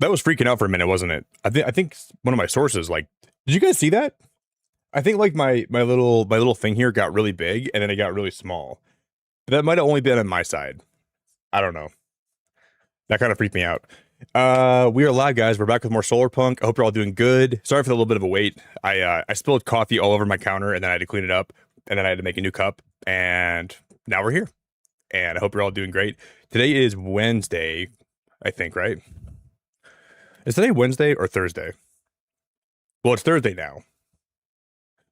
That was freaking out for a minute, wasn't it? I think one of my sources, like, did you guys see that? I think like my little thing here got really big and then it got really small. But that might have only been on my side. I don't know. That kind of freaked me out. We are live, guys. We're back with more Solarpunk. I hope you're all doing good. Sorry for the little bit of a wait. I spilled coffee all over my counter and then I had to clean it up and then I had to make a new cup and now we're here. And I hope you're all doing great. Today is Wednesday, I think, right? Is today Wednesday or Thursday? Well, it's Thursday now.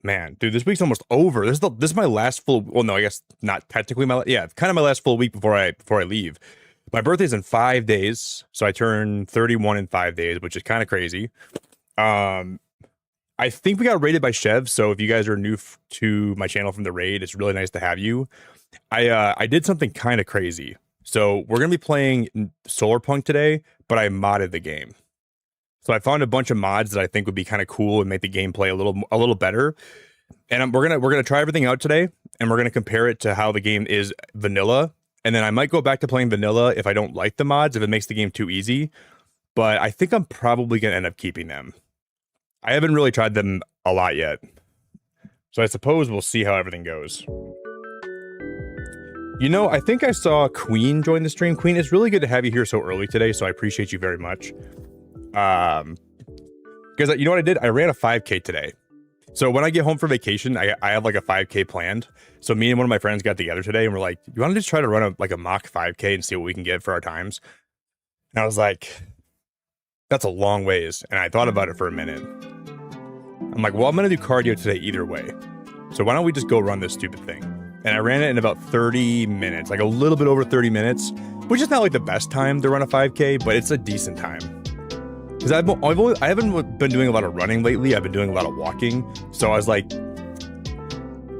Man, dude, this week's almost over. This is my last full. Well, no, I guess not technically kind of my last full week before I leave. My birthday's in 5 days, so I turn 31 in 5 days, which is kind of crazy. I think we got raided by Chev, so if you guys are new to my channel from the raid, it's really nice to have you. I did something kind of crazy. So we're gonna be playing Solarpunk today, but I modded the game. So I found a bunch of mods that I think would be kind of cool and make the gameplay a little better. And we're gonna try everything out today, and we're gonna compare it to how the game is vanilla. And then I might go back to playing vanilla if I don't like the mods, if it makes the game too easy. But I think I'm probably gonna end up keeping them. I haven't really tried them a lot yet, so I suppose we'll see how everything goes. You know, I think I saw Queen join the stream. Queen, it's really good to have you here so early today, so I appreciate you very much. Because you know what I did? I ran a 5K today. So when I get home for vacation, I have like a 5K planned. So me and one of my friends got together today and we're like, you want to just try to run a mock 5K and see what we can get for our times? And I was like, that's a long ways. And I thought about it for a minute. I'm like, well, I'm going to do cardio today either way. So why don't we just go run this stupid thing? And I ran it in about 30 minutes, like a little bit over 30 minutes, which is not like the best time to run a 5K, but it's a decent time. Because I haven't been doing a lot of running lately. I've been doing a lot of walking. So I was like,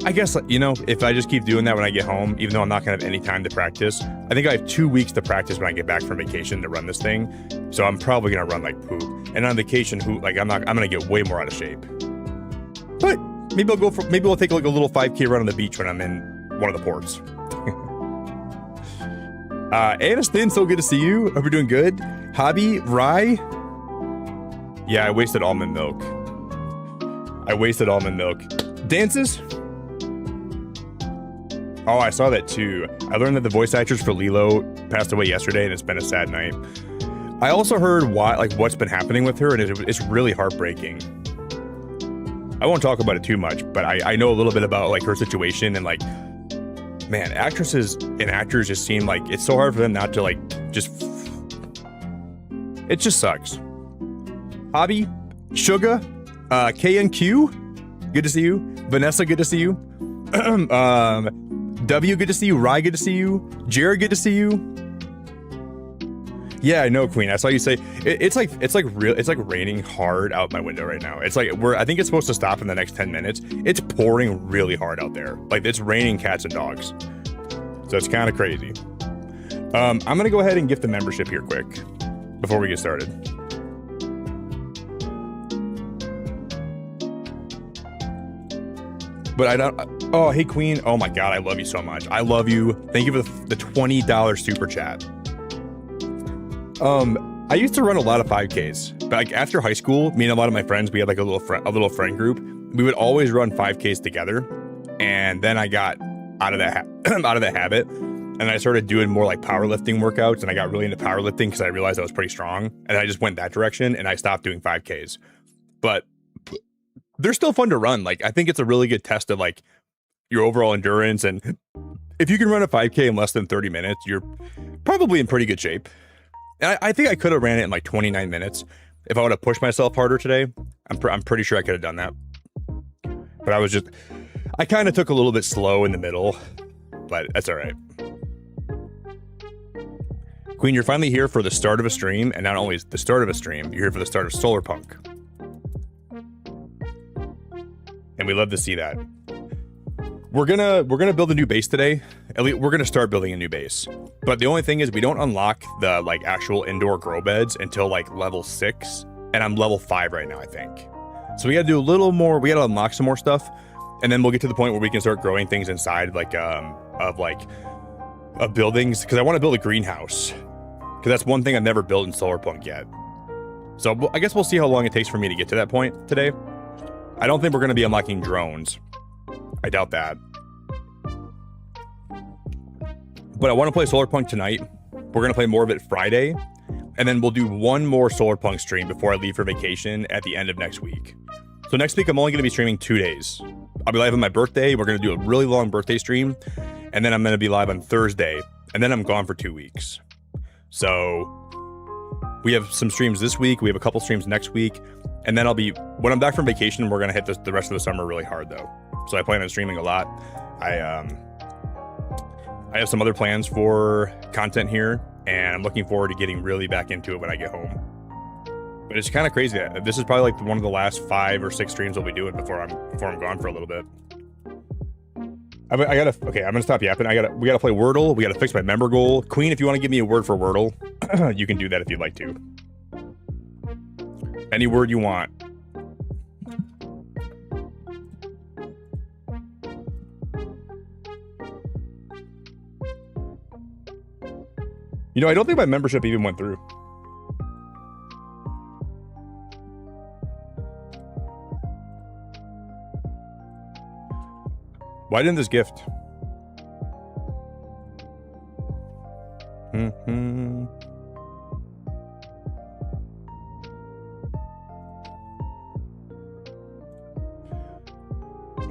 I guess, you know, if I just keep doing that when I get home, even though I'm not going to have any time to practice, I think I have 2 weeks to practice when I get back from vacation to run this thing. So I'm probably going to run like poop. And on vacation, I'm going to get way more out of shape. But maybe we'll take like a little 5K run on the beach when I'm in one of the ports. Aniston, so good to see you. Hope you're doing good. Hobby, Rye. Yeah, I wasted almond milk. Dances? Oh, I saw that too. I learned that the voice actors for Lilo passed away yesterday, and it's been a sad night. I also heard what's been happening with her, and it's really heartbreaking. I won't talk about it too much, but I know a little bit about like her situation, and like, man, actresses and actors just seem like it's so hard for them not to like it just sucks. Hobby, Sugar, KNQ, good to see you. Vanessa, good to see you. W, good to see you. Rye, good to see you. Jared, good to see you. Yeah, I know, Queen. I saw you say it's like raining hard out my window right now. It's like I think it's supposed to stop in the next 10 minutes. It's pouring really hard out there. Like it's raining cats and dogs. So it's kind of crazy. I'm gonna go ahead and gift the membership here quick before we get started. But I don't. Oh, hey, Queen. Oh my God, I love you so much. I love you. Thank you for the $20 super chat. I used to run a lot of 5Ks, but like after high school, me and a lot of my friends, we had like a little friend group. We would always run 5Ks together, and then I got out of that habit, and I started doing more like powerlifting workouts, and I got really into powerlifting because I realized I was pretty strong, and I just went that direction, and I stopped doing 5Ks. But they're still fun to run. Like I think it's a really good test of like your overall endurance, and if you can run a 5K in less than 30 minutes, you're probably in pretty good shape. And I think I could have ran it in like 29 minutes if I would have pushed myself harder today. I'm pretty sure I could have done that. But I kind of took a little bit slow in the middle, but that's all right. Queen, you're finally here for the start of a stream, and not only the start of a stream, you're here for the start of Solarpunk. And we love to see that. We're gonna build a new base today. At least we're gonna start building a new base. But the only thing is we don't unlock the like actual indoor grow beds until like level 6, and I'm level 5 right now, I think. So we gotta do a little more. We gotta unlock some more stuff, and then we'll get to the point where we can start growing things inside of buildings. Because I want to build a greenhouse. Because that's one thing I've never built in Solarpunk yet. So I guess we'll see how long it takes for me to get to that point today. I don't think we're going to be unlocking drones. I doubt that. But I want to play Solarpunk tonight. We're going to play more of it Friday. And then we'll do one more Solarpunk stream before I leave for vacation at the end of next week. So next week, I'm only going to be streaming 2 days. I'll be live on my birthday. We're going to do a really long birthday stream. And then I'm going to be live on Thursday. And then I'm gone for 2 weeks. So we have some streams this week. We have a couple streams next week. And then when I'm back from vacation, we're going to hit the rest of the summer really hard, though. So I plan on streaming a lot. I have some other plans for content here, and I'm looking forward to getting really back into it when I get home. But it's kind of crazy that this is probably like one of the last 5 or 6 streams I'll be doing before I'm gone for a little bit. Okay, I'm gonna stop yapping. We gotta play Wordle. We gotta fix my member goal. Queen, if you want to give me a word for Wordle, you can do that if you'd like to. Any word you want. You know, I don't think my membership even went through. Why didn't this gift?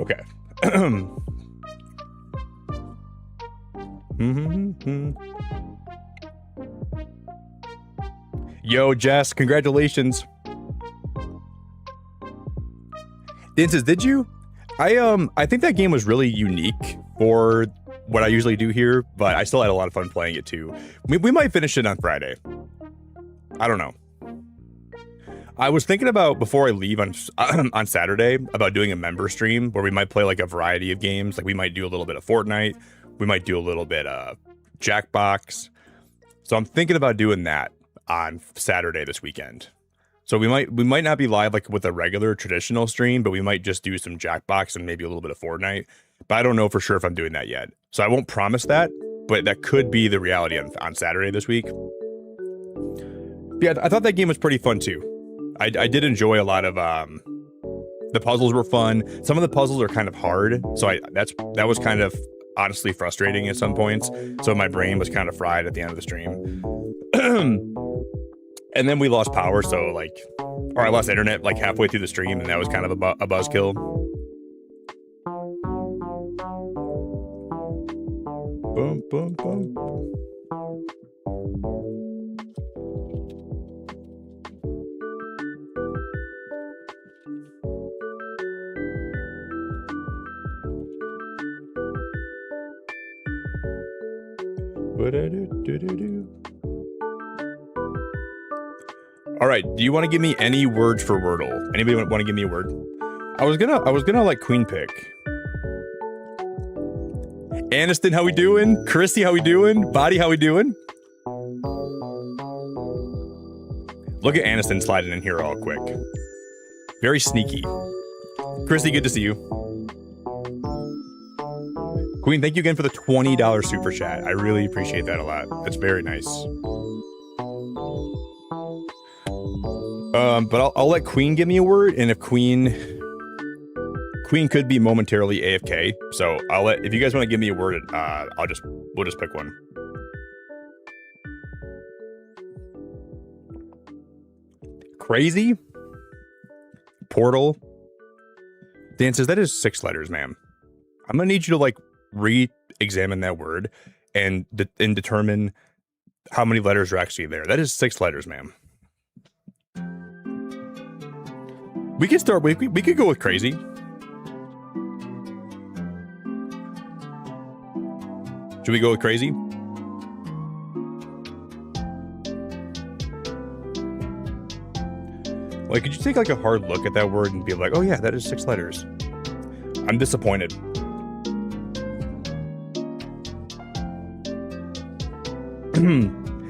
Okay. Yo, Jess, congratulations. Dances, did you? I think that game was really unique for what I usually do here, but I still had a lot of fun playing it too. We might finish it on Friday. I don't know. I was thinking about, before I leave on Saturday, about doing a member stream where we might play like a variety of games. Like we might do a little bit of Fortnite. We might do a little bit of Jackbox. So I'm thinking about doing that on Saturday this weekend. So we might not be live like with a regular traditional stream, but we might just do some Jackbox and maybe a little bit of Fortnite. But I don't know for sure if I'm doing that yet. So I won't promise that, but that could be the reality on Saturday this week. Yeah, I thought that game was pretty fun too. I did enjoy a lot of the puzzles were fun. Some of the puzzles are kind of hard, so that was kind of honestly frustrating at some points. So my brain was kind of fried at the end of the stream. And then we lost power, so I lost internet like halfway through the stream, and that was kind of a buzzkill. Boom, boom, boom. All right, do you want to give me any words for Wordle? Anybody want to give me a word? I was gonna like Queen pick. Aniston, how we doing? Christy, how we doing? Body, how we doing? Look at Aniston sliding in here all quick. Very sneaky. Christy, good to see you. Queen, thank you again for the $20 super chat. I really appreciate that a lot. That's very nice. But I'll let Queen give me a word, and if Queen could be momentarily AFK, so if you guys want to give me a word, we'll just pick one. Crazy? Portal? Dan says that is 6 letters, ma'am. I'm gonna need you to re-examine that word and determine how many letters are actually there. That is 6 letters, ma'am. We could start. We could go with crazy. Should we go with crazy? Like, could you take a hard look at that word and be like, oh yeah, that is 6 letters. I'm disappointed.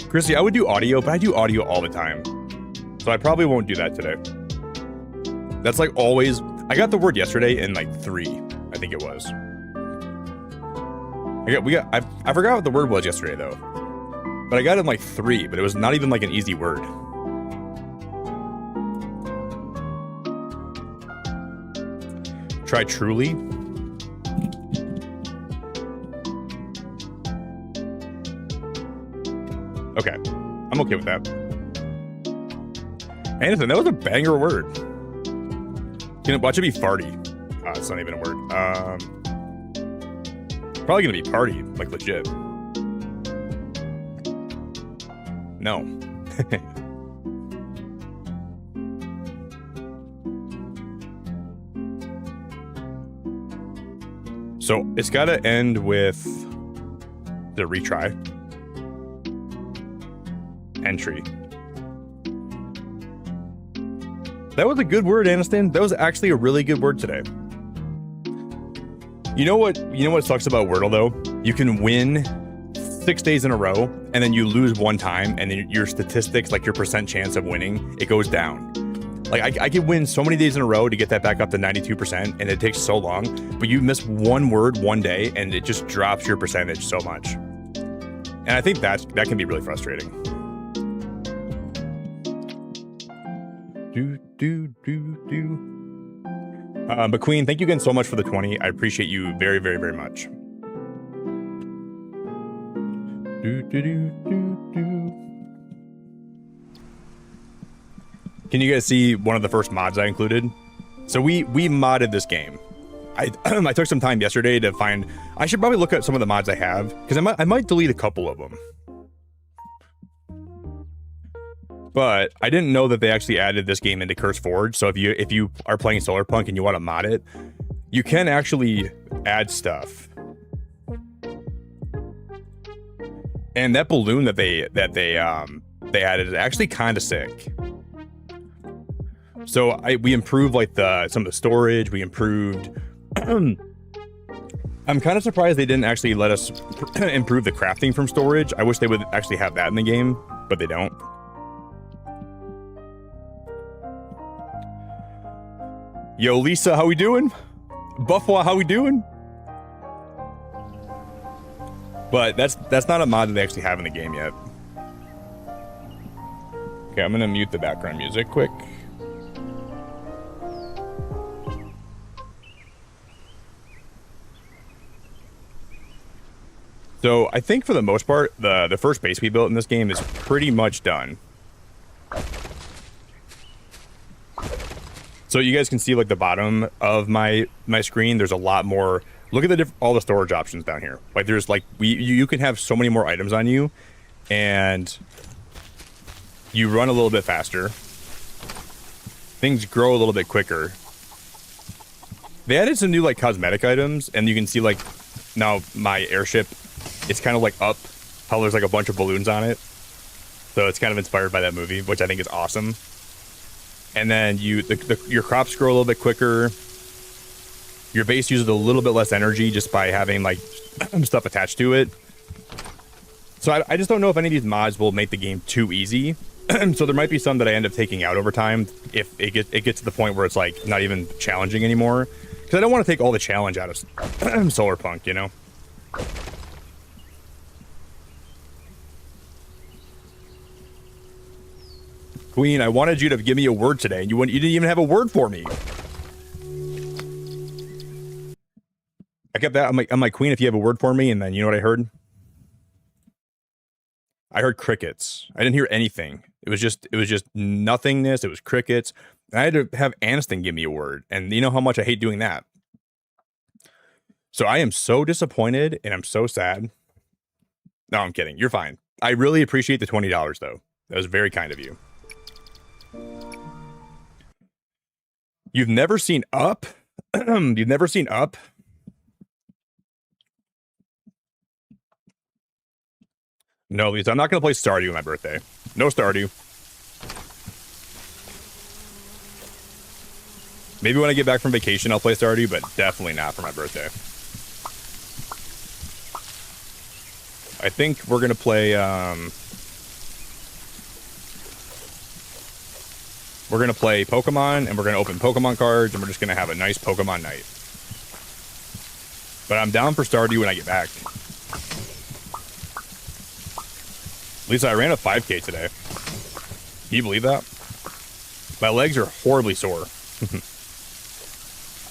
Chrissy, I would do audio, but I do audio all the time. So I probably won't do that today. That's always, I got the word yesterday in 3, I think it was. I forgot what the word was yesterday though. But I got it in 3, but it was not even an easy word. Try truly. Okay, I'm okay with that. Anderson, that was a banger word. Watch it be farty. It's not even a word. Probably gonna be party, like legit. No. So it's got to end with the retry. Entry. That was a good word, Aniston. That was actually a really good word today. You know what sucks about Wordle though? You can win 6 days in a row and then you lose one time and then your statistics, like your percent chance of winning, it goes down. Like I could win so many days in a row to get that back up to 92% and it takes so long, but you miss one word one day and it just drops your percentage so much. And I think that can be really frustrating. But Queen, thank you again so much for the 20. I appreciate you very, very, very much. Can you guys see one of the first mods I included? So we modded this game. I took some time yesterday to find. I should probably look at some of the mods I have because I might delete a couple of them. But I didn't know that they actually added this game into CurseForge. So if you are playing Solarpunk and you want to mod it, you can actually add stuff. And that balloon that they added is actually kind of sick. So we improved like some of the storage. We improved. I'm kind of surprised they didn't actually let us improve the crafting from storage. I wish they would actually have that in the game, but they don't. Yo, Lisa, how we doing? Buffwa, how we doing? But that's not a mod that they actually have in the game yet. Okay, I'm gonna mute the background music quick. So I think for the most part, the first base we built in this game is pretty much done. So you guys can see like the bottom of my screen. There's a lot more. Look at all the storage options down here. Like there's like you can have so many more items on you, and you run a little bit faster. Things grow a little bit quicker. They added some new like cosmetic items, and you can see like now my airship. It's kind of like up. How there's like a bunch of balloons on it. So it's kind of inspired by that movie, which I think is awesome. And then your crops grow a little bit quicker. Your base uses a little bit less energy just by having like stuff attached to it. So I just don't know if any of these mods will make the game too easy. So there might be some that I end up taking out over time if it gets to the point where it's like not even challenging anymore. Because I don't want to take all the challenge out of Solarpunk, you know? Queen, I wanted you to give me a word today, and you didn't even have a word for me. I kept that. I'm like, Queen, if you have a word for me, and then you know what I heard? I heard crickets. I didn't hear anything. It was just nothingness. It was crickets. And I had to have Aniston give me a word, and you know how much I hate doing that. So I am so disappointed, and I'm so sad. No, I'm kidding. You're fine. I really appreciate the $20, though. That was very kind of you. You've never seen Up? You've never seen Up? No, Lisa, I'm not going to play Stardew on my birthday. No Stardew. Maybe when I get back from vacation, I'll play Stardew, but definitely not for my birthday. I think we're going to play... We're going to play Pokemon, and we're going to open Pokemon cards, and we're just going to have a nice Pokemon night. But I'm down for Stardew when I get back. Lisa, I ran a 5K today. Can you believe that? My legs are horribly sore.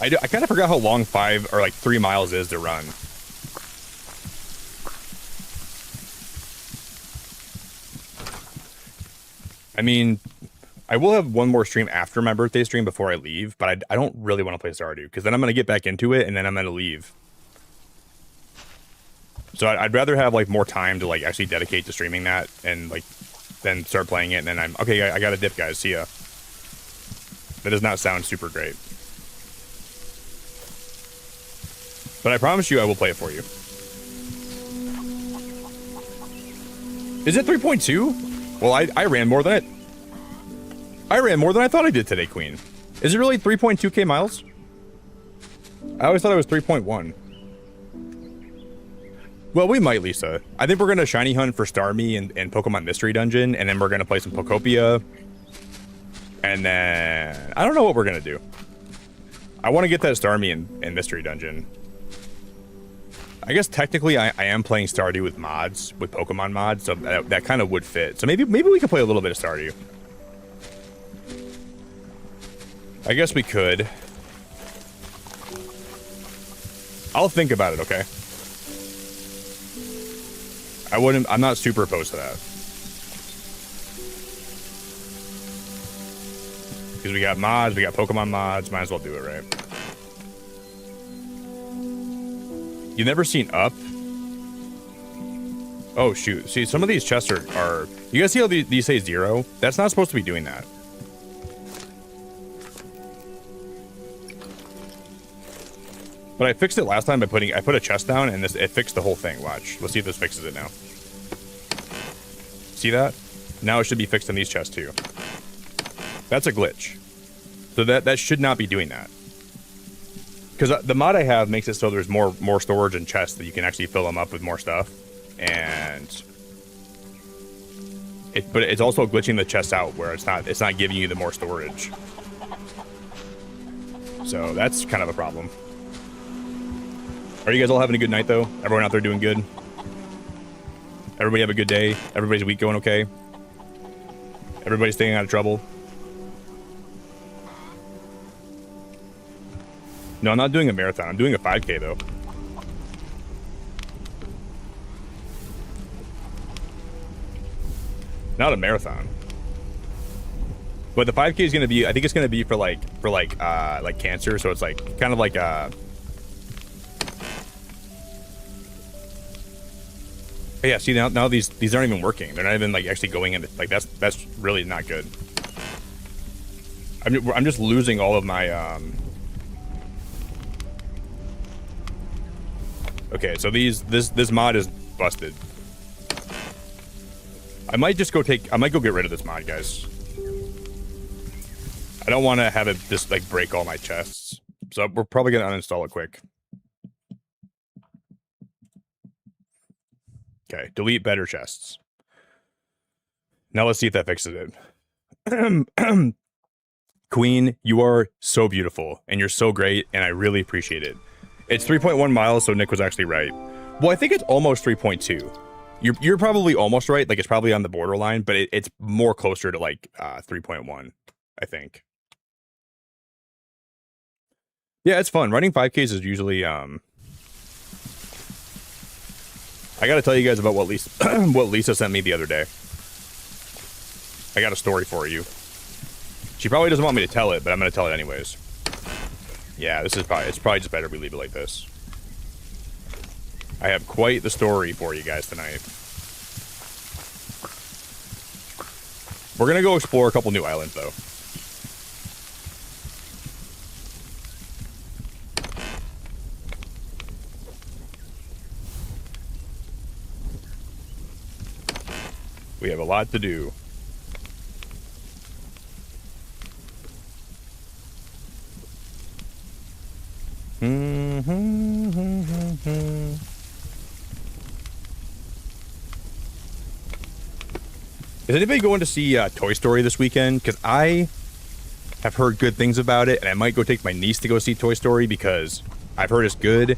I kind of forgot how long 5 or like 3 miles is to run. I mean, I will have one more stream after my birthday stream before I leave, but I don't really want to play Stardew because then I'm going to get back into it and then I'm going to leave. So I'd rather have like more time to like actually dedicate to streaming that and like then start playing it and then I'm okay. I got to dip, guys. See ya. That does not sound super great, but I promise you I will play it for you. Is it 3.2? Well, I ran more than it. I ran more than I thought I did today, Queen. Is it really 3.2k miles? I always thought it was 3.1. Well, we might, Lisa. I think we're going to shiny hunt for Starmie and Pokemon Mystery Dungeon, and then we're going to play some Pokopia. And then... I don't know what we're going to do. I want to get that Starmie in Mystery Dungeon. I guess technically I am playing Stardew with mods, with Pokemon mods, so that kind of would fit. So maybe we could play a little bit of Stardew. I guess we could. I'll think about it, okay? I'm not super opposed to that. Because we got mods, we got Pokemon mods, might as well do it, right? You've never seen Up? Oh, shoot. See, some of these chests are... You guys see how these say 0? That's not supposed to be doing that. But I fixed it last time by I put a chest down and it fixed the whole thing. Watch. Let's see if this fixes it now. See that? Now it should be fixed in these chests too. That's a glitch. So that should not be doing that. Because the mod I have makes it so there's more storage in chests that you can actually fill them up with more stuff. And but it's also glitching the chests out where it's not giving you the more storage. So that's kind of a problem. Are you guys all having a good night, though? Everyone out there doing good? Everybody have a good day? Everybody's week going okay? Everybody staying out of trouble? No, I'm not doing a marathon. I'm doing a 5K, though. Not a marathon. But the 5K is going to be... I think it's going to be for cancer, so it's like... Kind of like yeah, see now these aren't even working. They're not even like actually going into like that's really not good. I'm just losing all of my Okay, so this mod is busted. I might go get rid of this mod, guys. I don't want to have it just like break all my chests. So we're probably gonna uninstall it quick. Okay, delete better chests. Now let's see if that fixes it. Queen, you are so beautiful, and you're so great, and I really appreciate it. It's 3.1 miles, so Nick was actually right. Well, I think it's almost 3.2. You're probably almost right, like it's probably on the borderline, but it's more closer to like 3.1, I think. Yeah, it's fun. Running 5Ks is usually I gotta tell you guys about what Lisa sent me the other day. I got a story for you. She probably doesn't want me to tell it, but I'm gonna tell it anyways. Yeah, it's probably just better we leave it like this. I have quite the story for you guys tonight. We're gonna go explore a couple new islands though. We have a lot to do. Is anybody going to see Toy Story this weekend? Because I have heard good things about it, and I might go take my niece to go see Toy Story because I've heard it's good.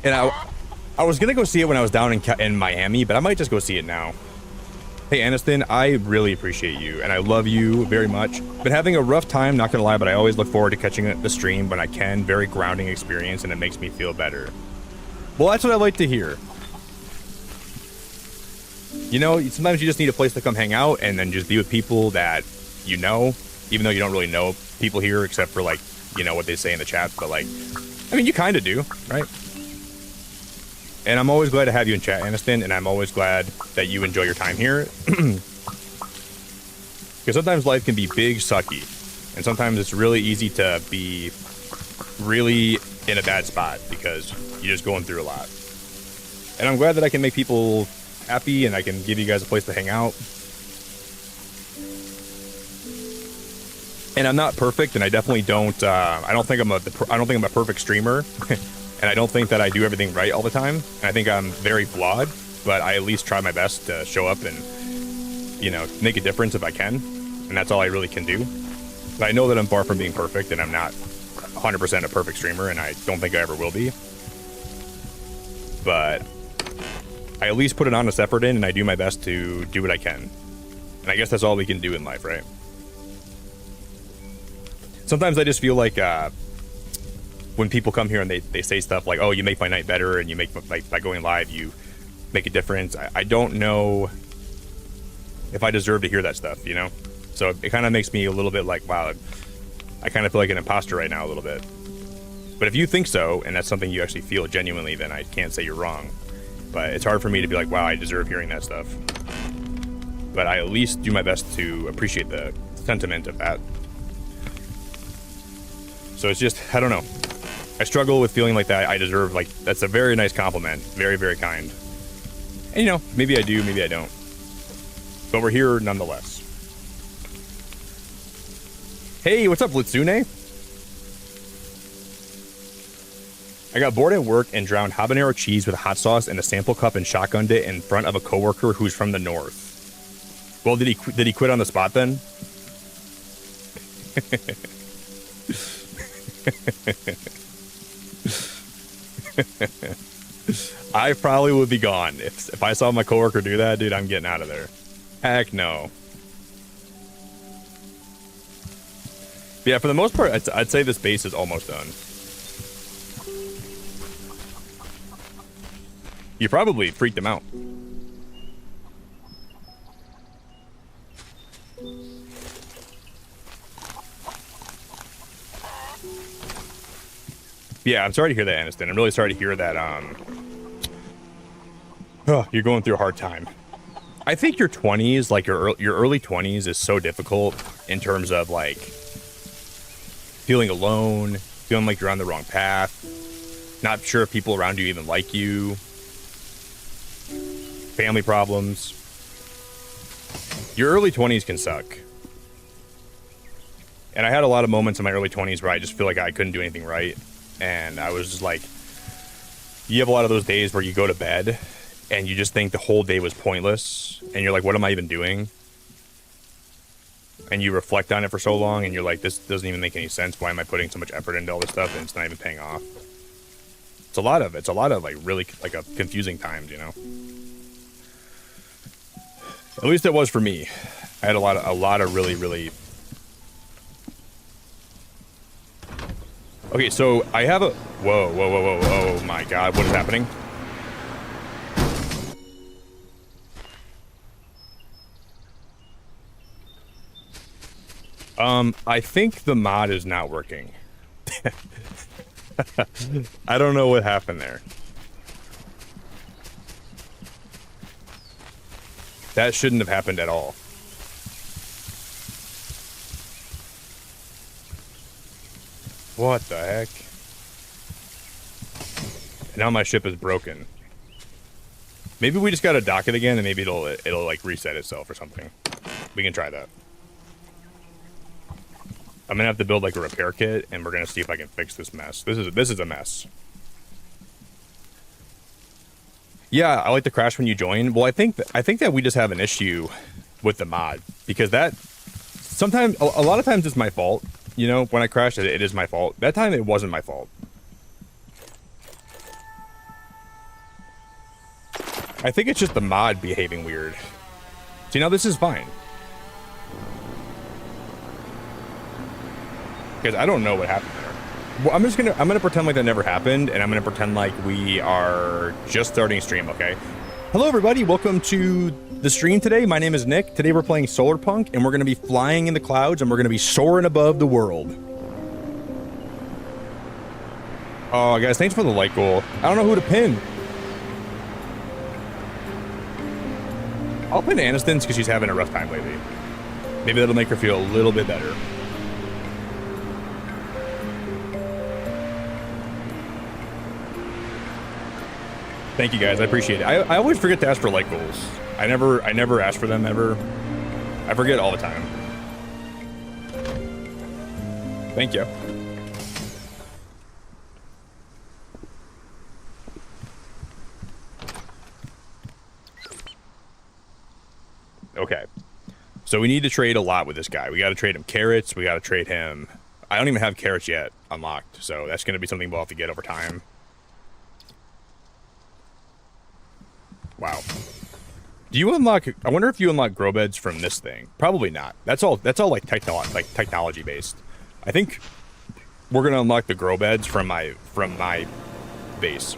And I was gonna go see it when I was down in Miami, but I might just go see it now. Hey Aniston, I really appreciate you, and I love you very much. Been having a rough time, not gonna lie, but I always look forward to catching the stream when I can. Very grounding experience, and it makes me feel better. Well, that's what I like to hear. You know, sometimes you just need a place to come hang out and then just be with people that you know, even though you don't really know people here except for, like, you know, what they say in the chat, but, like, I mean, you kind of do, right? And I'm always glad to have you in chat, Aniston, and I'm always glad that you enjoy your time here. Because sometimes life can be big, sucky, and sometimes it's really easy to be really in a bad spot because you're just going through a lot. And I'm glad that I can make people happy and I can give you guys a place to hang out. And I'm not perfect, and I definitely don't. I don't think I'm a perfect streamer. And I don't think that I do everything right all the time. And I think I'm very flawed, but I at least try my best to show up and, you know, make a difference if I can. And that's all I really can do. But I know that I'm far from being perfect, and I'm not 100% a perfect streamer, and I don't think I ever will be. But I at least put an honest effort in, and I do my best to do what I can. And I guess that's all we can do in life, right? Sometimes I just feel like, when people come here and they say stuff like, oh, you make my night better, and you make, like, by going live, you make a difference. I don't know if I deserve to hear that stuff, you know? So it kind of makes me a little bit like, wow, I kind of feel like an imposter right now a little bit. But if you think so, and that's something you actually feel genuinely, then I can't say you're wrong. But it's hard for me to be like, wow, I deserve hearing that stuff. But I at least do my best to appreciate the sentiment of that. So it's just, I don't know. I struggle with feeling like that I deserve, like, that's a very nice compliment. Very, very kind. And, you know, maybe I do, maybe I don't. But we're here nonetheless. Hey, what's up, Litsune? I got bored at work and drowned habanero cheese with a hot sauce in a sample cup and shotgunned it in front of a coworker who's from the north. Well, did he quit on the spot then? I probably would be gone if I saw my coworker do that, dude. I'm getting out of there. Heck no. But yeah, for the most part, I'd say this base is almost done. You probably freaked him out. Yeah, I'm sorry to hear that, Aniston. I'm really sorry to hear that, you're going through a hard time. I think your 20s, like your early 20s is so difficult in terms of, like, feeling alone, feeling like you're on the wrong path, not sure if people around you even like you, family problems. Your early 20s can suck. And I had a lot of moments in my early 20s where I just feel like I couldn't do anything right. And I was just like, you have a lot of those days where you go to bed and you just think the whole day was pointless. And you're like, what am I even doing? And you reflect on it for so long and you're like, this doesn't even make any sense. Why am I putting so much effort into all this stuff and it's not even paying off? It's a lot of like really like a confusing times, you know? At least it was for me. I had a lot of really. Okay, so I have a... Whoa, oh my god, what is happening? I think the mod is not working. I don't know what happened there. That shouldn't have happened at all. What the heck? And now my ship is broken. Maybe we just gotta dock it again and maybe it'll like reset itself or something. We can try that. I'm gonna have to build like a repair kit and we're gonna see if I can fix this mess. This is a mess. Yeah, I like to crash when you join. Well, I think that we just have an issue with the mod because that sometimes a lot of times it's my fault. You know, when I crash, it is my fault. That time, it wasn't my fault. I think it's just the mod behaving weird. See, now this is fine. Because I don't know what happened there. Well, I'm gonna pretend like that never happened, and I'm gonna pretend like we are just starting stream, okay? Hello everybody, welcome to the stream today. My name is Nick. Today we're playing Solarpunk, and we're gonna be flying in the clouds, and we're gonna be soaring above the world. Oh, guys, thanks for the like goal. I don't know who to pin. I'll pin Aniston's because she's having a rough time lately. Maybe that'll make her feel a little bit better. Thank you guys, I appreciate it. I always forget to ask for like goals. I never ask for them ever. I forget all the time. Thank you. Okay. So we need to trade a lot with this guy. We got to trade him carrots. We got to trade him... I don't even have carrots yet unlocked, so that's going to be something we'll have to get over time. Wow. Do you unlock... I wonder if you unlock grow beds from this thing. Probably not. That's all like technology based. I think we're going to unlock the grow beds from my base.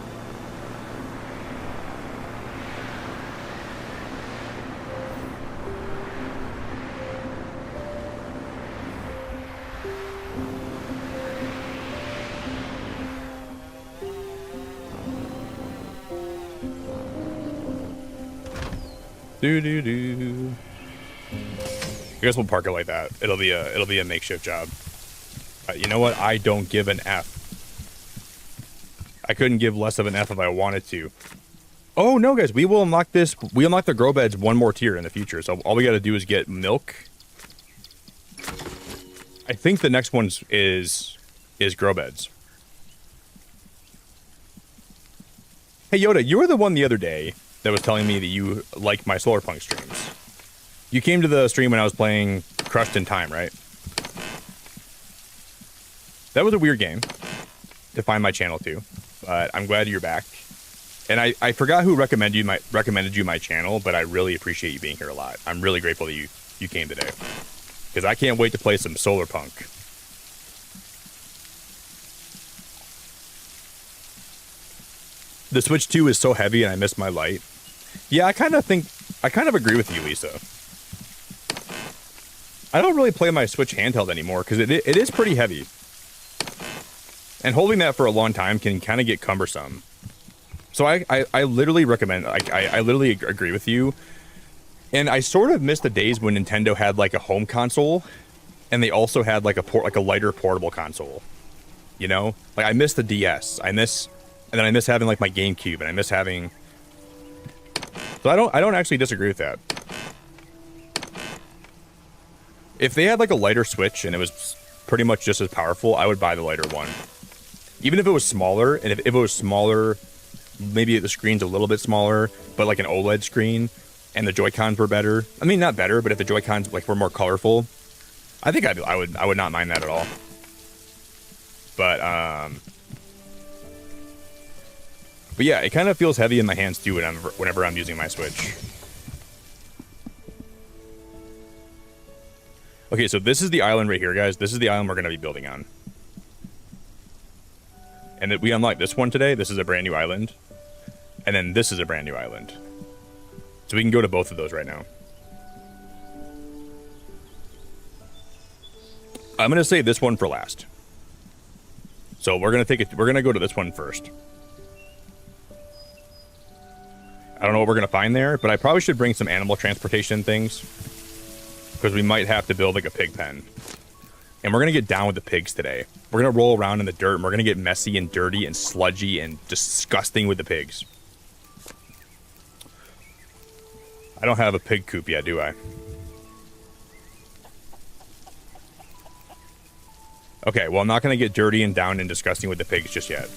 I guess we'll park it like that. It'll be a makeshift job. You know what? I don't give an F. I couldn't give less of an F if I wanted to. Oh no, guys, we will unlock this. We unlock the grow beds one more tier in the future. So all we got to do is get milk. I think the next one is grow beds. Hey Yoda, you were the one the other day that was telling me that you like my Solarpunk streams. You came to the stream when I was playing Crushed in Time, right? That was a weird game to find my channel to, but I'm glad you're back. And I forgot who recommended you my channel, but I really appreciate you being here a lot. I'm really grateful that you came today, because I can't wait to play some Solarpunk. The Switch 2 is so heavy and I miss my light. Yeah, I kind of agree with you, Lisa. I don't really play my Switch handheld anymore because it is pretty heavy. And holding that for a long time can kind of get cumbersome. So I literally recommend, I literally agree with you. And I sort of miss the days when Nintendo had like a home console and they also had like a lighter portable console. You know? Like I miss the DS. And then I miss having like my GameCube, and I miss having... So I don't actually disagree with that. If they had like a lighter Switch and it was pretty much just as powerful, I would buy the lighter one. Even if it was smaller, and if it was smaller, maybe the screen's a little bit smaller, but like an OLED screen, and the Joy-Cons were better. I mean, not better, but if the Joy-Cons like were more colorful, I think I would not mind that at all. But yeah, it kind of feels heavy in my hands too whenever I'm using my Switch. Okay, so this is the island right here, guys. This is the island we're going to be building on. And we unlocked this one today. This is a brand new island. And then this is a brand new island. So we can go to both of those right now. I'm going to save this one for last. So we're going to go to this one first. I don't know what we're going to find there, but I probably should bring some animal transportation things. Because we might have to build like a pig pen. And we're going to get down with the pigs today. We're going to roll around in the dirt, and we're going to get messy and dirty and sludgy and disgusting with the pigs. I don't have a pig coop yet, do I? Okay, well, I'm not going to get dirty and down and disgusting with the pigs just yet.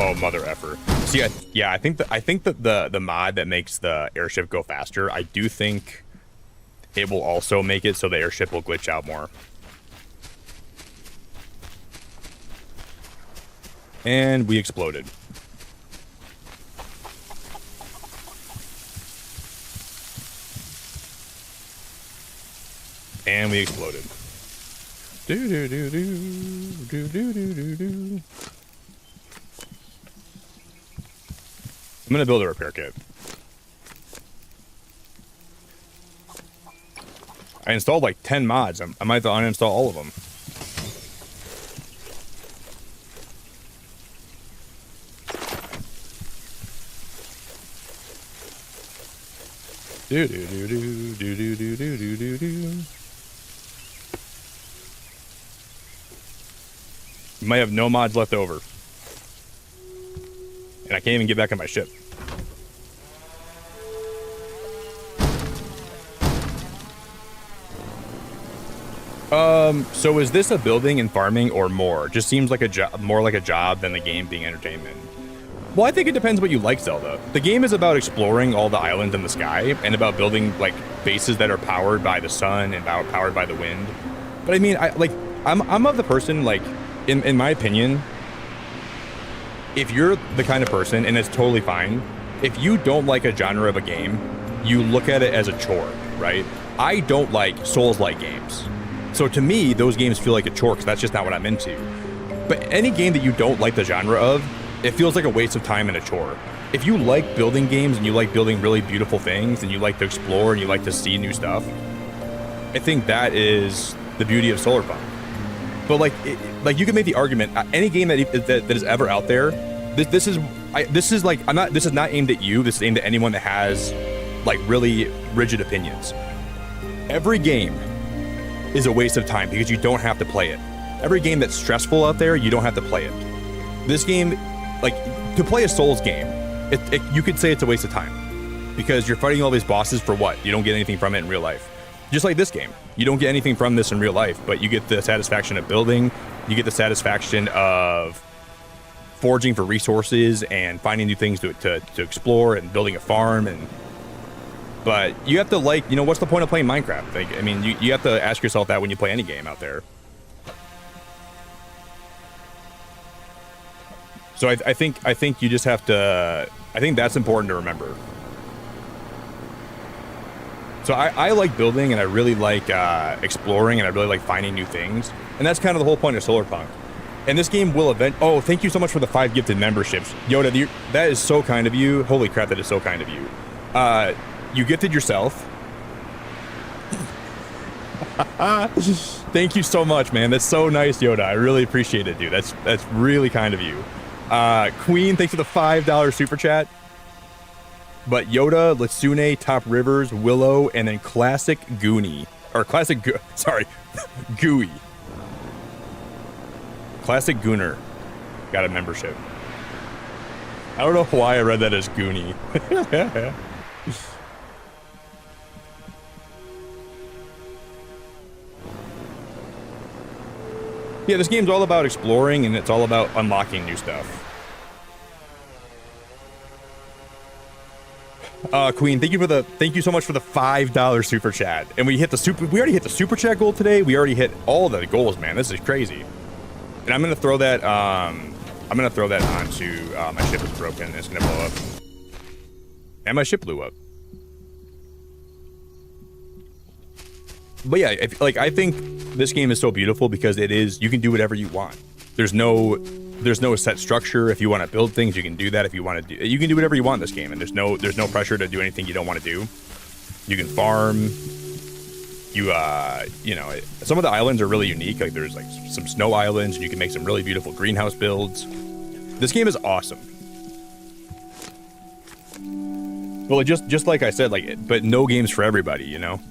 Oh, mother effer. See, I think that the mod that makes the airship go faster, I do think it will also make it so the airship will glitch out more. And we exploded. And we exploded. Do do do do do do do do do. I'm gonna build a repair kit. I installed like 10 mods. I might have to uninstall all of them. Do do do do do do do do do do do. You might have no mods left over. And I can't even get back on my ship. So is this a building and farming or more? Just seems like a job, more like a job than the game being entertainment. Well, I think it depends what you like, Zelda. The game is about exploring all the islands in the sky and about building like bases that are powered by the sun and powered by the wind. But I mean, I'm of the person, like, in my opinion, if you're the kind of person, and it's totally fine, if you don't like a genre of a game, you look at it as a chore, right? I don't like Souls-like games. So to me, those games feel like a chore because that's just not what I'm into. But any game that you don't like the genre of, it feels like a waste of time and a chore. If you like building games and you like building really beautiful things and you like to explore and you like to see new stuff, I think that is the beauty of Solarpunk. But like you can make the argument, any game that is ever out there, this is not aimed at you. This is aimed at anyone that has like really rigid opinions. Every game is a waste of time because you don't have to play it. Every game that's stressful out there, you don't have to play it. This game, like, to play a Souls game, you could say it's a waste of time because you're fighting all these bosses for what? You don't get anything from it in real life. Just like this game, you don't get anything from this in real life, but you get the satisfaction of building, you get the satisfaction of foraging for resources and finding new things to explore and building a farm. But you have to, like, you know, what's the point of playing Minecraft? Like, I mean, you have to ask yourself that when you play any game out there. So I think you just have to, I think that's important to remember. So I like building and I really like exploring and I really like finding new things. And that's kind of the whole point of Solarpunk. And this game will oh, thank you so much for the 5 gifted memberships. Yoda, that is so kind of you. Holy crap, that is so kind of you. You gifted yourself. Thank you so much, man. That's so nice, Yoda. I really appreciate it, dude. That's really kind of you. Queen, thanks for the $5 super chat. But Yoda, Latsune, Top Rivers, Willow, and then Classic Goonie. Or Classic Gooey. Classic Gooner got a membership. I don't know why I read that as Goonie. Yeah, this game's all about exploring and it's all about unlocking new stuff. Queen, thank you so much for the $5 super chat. And we already hit the super chat goal today. We already hit all the goals, man. This is crazy. And I'm gonna throw that onto my ship is broken. It's gonna blow up. And my ship blew up. But yeah, I think this game is so beautiful because you can do whatever you want. There's no set structure. If you want to build things, you can do that. If you want to you can do whatever you want in this game, and there's no pressure to do anything you don't want to do. You can farm. Some of the islands are really unique. Like there's like some snow islands, and you can make some really beautiful greenhouse builds. This game is awesome. Well, just like I said, but no game's for everybody, you know.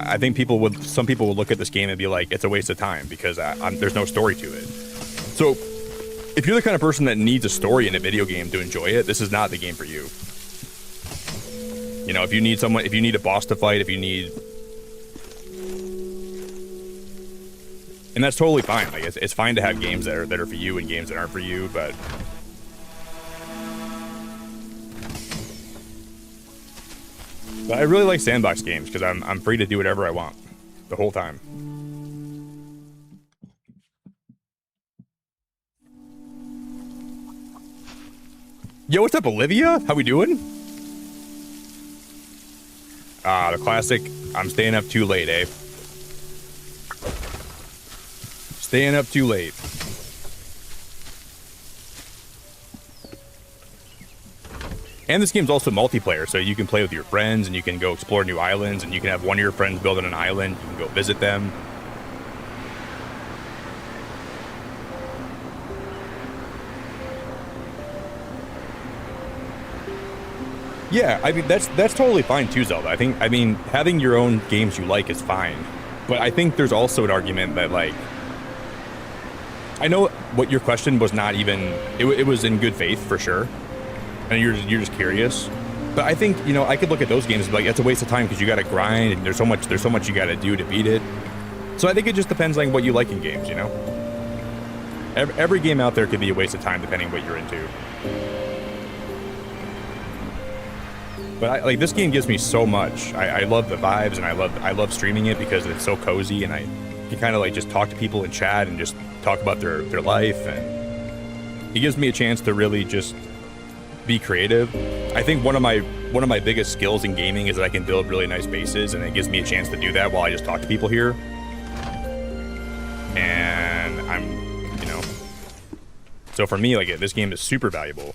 I think some people would look at this game and be like, it's a waste of time because there's no story to it. So, if you're the kind of person that needs a story in a video game to enjoy it, this is not the game for you. You know, if you need a boss to fight, and that's totally fine. Like it's fine to have games that are for you and games that aren't for you, but I really like sandbox games because I'm free to do whatever I want the whole time. Yo, what's up, Olivia? How we doing? Ah, the classic. I'm staying up too late, eh? Staying up too late. And this game's also multiplayer, so you can play with your friends, and you can go explore new islands, and you can have one of your friends build on an island. You can go visit them. Yeah, I mean, that's totally fine too, Zelda. I mean, having your own games you like is fine. But I think there's also an argument that, like, I know what your question was not even, it was in good faith for sure. And you're just curious. But I think, you know, I could look at those games and be like, it's a waste of time because you got to grind and there's so much you got to do to beat it. So I think it just depends on what you like in games, you know? Every game out there could be a waste of time depending on what you're into. But like, this game gives me so much. I love the vibes, and I love streaming it because it's so cozy, and I can kind of like just talk to people in chat and just talk about their life, and it gives me a chance to really just be creative. I think one of my biggest skills in gaming is that I can build really nice bases, and it gives me a chance to do that while I just talk to people here. And I'm, you know, so for me, like, this game is super valuable.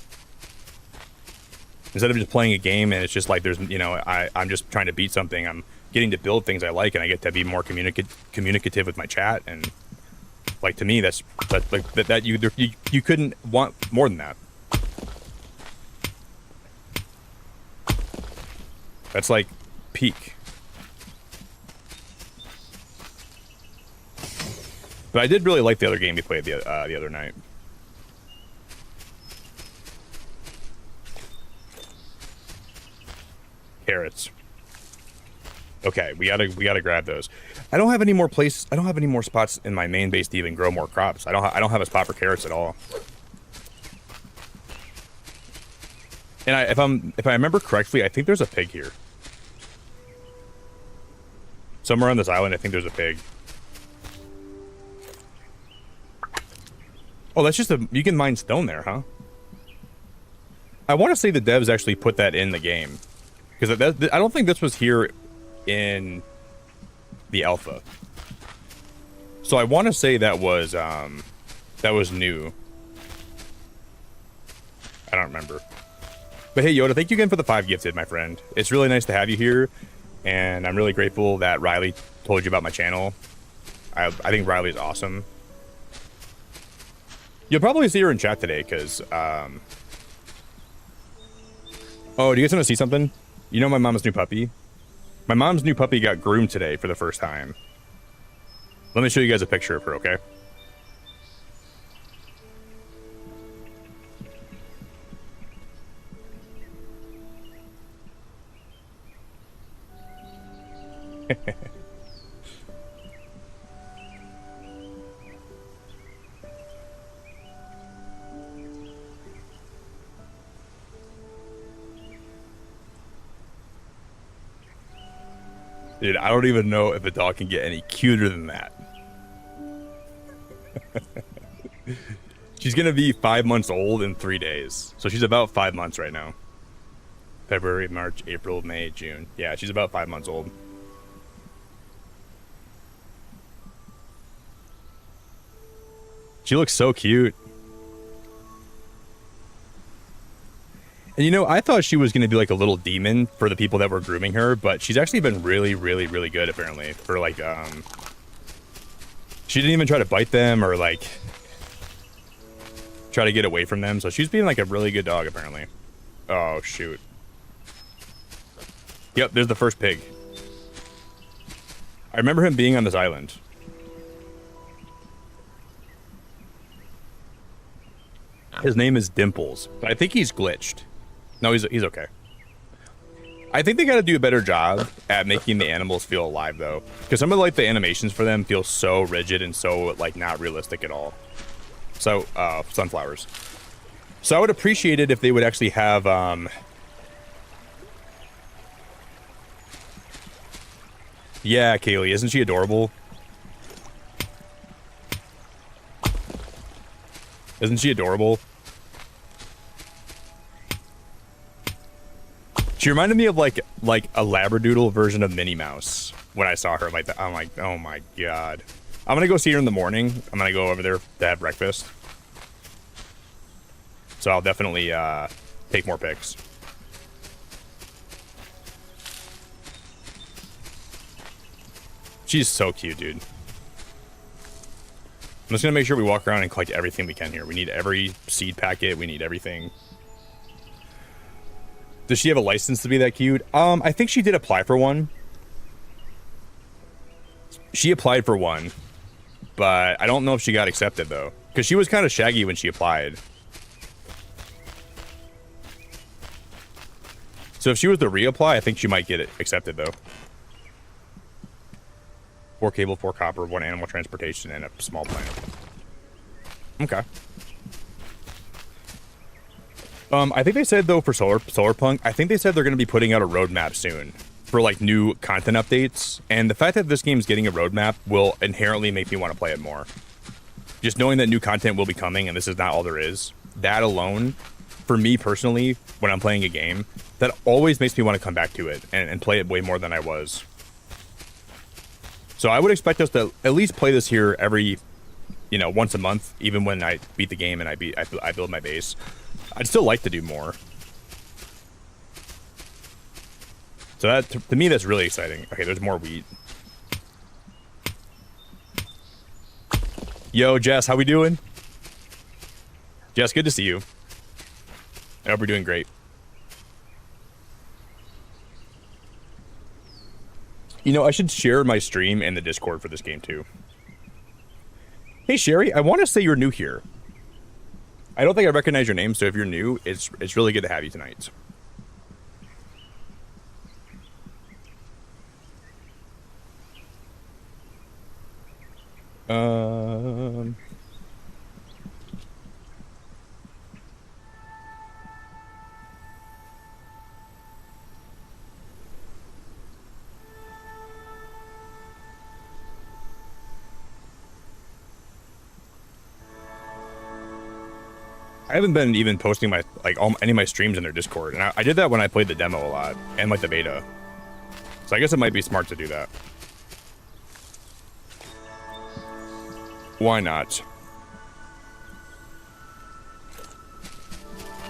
Instead of just playing a game and it's just like there's, you know, I'm just trying to beat something, I'm getting to build things I like, and I get to be more communicative with my chat, and like, to me, that's like that you couldn't want more than that. That's like peak. But I did really like the other game we played the other night. Carrots. Okay, we gotta grab those. I don't have any more spots in my main base to even grow more crops. I don't have a spot for carrots at all. And if I remember correctly, I think there's a pig here. Somewhere on this island, I think there's a pig. Oh, that's just you can mine stone there, huh? I want to say the devs actually put that in the game. Because I don't think this was here in the alpha. So I want to say that was new. I don't remember. But hey, Yoda, thank you again for the 5 gifted, my friend. It's really nice to have you here, and I'm really grateful that Riley told you about my channel. I think Riley's awesome. You'll probably see her in chat today, because... Oh, do you guys want to see something? You know my mom's new puppy? My mom's new puppy got groomed today for the first time. Let me show you guys a picture of her, okay? Dude, I don't even know if a dog can get any cuter than that. She's gonna be 5 months old in 3 days. So she's about 5 months right now. February, March, April, May, June. Yeah, she's about 5 months old. She looks so cute. And you know, I thought she was going to be like a little demon for the people that were grooming her, but she's actually been really, really, really good, apparently. For like, she didn't even try to bite them or like try to get away from them. So she's being like a really good dog, apparently. Oh, shoot. Yep, there's the first pig. I remember him being on this island. His name is Dimples, but I think he's glitched. No, he's okay. I think they got to do a better job at making the animals feel alive, though, because some of like the animations for them feel so rigid and so like not realistic at all. So, sunflowers. So I would appreciate it if they would actually have Yeah, Kaylee, isn't she adorable? Isn't she adorable? She reminded me of like a Labradoodle version of Minnie Mouse when I saw her like that. I'm like, oh my god. I'm gonna go see her in the morning. I'm gonna go over there to have breakfast. So I'll definitely take more pics. She's so cute, dude. I'm just gonna make sure we walk around and collect everything we can here. We need every seed packet. We need everything. Does she have a license to be that cute? I think she did apply for one. She applied for one, but I don't know if she got accepted though, because she was kind of shaggy when she applied. So if she was to reapply, I think she might get it accepted though. 4 cable, 4 copper, 1 animal transportation, and a small plant. Okay. I think they said though for Solarpunk, I think they said they're going to be putting out a roadmap soon for like new content updates, and the fact that this game's getting a roadmap will inherently make me want to play it more. Just knowing that new content will be coming, and this is not all there is. That alone, for me personally, when I'm playing a game, that always makes me want to come back to it and play it way more than I was. So I would expect us to at least play this here every, you know, once a month, even when I beat the game and I build my base. I'd still like to do more. So that, to me, that's really exciting. Okay, there's more wheat. Yo, Jess, how we doing? Jess, good to see you. I hope we're doing great. You know, I should share my stream and the Discord for this game too. Hey Sherry, I want to say you're new here. I don't think I recognize your name, so if you're new, it's really good to have you tonight. I haven't been even posting my any of my streams in their Discord, and I did that when I played the demo a lot and like the beta. So I guess it might be smart to do that. Why not?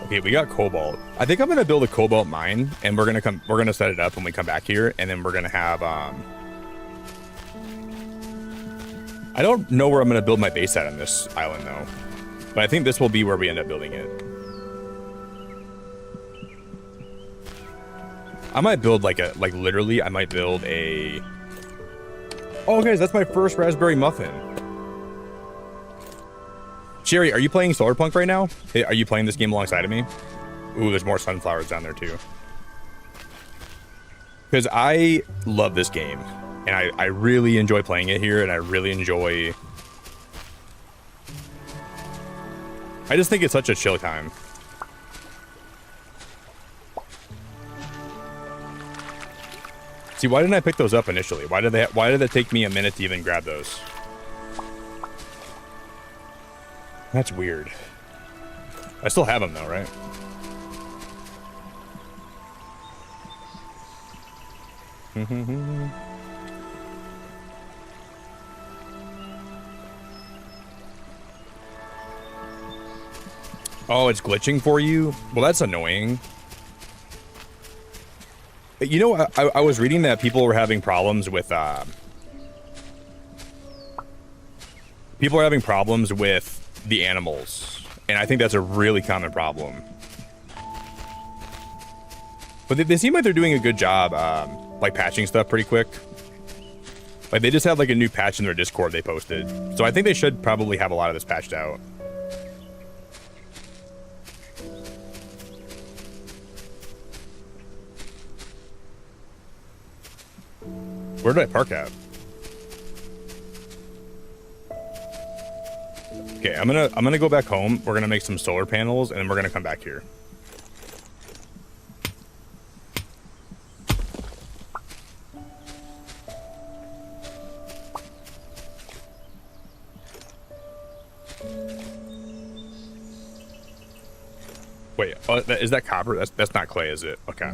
Okay, we got cobalt. I think I'm gonna build a cobalt mine, and we're gonna set it up when we come back here, and then we're gonna have I don't know where I'm gonna build my base at on this island though. But I think this will be where we end up building it. I might build literally, I might build a... Oh, guys, that's my first raspberry muffin. Sherry, are you playing Solarpunk right now? Hey, are you playing this game alongside of me? Ooh, there's more sunflowers down there too. Because I love this game. And I really enjoy playing it here, and I really enjoy... I just think it's such a chill time. See, why didn't I pick those up initially? Why did it take me a minute to even grab those? That's weird. I still have them though, right? Oh, it's glitching for you? Well, that's annoying. You know, I was reading that people were having problems with, people are having problems with the animals. And I think that's a really common problem. But they seem like they're doing a good job, like patching stuff pretty quick. Like they just have like a new patch in their Discord they posted. So I think they should probably have a lot of this patched out. Where did I park at? Okay, I'm gonna go back home. We're gonna make some solar panels, and then we're gonna come back here. Wait, oh, is that copper? That's not clay, is it? Okay.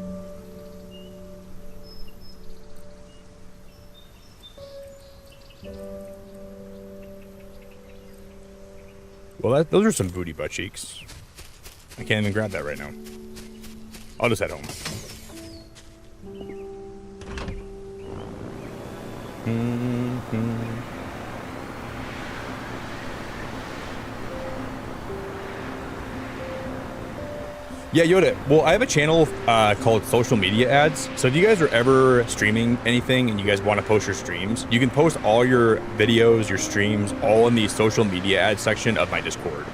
Well, those are some booty butt cheeks. I can't even grab that right now. I'll just head home. Yeah, Yoda. Well, I have a channel called Social Media Ads. So if you guys are ever streaming anything and you guys want to post your streams, you can post all your videos, your streams, all in the social media ads section of my Discord.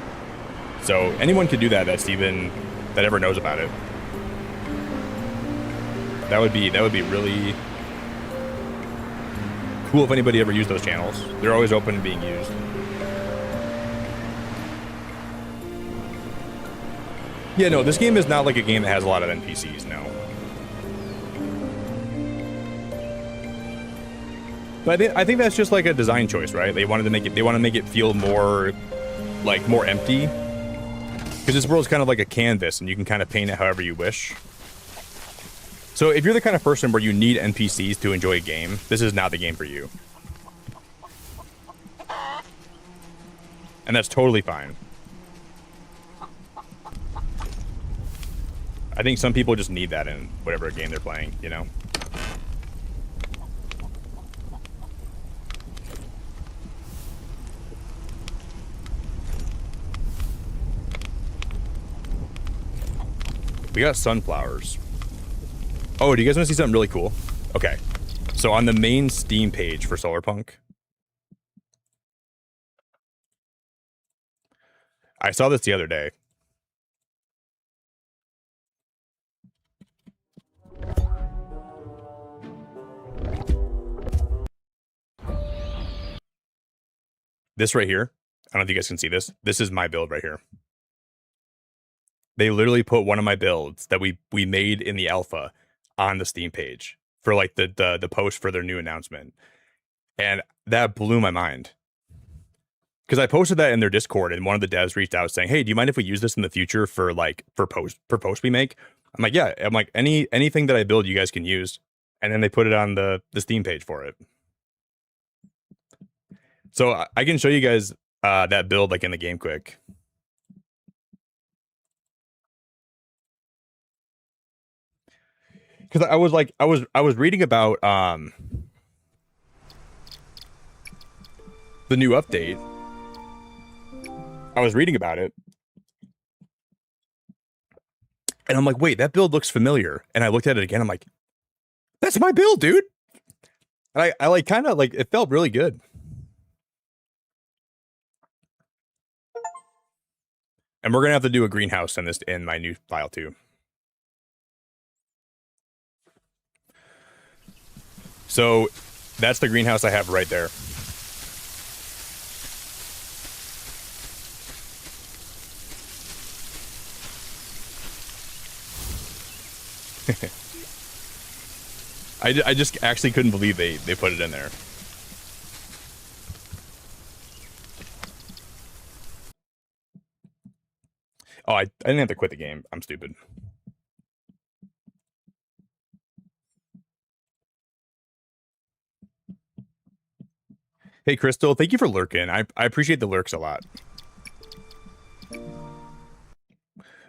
So anyone can do that that ever knows about it. That would be really cool if anybody ever used those channels. They're always open and being used. Yeah, no, this game is not like a game that has a lot of NPCs, no. But I think that's just like a design choice, right? They want to make it feel more empty. Because this world's kind of like a canvas and you can kind of paint it however you wish. So if you're the kind of person where you need NPCs to enjoy a game, this is not the game for you. And that's totally fine. I think some people just need that in whatever game they're playing, you know? We got sunflowers. Oh, do you guys want to see something really cool? Okay. So on the main Steam page for Solarpunk, I saw this the other day. This right here, I don't know if you guys can see this. This is my build right here. They literally put one of my builds that we made in the alpha on the Steam page for like the post for their new announcement. And that blew my mind. Because I posted that in their Discord and one of the devs reached out saying, "Hey, do you mind if we use this in the future for post we make?" I'm like, "Yeah." I'm like, anything that I build you guys can use. And then they put it on the Steam page for it. So I can show you guys that build like in the game quick. Because I was reading about the new update. I was reading about it. And I'm like, wait, that build looks familiar. And I looked at it again. I'm like, that's my build, dude. And I like kind of like, it felt really good. And we're going to have to do a greenhouse in my new file too. So that's the greenhouse I have right there. I just actually couldn't believe they put it in there. Oh, I didn't have to quit the game. I'm stupid. Hey, Crystal, thank you for lurking. I appreciate the lurks a lot.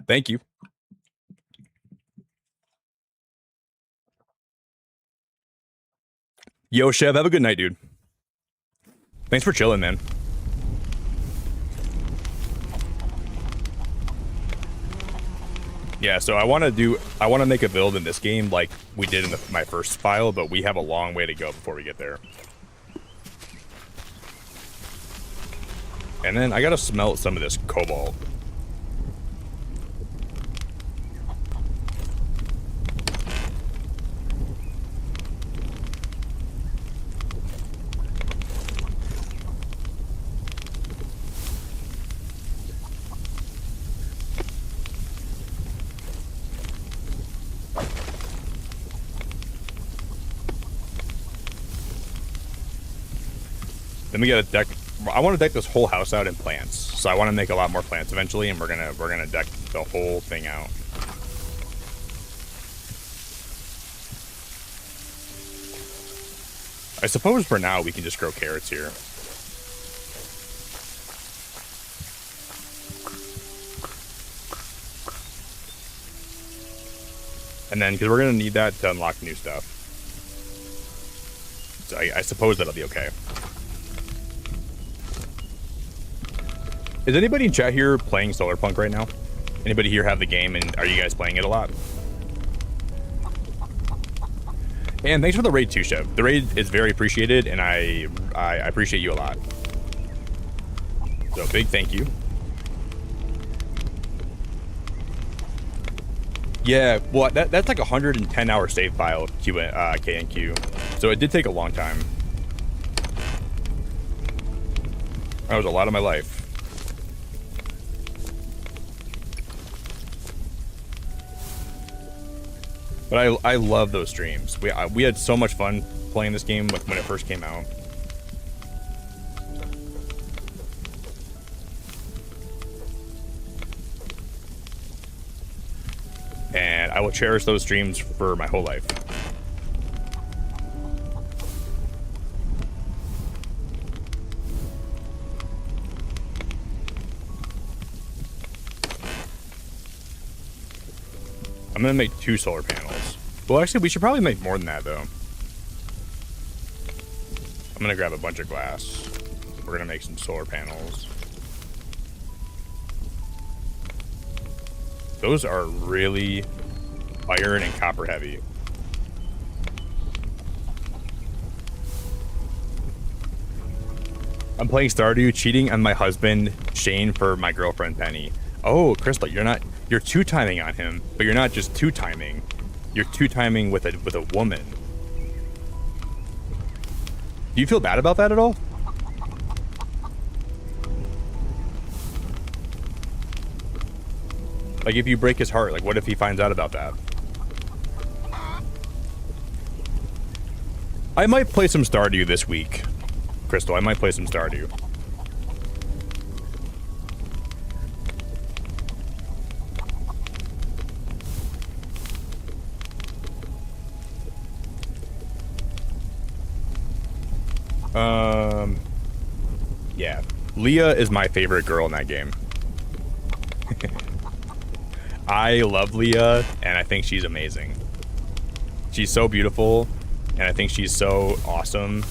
Thank you. Yo, Chev, have a good night, dude. Thanks for chilling, man. Yeah, so I want to make a build in this game like we did in my first file, but we have a long way to go before we get there. And then I gotta smelt some of this cobalt. Then we gotta deck. I want to deck this whole house out in plants, so I want to make a lot more plants eventually, and we're gonna deck the whole thing out. I suppose for now we can just grow carrots here. And then, because we're going to need that to unlock new stuff. So I suppose that'll be okay. Is anybody in chat here playing Solarpunk right now? Anybody here have the game, and are you guys playing it a lot? And thanks for the raid too, Chev. The raid is very appreciated, and I appreciate you a lot. So big thank you. Yeah, well, that's like a 110-hour save file, K&Q. So it did take a long time. That was a lot of my life. But I love those streams. We had so much fun playing this game when it first came out. And I will cherish those streams for my whole life. I'm gonna make 2 solar panels. Well, actually, we should probably make more than that, though. I'm gonna grab a bunch of glass. We're gonna make some solar panels. Those are really iron and copper heavy. I'm playing Stardew, cheating on my husband, Shane, for my girlfriend, Penny. Oh, Crystal, you're two-timing on him, but you're not just two-timing. You're two-timing with a woman. Do you feel bad about that at all? Like, if you break his heart, like, what if he finds out about that? I might play some Stardew this week, Crystal. I might play some Stardew. Yeah. Leah is my favorite girl in that game. I love Leah, and I think she's amazing. She's so beautiful, and I think she's so awesome.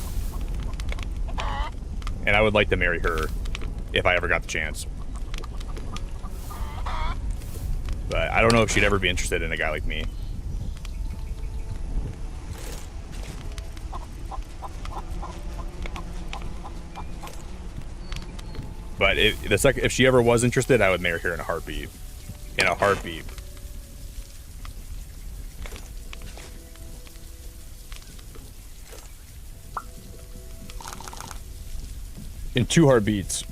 And I would like to marry her if I ever got the chance. But I don't know if she'd ever be interested in a guy like me. But if she ever was interested, I would marry her in a heartbeat. In a heartbeat. In 2 heartbeats.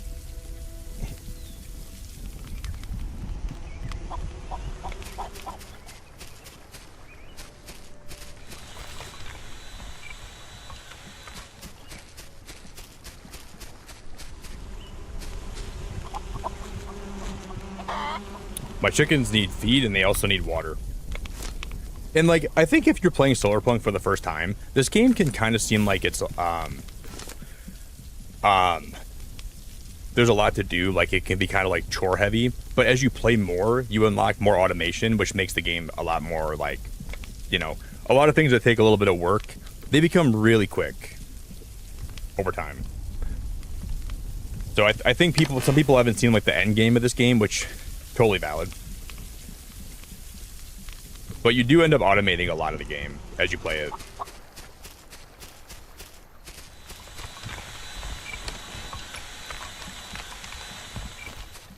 My chickens need feed, and they also need water. And, like, I think if you're playing Solarpunk for the first time, this game can kind of seem like it's, there's a lot to do. Like, it can be kind of, like, chore heavy. But as you play more, you unlock more automation, which makes the game a lot more, like, you know, a lot of things that take a little bit of work, they become really quick over time. So I think some people haven't seen, like, the end game of this game, which... totally valid. But you do end up automating a lot of the game as you play it.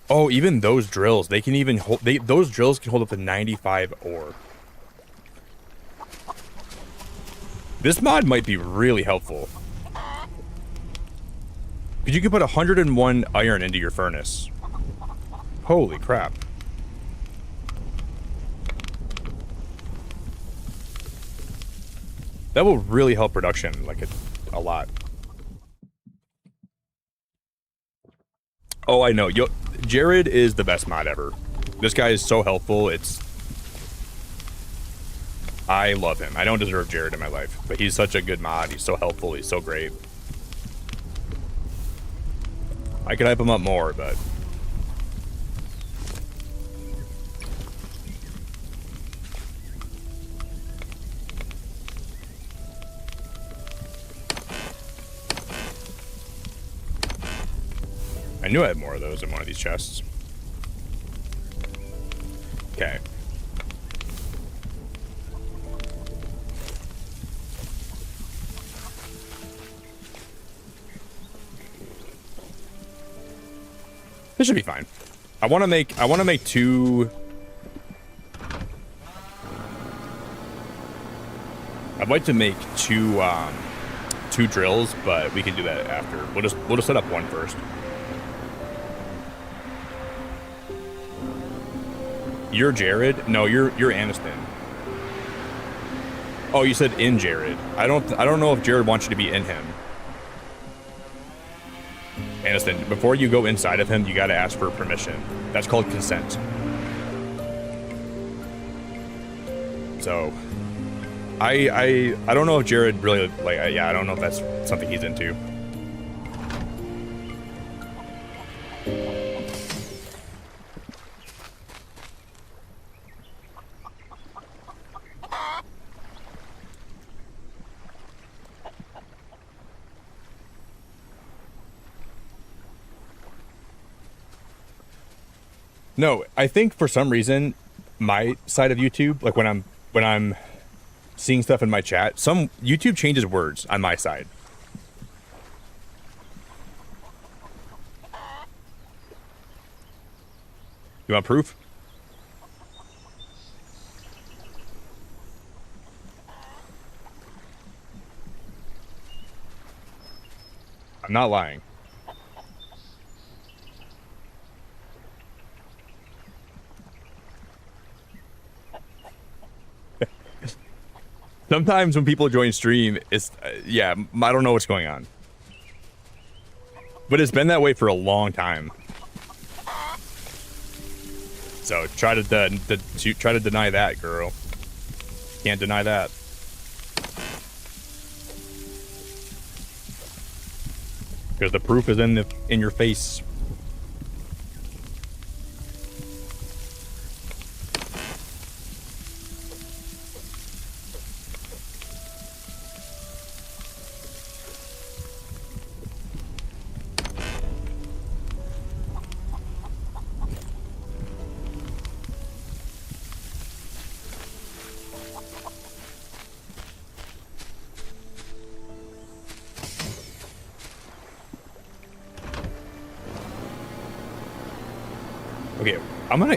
Oh, even those drills, they can even hold, those drills can hold up to 95 ore. This mod might be really helpful. Because you can put 101 iron into your furnace. Holy crap. That will really help production, like, a lot. Oh, I know. Jared is the best mod ever. This guy is so helpful. I love him. I don't deserve Jared in my life, but he's such a good mod. He's so helpful. He's so great. I could hype him up more, but... I knew I had more of those in one of these chests. Okay. This should be fine. I want to make two. I'd like to make two drills, but we can do that after. We'll just set up one first. You're Jared? No, you're Aniston. Oh, you said in Jared. I don't know if Jared wants you to be in him. Aniston, before you go inside of him, you gotta ask for permission. That's called consent. So, I don't know if Jared really, like, yeah, I don't know if that's something he's into. No, I think for some reason, my side of YouTube, like when I'm seeing stuff in my chat, some YouTube changes words on my side. You want proof? I'm not lying. Sometimes when people join stream, it's, yeah, I don't know what's going on. But it's been that way for a long time. So try to deny that, girl. Can't deny that. Because the proof is in your face. Okay, I'm gonna...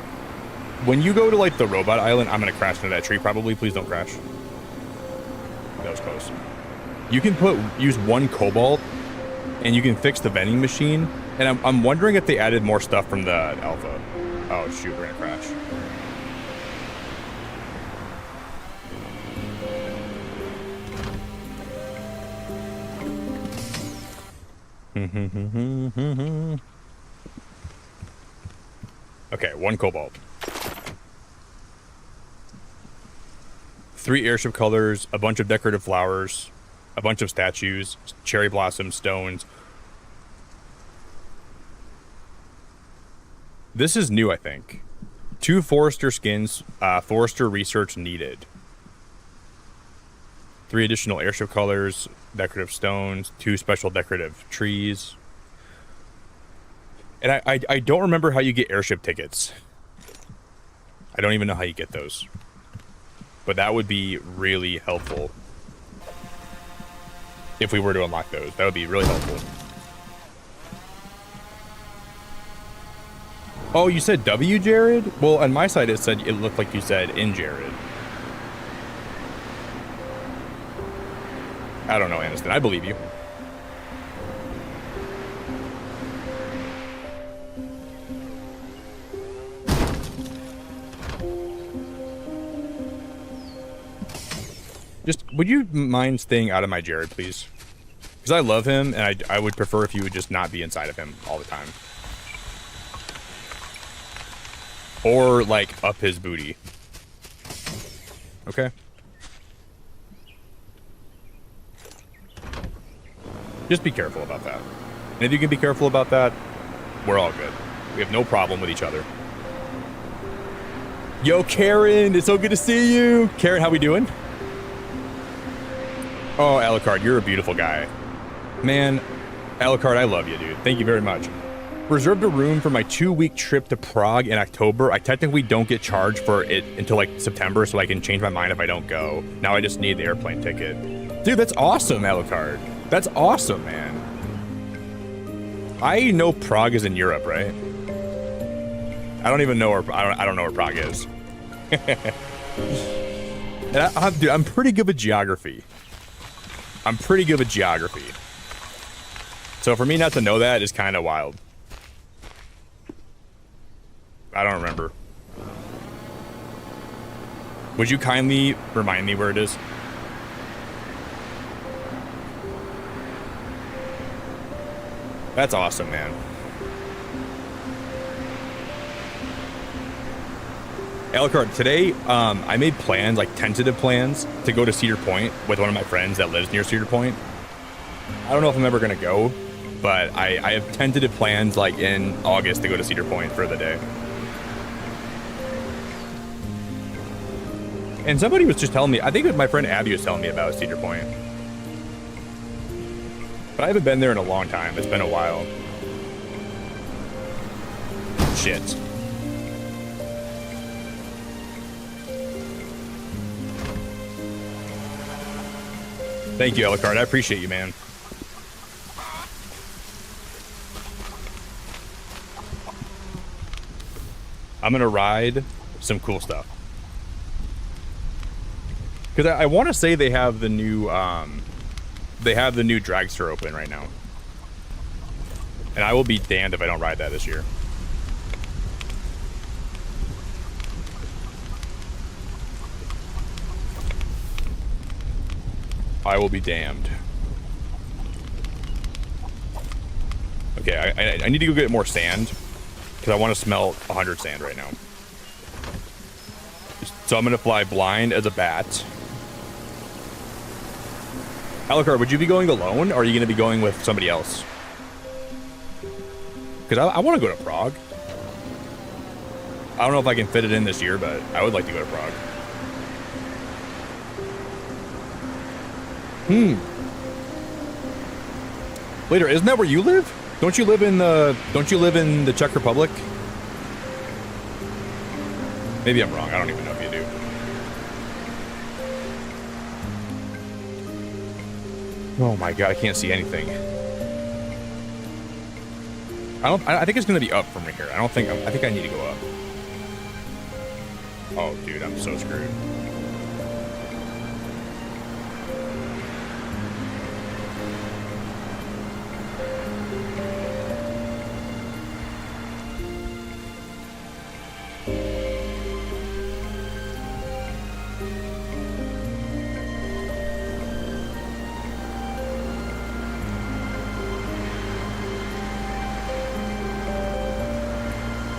When you go to, like, the robot island, I'm gonna crash into that tree, probably. Please don't crash. That was close. You can use one cobalt, and you can fix the vending machine. And I'm wondering if they added more stuff from the alpha. Oh, shoot, we're gonna crash. Okay, one cobalt. 3 airship colors, a bunch of decorative flowers, a bunch of statues, cherry blossom stones. This is new, I think. 2 forester skins, forester research needed. 3 additional airship colors, decorative stones, 2 special decorative trees. And I don't remember how you get airship tickets. I don't even know how you get those. But that would be really helpful. If we were to unlock those, that would be really helpful. Oh, you said W, Jared? Well, on my side it looked like you said in Jared. I don't know, Aniston. I believe you. Just, would you mind staying out of my Jared, please? Because I love him, and I would prefer if you would just not be inside of him all the time. Or, like, up his booty. Okay? Just be careful about that. And if you can be careful about that, we're all good. We have no problem with each other. Yo, Karen, it's so good to see you. Karen, how we doing? Oh, Alucard, you're a beautiful guy. Man, Alucard, I love you, dude. Thank you very much. Reserved a room for my 2-week trip to Prague in October. I technically don't get charged for it until like September, so I can change my mind if I don't go. Now I just need the airplane ticket. Dude, that's awesome, Alucard. That's awesome, man. I know Prague is in Europe, right? I don't even know where I don't know where Prague is. And dude, I'm pretty good with geography. I'm pretty good with geography. So for me not to know that is kind of wild. I don't remember. Would you kindly remind me where it is? That's awesome, man. Alucard, today I made plans, like tentative plans, to go to Cedar Point with one of my friends that lives near Cedar Point. I don't know if I'm ever gonna go, but I have tentative plans like in August to go to Cedar Point for the day. And somebody was just telling me, I think my friend Abby was telling me about Cedar Point. But I haven't been there in a long time. It's been a while. Shit. Thank you, Alucard. I appreciate you, man. I'm gonna ride some cool stuff. Because I want to say they have the new dragster open right now. And I will be damned if I don't ride that this year. I will be damned. Okay, I need to go get more sand. Because I want to smelt 100 sand right now. So I'm going to fly blind as a bat. Alucard, would you be going alone, or are you going to be going with somebody else? Because I want to go to Prague. I don't know if I can fit it in this year, but I would like to go to Prague. Later, isn't that where you live? Don't you live in the Czech Republic? Maybe I'm wrong. I don't even know if you do. Oh my god, I can't see anything. I think it's gonna be up from here. I think I need to go up. Oh dude, I'm so screwed.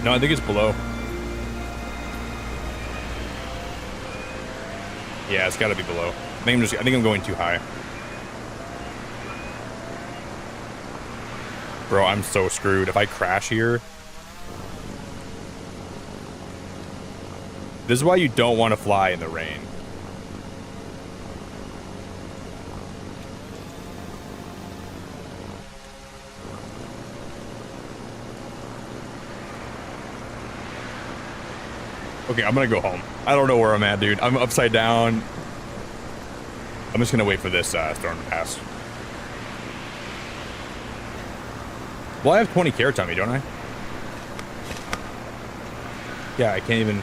No, I think it's below. Yeah, it's gotta be below. I think I'm going too high. Bro, I'm so screwed. If I crash here... This is why you don't want to fly in the rain. Okay, I'm gonna go home. I don't know where I'm at, dude. I'm upside down. I'm just gonna wait for this storm to pass. Well, I have 20 carrots on me, don't I? Yeah, I can't even...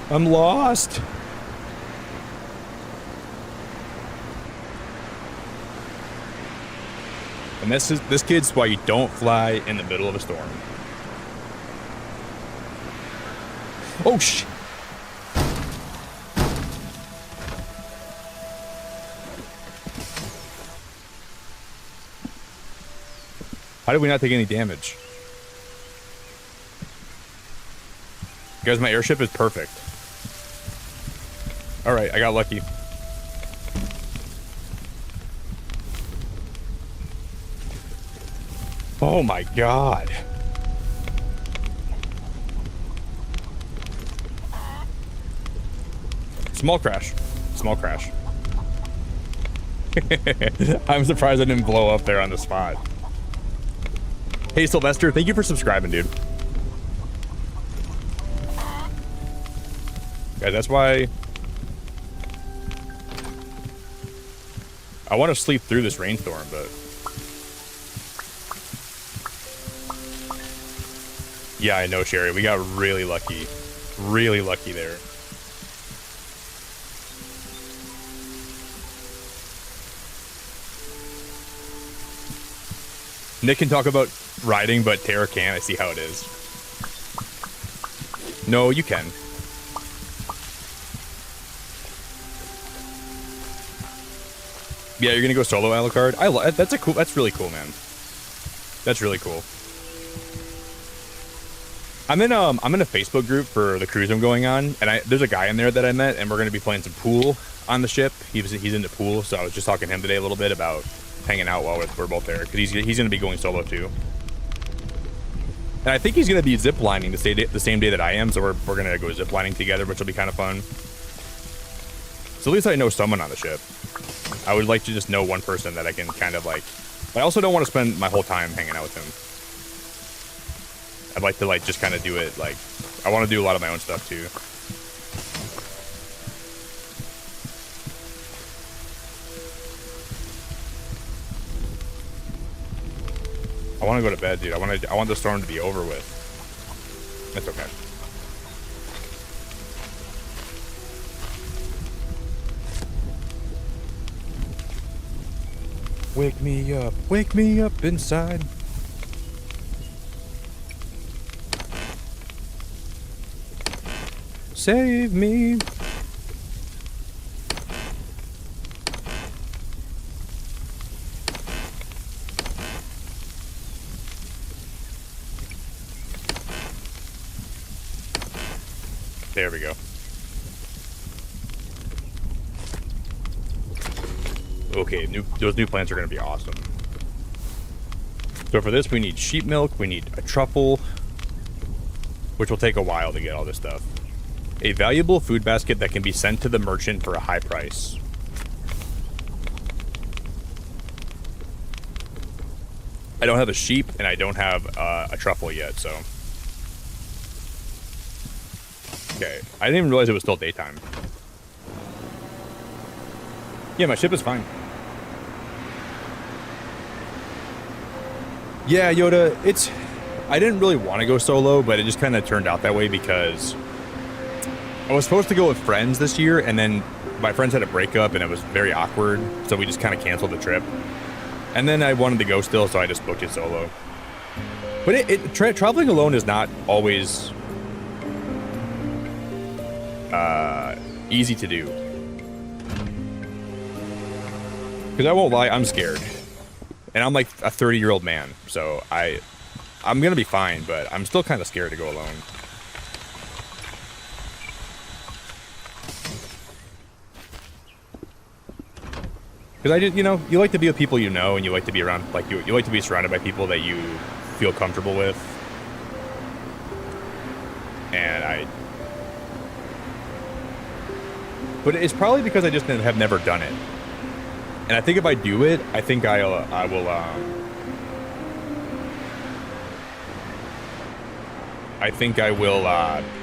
I'm lost! And this kid's why you don't fly in the middle of a storm. Oh, shit. How did we not take any damage? Guys, my airship is perfect. Alright, I got lucky. Oh my god. Small crash. Small crash. I'm surprised I didn't blow up there on the spot. Hey, Sylvester, thank you for subscribing, dude. Guys, that's why I want to sleep through this rainstorm, but yeah, I know, Sherry. We got really lucky. Really lucky there. Nick can talk about riding, but Tara can't. I see how it is. No, you can. Yeah, you're gonna go solo, Alucard. That's really cool, man. That's really cool. I'm in a Facebook group for the cruise I'm going on, and there's a guy in there that I met, and we're gonna be playing some pool on the ship. He's into pool, so I was just talking to him today a little bit about hanging out while we're both there, because he's gonna be going solo too. And I think he's gonna be ziplining the same day that I am, so we're gonna go ziplining together, which will be kind of fun. So at least I know someone on the ship. I would like to just know one person that I can kind of like, but I also don't want to spend my whole time hanging out with him. I'd like to like just kind of do it like, I want to do a lot of my own stuff too. I want to go to bed, dude. I want the storm to be over with. That's okay. Wake me up inside. Save me. There we go. Okay, those new plants are going to be awesome. So for this, we need sheep milk, we need a truffle, which will take a while to get all this stuff. A valuable food basket that can be sent to the merchant for a high price. I don't have a sheep, and I don't have a truffle yet, so... Okay, I didn't even realize it was still daytime. Yeah, my ship is fine. Yeah, Yoda, I didn't really want to go solo, but it just kind of turned out that way because I was supposed to go with friends this year, and then my friends had a breakup, and it was very awkward, so we just kind of canceled the trip. And then I wanted to go still, so I just booked it solo. But traveling alone is not always easy to do. Because I won't lie, I'm scared. And I'm like a 30-year-old man, so I'm gonna be fine, but I'm still kind of scared to go alone. Because I just, you like to be with people you know, and you like to be around, like, you like to be surrounded by people that you feel comfortable with. But it's probably because I just have never done it. And I think if I do it, I think I will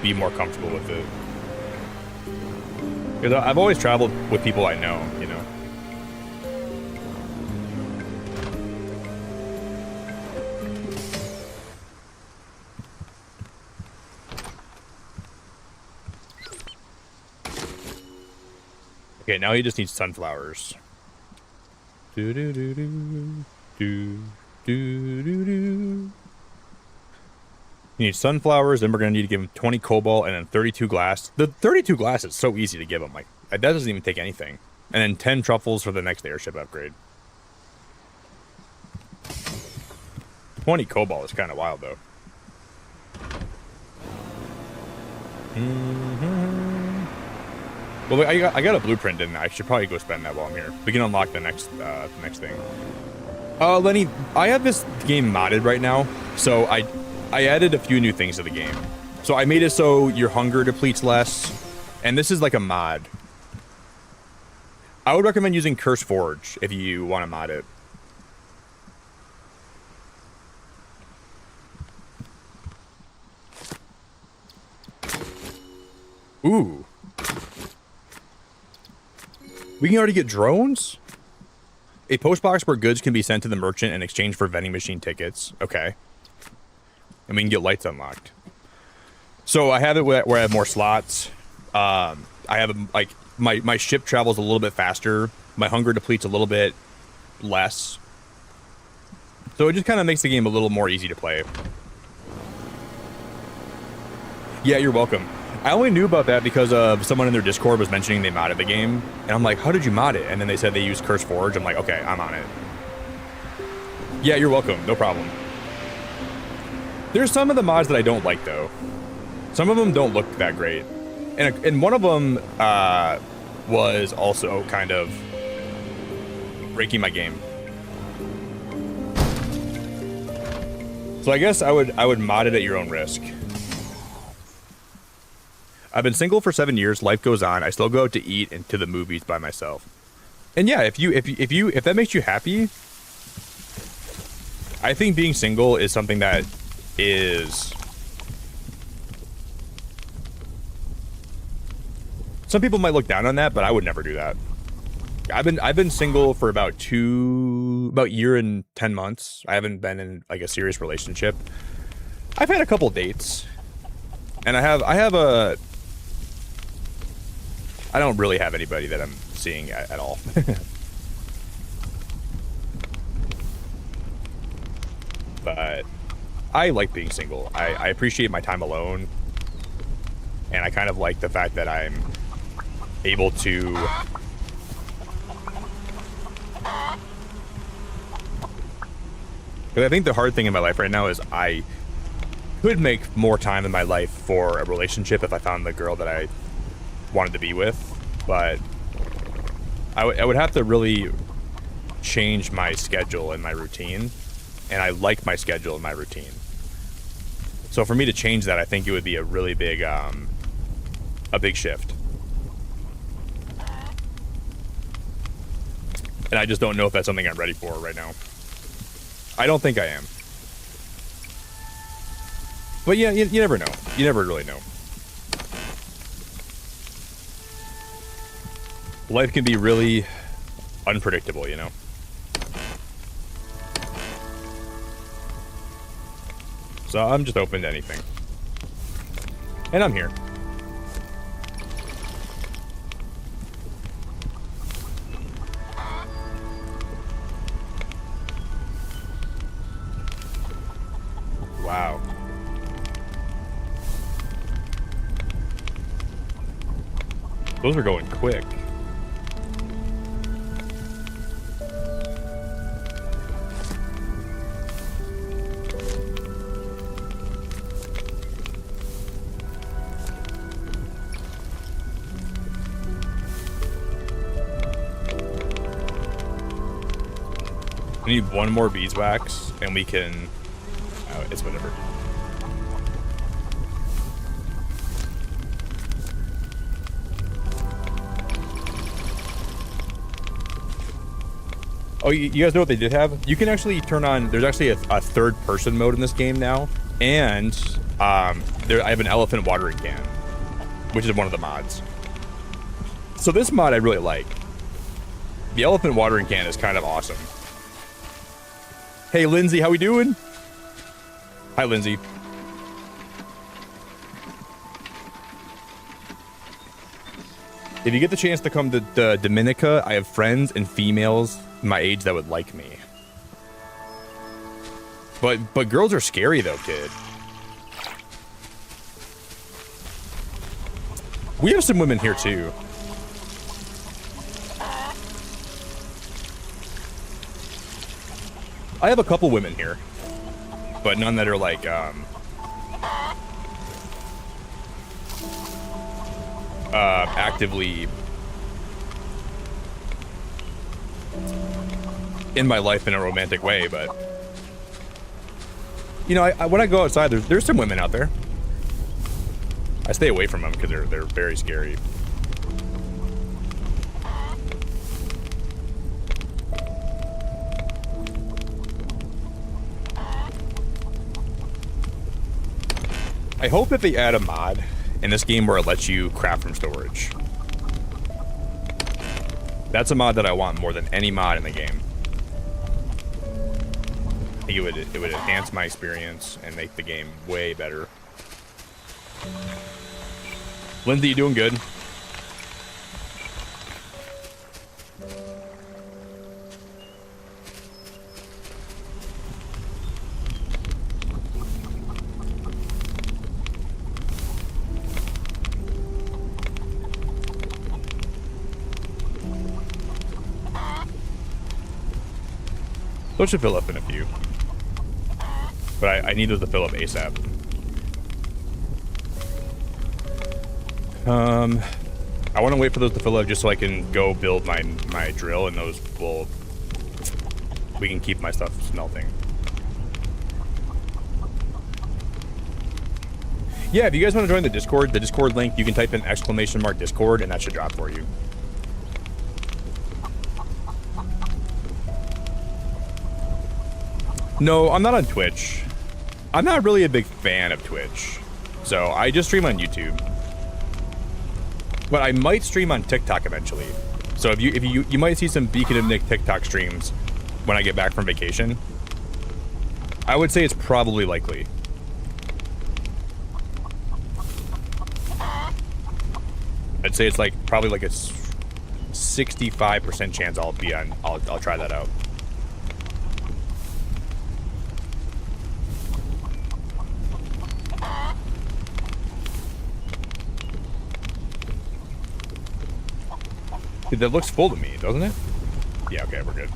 be more comfortable with it. Because I've always traveled with people I know, Okay, now he just needs sunflowers. Do do do do do do do do. He needs sunflowers, then we're gonna need to give him 20 cobalt and then 32 glass. The 32 glass is so easy to give him, like that doesn't even take anything. And then 10 truffles for the next airship upgrade. 20 cobalt is kind of wild though. Well, I got a blueprint, didn't I? I should probably go spend that while I'm here. We can unlock the next thing. Lenny, I have this game modded right now, so I added a few new things to the game. So I made it so your hunger depletes less, and this is like a mod. I would recommend using Curse Forge if you want to mod it. Ooh. We can already get drones? A post box where goods can be sent to the merchant in exchange for vending machine tickets. Okay. And we can get lights unlocked. So I have it where I have more slots. I have, like, my ship travels a little bit faster. My hunger depletes a little bit less. So it just kind of makes the game a little more easy to play. Yeah, you're welcome. I only knew about that because of someone in their Discord was mentioning they modded the game. And I'm like, how did you mod it? And then they said they used Curse Forge. I'm like, okay, I'm on it. Yeah, you're welcome. No problem. There's some of the mods that I don't like, though. Some of them don't look that great. And one of them was also kind of breaking my game. So I guess I would mod it at your own risk. I've been single for 7 years. Life goes on. I still go out to eat and to the movies by myself. And yeah, if that makes you happy, I think being single is something that is. Some people might look down on that, but I would never do that. I've been single for about a year and 10 months. I haven't been in like a serious relationship. I've had a couple dates, and I don't really have anybody that I'm seeing at all. But I like being single. I appreciate my time alone, and I kind of like the fact that I'm able to I think the hard thing in my life right now is I could make more time in my life for a relationship if I found the girl that I wanted to be with, but I would have to really change my schedule and my routine, and I like my schedule and my routine. So for me to change that, I think it would be a really big shift. And I just don't know if that's something I'm ready for right now. I don't think I am. But yeah, you never know. You never really know. Life can be really unpredictable, you know? So I'm just open to anything. And I'm here. Wow. Those are going quick. We need one more beeswax and we can... Oh, it's whatever. Oh, you guys know what they did have? You can actually turn on... There's actually a third-person mode in this game now. And I have an elephant watering can, which is one of the mods. So this mod I really like. The elephant watering can is kind of awesome. Hey, Lindsay, how we doing? Hi, Lindsay. If you get the chance to come to Dominica, I have friends and females my age that would like me. But girls are scary though, kid. We have some women here too. I have a couple women here, but none that are like actively in my life in a romantic way. But you know, when I go outside, there's some women out there. I stay away from them because they're very scary. I hope that they add a mod in this game where it lets you craft from storage. That's a mod that I want more than any mod in the game. I think it would enhance my experience and make the game way better. Lindsay, you doing good? Those should fill up in a few. But I need those to fill up ASAP. I want to wait for those to fill up just so I can go build my drill, and those will... we can keep my stuff smelting. Yeah, if you guys want to join the Discord link, you can type in !Discord, and that should drop for you. No, I'm not on Twitch. I'm not really a big fan of Twitch, so I just stream on YouTube. But I might stream on TikTok eventually. So if you might see some Beacon of Nick TikTok streams when I get back from vacation. I would say it's probably likely. I'd say it's like probably like a 65% chance I'll be on. I'll try that out. Dude, that looks full to me, doesn't it? Yeah, okay, we're good.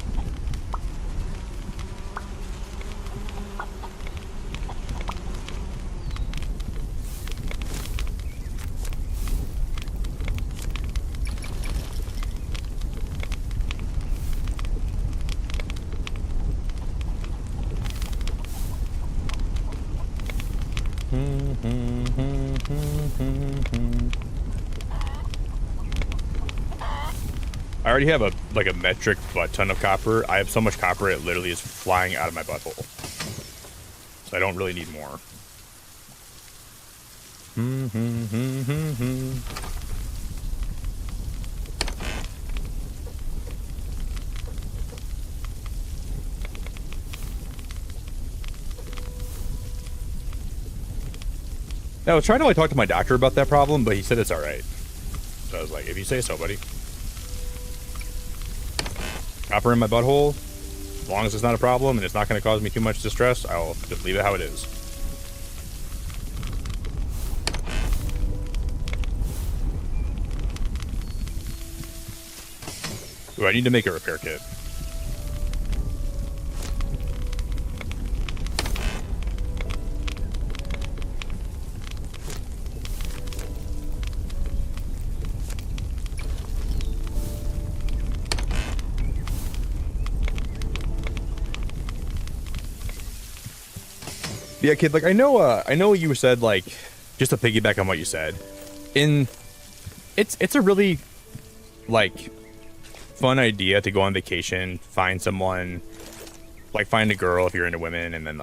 I already have a metric butt ton of copper. I have so much copper it literally is flying out of my butthole. So I don't really need more. I was trying to talk to my doctor about that problem, but he said it's alright. So I was like, if you say so, buddy. Copper in my butthole, as long as it's not a problem and it's not going to cause me too much distress, I'll just leave it how it is. Ooh, I need to make a repair kit. Yeah, kid, I know you said, just to piggyback on what you said, it's a really, fun idea to go on vacation, find someone, find a girl if you're into women, and then,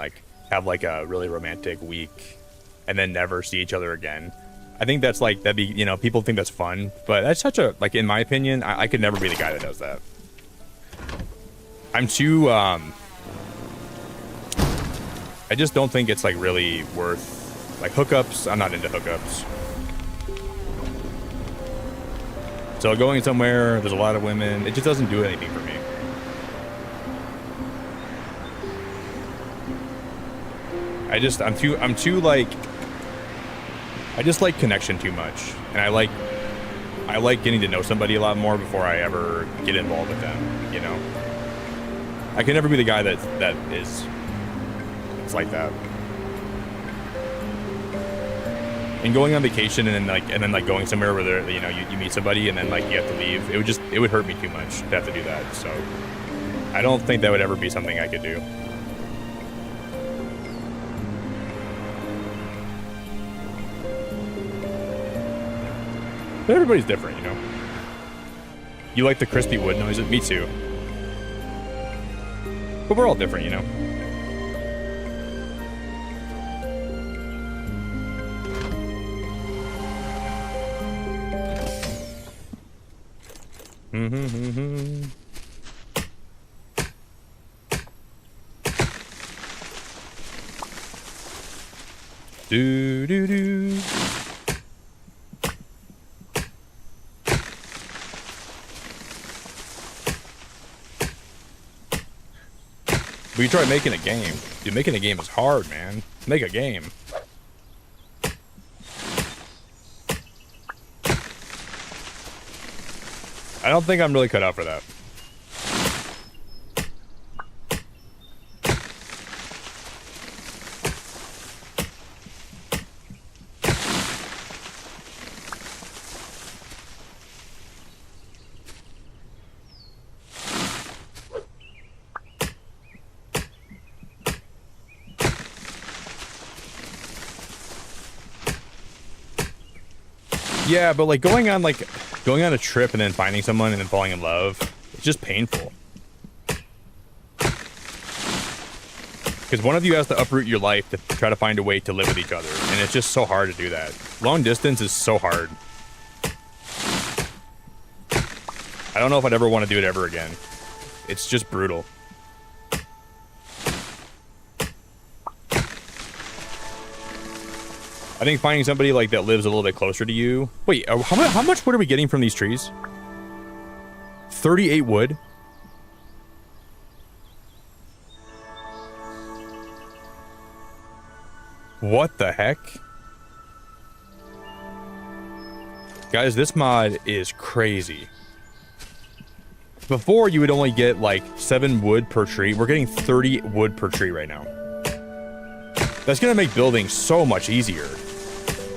have, a really romantic week, and then never see each other again. I think that's, that'd be, people think that's fun, but that's such a, in my opinion, I could never be the guy that does that. I'm too, I just don't think it's really worth hookups. I'm not into hookups. So going somewhere, there's a lot of women, it just doesn't do anything for me. I just like connection too much. And I like getting to know somebody a lot more before I ever get involved with them, you know? I can never be the guy that is like that. And going on vacation and then going somewhere where there, you meet somebody and then you have to leave, it would hurt me too much to have to do that. So I don't think that would ever be something I could do. But everybody's different, You like the crispy wood noise? Me too. But we're all different, Do do do. We try making a game. Dude, making a game is hard, man. Make a game. I don't think I'm really cut out for that. Yeah, but like going on a trip and then finding someone and then falling in love, it's just painful. Because one of you has to uproot your life to try to find a way to live with each other, and it's just so hard to do that. Long distance is so hard. I don't know if I'd ever want to do it ever again. It's just brutal. I think finding somebody like that lives a little bit closer to you. Wait, how much wood are we getting from these trees? 38 wood? What the heck? Guys, this mod is crazy. Before, you would only get like 7 wood per tree. We're getting 30 wood per tree right now. That's gonna make building so much easier.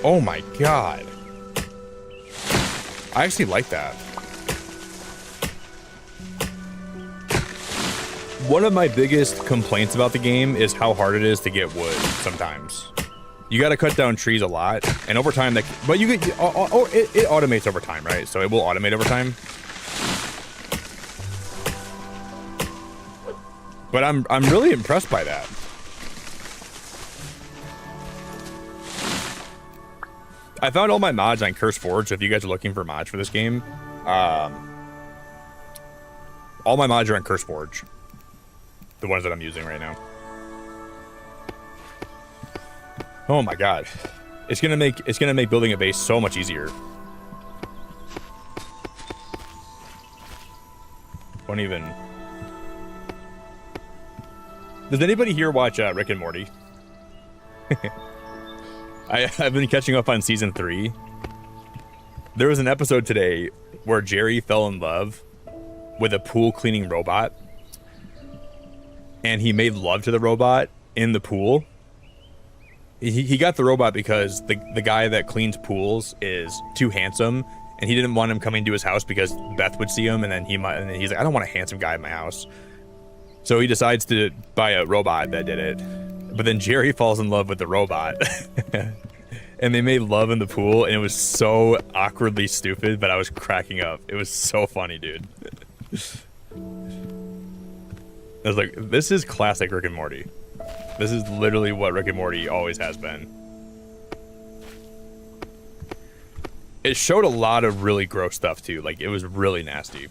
Oh my god. I actually like that. One of my biggest complaints about the game is how hard it is to get wood sometimes. You gotta cut down trees a lot, and over time, but you get, it automates over time, right? So it will automate over time. But I'm really impressed by that. I found all my mods on CurseForge, so if you guys are looking for mods for this game, all my mods are on CurseForge. The ones that I'm using right now. Oh my god. It's gonna make building a base so much easier. Don't even... Does anybody here watch Rick and Morty? I've been catching up on season 3. There was an episode today where Jerry fell in love with a pool cleaning robot, and he made love to the robot in the pool. He got the robot because the guy that cleans pools is too handsome, and he didn't want him coming to his house because Beth would see him, and then he's like, I don't want a handsome guy in my house. So he decides to buy a robot that did it. But then Jerry falls in love with the robot. And they made love in the pool, and it was so awkwardly stupid, but I was cracking up. It was so funny, dude. I was like, this is classic Rick and Morty. This is literally what Rick and Morty always has been. It showed a lot of really gross stuff, too. Like, it was really nasty.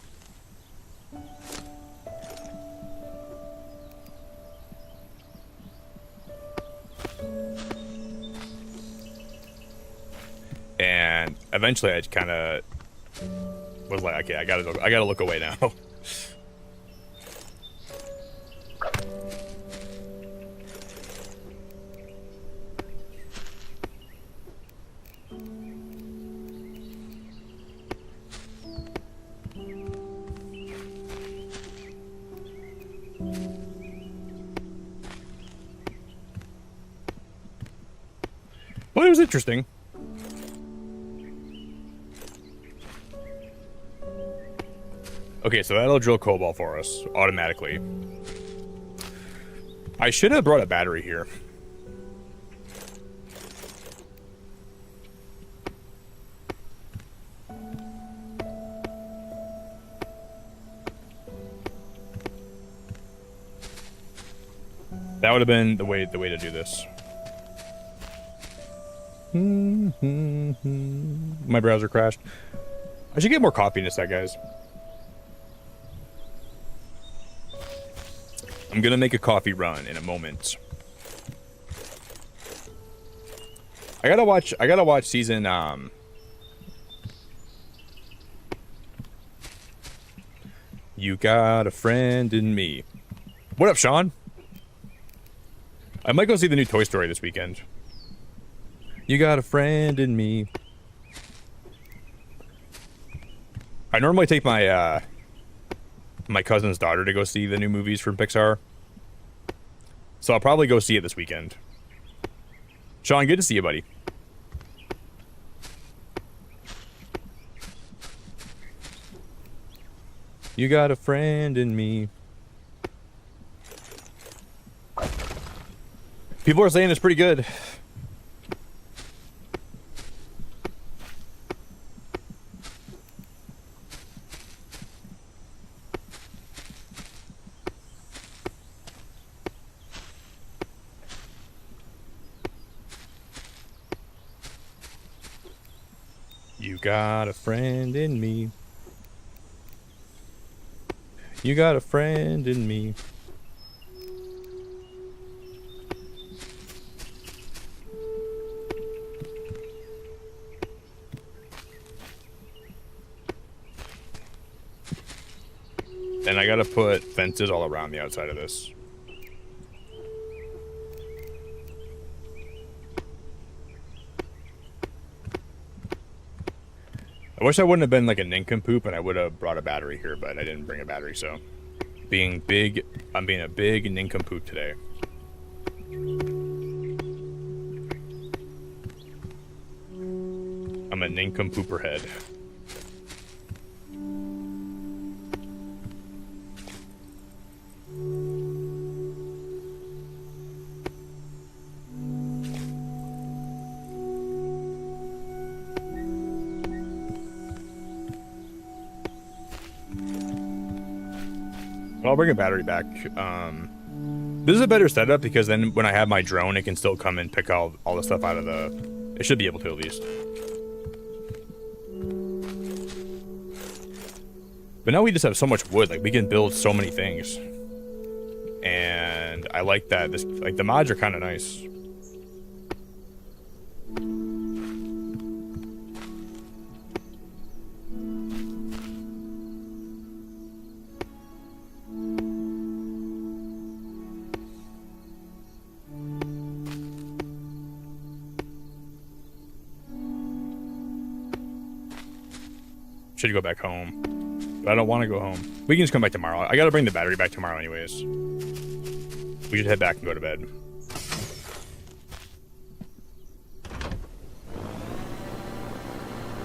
And eventually I kind of was like, okay, I gotta look away now. Well, it was interesting. Okay, so that'll drill cobalt for us automatically. I should have brought a battery here. That would have been the way to do this. My browser crashed. I should get more coffee in a sec, guys. I'm gonna make a coffee run in a moment. I gotta watch season You Got a Friend in Me. What up, Sean? I might go see the new Toy Story this weekend. You got a friend in me. I normally take my my cousin's daughter to go see the new movies from Pixar. So I'll probably go see it this weekend. Sean, good to see you, buddy. You got a friend in me. People are saying it's pretty good. You got a friend in me. You got a friend in me. And I gotta put fences all around the outside of this. I wish I wouldn't have been like a nincompoop and I would have brought a battery here, but I didn't bring a battery, so. I'm being a big nincompoop today. I'm a nincompooper head. I'll bring a battery back. This is a better setup because then when I have my drone, it can still come and pick all the stuff out of the... It should be able to, at least. But now we just have so much wood. Like, we can build so many things. And I like that. Like, the mods are kind of nice. Should go back home, but I don't want to go home. We can just come back tomorrow. I gotta bring the battery back tomorrow anyways. We should head back and go to bed.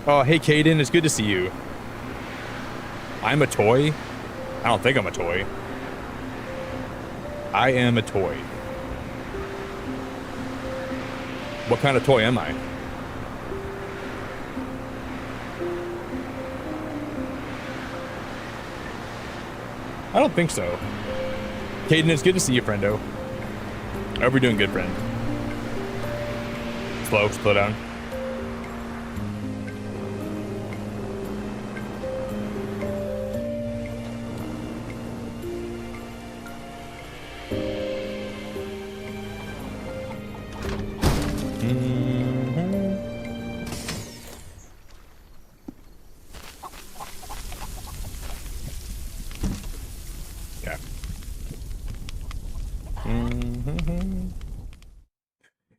Oh, hey Caden, it's good to see you. I'm a toy? I don't think I'm a toy. I am a toy. What kind of toy am I? I don't think so. Caden, it's good to see you, friendo. I hope you're doing good, friend. Slow down.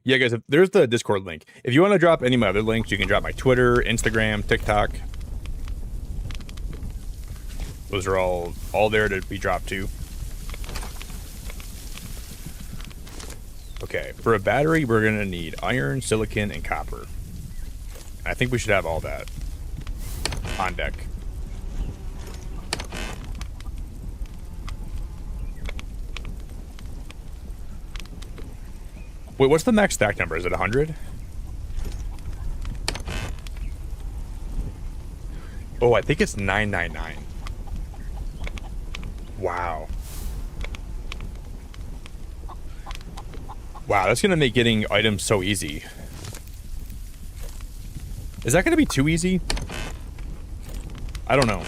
Yeah, guys, there's the Discord link. If you want to drop any of my other links, you can drop my Twitter, Instagram, TikTok. Those are all there to be dropped to. Okay, for a battery, we're going to need iron, silicon, and copper. I think we should have all that on deck. Wait, what's the max stack number? Is it 100? Oh, I think it's 999. Wow. Wow, that's gonna make getting items so easy. Is that gonna be too easy? I don't know.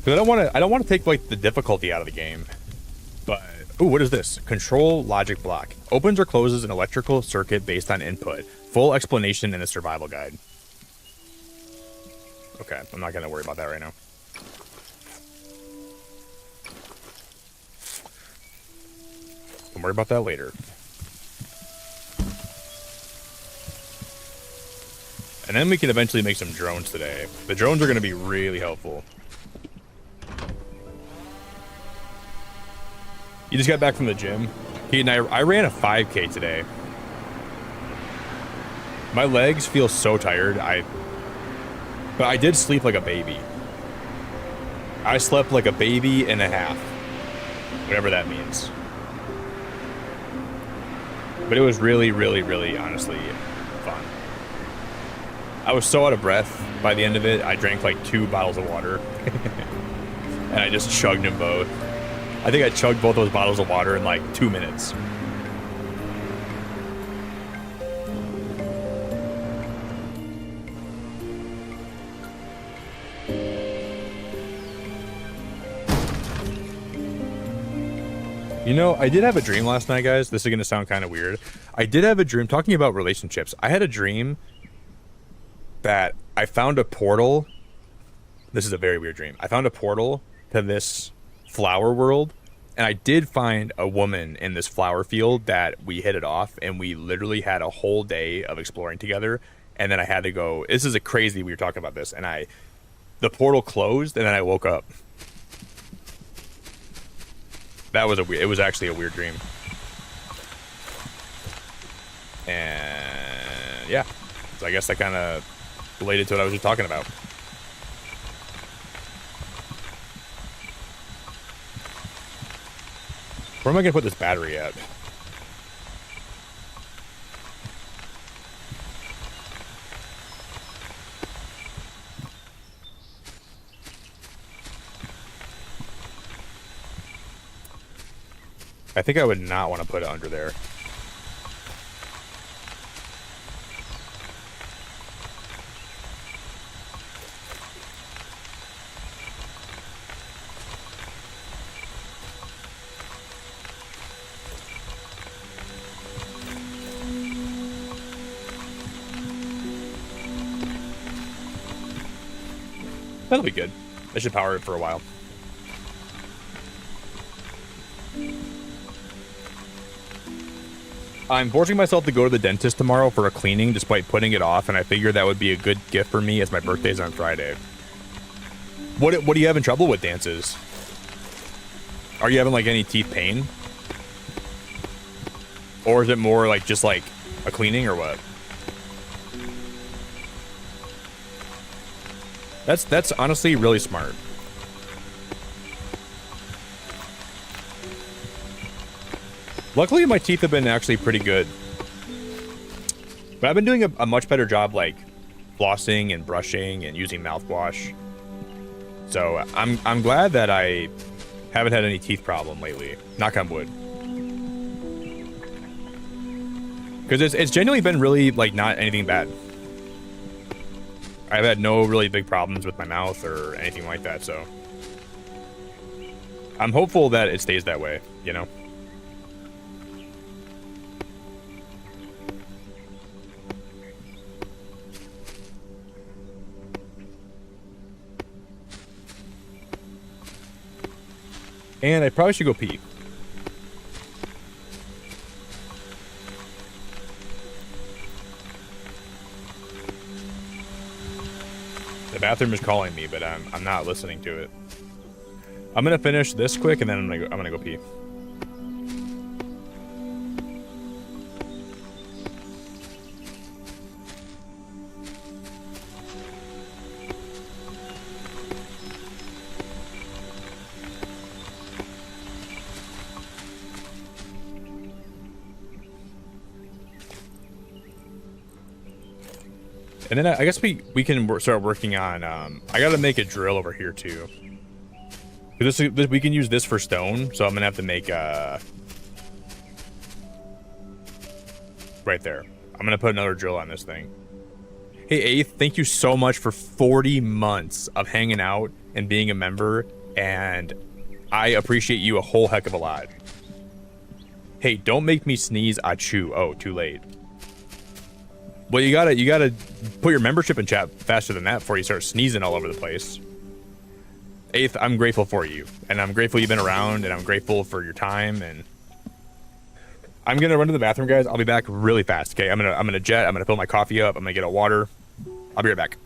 Because I don't want to take like the difficulty out of the game. But ooh, what is this? Control logic block. Opens or closes an electrical circuit based on input. Full explanation in the survival guide. Okay, I'm not gonna worry about that right now. Don't worry about that later. And then we can eventually make some drones today. The drones are gonna be really helpful. You just got back from the gym? Keaton, I ran a 5K today. My legs feel so tired. But I did sleep like a baby. I slept like a baby and a half. Whatever that means. But it was really, really, really, honestly, fun. I was so out of breath by the end of it, I drank like 2 bottles of water. And I just chugged them both. I think I chugged both those bottles of water in like 2 minutes. You know, I did have a dream last night, guys. This is going to sound kind of weird. I did have a dream talking about relationships. I had a dream that I found a portal. This is a very weird dream. I found a portal to this flower world, and I did find a woman in this flower field that we hit it off, and we literally had a whole day of exploring together. And then I had to go. This is a crazy. We were talking about this, and the portal closed, and then I woke up. That was it was actually a weird dream. And yeah, so I guess that kind of related to what I was just talking about. Where am I gonna put this battery at? I think I would not want to put it under there. That'll be good. I should power it for a while. I'm forcing myself to go to the dentist tomorrow for a cleaning despite putting it off, and I figured that would be a good gift for me as my birthday's on Friday. What are you having trouble with, Dances? Are you having like any teeth pain? Or is it more like just like a cleaning or what? That's honestly really smart. Luckily, my teeth have been actually pretty good. But I've been doing a much better job, like, flossing and brushing and using mouthwash. So, I'm glad that I haven't had any teeth problem lately. Knock on wood. Because it's genuinely been really, like, not anything bad. I've had no really big problems with my mouth or anything like that, so... I'm hopeful that it stays that way, you know? And I probably should go pee. The bathroom is calling me, but I'm not listening to it. I'm gonna finish this quick, and then I'm gonna go pee. And then I guess we can start working on, I gotta make a drill over here too. This, we can use this for stone, so I'm gonna have to make, right there. I'm gonna put another drill on this thing. Hey, Eighth, thank you so much for 40 months of hanging out and being a member, and I appreciate you a whole heck of a lot. Hey, don't make me sneeze, achoo. Oh, too late. Well, you gotta put your membership in chat faster than that before you start sneezing all over the place. Eighth, I'm grateful for you, and I'm grateful you've been around, and I'm grateful for your time, and I'm gonna run to the bathroom, guys. I'll be back really fast. Okay, I'm gonna jet. I'm gonna fill my coffee up. I'm gonna get a water. I'll be right back.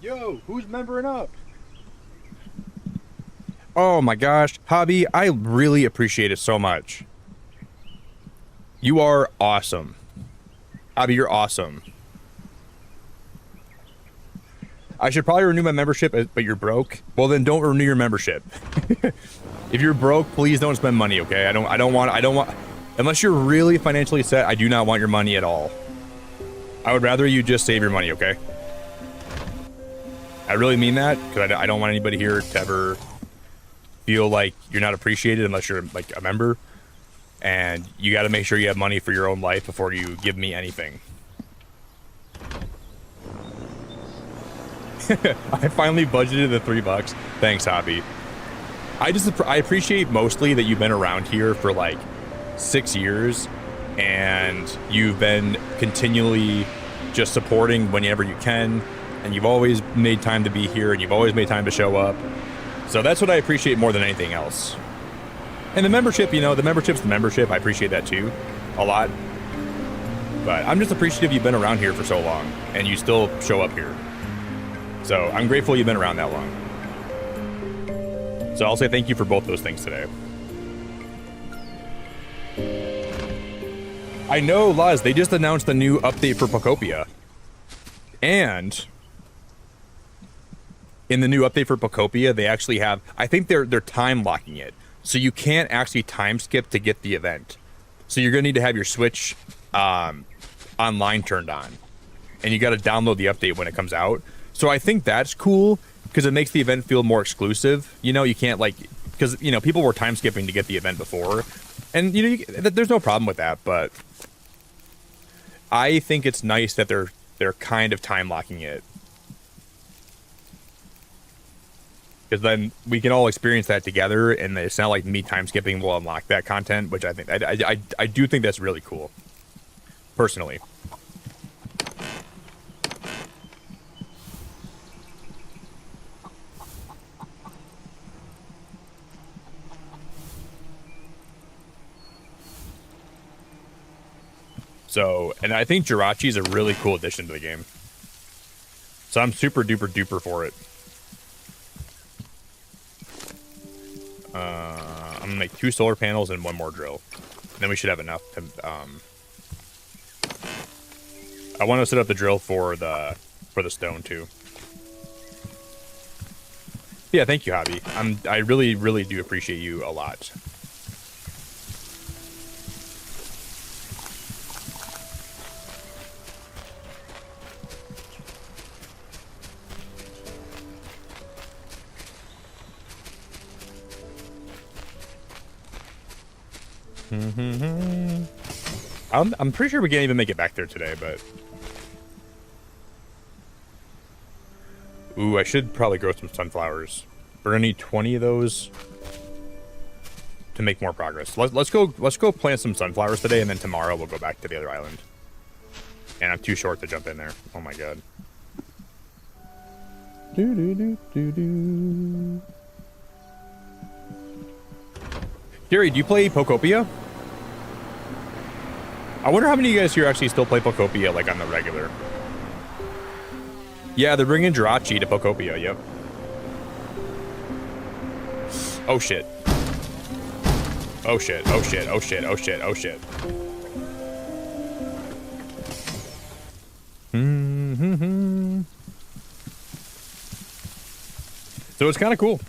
Yo, who's membering up? Oh my gosh, Hobby, I really appreciate it so much. You are awesome. Hobby, you're awesome. I should probably renew my membership, but you're broke. Well, then don't renew your membership. If you're broke, please don't spend money, okay? I don't want, unless you're really financially set, I do not want your money at all. I would rather you just save your money, okay? I really mean that, because I don't want anybody here to ever feel like you're not appreciated unless you're like a member. And you got to make sure you have money for your own life before you give me anything. I finally budgeted the $3. Thanks, Hobby. I appreciate mostly that you've been around here for like 6 years and you've been continually just supporting whenever you can, and you've always made time to be here and you've always made time to show up. So that's what I appreciate more than anything else. And the membership, you know, the membership's the membership. I appreciate that too, a lot. But I'm just appreciative you've been around here for so long and you still show up here. So I'm grateful you've been around that long. So I'll say thank you for both those things today. I know, Laz, they just announced a new update for Pokopia. And in the new update for Pokopia, they actually have, I think they're time locking it. So you can't actually time skip to get the event. So you're gonna need to have your Switch online turned on. And you gotta download the update when it comes out. So I think that's cool because it makes the event feel more exclusive. You know, you can't like, because, you know, people were time skipping to get the event before. And, you know, there's no problem with that, but I think it's nice that they're kind of time locking it. Because then we can all experience that together, and it's not like me time skipping will unlock that content, which I think I do think that's really cool, personally. So, and I think Jirachi is a really cool addition to the game. So I'm super duper duper for it. I'm gonna make 2 solar panels and 1 more drill. And then we should have enough to, I want to set up the drill for the stone too. Yeah, thank you, Hobby. I really, really do appreciate you a lot. I'm pretty sure we can't even make it back there today, but... Ooh, I should probably grow some sunflowers. We're gonna need 20 of those to make more progress. Let's go plant some sunflowers today, and then tomorrow we'll go back to the other island. And I'm too short to jump in there. Oh my god. Gary, do you play Pokopia? I wonder how many of you guys here actually still play Pokopia, like, on the regular. Yeah, they're bringing Jirachi to Pokopia, yep. Oh shit. Oh shit, oh shit, oh shit, oh shit, oh shit. So it's kind of cool.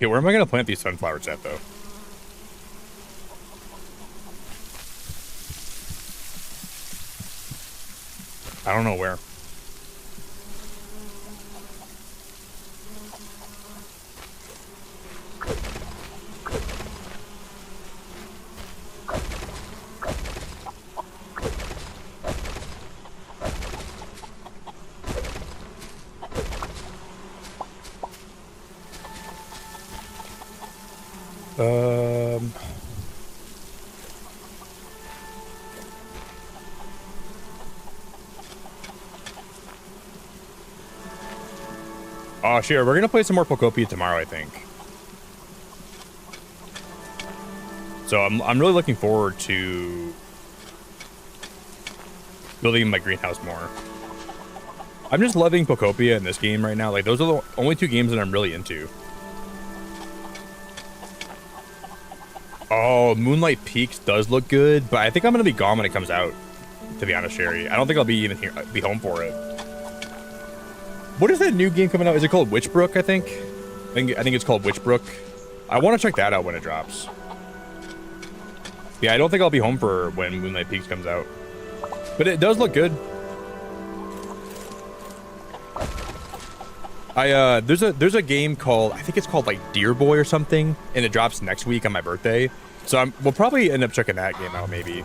Okay, where am I going to plant these sunflowers at, though? I don't know where. Um. Oh, sure. We're gonna play some more Pocopia tomorrow, I think. So I'm really looking forward to building my greenhouse more. I'm just loving Pocopia in this game right now. Like, those are the only two games that I'm really into. Oh, Moonlight Peaks does look good, but I think I'm gonna be gone when it comes out. To be honest, Sherry, I don't think I'll be even here, be home for it. What is that new game coming out? Is it called Witchbrook? I think it's called Witchbrook. I want to check that out when it drops. Yeah, I don't think I'll be home for when Moonlight Peaks comes out, but it does look good. There's a game called, I think it's called like Deer Boy or something, and it drops next week on my birthday. So we'll probably end up checking that game out, maybe.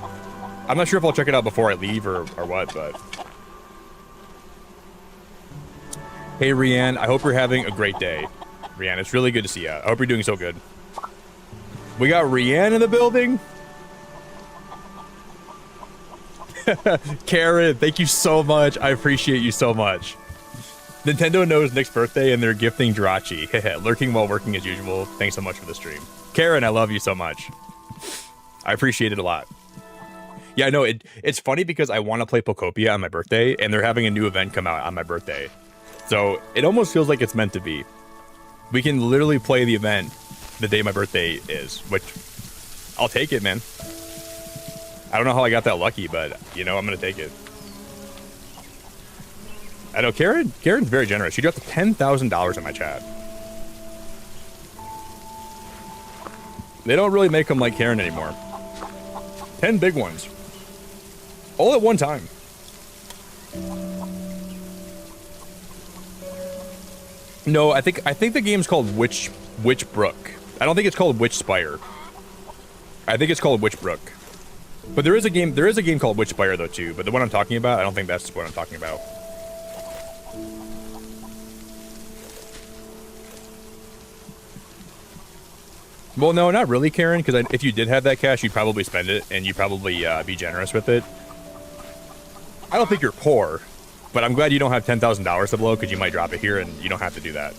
I'm not sure if I'll check it out before I leave or what, but. Hey, Rianne, I hope you're having a great day. Rianne, it's really good to see you. I hope you're doing so good. We got Rianne in the building. Karen, thank you so much. I appreciate you so much. Nintendo knows Nick's birthday and they're gifting Jirachi. Lurking while working as usual. Thanks so much for the stream. Karen, I love you so much. I appreciate it a lot. Yeah, I know, it's funny because I want to play Pocopia on my birthday and they're having a new event come out on my birthday. So it almost feels like it's meant to be. We can literally play the event the day my birthday is, which I'll take it, man. I don't know how I got that lucky, but you know, I'm gonna take it. I know Karen's very generous. She dropped $10,000 in my chat. They don't really make them like Karen anymore. 10 big ones. All at one time. No, I think the game's called Witchbrook. I don't think it's called Witchspire. I think it's called Witchbrook. But there is a game called Witchspire though too, but the one I'm talking about, I don't think that's what I'm talking about. Well, no, not really, Karen, because if you did have that cash, you'd probably spend it, and you'd probably be generous with it. I don't think you're poor, but I'm glad you don't have $10,000 to blow, because you might drop it here, and you don't have to do that.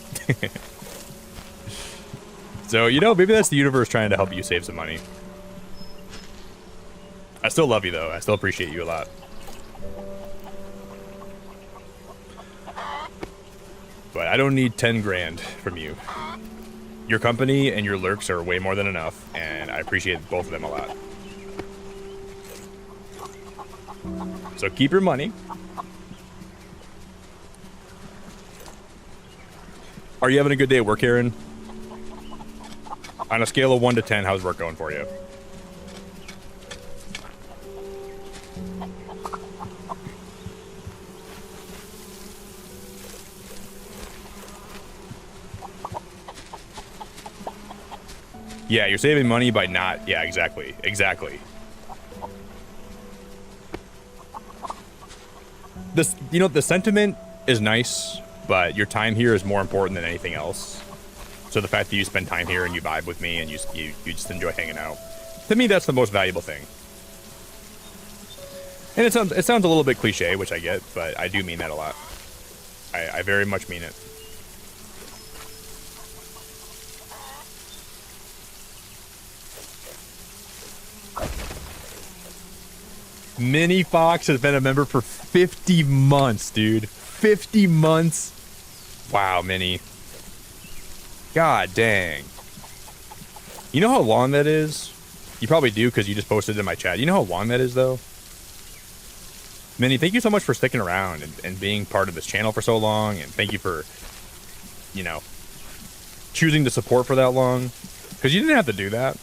So, you know, maybe that's the universe trying to help you save some money. I still love you, though. I still appreciate you a lot. But I don't need 10 grand from you. Your company and your lurks are way more than enough, and I appreciate both of them a lot. So keep your money. Are you having a good day at work, Aaron? On a scale of 1 to 10, how's work going for you? Yeah, you're saving money by not... Yeah, exactly. Exactly. This, you know, the sentiment is nice, but your time here is more important than anything else. So the fact that you spend time here and you vibe with me and you just enjoy hanging out. To me, that's the most valuable thing. And it sounds a little bit cliche, which I get, but I do mean that a lot. I very much mean it. Mini Fox has been a member for 50 months, dude. 50 months. Wow, Mini. God dang. You know how long that is? You probably do because you just posted it in my chat. You know how long that is, though? Mini, thank you so much for sticking around and being part of this channel for so long. And thank you for, you know, choosing to support for that long. Because you didn't have to do that.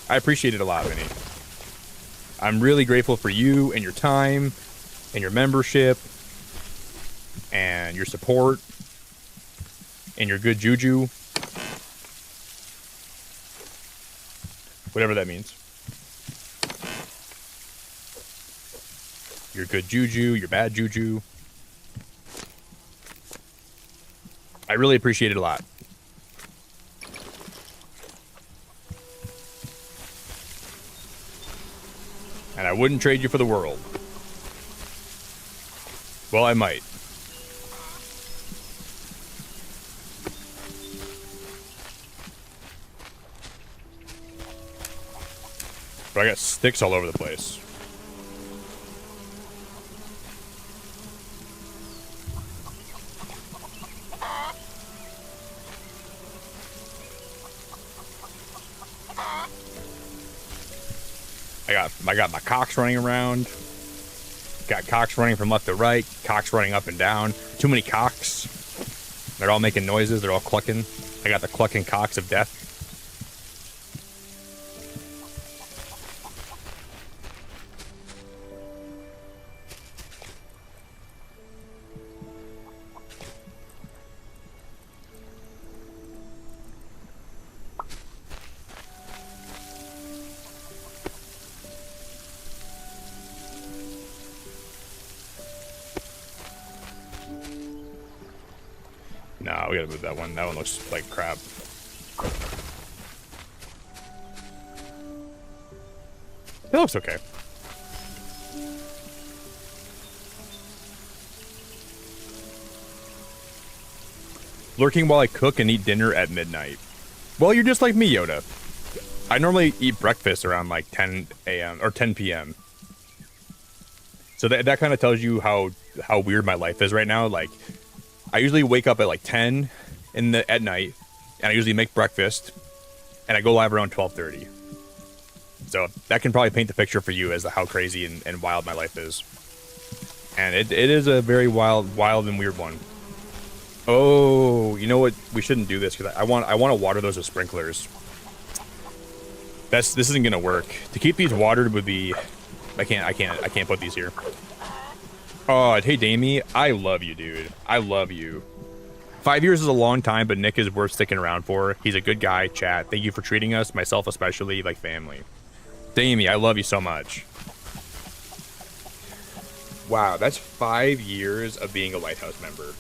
I appreciate it a lot, Mini. I'm really grateful for you and your time and your membership and your support and your good juju. Whatever that means. Your good juju, your bad juju. I really appreciate it a lot. I wouldn't trade you for the world. Well, I might. But I got sticks all over the place. I got my cocks running around. Got cocks running from left to right. Cocks running up and down. Too many cocks. They're all making noises. They're all clucking. I got the clucking cocks of death. Nah, we gotta move that one. That one looks like crap. It looks okay. Lurking while I cook and eat dinner at midnight. Well, you're just like me, Yoda. I normally eat breakfast around like 10 a.m. or 10 p.m. So that kind of tells you how weird my life is right now. Like, I usually wake up at like 10 at night, and I usually make breakfast, and I go live around 12:30. So that can probably paint the picture for you as to how crazy and wild my life is. And it is a very wild and weird one. Oh, you know what? We shouldn't do this because I want to water those with sprinklers. This isn't gonna work. To keep these watered would be, I can't put these here. Oh, hey Damie, I love you, dude. I love you. 5 years is a long time, but Nick is worth sticking around for. He's a good guy, chat. Thank you for treating us, myself especially, like family. Damie, I love you so much. Wow, that's 5 years of being a Lighthouse member.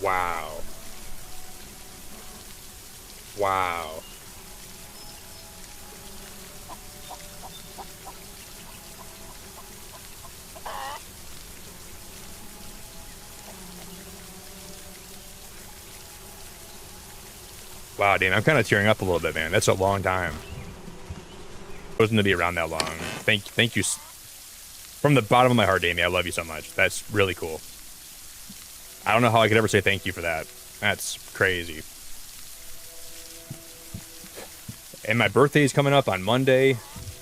Wow. Wow. Wow, Damien, I'm kind of tearing up a little bit, man. That's a long time. It wasn't to be around that long. Thank you. From the bottom of my heart, Damien, I love you so much. That's really cool. I don't know how I could ever say thank you for that. That's crazy. And my birthday is coming up on Monday.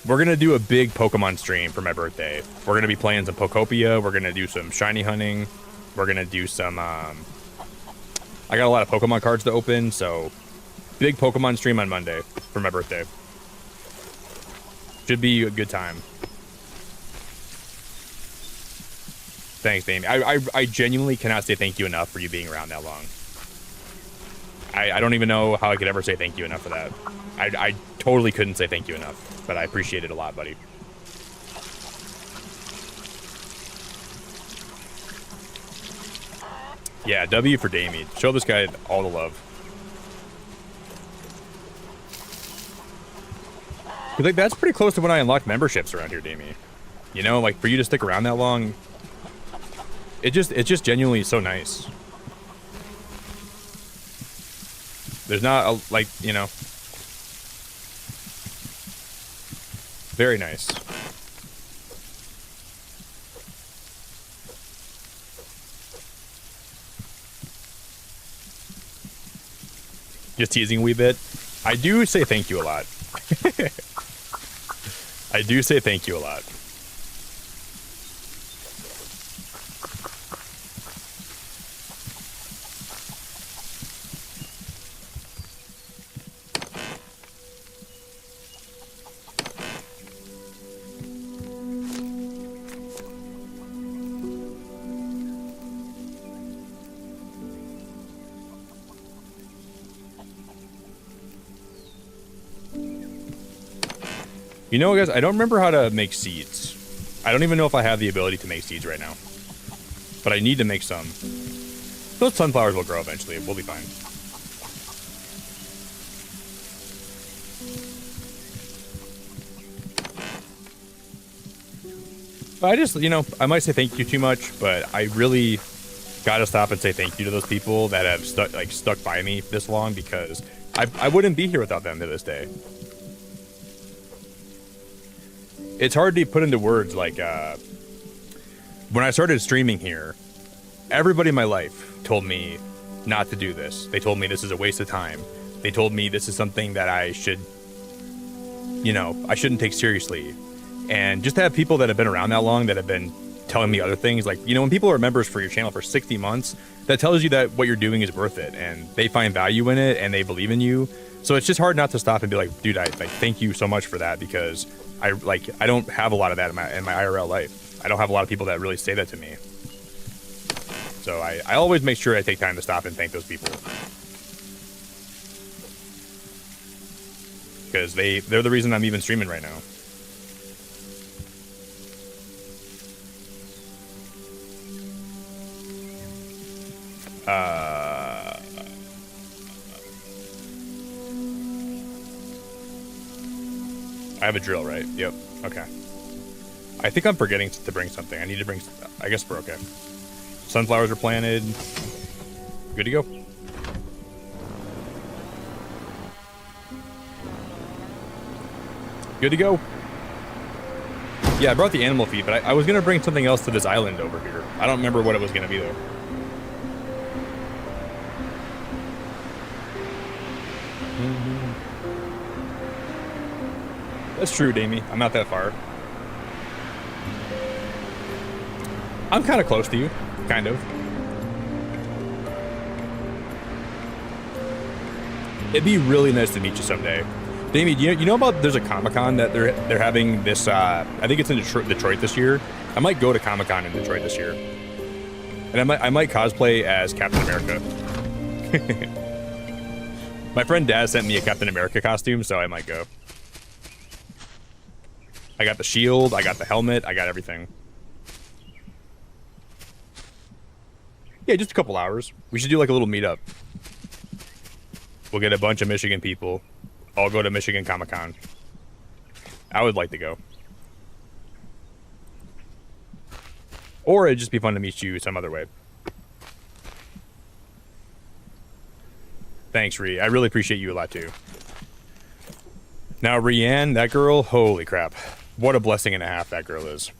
We're going to do a big Pokemon stream for my birthday. We're going to be playing some Pokopia. We're going to do some shiny hunting. We're going to do some... I got a lot of Pokemon cards to open, so... Big Pokemon stream on Monday for my birthday. Should be a good time. Thanks, Damien. I genuinely cannot say thank you enough for you being around that long. I don't even know how I could ever say thank you enough for that. I totally couldn't say thank you enough, but I appreciate it a lot, buddy. Yeah, W for Damien. Show this guy all the love. Like, that's pretty close to when I unlocked memberships around here, Damien. You know, like, for you to stick around that long, it's just genuinely so nice. There's not a, like, you know, very nice. Just teasing a wee bit. I do say thank you a lot. I do say thank you a lot. You know, guys, I don't remember how to make seeds. I don't even know if I have the ability to make seeds right now. But I need to make some. Those sunflowers will grow eventually. We'll be fine. I just, you know, I might say thank you too much, but I really gotta stop and say thank you to those people that have stuck by me this long, because I wouldn't be here without them to this day. It's hard to put into words, like, when I started streaming here, everybody in my life told me not to do this. They told me this is a waste of time. They told me this is something that I should, you know, I shouldn't take seriously. And just to have people that have been around that long that have been telling me other things, like, you know, when people are members for your channel for 60 months, that tells you that what you're doing is worth it, and they find value in it, and they believe in you. So it's just hard not to stop and be like, dude, I thank you so much for that, because I don't have a lot of that in my IRL life. I don't have a lot of people that really say that to me. So I always make sure I take time to stop and thank those people, because they're the reason I'm even streaming right now. I have a drill, right? Yep. Okay. I think I'm forgetting to bring something. I need to bring... I guess we're okay. Sunflowers are planted. Good to go. Good to go. Yeah, I brought the animal feed, but I was going to bring something else to this island over here. I don't remember what it was going to be, though. That's true, Damie. I'm not that far. I'm kind of close to you. Kind of. It'd be really nice to meet you someday. Damie, you know about there's a Comic-Con that they're having this, I think it's in Detroit this year. I might go to Comic-Con in Detroit this year. And I might cosplay as Captain America. My friend Daz sent me a Captain America costume, so I might go. I got the shield, I got the helmet, I got everything. Yeah, just a couple hours. We should do like a little meetup. We'll get a bunch of Michigan people. I'll go to Michigan Comic-Con. I would like to go. Or it'd just be fun to meet you some other way. Thanks, Ree. I really appreciate you a lot, too. Now, Rianne, that girl, holy crap. What a blessing and a half that girl is.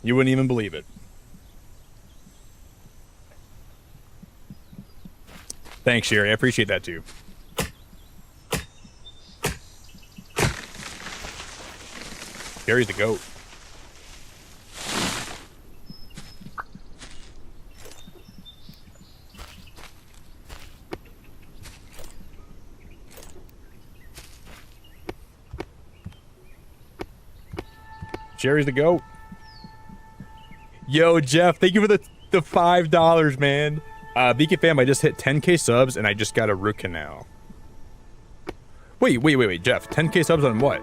You wouldn't even believe it. Thanks, Sherry. I appreciate that, too. Sherry's the goat. Sherry's the goat. Yo, Jeff, thank you for the $5, man. Beacon fam, I just hit 10k subs and I just got a root canal. Wait, Jeff, 10k subs on what?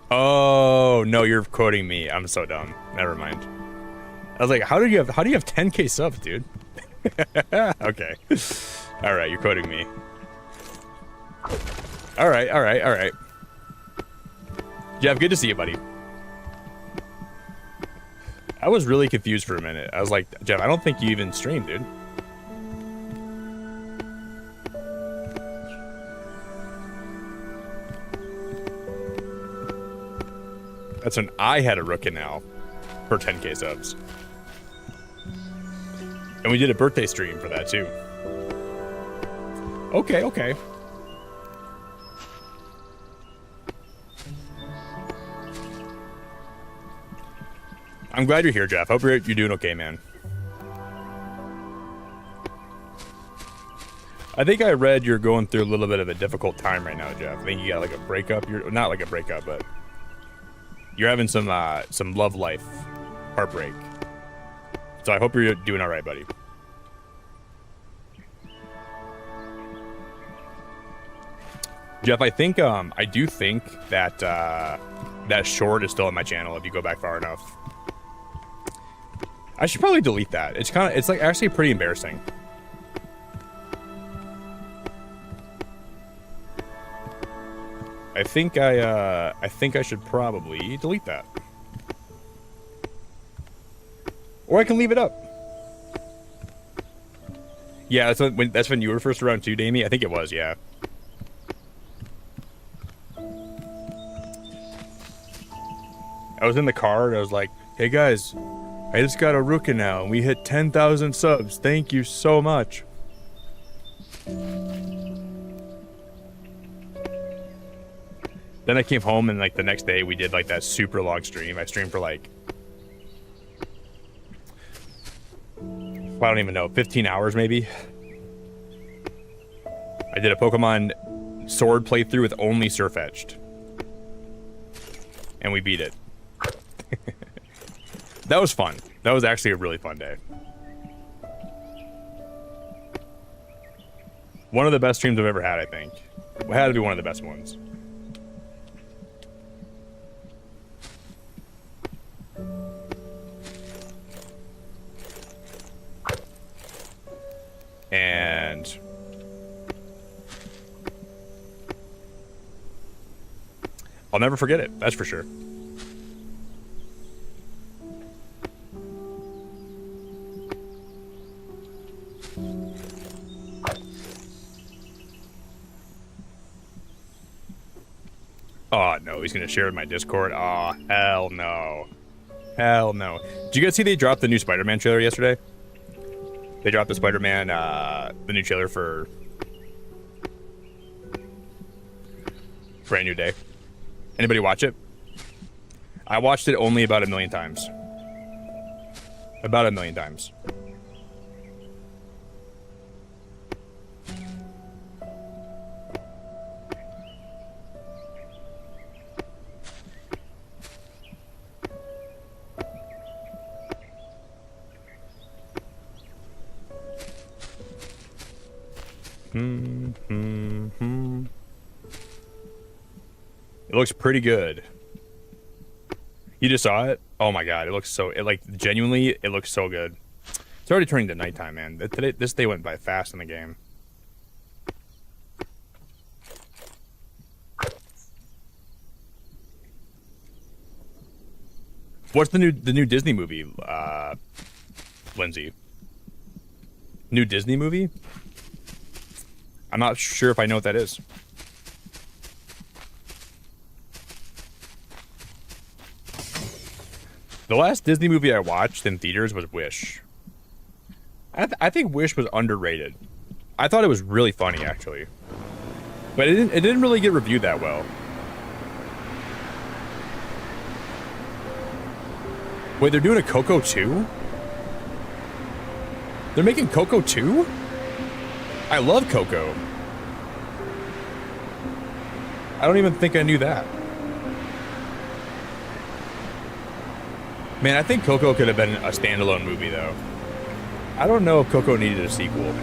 Oh no, you're quoting me. I'm so dumb. Never mind. I was like, how do you have 10k subs, dude? Okay. All right, you're quoting me. All right. Jeff, good to see you, buddy. I was really confused for a minute. I was like, Jeff, I don't think you even streamed, dude. That's when I had a root canal for 10k subs. And we did a birthday stream for that, too. Okay. I'm glad you're here, Jeff. Hope you're doing okay, man. I think I read you're going through a little bit of a difficult time right now, Jeff. I think you got like a breakup. You're not like a breakup, but you're having some love life heartbreak. So I hope you're doing all right, buddy. Jeff, I think I do think that that short is still on my channel if you go back far enough. I should probably delete that. It's like actually pretty embarrassing. I think I should probably delete that. Or I can leave it up. Yeah, that's when you were first around too, Damie. I think it was, yeah. I was in the car and I was like, hey guys, I just got a Rookie now and we hit 10,000 subs. Thank you so much. Then I came home and like the next day we did like that super long stream. I streamed for like, I don't even know, 15 hours maybe. I did a Pokemon Sword playthrough with only Surf Edged. And we beat it. That was fun. That was actually a really fun day. One of the best streams I've ever had, I think. It had to be one of the best ones. And I'll never forget it, that's for sure. Oh no, he's gonna share with my Discord. Oh, hell no. Hell no. Did you guys see they dropped the new Spider-Man trailer yesterday? They dropped the Spider-Man, the new trailer for Brand New Day. Anybody watch it? I watched it only about 1 million times. About 1 million times. It looks pretty good. You just saw it? Oh my god, it looks so... genuinely, it looks so good. It's already turning to nighttime, man. This day went by fast in the game. What's the new Disney movie, Lindsay? New Disney movie? I'm not sure if I know what that is. The last Disney movie I watched in theaters was Wish. I think Wish was underrated. I thought it was really funny, actually. But it didn't really get reviewed that well. Wait, they're doing a Coco 2? They're making Coco 2? I love Coco. I don't even think I knew that. Man, I think Coco could have been a standalone movie, though. I don't know if Coco needed a sequel.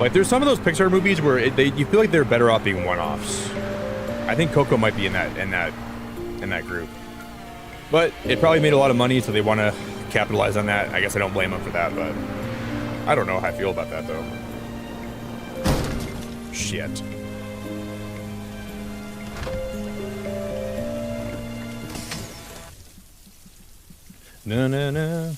Like, there's some of those Pixar movies where you feel like they're better off being one-offs. I think Coco might be in that group. But it probably made a lot of money, so they want to capitalize on that. I guess I don't blame them for that, but I don't know how I feel about that, though. Shit. No, no, no.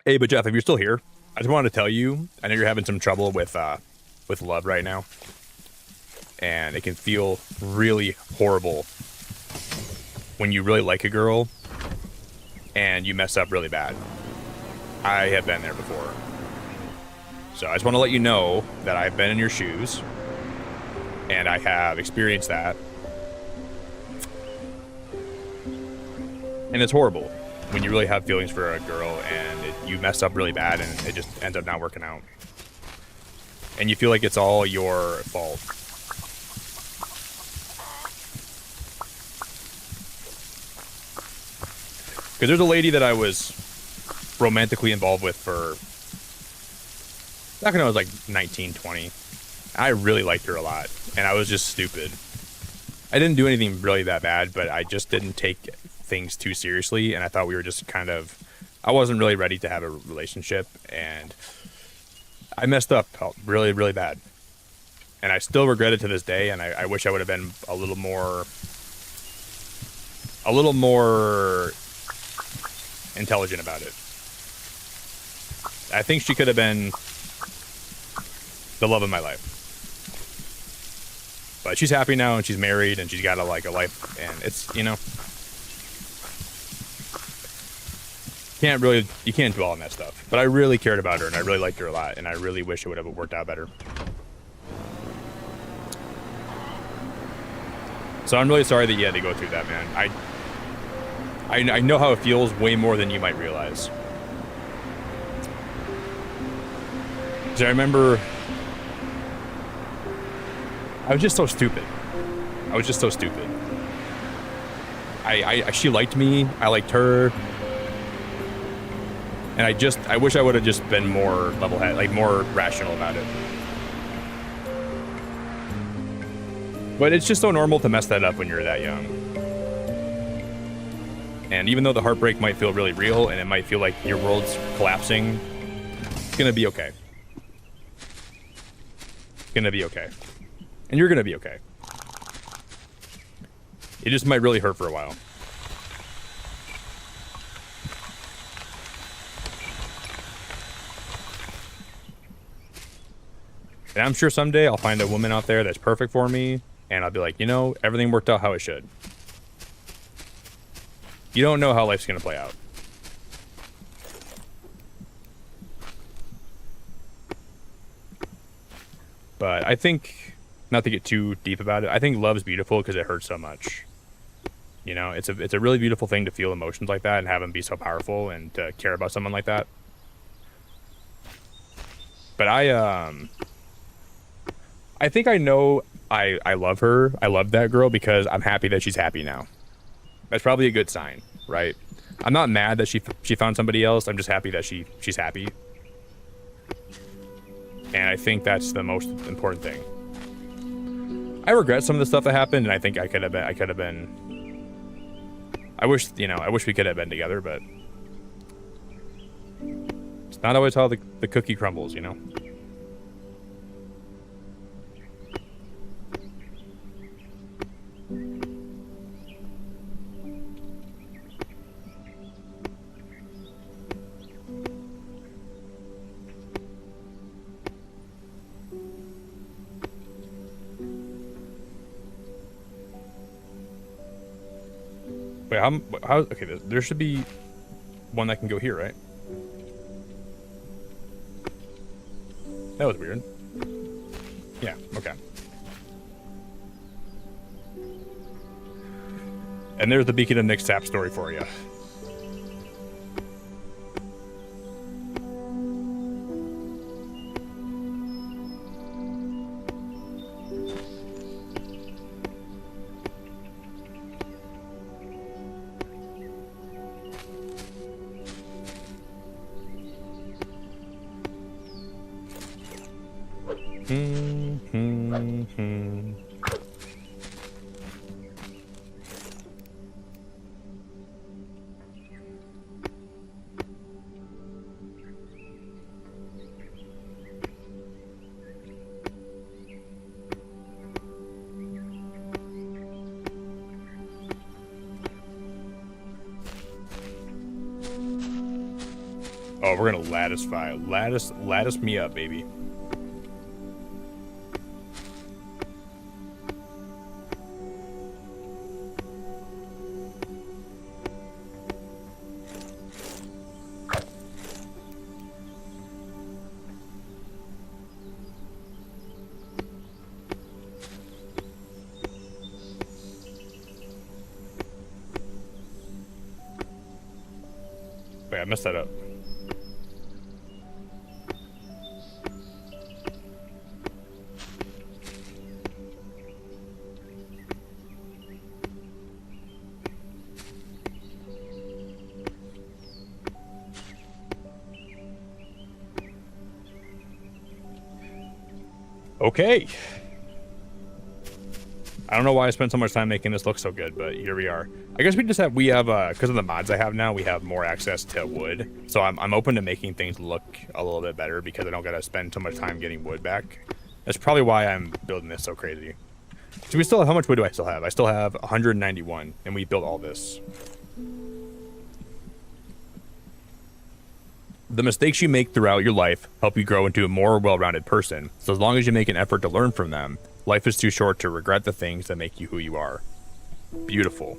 Hey, but Jeff, if you're still here, I just wanted to tell you, I know you're having some trouble with love right now. And it can feel really horrible when you really like a girl and you mess up really bad. I have been there before. So I just want to let you know that I've been in your shoes and I have experienced that. And it's horrible when you really have feelings for a girl and you mess up really bad and it just ends up not working out. And you feel like it's all your fault. Because there's a lady that I was romantically involved with for... back when I was like 19, 20. I really liked her a lot. And I was just stupid. I didn't do anything really that bad, but I just didn't take things too seriously, and I thought we were just kind of, I wasn't really ready to have a relationship, and I messed up really, really bad. And I still regret it to this day, and I wish I would have been a little more intelligent about it. I think she could have been the love of my life. But she's happy now, and she's married, and she's got a life, and it's, you know, you can't dwell on that stuff. But I really cared about her, and I really liked her a lot, and I really wish it would have worked out better. So I'm really sorry that you had to go through that, man. I know how it feels way more than you might realize. So I remember I was just so stupid. She liked me, I liked her. And I wish I would have just been more level-headed, like more rational about it. But it's just so normal to mess that up when you're that young. And even though the heartbreak might feel really real and it might feel like your world's collapsing, it's gonna be okay. It's gonna be okay. And you're gonna be okay. It just might really hurt for a while. And I'm sure someday I'll find a woman out there that's perfect for me, and I'll be like, you know, everything worked out how it should. You don't know how life's gonna play out. But I think, not to get too deep about it, I think love's beautiful because it hurts so much. You know, it's a really beautiful thing to feel emotions like that and have them be so powerful and to care about someone like that. But I think I know I love her. I love that girl because I'm happy that she's happy now. That's probably a good sign, right? I'm not mad that she found somebody else. I'm just happy that she's happy. And I think that's the most important thing. I regret some of the stuff that happened, and I think I could have been. I wish we could have been together, but it's not always how the cookie crumbles, you know? Wait, how okay, there should be one that can go here, right? That was weird. Yeah, okay. And there's the Beacon of Nick's tap story for you. Oh, we're gonna lattice me up, baby. Wait, I messed that up. Okay. I don't know why I spent so much time making this look so good, but here we are. I guess we have because of the mods I have now, we have more access to wood. So I'm open to making things look a little bit better because I don't gotta spend so much time getting wood back. That's probably why I'm building this so crazy. So we still have, how much wood do I still have? I still have 191, and we built all this. The mistakes you make throughout your life help you grow into a more well-rounded person. So as long as you make an effort to learn from them, life is too short to regret the things that make you who you are. Beautiful.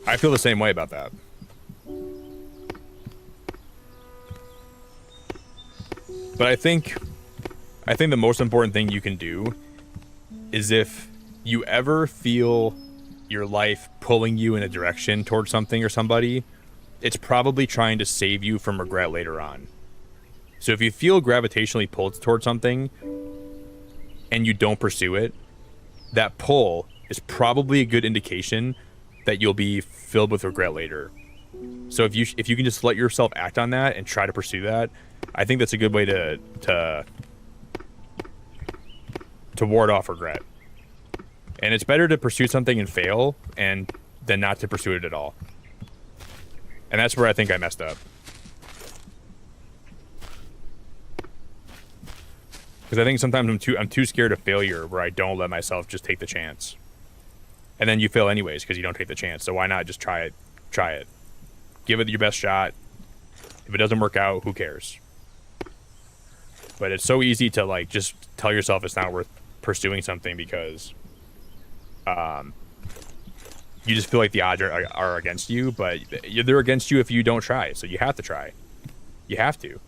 I feel the same way about that. But I think the most important thing you can do is if you ever feel your life pulling you in a direction towards something or somebody, it's probably trying to save you from regret later on. So if you feel gravitationally pulled towards something and you don't pursue it, that pull is probably a good indication that you'll be filled with regret later. So if you can just let yourself act on that and try to pursue that, I think that's a good way to ward off regret. And it's better to pursue something and fail than not to pursue it at all. And that's where I think I messed up. Because I think sometimes I'm too scared of failure where I don't let myself just take the chance. And then you fail anyways because you don't take the chance. So why not just try it? Try it. Give it your best shot. If it doesn't work out, who cares? But it's so easy to like just tell yourself it's not worth pursuing something because you just feel like the odds are against you, but they're against you if you don't try. So you have to try. You have to.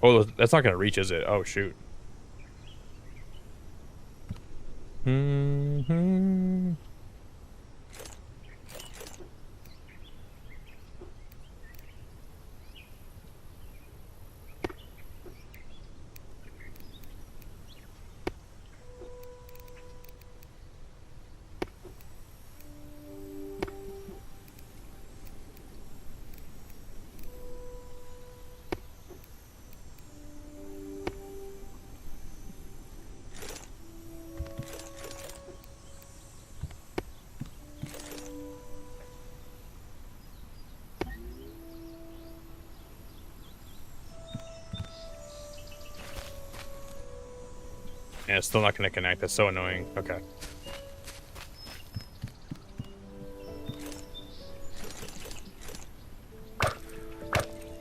Oh, that's not going to reach, is it? Oh, shoot. Mm-hmm. Yeah, it's still not going to connect. That's so annoying. Okay.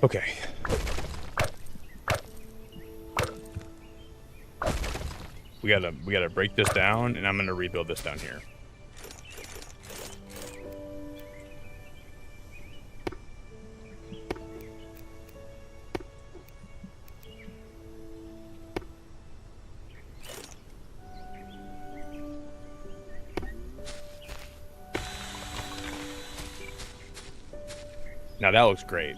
Okay. We gotta break this down, and I'm gonna rebuild this down here. Now that looks great.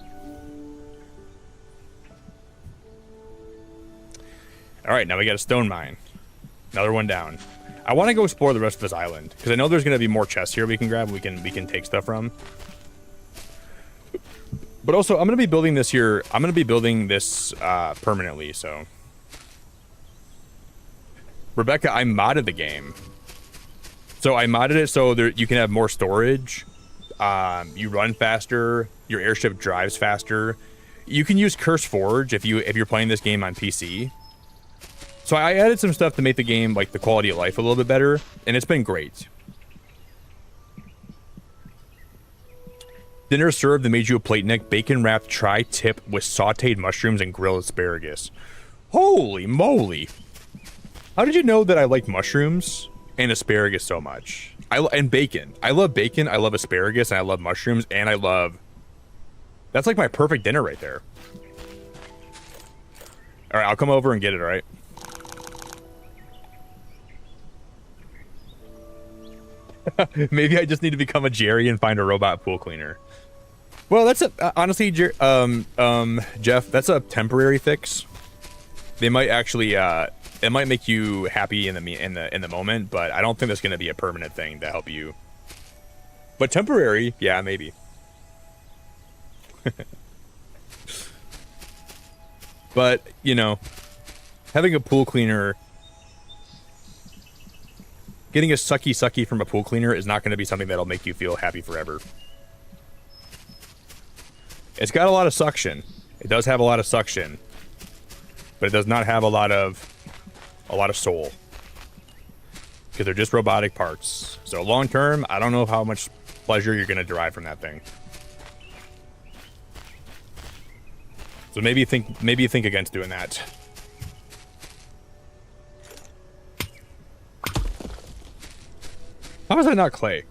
All right, now we got a stone mine. Another one down. I want to go explore the rest of this island because I know there's going to be more chests here we can grab. We can take stuff from. But also, I'm going to be building this here. I'm going to be building this permanently. So, Rebecca, I modded the game. So I modded it so you can have more storage. You run faster. Your airship drives faster. You can use Curse Forge if you're playing this game on PC. So I added some stuff to make the game, like the quality of life, a little bit better, and it's been great. Dinner served that made you a plate neck, bacon wrapped tri-tip with sauteed mushrooms and grilled asparagus. Holy moly! How did you know that I like mushrooms and asparagus so much? And bacon. I love bacon, I love asparagus, and I love mushrooms, and I love... That's like my perfect dinner right there. Alright, I'll come over and get it, alright? Maybe I just need to become a Jerry and find a robot pool cleaner. Well, that's honestly, Jeff, that's a temporary fix. They might actually it might make you happy in the moment, but I don't think that's going to be a permanent thing to help you. But temporary, yeah, maybe. But, you know, having a pool cleaner, getting a sucky from a pool cleaner is not going to be something that'll make you feel happy forever. It's got a lot of suction. It does have a lot of suction, but it does not have a lot of soul, because they're just robotic parts. So long term, I don't know how much pleasure you're going to derive from that thing. So maybe you think against doing that. How is that not clay?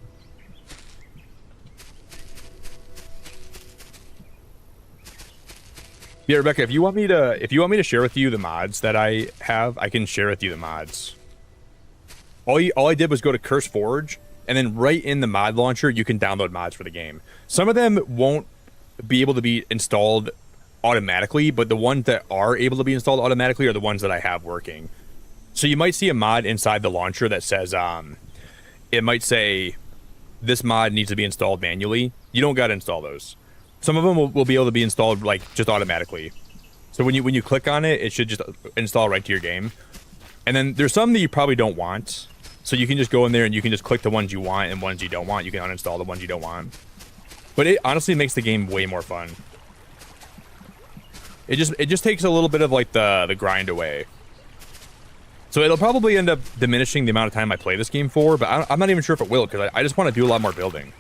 Yeah, Rebecca, if you want me to share with you the mods that I have, I can share with you the mods. All I did was go to Curse Forge, and then right in the mod launcher, you can download mods for the game. Some of them won't be able to be installed automatically, but the ones that are able to be installed automatically are the ones that I have working. So you might see a mod inside the launcher that says, it might say, this mod needs to be installed manually. You don't gotta install those. Some of them will be able to be installed like just automatically. So when you click on it, it should just install right to your game. And then there's some that you probably don't want. So you can just go in there and you can just click the ones you want and ones you don't want. You can uninstall the ones you don't want. But it honestly makes the game way more fun. It just takes a little bit of like the grind away. So it'll probably end up diminishing the amount of time I play this game for, but I'm not even sure if it will, because I just want to do a lot more building.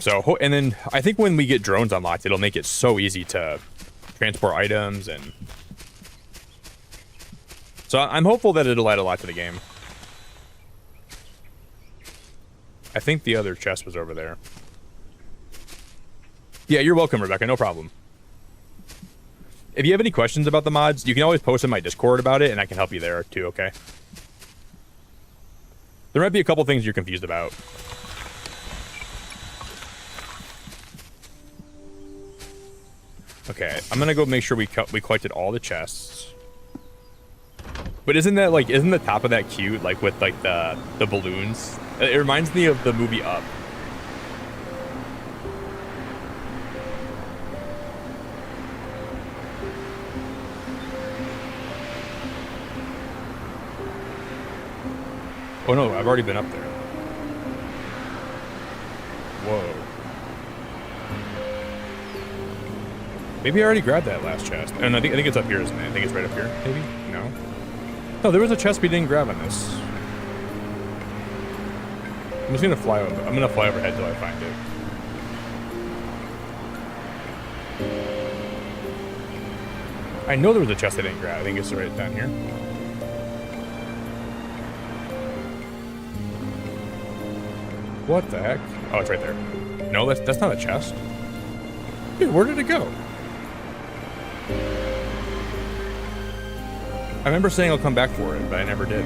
So, and then I think when we get drones unlocked, it'll make it so easy to transport items, and so I'm hopeful that it'll add a lot to the game. I think the other chest was over there. Yeah, you're welcome, Rebecca, no problem. If you have any questions about the mods, you can always post in my Discord about it, and I can help you there too, okay? There might be a couple things you're confused about. Okay, I'm gonna go make sure we collected all the chests. But isn't the top of that cute, like with like the balloons? It reminds me of the movie Up. Oh no, I've already been up there. Whoa. Maybe I already grabbed that last chest. And I think it's up here, isn't it? I think it's right up here, maybe? No? No, there was a chest we didn't grab on this. I'm just gonna fly over. I'm gonna fly overhead till I find it. I know there was a chest I didn't grab. I think it's right down here. What the heck? Oh, it's right there. No, that's not a chest. Dude, where did it go? I remember saying I'll come back for it, but I never did.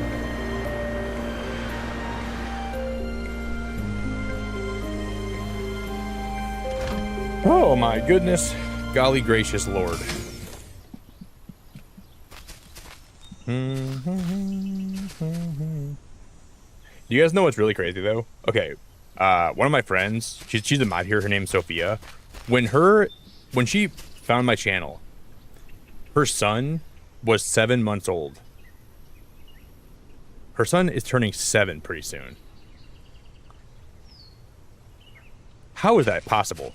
Oh my goodness. Golly gracious Lord. You guys know what's really crazy though? Okay, one of my friends, she's a mod here, her name's Sophia. When she found my channel, her son was 7 months old. Her son is turning 7 pretty soon. How is that possible?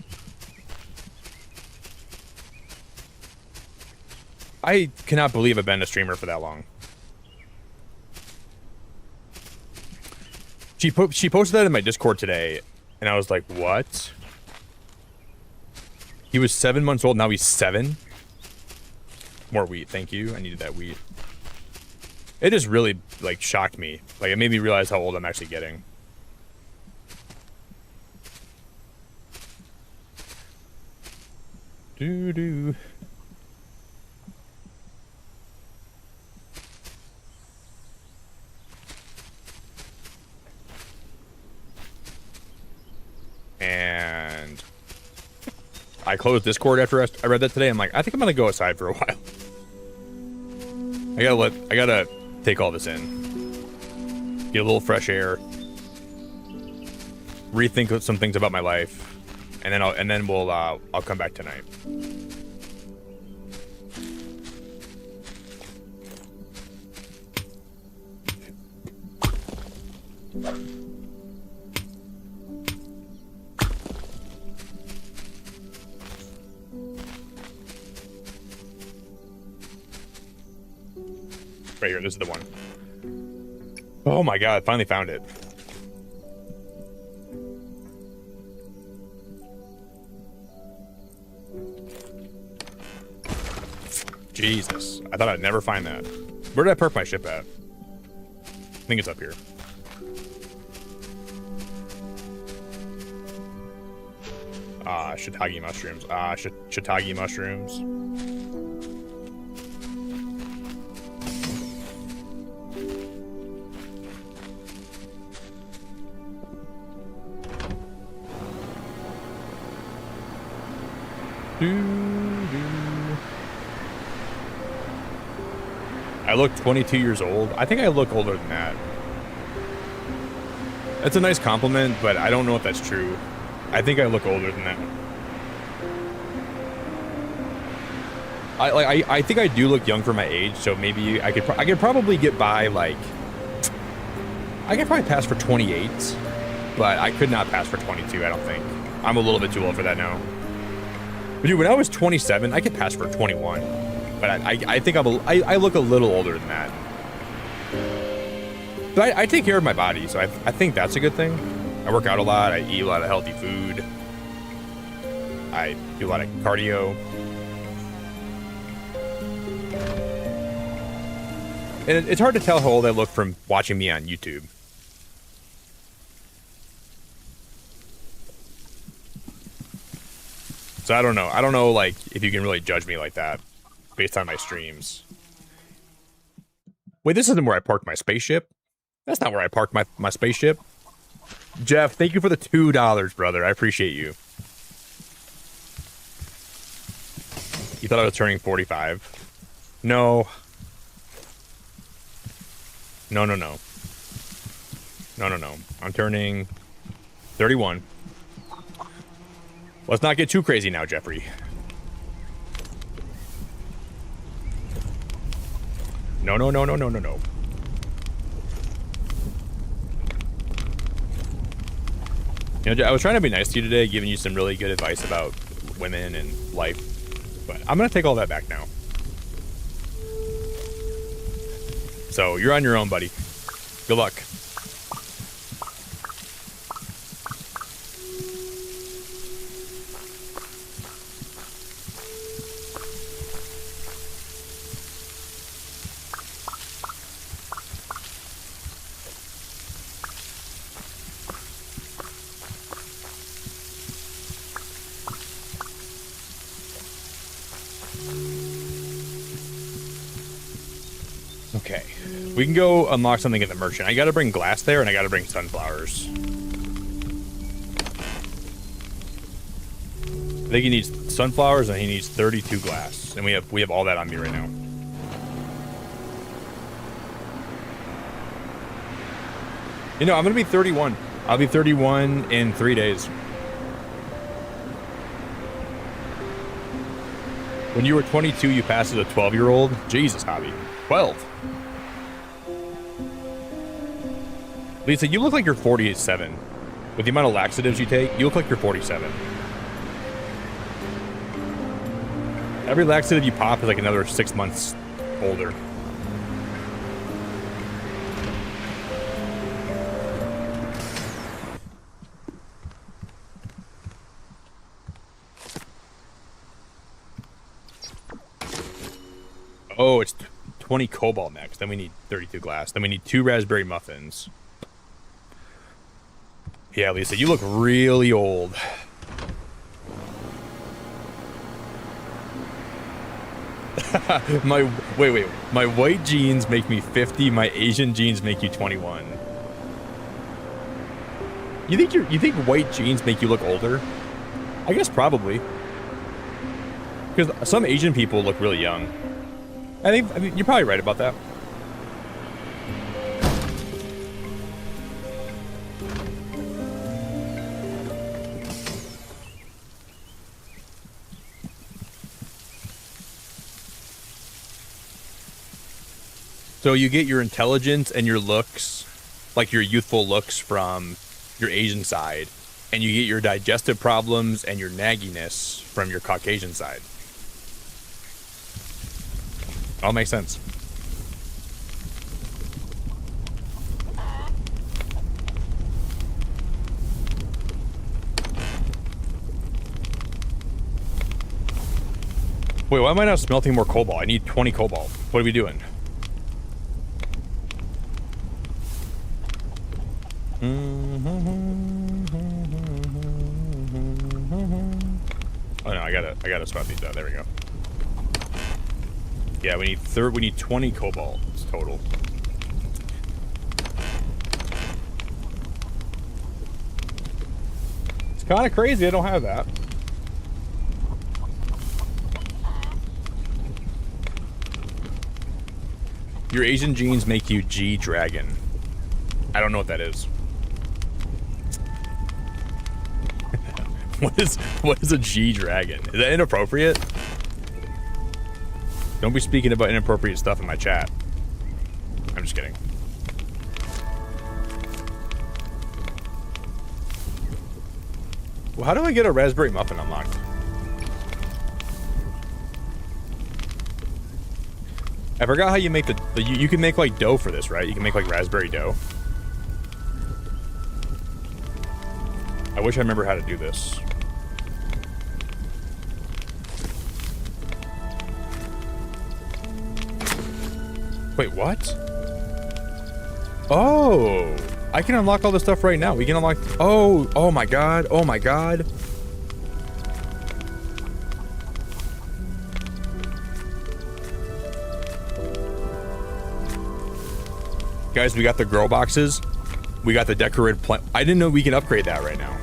I cannot believe I've been a streamer for that long. She posted that in my Discord today, and I was like, what? He was 7 months old, now he's 7? More wheat, thank you. I needed that wheat. It just really, like, shocked me. Like, it made me realize how old I'm actually getting. Doo-doo. And I closed Discord after I read that today. I'm like, I think I'm gonna go outside for a while. I gotta take all this in. Get a little fresh air. Rethink some things about my life. And then I'll come back tonight. Right here, this is the one. Oh my god, finally found it. Jesus, I thought I'd never find that. Where did I park my ship at? I think it's up here. Shiitake mushrooms. Shiitake mushrooms. I look 22 years old. I think I look older than that. That's a nice compliment, but I don't know if that's true. I think I look older than that. I think I do look young for my age, so maybe I could probably get by, like, I could probably pass for 28, but I could not pass for 22, I don't think. I'm a little bit too old for that now. But dude, when I was 27, I could pass for 21. But I think I look a little older than that. But I take care of my body, so I think that's a good thing. I work out a lot, I eat a lot of healthy food. I do a lot of cardio. And it's hard to tell how old I look from watching me on YouTube. So I don't know. I don't know, like, if you can really judge me like that based on my streams. Wait, this isn't where I parked my spaceship? That's not where I parked my spaceship. Jeff, thank you for the $2, brother. I appreciate you. You thought I was turning 45? No. No. I'm turning 31. Let's not get too crazy now, Jeffrey. No. You know, I was trying to be nice to you today, giving you some really good advice about women and life, but I'm gonna take all that back now. So you're on your own, buddy. Good luck. Okay, we can go unlock something at the merchant. I gotta bring glass there, and I gotta bring sunflowers. I think he needs sunflowers, and he needs 32 glass, and we have all that on me right now. You know, I'm gonna be 31. I'll be 31 in 3 days. When you were 22, you passed as a 12-year-old. Jesus, Hobby. 12. Lisa, you look like you're 47. With the amount of laxatives you take, you look like you're 47. Every laxative you pop is like another 6 months older. Oh, it's 20 cobalt next. Then we need 32 glass. Then we need 2 raspberry muffins. Yeah, Lisa, you look really old. Wait. My white jeans make me 50. My Asian jeans make you 21. You think white jeans make you look older? I guess probably. Because some Asian people look really young. I mean, you're probably right about that. So you get your intelligence and your looks, like your youthful looks from your Asian side, and you get your digestive problems and your nagginess from your Caucasian side. All makes sense. Wait, why am I not smelting more cobalt? I need 20 cobalt. What are we doing? Oh no, I gotta smelt these out. There we go. Yeah, we need 20 cobalt total. It's kind of crazy I don't have that. Your Asian genes make you G-Dragon. I don't know what that is. What is a G-Dragon? Is that inappropriate? Don't be speaking about inappropriate stuff in my chat. I'm just kidding. Well, how do I get a raspberry muffin unlocked? I forgot how you make you can make like dough for this, right? You can make like raspberry dough. I wish I remember how to do this. Wait, what? Oh, I can unlock all this stuff right now. We can unlock. Oh my god. Oh my god. Guys, we got the grow boxes. We got the decorated plant. I didn't know we can upgrade that right now.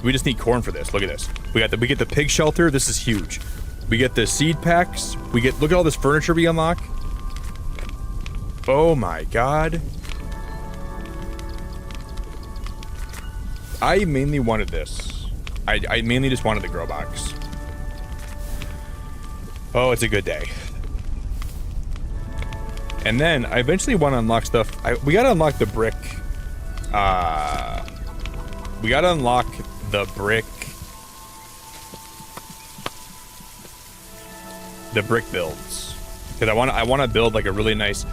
We just need corn for this. Look at this. We get the pig shelter. This is huge. We get the seed packs. Look at all this furniture we unlock. Oh my god. I mainly wanted this. I mainly just wanted the grow box. Oh, it's a good day. And then I eventually want to unlock stuff. We gotta unlock the brick. We gotta unlock the brick. The brick builds, because I want to build like a really nice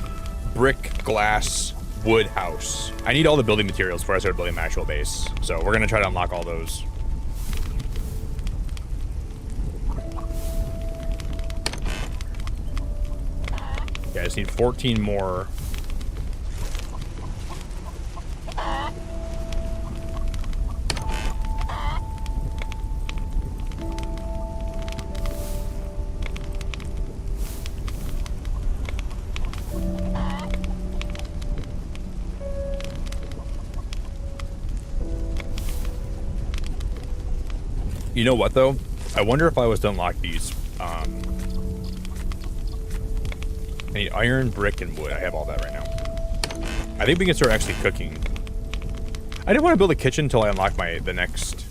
brick, glass, wood house. I need all the building materials before I start building my actual base. So we're gonna try to unlock all those. Yeah, I just need 14 more. You know what though? I wonder if I was to unlock these. I need iron, brick, and wood. I have all that right now. I think we can start actually cooking. I didn't want to build a kitchen until I unlock the next.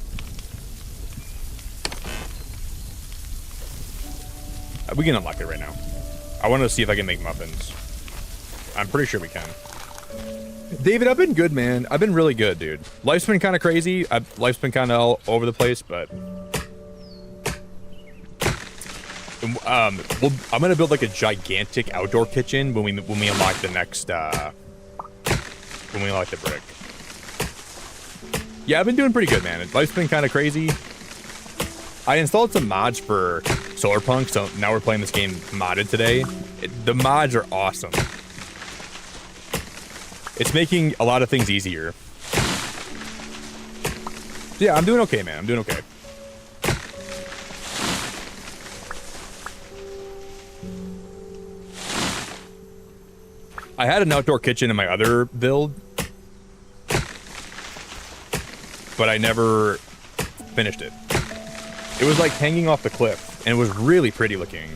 We can unlock it right now. I want to see if I can make muffins. I'm pretty sure we can. David, I've been good, man. I've been really good, dude. Life's been kind of crazy. Life's been kind of all over the place, but I'm gonna build like a gigantic outdoor kitchen when we unlock the next when we unlock the brick. Yeah, I've been doing pretty good, man. Life's been kind of crazy. I installed some mods for Solarpunk, so now we're playing this game modded today. The mods are awesome. It's making a lot of things easier. Yeah, I'm doing okay, man. I'm doing okay. I had an outdoor kitchen in my other build, but I never finished it. It was like hanging off the cliff, and it was really pretty looking.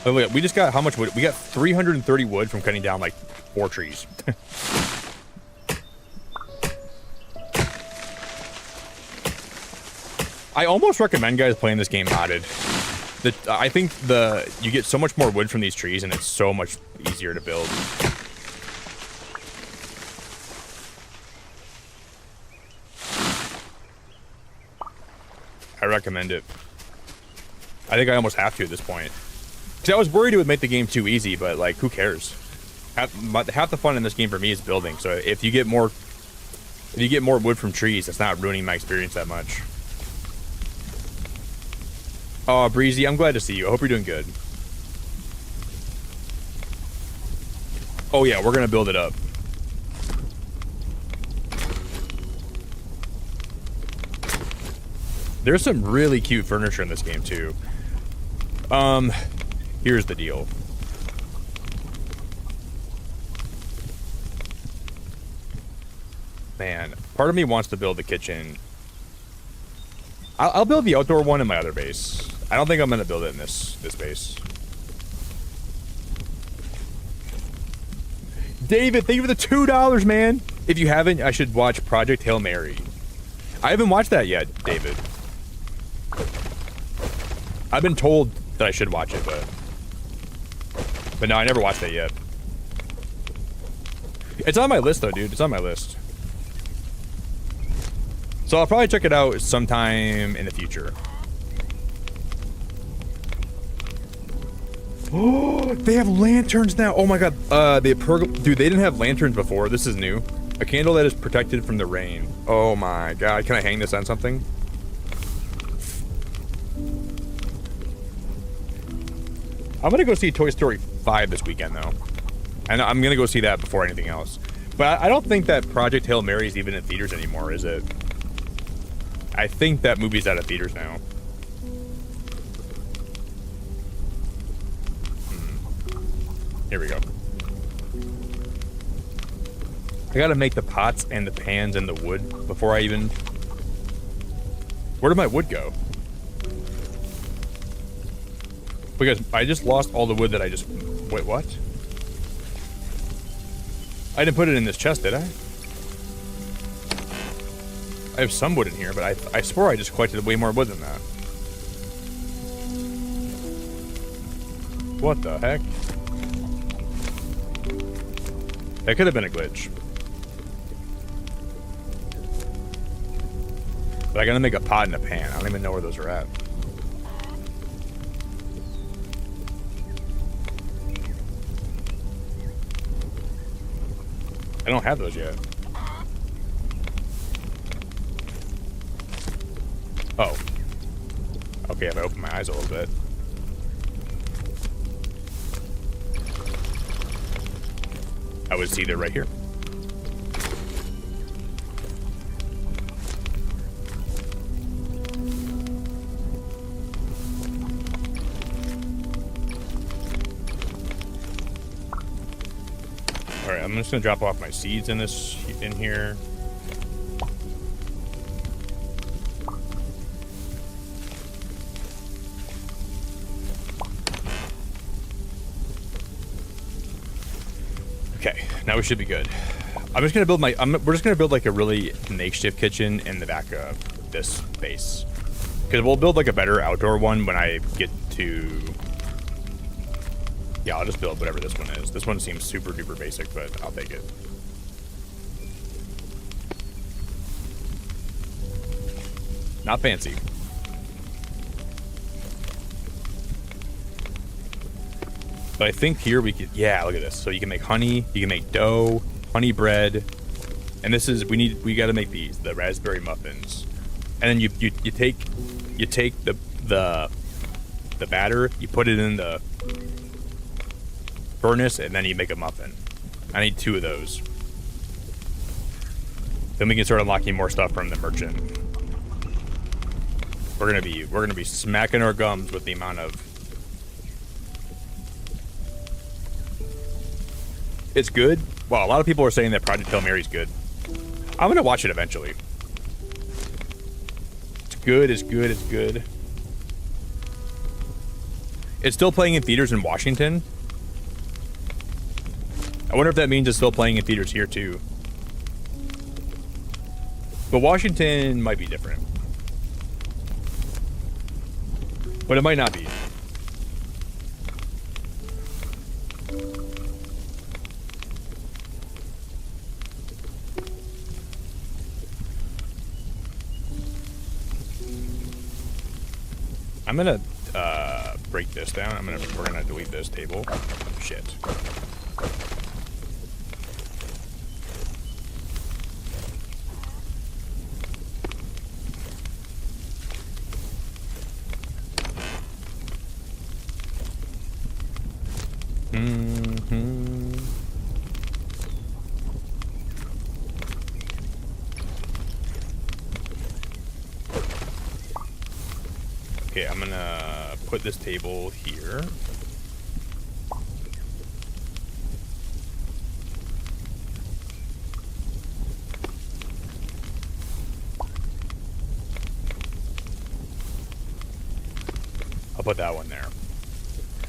Oh, look, we just got how much wood? We got 330 wood from cutting down like 4 trees. I almost recommend guys playing this game modded. I think you get so much more wood from these trees and it's so much easier to build. I recommend it. I think I almost have to at this point. Because I was worried it would make the game too easy, but like, who cares? Half the fun in this game for me is building. So if you get more wood from trees, it's not ruining my experience that much. Oh, Breezy, I'm glad to see you. I hope you're doing good. Oh yeah, we're gonna build it up. There's some really cute furniture in this game too. Here's the deal. Man, part of me wants to build the kitchen. I'll build the outdoor one in my other base. I don't think I'm gonna build it in this base. David, thank you for the $2, man. If you haven't, I should watch Project Hail Mary. I haven't watched that yet, David. I've been told that I should watch it, but no, I never watched that yet. It's on my list though, dude. It's on my list. So I'll probably check it out sometime in the future. Oh, they have lanterns now. Oh my god. Dude, they didn't have lanterns before. This is new. A candle that is protected from the rain. Oh my god. Can I hang this on something? I'm gonna go see Toy Story 5 this weekend though. And I'm gonna go see that before anything else. But I don't think that Project Hail Mary is even in theaters anymore, is it? I think that movie's out of theaters now. Here we go. I gotta make the pots and the pans and the wood before I even... Where did my wood go? Because I just lost all the wood that I just... Wait, what? I didn't put it in this chest, did I? I have some wood in here, but I swore I just collected way more wood than that. What the heck? That could have been a glitch. But I gotta make a pot and a pan. I don't even know where those are at. I don't have those yet. Oh. Okay, if I open my eyes a little bit. I would see they're right here. All right, I'm just gonna drop off my seeds in here. Okay, now we should be good. I'm just gonna build we're just gonna build like a really makeshift kitchen in the back of this base. Because we'll build like a better outdoor one when I get to... Yeah, I'll just build whatever this one is. This one seems super duper basic, but I'll take it. Not fancy. But I think here we could, yeah, look at this. So you can make honey, you can make dough, honey bread, and this is, we got to make these, the raspberry muffins. And then you take the batter, you put it in the furnace, and then you make a muffin. I need 2 of those. Then we can start unlocking more stuff from the merchant. We're gonna be smacking our gums with the amount of... It's good. Well, a lot of people are saying that Project Hail Mary's good. I'm gonna watch it eventually. It's good, it's good, it's good. It's still playing in theaters in Washington. I wonder if that means it's still playing in theaters here too. But Washington might be different. But it might not be. I'm gonna break this down. We're gonna delete this table. Shit. Okay, I'm gonna put this table here. I'll put that one there.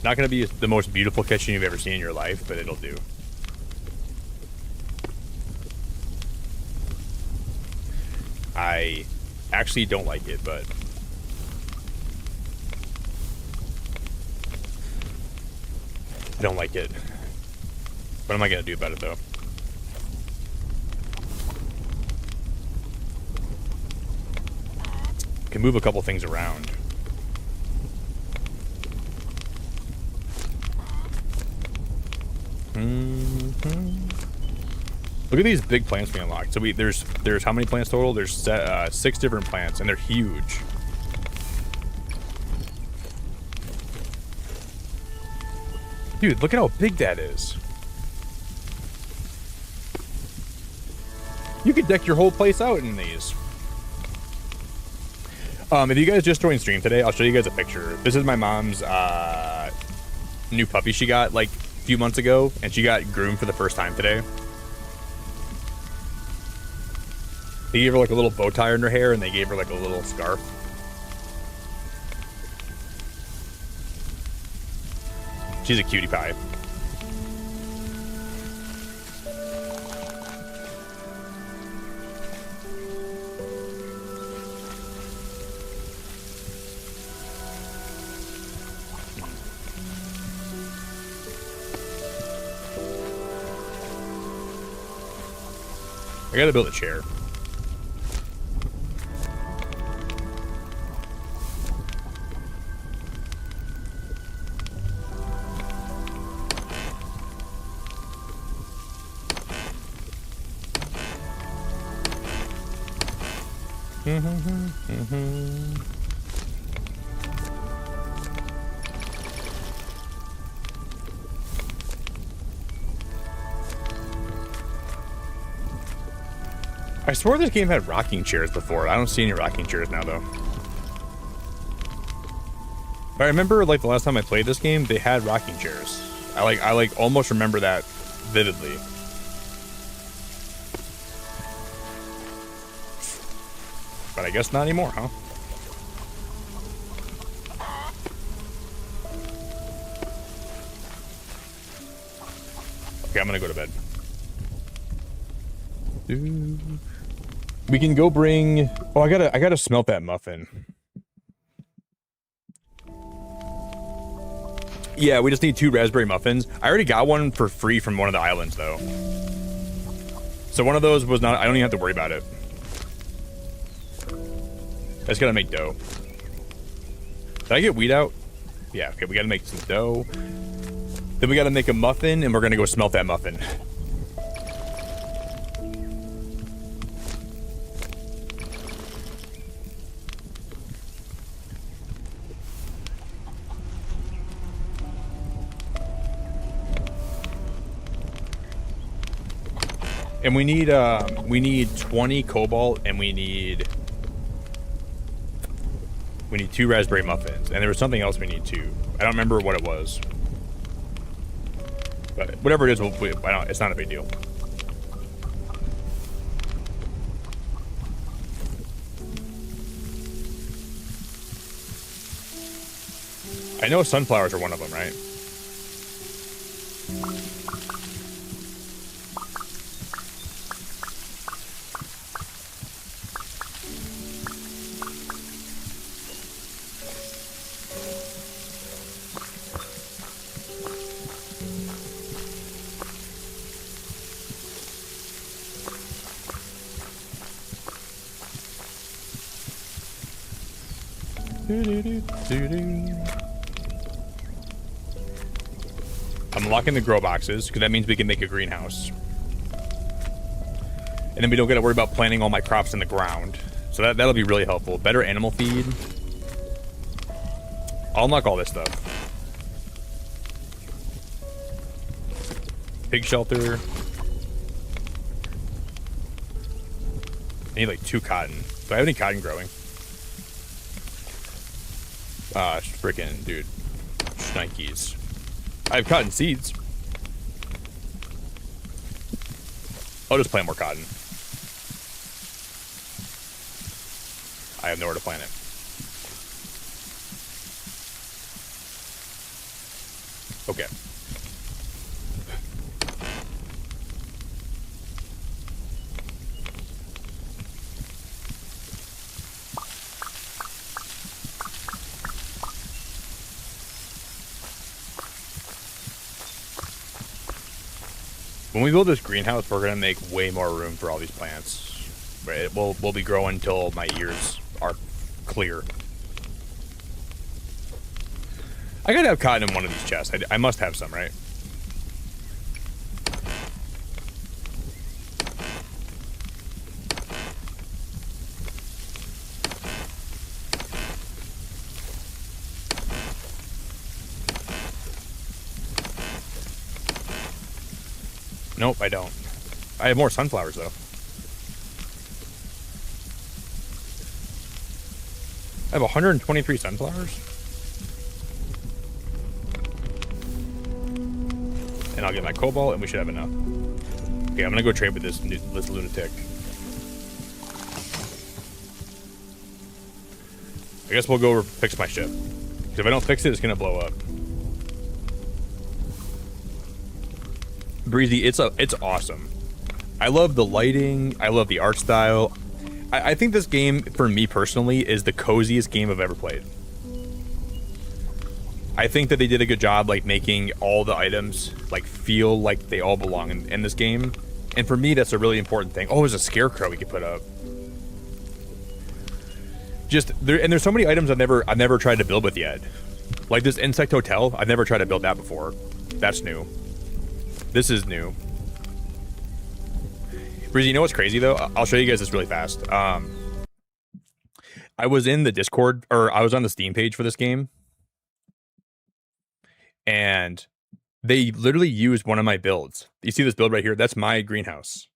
Not gonna be the most beautiful kitchen you've ever seen in your life, but it'll do. I actually don't like it, but I don't like it. What am I gonna do about it though? Can move a couple things around. Look at these big plants we unlocked. So there's how many plants total? There's 6 different plants, and they're huge. Dude, look at how big that is. You could deck your whole place out in these. If you guys just joined stream today, I'll show you guys a picture. This is my mom's new puppy she got like a few months ago, and she got groomed for the first time today. They gave her like a little bow tie in her hair, and they gave her like a little scarf. She's a cutie pie. I gotta build a chair. I swore this game had rocking chairs before. I don't see any rocking chairs now, though. But I remember, like, the last time I played this game, they had rocking chairs. I almost remember that vividly. But I guess not anymore, huh? Okay, I'm gonna go to bed. We can go bring... Oh, I gotta smelt that muffin. Yeah, we just need 2 raspberry muffins. I already got one for free from one of the islands, though. So one of those was not... I don't even have to worry about it. I just gotta make dough. Did I get wheat out? Yeah, okay, we gotta make some dough. Then we gotta make a muffin, and we're gonna go smelt that muffin. And we need 20 cobalt, and we need 2 raspberry muffins, and there was something else we need too. I don't remember what it was, but whatever it is, it's not a big deal. I know sunflowers are one of them, right? I'm locking the grow boxes because that means we can make a greenhouse. And then we don't got to worry about planting all my crops in the ground. So that'll be really helpful. Better animal feed. I'll unlock all this stuff. Pig shelter. I need like 2 cotton. Do I have any cotton growing? Freaking dude. Shnikes. I have cotton seeds. I'll just plant more cotton. I have nowhere to plant it. Okay. When we build this greenhouse, we're gonna make way more room for all these plants. We'll be growing until my ears are clear. I gotta have cotton in one of these chests. I must have some, right? Nope, I don't. I have more sunflowers, though. I have 123 sunflowers? And I'll get my cobalt, and we should have enough. Okay, I'm gonna go trade with this lunatic. I guess we'll go fix my ship. Because if I don't fix it, it's gonna blow up. Breezy, it's awesome. I love the lighting. I love the art style. I think this game, for me personally, is the coziest game I've ever played. I think that they did a good job, like, making all the items, like, feel like they all belong in this game. And for me, that's a really important thing. Oh, there's a scarecrow we could put up. There's so many items I've never tried to build with yet. Like this insect hotel, I've never tried to build that before. That's new. This is new. Breezy, you know what's crazy though? I'll show you guys this really fast. I was in the Discord, or I was on the Steam page for this game, and they literally used one of my builds. You see this build right here? That's my greenhouse.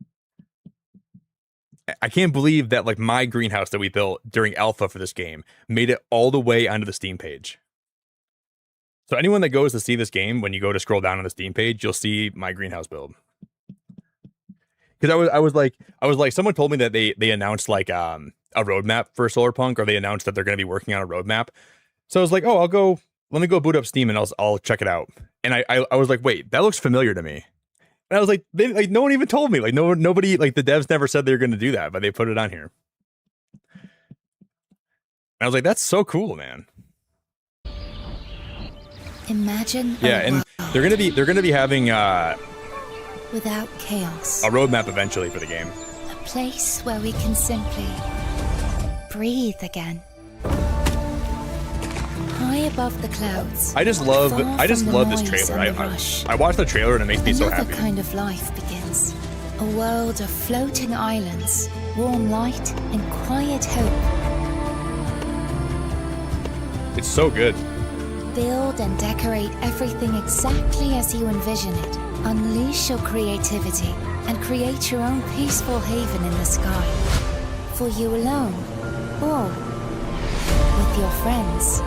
I can't believe that, like, my greenhouse that we built during alpha for this game made it all the way onto the Steam page. So anyone that goes to see this game, when you go to scroll down on the Steam page, you'll see my greenhouse build. Because I was like, someone told me that they announced like a roadmap for Solarpunk, or they announced that they're going to be working on a roadmap. So I was like, oh, let me go boot up Steam and I'll check it out. And I was like, wait, that looks familiar to me. And I was like, no one even told me. Like, nobody, like, the devs never said they were going to do that, but they put it on here. And I was like, that's so cool, man. Imagine. Yeah, and they're gonna be having without chaos. A roadmap eventually for the game. A place where we can simply breathe again. High above the clouds. I just love this trailer. I watched the trailer and it makes me so happy. Another kind of life begins. A world of floating islands, warm light, and quiet hope. It's so good. Build and decorate everything exactly as you envision it. Unleash your creativity and create your own peaceful haven in the sky. For you alone, or with your friends.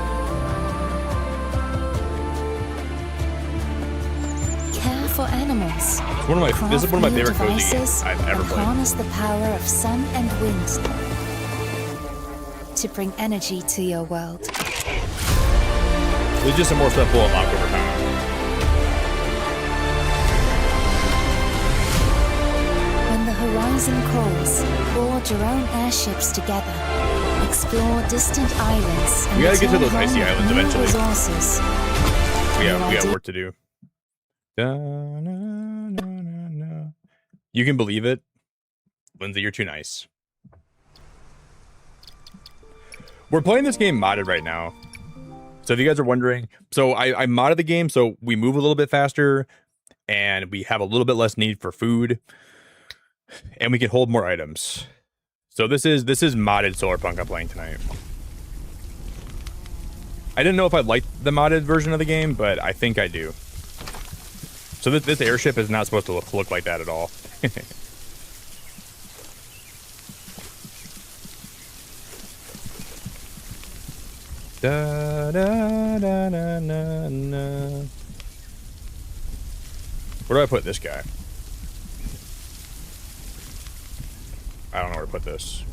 Care for animals. This is one of my favorite cozy games I've ever played. Harness the power of sun and wind to bring energy to your world. There's just some more stuff we'll unlock over time. When the horizon calls, board your own airships together. Explore distant islands and We gotta get to return those icy home with islands new eventually. resources. We got work to do. Da-na-na-na-na. You can believe it. Lindsay, you're too nice. We're playing this game modded right now. So if you guys are wondering, so I modded the game so we move a little bit faster and we have a little bit less need for food and we can hold more items. So this is modded Solarpunk I'm playing tonight. I didn't know if I liked the modded version of the game, but I think I do. So this airship is not supposed to look like that at all. Da, da, da, da, na, na. Where do I put this guy? I don't know where to put this.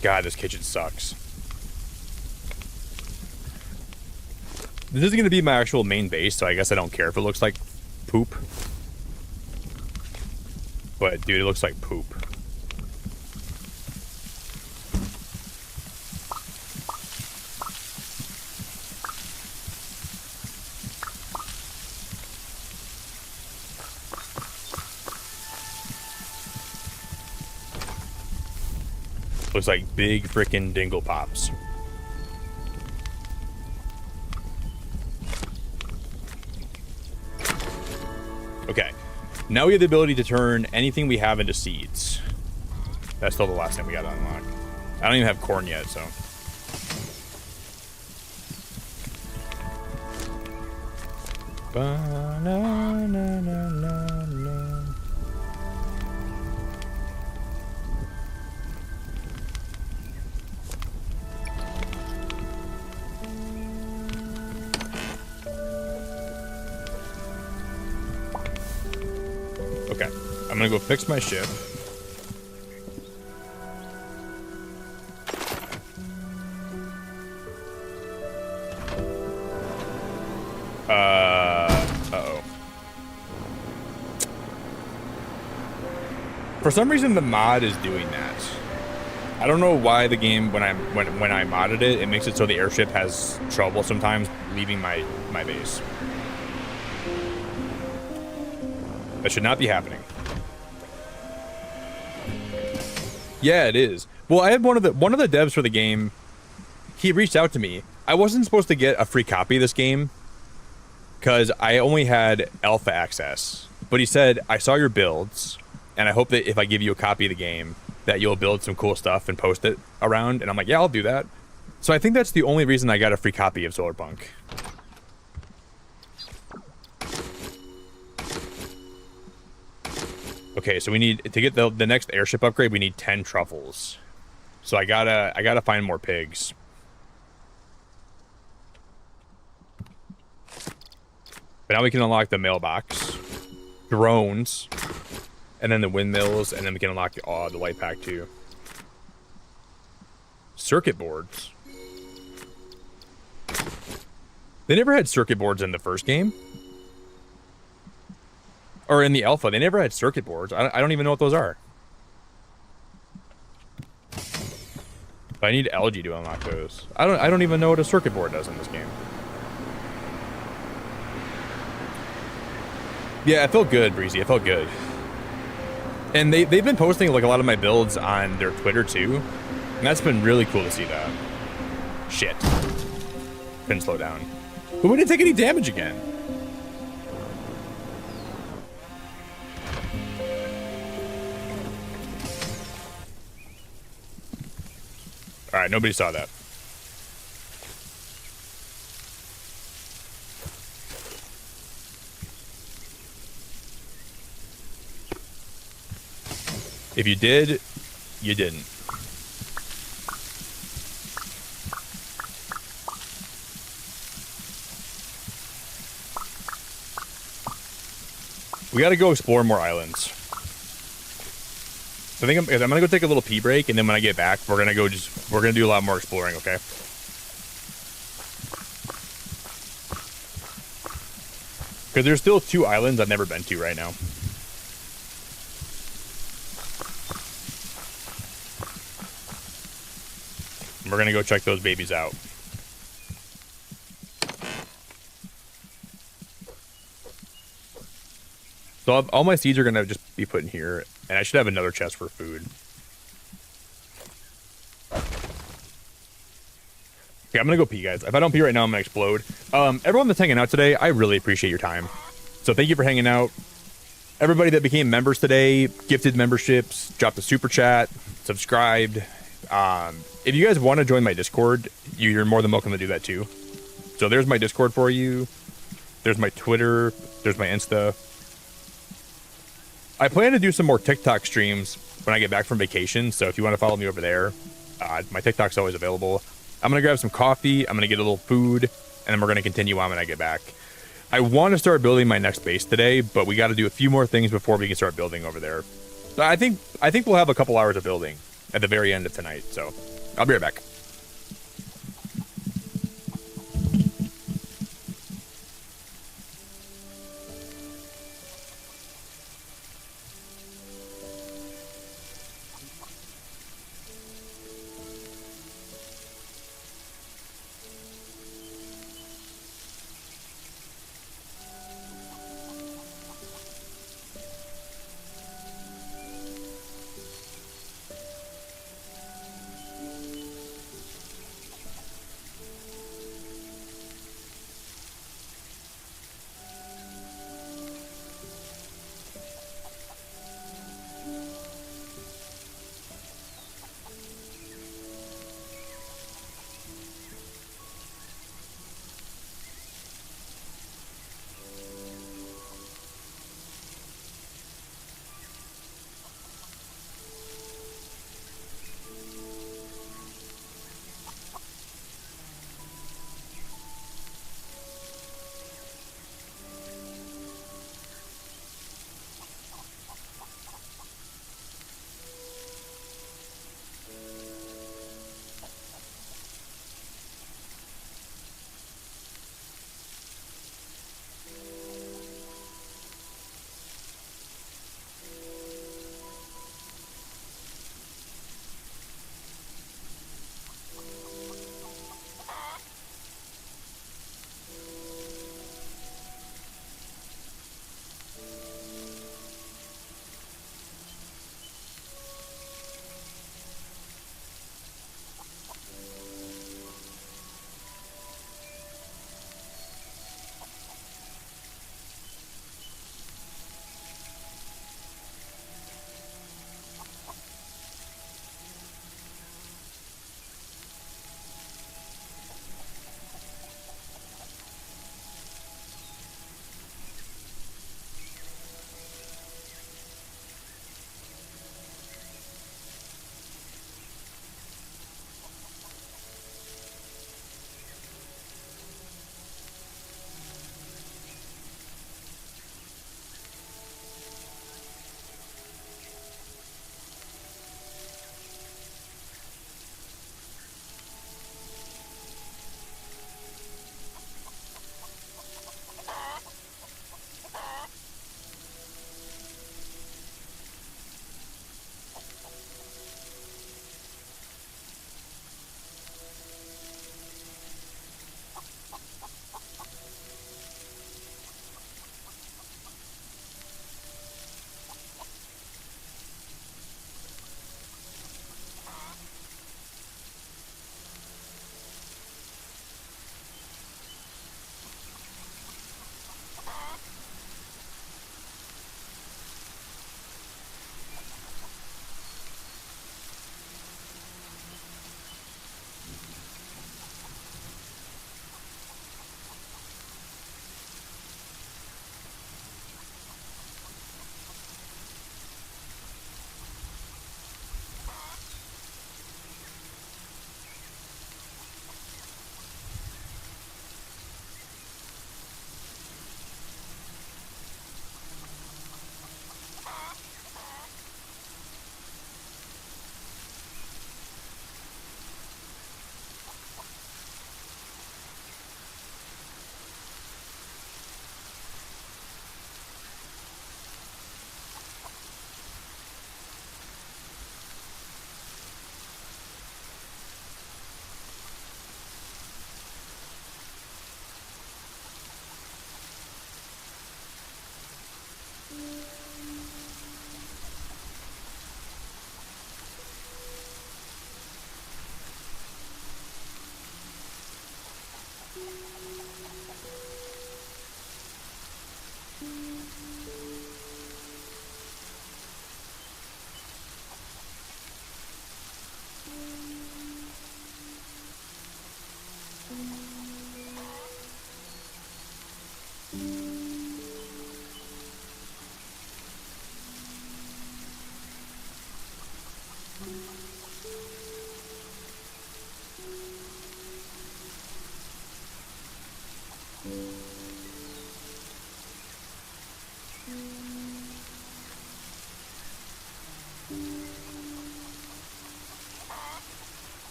God, this kitchen sucks. This is going to be my actual main base, so I guess I don't care if it looks like poop. But, dude, it looks like poop. Looks like big frickin' dingle pops. Okay, now we have the ability to turn anything we have into seeds. That's still the last thing we gotta unlock. I don't even have corn yet, so. Ba-na-na-na-na-na. Okay, I'm gonna go fix my ship. Uh-oh. For some reason, the mod is doing that. I don't know why the game, when I modded it, it makes it so the airship has trouble sometimes leaving my base. That should not be happening. Yeah, it is. Well, I had one of the devs for the game. He reached out to me. I wasn't supposed to get a free copy of this game because I only had alpha access. But he said, I saw your builds, and I hope that if I give you a copy of the game, that you'll build some cool stuff and post it around. And I'm like, yeah, I'll do that. So I think that's the only reason I got a free copy of Solarpunk. Okay, so we need to get the next airship upgrade. We need 10 truffles. So I gotta find more pigs. But now we can unlock the mailbox, drones, and then the windmills, and then we can unlock the light pack too. Circuit boards. They never had circuit boards in the first game. Or in the alpha, they never had circuit boards. I don't even know what those are. But I need algae to unlock those. I don't even know what a circuit board does in this game. Yeah, it felt good, Breezy. It felt good. And they've been posting like a lot of my builds on their Twitter too. And that's been really cool to see that. Shit. Couldn't slow down. But we didn't take any damage again. Alright, nobody saw that. If you did, you didn't. We got to go explore more islands. So I think I'm gonna go take a little pee break, and then when I get back, we're gonna do a lot more exploring. Okay. Because there's still 2 islands I've never been to right now. And we're gonna go check those babies out. So all my seeds are gonna just be put in here, and I should have another chest for food. Okay, I'm gonna go pee, guys. If I don't pee right now, I'm gonna explode. Everyone that's hanging out today, I really appreciate your time. So thank you for hanging out. Everybody that became members today, gifted memberships, dropped a super chat, subscribed. If you guys want to join my Discord, you're more than welcome to do that too. So there's my Discord for you. There's my Twitter. There's my Insta. I plan to do some more TikTok streams when I get back from vacation. So if you want to follow me over there, my TikTok's always available. I'm going to grab some coffee. I'm going to get a little food, and then we're going to continue on when I get back. I want to start building my next base today, but we got to do a few more things before we can start building over there. So I think we'll have a couple hours of building at the very end of tonight. So I'll be right back.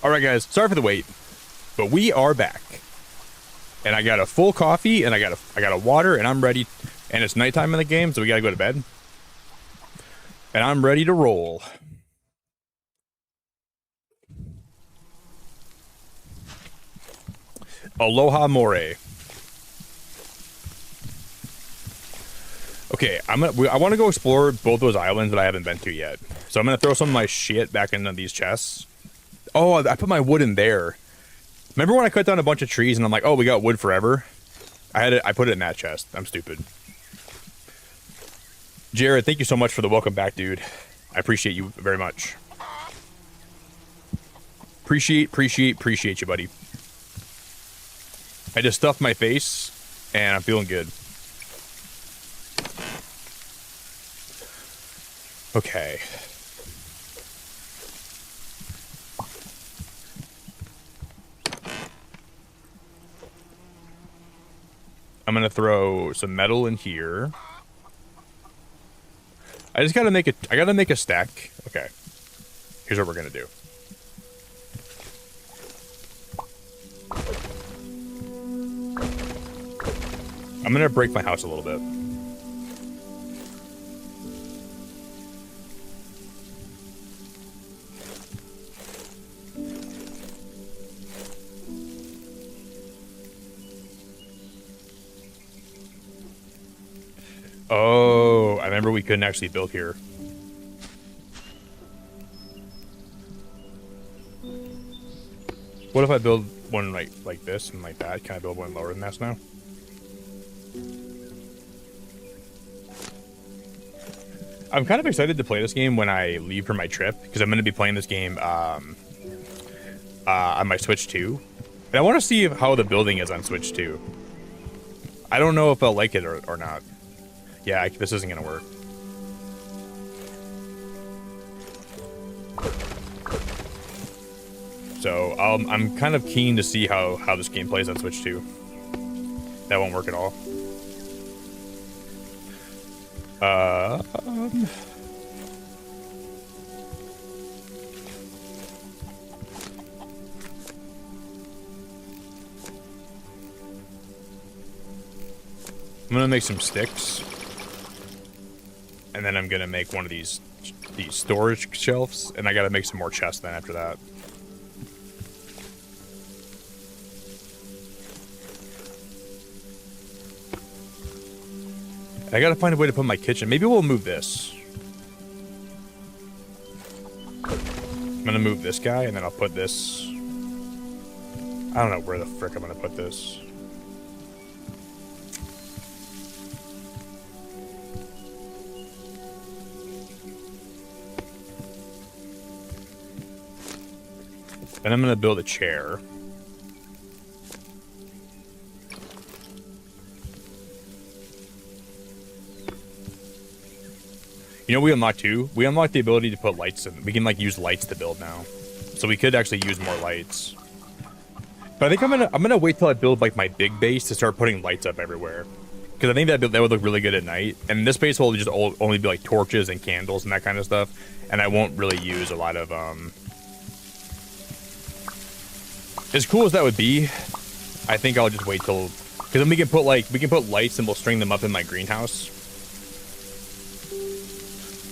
All right, guys. Sorry for the wait, but we are back, and I got a full coffee, and I got a water, and I'm ready. And it's nighttime in the game, so we gotta go to bed. And I'm ready to roll. Aloha More. Okay, I want to go explore both those islands that I haven't been to yet. So I'm gonna throw some of my shit back into these chests. Oh, I put my wood in there. Remember when I cut down a bunch of trees and I'm like, oh, we got wood forever? I put it in that chest. I'm stupid. Jared, thank you so much for the welcome back, dude. I appreciate you very much. Appreciate you, buddy. I just stuffed my face, and I'm feeling good. Okay. I'm gonna throw some metal in here. I just gotta make I gotta make a stack. Okay. Here's what we're gonna do. I'm gonna break my house a little bit. Oh, I remember we couldn't actually build here. What if I build one like this and like that? Can I build one lower than this now? I'm kind of excited to play this game when I leave for my trip, because I'm going to be playing this game on my Switch 2. And I want to see how the building is on Switch 2. I don't know if I'll like it or not. Yeah, this isn't going to work. So I'm kind of keen to see how this game plays on Switch 2. That won't work at all. I'm gonna make some sticks, and then I'm gonna make one of these storage shelves, and I gotta make some more chests then after that. I gotta find a way to put my kitchen. Maybe we'll move this. I'm gonna move this guy, and then I'll put this. I don't know where the frick I'm gonna put this. Then I'm gonna build a chair. You know, we unlocked too. We unlocked the ability to put lights in. We can like use lights to build now, so we could actually use more lights. But I think I'm gonna wait till I build like my big base to start putting lights up everywhere, because I think that would look really good at night. And this base will just only be like torches and candles and that kind of stuff, and I won't really use a lot of As cool as that would be, I think I'll just wait till, because then we can put lights and we'll string them up in my greenhouse.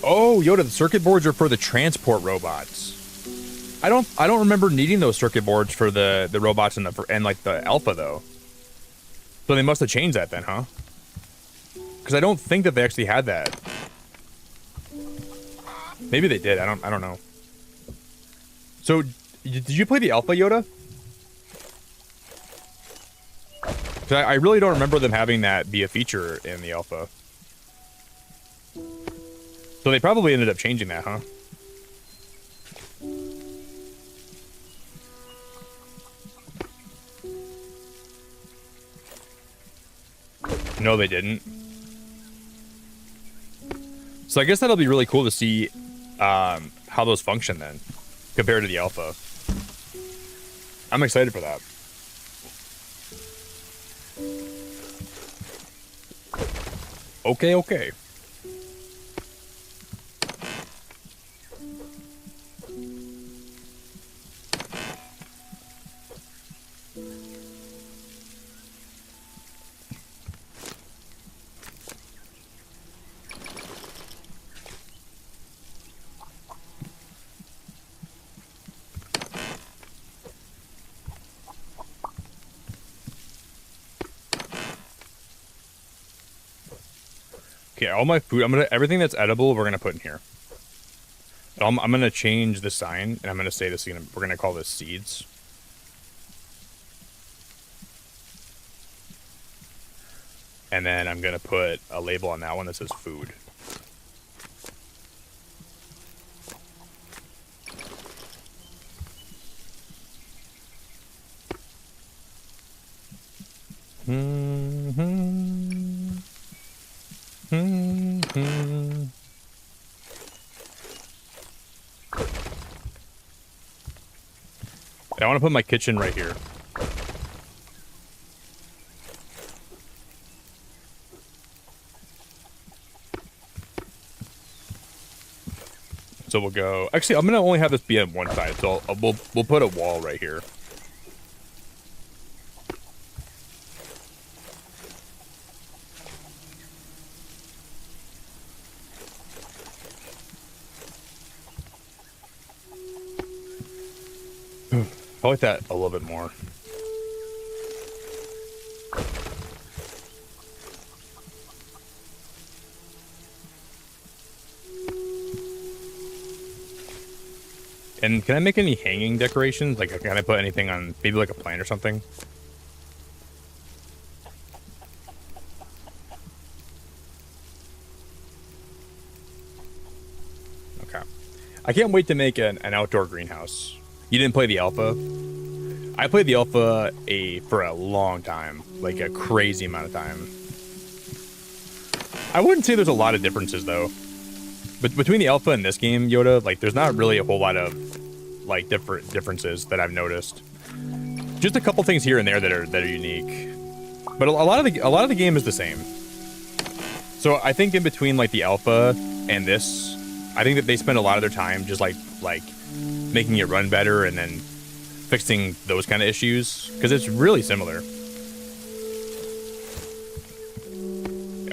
Oh, Yoda, the circuit boards are for the transport robots. I don't remember needing those circuit boards for the robots and like the alpha though. So they must have changed that then, huh? Because I don't think that they actually had that. Maybe they did. I don't know. So did you play the alpha, Yoda? Because I really don't remember them having that be a feature in the alpha. So they probably ended up changing that, huh? No, they didn't. So I guess that'll be really cool to see how those function then, compared to the alpha. I'm excited for that. Okay. Okay, all my food, everything that's edible, we're gonna put in here. I'm gonna change the sign, and I'm gonna say this again. We're gonna call this seeds. And then I'm gonna put a label on that one that says food. I want to put my kitchen right here. So we'll go. Actually, I'm gonna only have this be on one side, so we'll put a wall right here. I like that a little bit more. And can I make any hanging decorations? Like, can I put anything on, maybe like a plant or something? Okay. I can't wait to make an outdoor greenhouse. You didn't play the alpha? I played the alpha for a long time, like a crazy amount of time. I wouldn't say there's a lot of differences though. But between the alpha and this game, Yoda, like there's not really a whole lot of like differences that I've noticed. Just a couple things here and there that are unique. But a lot of the game is the same. So I think in between like the alpha and this, I think that they spend a lot of their time just like making it run better and then fixing those kind of issues because it's really similar.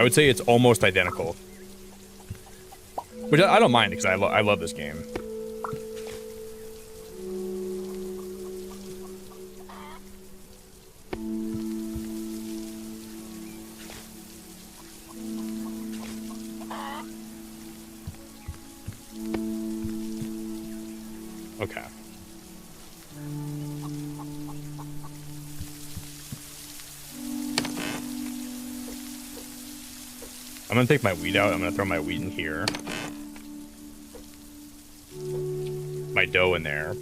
I would say it's almost identical. Which I don't mind because I love this game. Okay. I'm gonna take my wheat out. I'm gonna throw my wheat in here. My dough in there.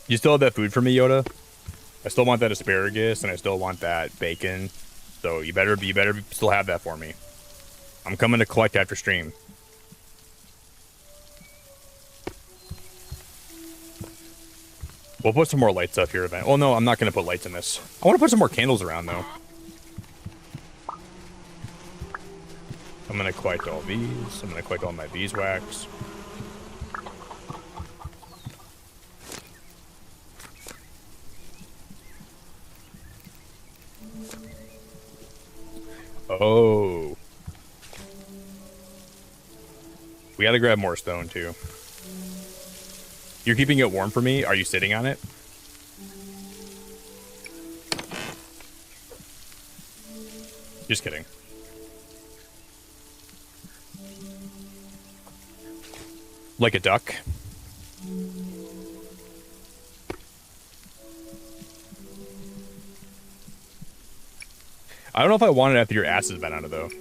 You still have that food for me, Yoda? I still want that asparagus and I still want that bacon. So you better still have that for me. I'm coming to collect after stream. We'll put some more lights up here. Oh no, I'm not going to put lights in this. I want to put some more candles around though. I'm going to collect all these. I'm going to collect all my beeswax. Oh. We gotta grab more stone, too. You're keeping it warm for me? Are you sitting on it? Just kidding. Like a duck? I don't know if I want it after your ass has been on it, though.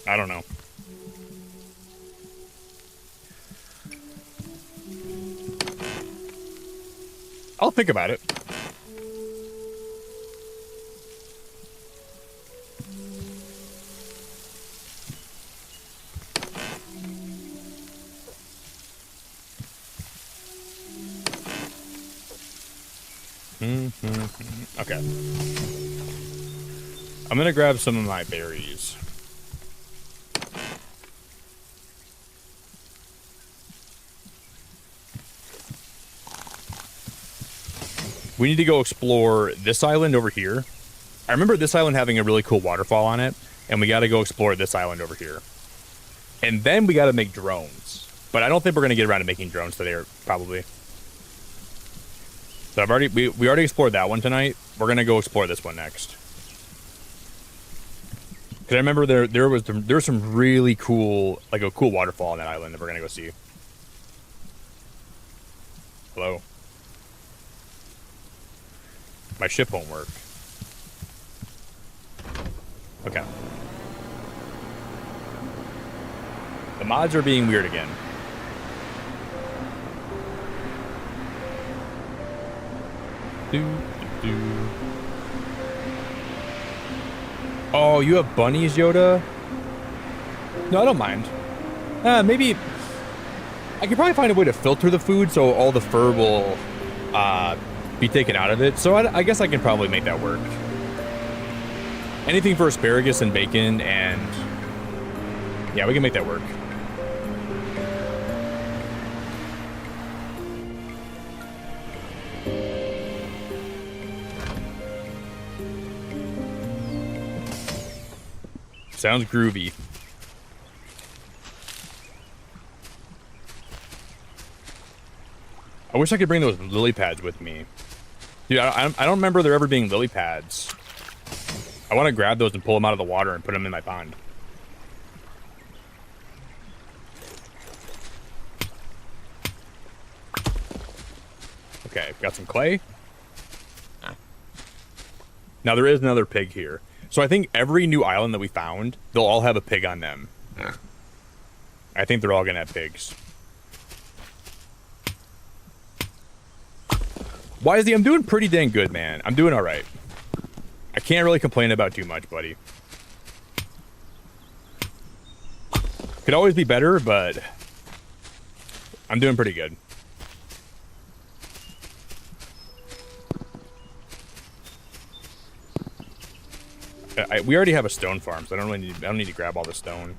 I don't know. I'll think about it. Okay. I'm gonna grab some of my berries. We need to go explore this island over here. I remember this island having a really cool waterfall on it, and we gotta go explore this island over here. And then we gotta make drones. But I don't think we're gonna get around to making drones today, probably. So we already explored that one tonight. We're gonna go explore this one next. Cause I remember there was some really cool, like a cool waterfall on that island that we're gonna go see. Hello. My ship won't work. Okay. The mods are being weird again. Oh, you have bunnies, Yoda? No, I don't mind. Maybe I could probably find a way to filter the food so all the fur will be taken out of it. So I guess I can probably make that work. Anything for asparagus and bacon and... yeah, we can make that work. Sounds groovy. I wish I could bring those lily pads with me. Dude, I don't remember there ever being lily pads. I want to grab those and pull them out of the water and put them in my pond. Okay, got some clay. Now there is another pig here. So I think every new island that we found, they'll all have a pig on them. I think they're all gonna have pigs. Wisely, I'm doing pretty dang good, man. I'm doing alright. I can't really complain about too much, buddy. Could always be better, but I'm doing pretty good. We already have a stone farm, so I don't need to grab all the stone.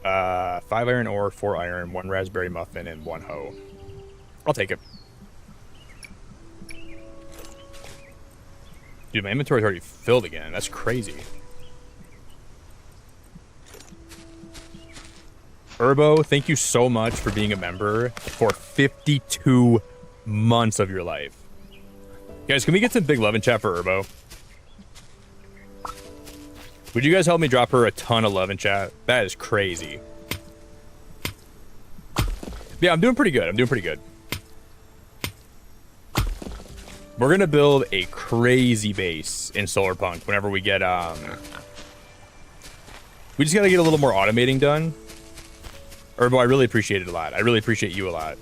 5 iron ore, 4 iron, 1 raspberry muffin, and 1 hoe. I'll take it. Dude, my inventory's already filled again. That's crazy. Urbo, thank you so much for being a member for 52 months of your life. Guys, can we get some big love in chat for Urbo? Would you guys help me drop her a ton of love in chat? That is crazy. Yeah, I'm doing pretty good. I'm doing pretty good. We're gonna build a crazy base in Solarpunk whenever we get we just gotta get a little more automating done. Urbo, I really appreciate it a lot. I really appreciate you a lot.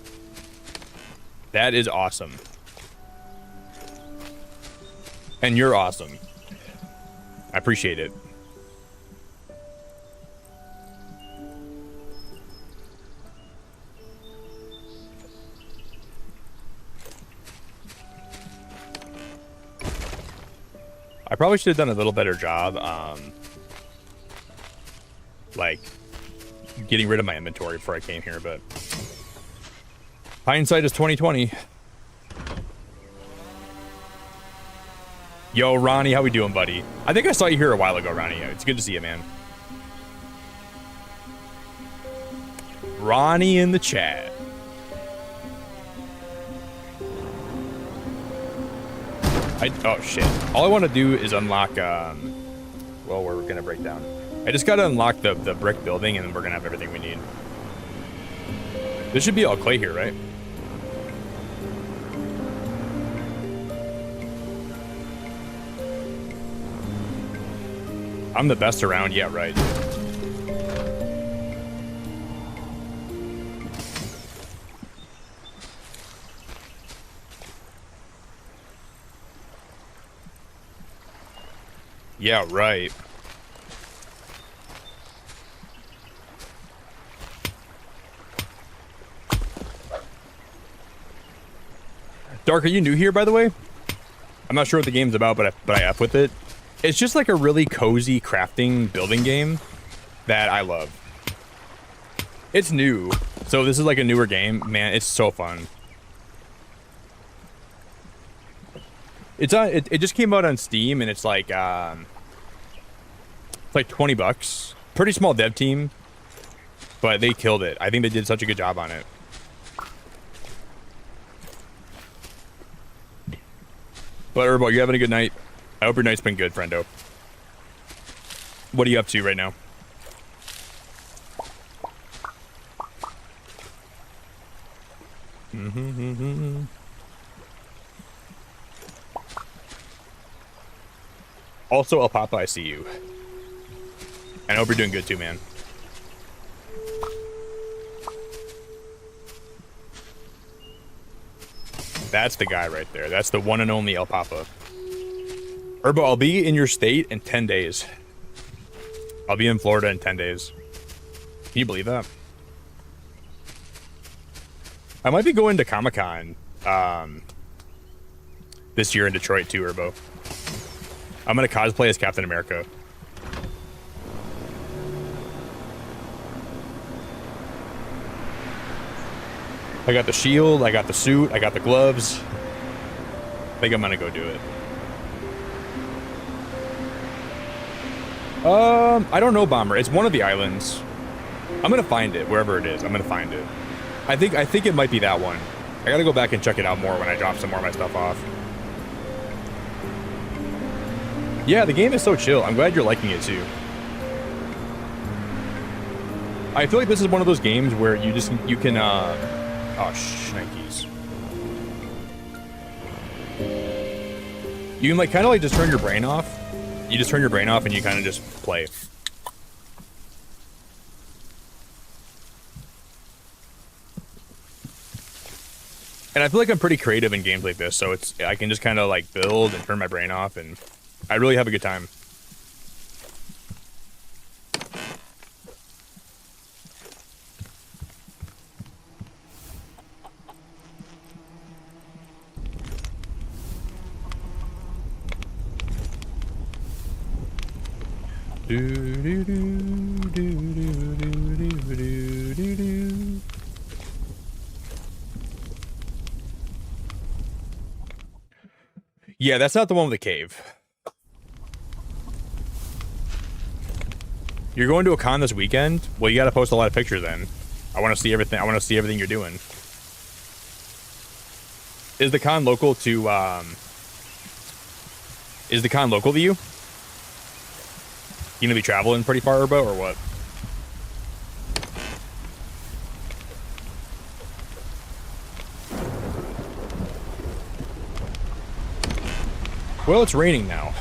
That is awesome. And you're awesome. I appreciate it. I probably should have done a little better job, like, getting rid of my inventory before I came here, but hindsight is 2020. Yo, Ronnie, how we doing, buddy? I think I saw you here a while ago, Ronnie. It's good to see you, man. Ronnie in the chat. Oh shit. All I want to do is unlock, well, we're gonna break down. I just gotta unlock the brick building and then we're gonna have everything we need. This should be all clay here, right? I'm the best around, yeah, right. Yeah, right. Dark, are you new here, by the way? I'm not sure what the game's about, but I F with it. It's just like a really cozy crafting building game that I love. It's new, so this is like a newer game. Man, it's so fun. It's on. It just came out on Steam, and it's like $20. Pretty small dev team, but they killed it. I think they did such a good job on it. But Urbo, you having a good night? I hope your night's been good, friendo. What are you up to right now? Also, El Papa, I see you. And I hope you're doing good too, man. That's the guy right there. That's the one and only El Papa. Urbo, I'll be in your state in 10 days. I'll be in Florida in 10 days. Can you believe that? I might be going to Comic-Con this year in Detroit too, Urbo. I'm gonna cosplay as Captain America. I got the shield, I got the suit, I got the gloves. I think I'm gonna go do it. I don't know, Bomber. It's one of the islands. I'm gonna find it wherever it is. I'm gonna find it. I think it might be that one. I gotta go back and check it out more when I drop some more of my stuff off. Yeah, the game is so chill. I'm glad you're liking it too. I feel like this is one of those games where you can oh shnikes. You can like kind of like just turn your brain off. You just turn your brain off and you kind of just play. And I feel like I'm pretty creative in games like this, so I can just kind of like build and turn my brain off, and I really have a good time. Yeah, that's not the one with the cave. You're going to a con this weekend? Well, you got to post a lot of pictures then. I want to see everything. I want to see everything you're doing. Is the con local to you? You gonna be traveling pretty far, Urbo, or what? Well, it's raining now.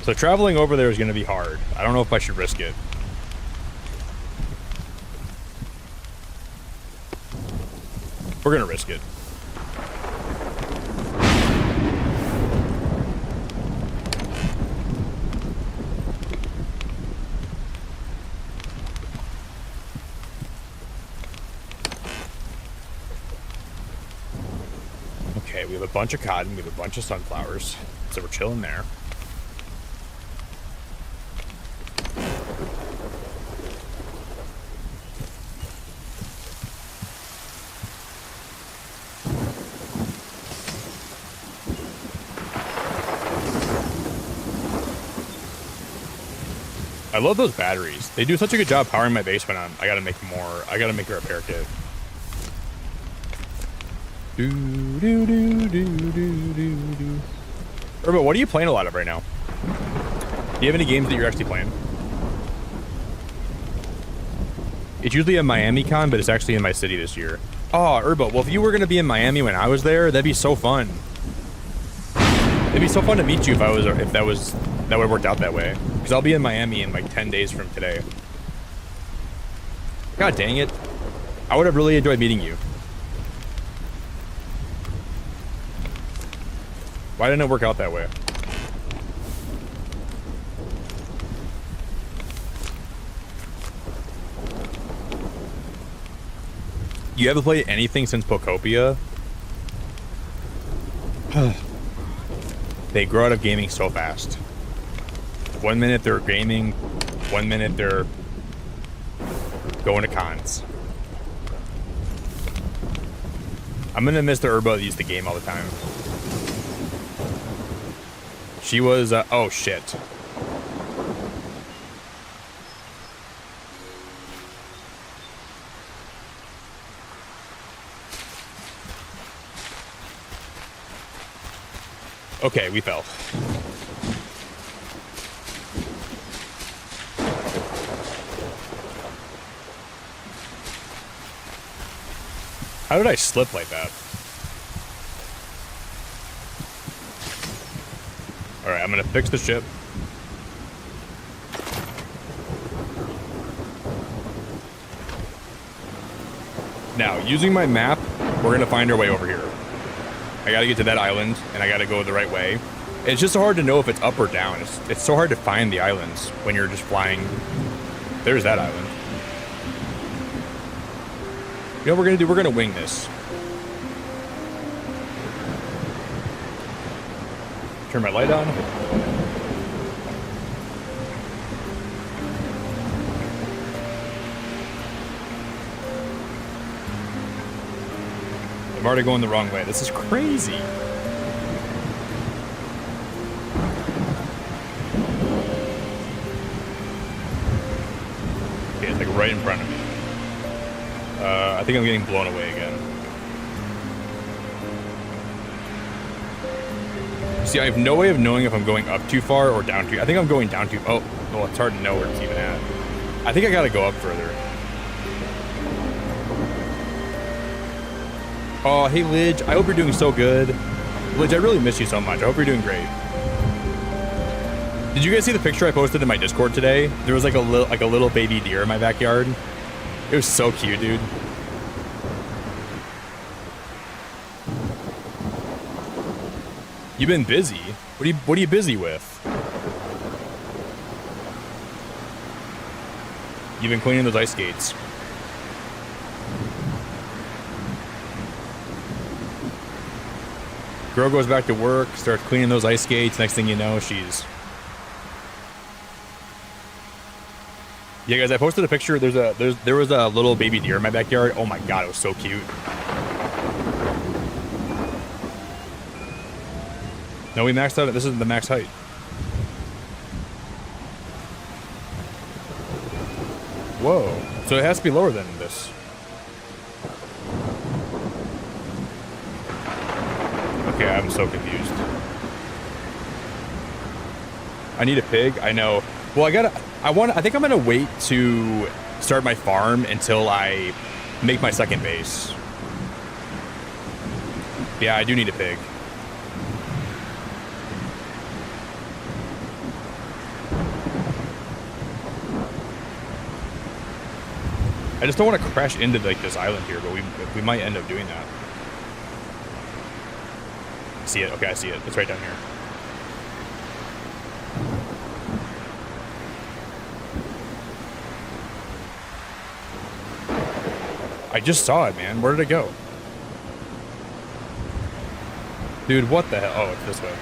So traveling over there is gonna be hard. I don't know if I should risk it. We're gonna risk it. Okay, we have a bunch of cotton, we have a bunch of sunflowers, so we're chilling there. I love those batteries. They do such a good job powering my base when I gotta make more. I gotta make a repair kit. Urbo, what are you playing a lot of right now? Do you have any games that you're actually playing? It's usually a Miami con, but it's actually in my city this year. Oh, Urbo, well, if you were gonna be in Miami when I was there, that'd be so fun. It'd be so fun to meet you if that would have worked out that way. Because I'll be in Miami in like 10 days from today. God dang it. I would have really enjoyed meeting you. Why didn't it work out that way? You haven't played anything since Pokopia? They grow out of gaming so fast. 1 minute they're gaming, 1 minute they're going to cons. I'm gonna miss the Urbo that used the game all the time. She was, oh shit. Okay, we fell. How did I slip like that? Alright, I'm gonna fix the ship. Now, using my map, we're gonna find our way over here. I gotta get to that island, and I gotta go the right way. It's just so hard to know if it's up or down. It's so hard to find the islands when you're just flying. There's that island. You know what we're gonna do? We're gonna wing this. Turn my light on. I'm already going the wrong way. This is crazy. Okay, it's like right in front of me. I think I'm getting blown away again. See, I have no way of knowing if I'm going up too far or down too. I think I'm going down too. Oh, well, it's hard to know where it's even at. I think I gotta go up further. Oh, hey, Lidge. I hope you're doing so good. Lidge, I really miss you so much. I hope you're doing great. Did you guys see the picture I posted in my Discord today? There was like a little baby deer in my backyard. It was so cute, dude. You've been busy. What are you busy with? You've been cleaning those ice skates. Girl goes back to work, starts cleaning those ice skates. Next thing you know, she's... Yeah, guys, I posted a picture. There was a little baby deer in my backyard. Oh my god, it was so cute. No, we maxed out. This is the max height. Whoa. So it has to be lower than this. Okay, I'm so confused. I need a pig. I know. Well, I think I'm gonna wait to start my farm until I make my second base. Yeah, I do need a pig. I just don't want to crash into like this island here, but we might end up doing that. See it? Okay, I see it. It's right down here. I just saw it, man. Where did it go? Dude, what the hell? Oh, it's this way.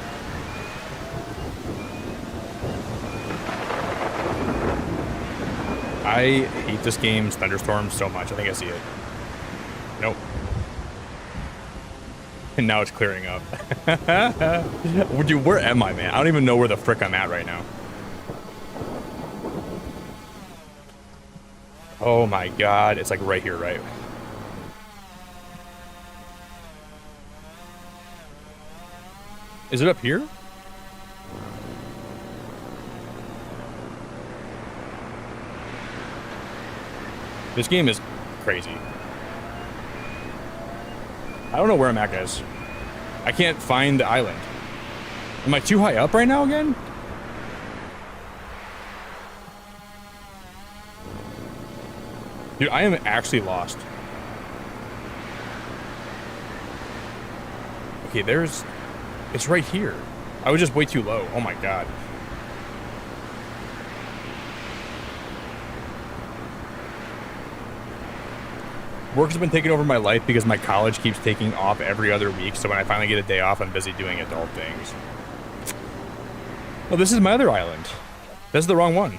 I hate this game's thunderstorms so much. I think I see it. Nope. And now it's clearing up. Dude, where am I, man? I don't even know where the frick I'm at right now. Oh my god. It's like right here, right? Is it up here? This game is crazy. I don't know where I'm at, guys. I can't find the island. Am I too high up right now again? Dude, I am actually lost. Okay, it's right here. I was just way too low. Oh my god. Work has been taking over my life because my college keeps taking off every other week, so when I finally get a day off, I'm busy doing adult things. Oh, this is my other island. That's the wrong one.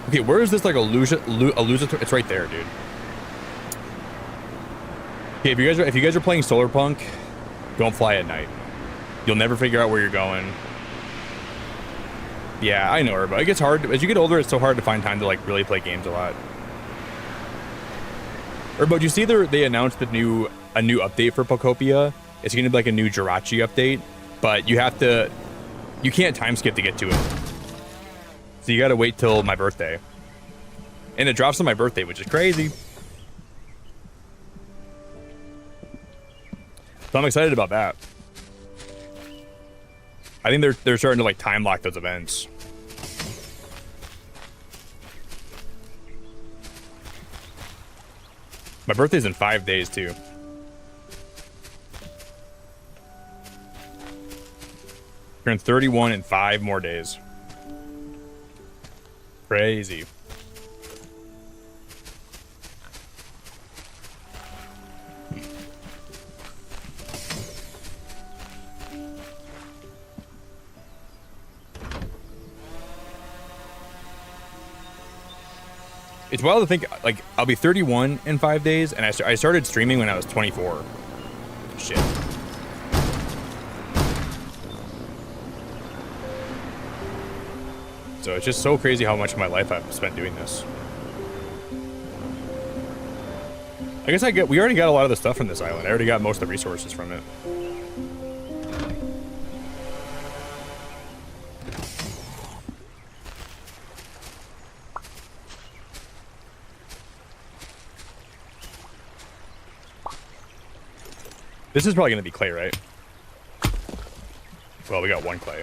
Okay, where is this, like, illusion? It's right there, dude. Okay, if you guys are playing Solarpunk, don't fly at night. You'll never figure out where you're going. Yeah, I know her, but it gets hard. As you get older, it's so hard to find time to, like, really play games a lot. But you see they announced a new update for Pokopia. It's gonna be like a new Jirachi update, but you can't time skip to get to it. So you gotta wait till my birthday. And it drops on my birthday, which is crazy. So I'm excited about that. I think they're starting to like time lock those events. My birthday's in 5 days, too. Turn 31 in 5 more days. Crazy. It's wild to think, like, I'll be 31 in 5 days, and I started streaming when I was 24. Shit. So it's just so crazy how much of my life I've spent doing this. I guess we already got a lot of the stuff from this island. I already got most of the resources from it. This is probably going to be clay, right? Well, we got one clay.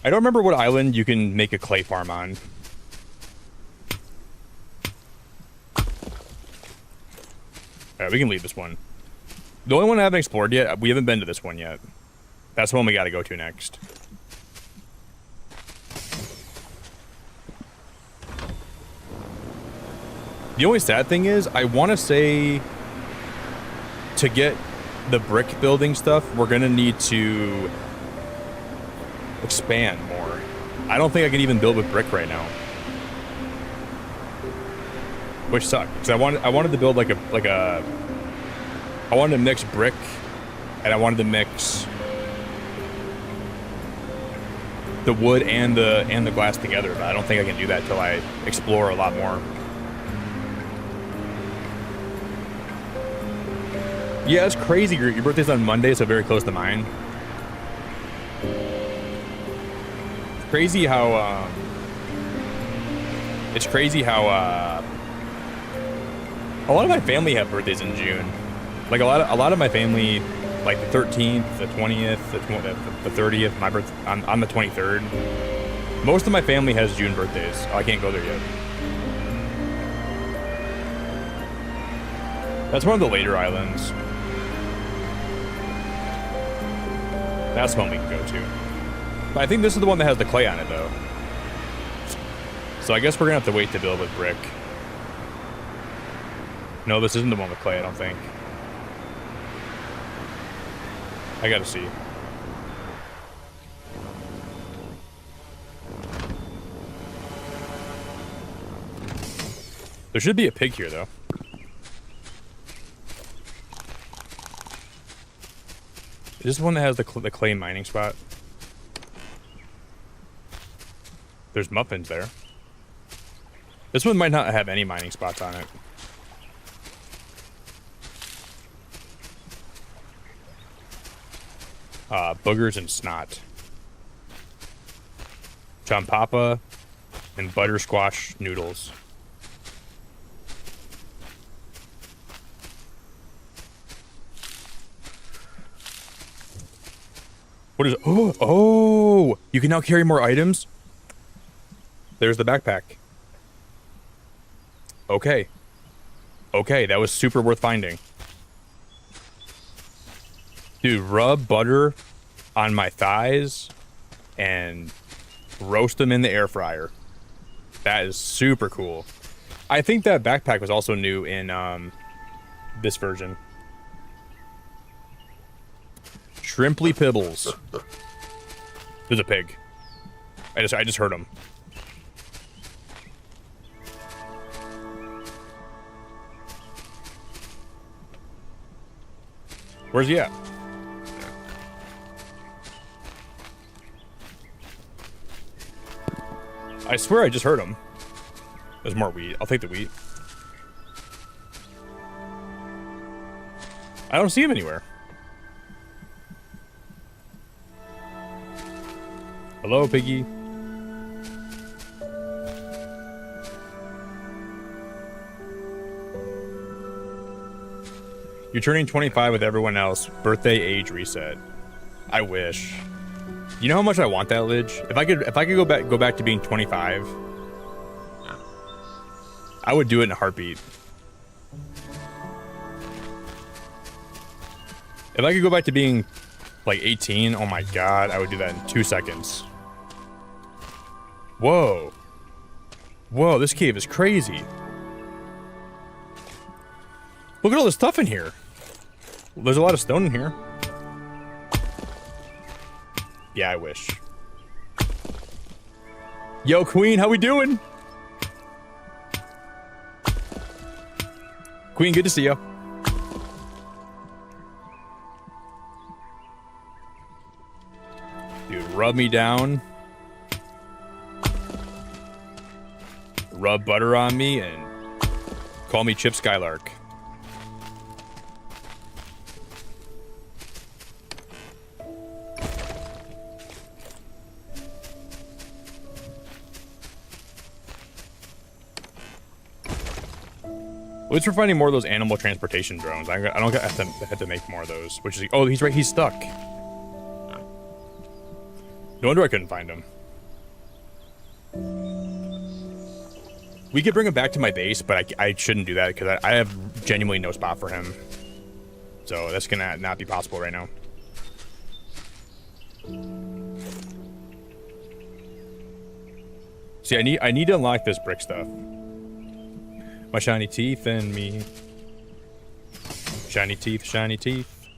I don't remember what island you can make a clay farm on. Alright, we can leave this one. The only one I haven't explored yet, we haven't been to this one yet. That's the one we gotta go to next. The only sad thing is, I want to say, to get the brick building stuff, we're gonna need to expand more. I don't think I can even build with brick right now, which sucks. Because I wanted to build I wanted to mix brick, and I wanted to mix the wood and the glass together. But I don't think I can do that until I explore a lot more. Yeah, it's crazy. Your birthday's on Monday, so very close to mine. It's crazy how a lot of my family have birthdays in June. Like a lot of my family, like the 13th, the 20th, the 30th. My birth, I'm the 23rd. Most of my family has June birthdays. Oh, I can't go there yet. That's one of the later islands. That's one we can go to. But I think this is the one that has the clay on it, though. So I guess we're gonna have to wait to build with brick. No, this isn't the one with clay, I don't think. I gotta see. There should be a pig here, though. Is this one that has the clay mining spot? There's muffins there. This one might not have any mining spots on it. Boogers and snot. Champapa and butter squash noodles. What is it? Oh, you can now carry more items? There's the backpack. Okay. Okay, that was super worth finding. Dude, rub butter on my thighs and roast them in the air fryer. That is super cool. I think that backpack was also new in this version. Shrimply Pibbles. There's a pig. I just heard him. Where's he at? I swear I just heard him. There's more wheat. I'll take the wheat. I don't see him anywhere. Hello, piggy. You're turning 25 with everyone else. Birthday age reset. I wish. You know how much I want that, Lidge? If I could go back to being 25, I would do it in a heartbeat. If I could go back to being like 18, oh my god, I would do that in 2 seconds. Whoa. Whoa, this cave is crazy. Look at all the stuff in here. There's a lot of stone in here. Yeah, I wish. Yo, Queen, how we doing? Queen, good to see you. Dude, rub me down rub butter on me and call me Chip Skylark. At least we're finding more of those animal transportation drones. I don't have to make more of those. Which is, oh, he's right. He's stuck. No wonder I couldn't find him. We could bring him back to my base, but I shouldn't do that because I have genuinely no spot for him. So that's gonna not be possible right now. See, I need to unlock this brick stuff. My shiny teeth and me. Shiny teeth, shiny teeth.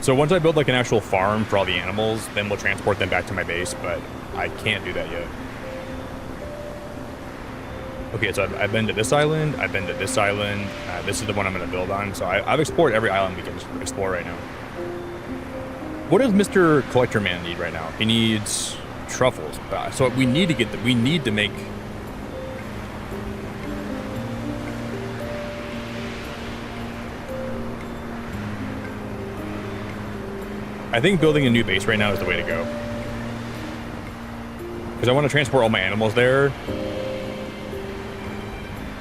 So once I build like an actual farm for all the animals, then we'll transport them back to my base, but I can't do that yet. Okay, so I've been to this island, I've been to this island, this is the one I'm going to build on, so I've explored every island we can explore right now. What does Mr. Collector Man need right now? He needs truffles. So we need to make... I think building a new base right now is the way to go. Because I want to transport all my animals there.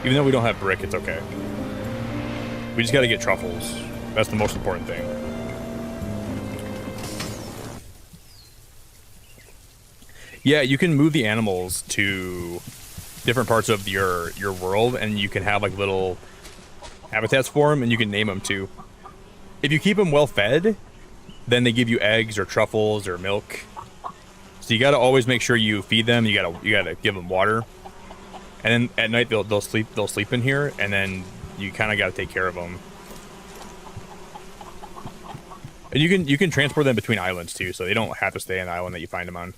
Even though we don't have brick, it's okay. We just got to get truffles. That's the most important thing. Yeah, you can move the animals to different parts of your world, and you can have like little habitats for them, and you can name them too. If you keep them well fed, then they give you eggs or truffles or milk. So you got to always make sure you feed them. You gotta give them water, and then at night they'll sleep in here, and then you kind of got to take care of them. And you can transport them between islands too, so they don't have to stay on the island that you find them on.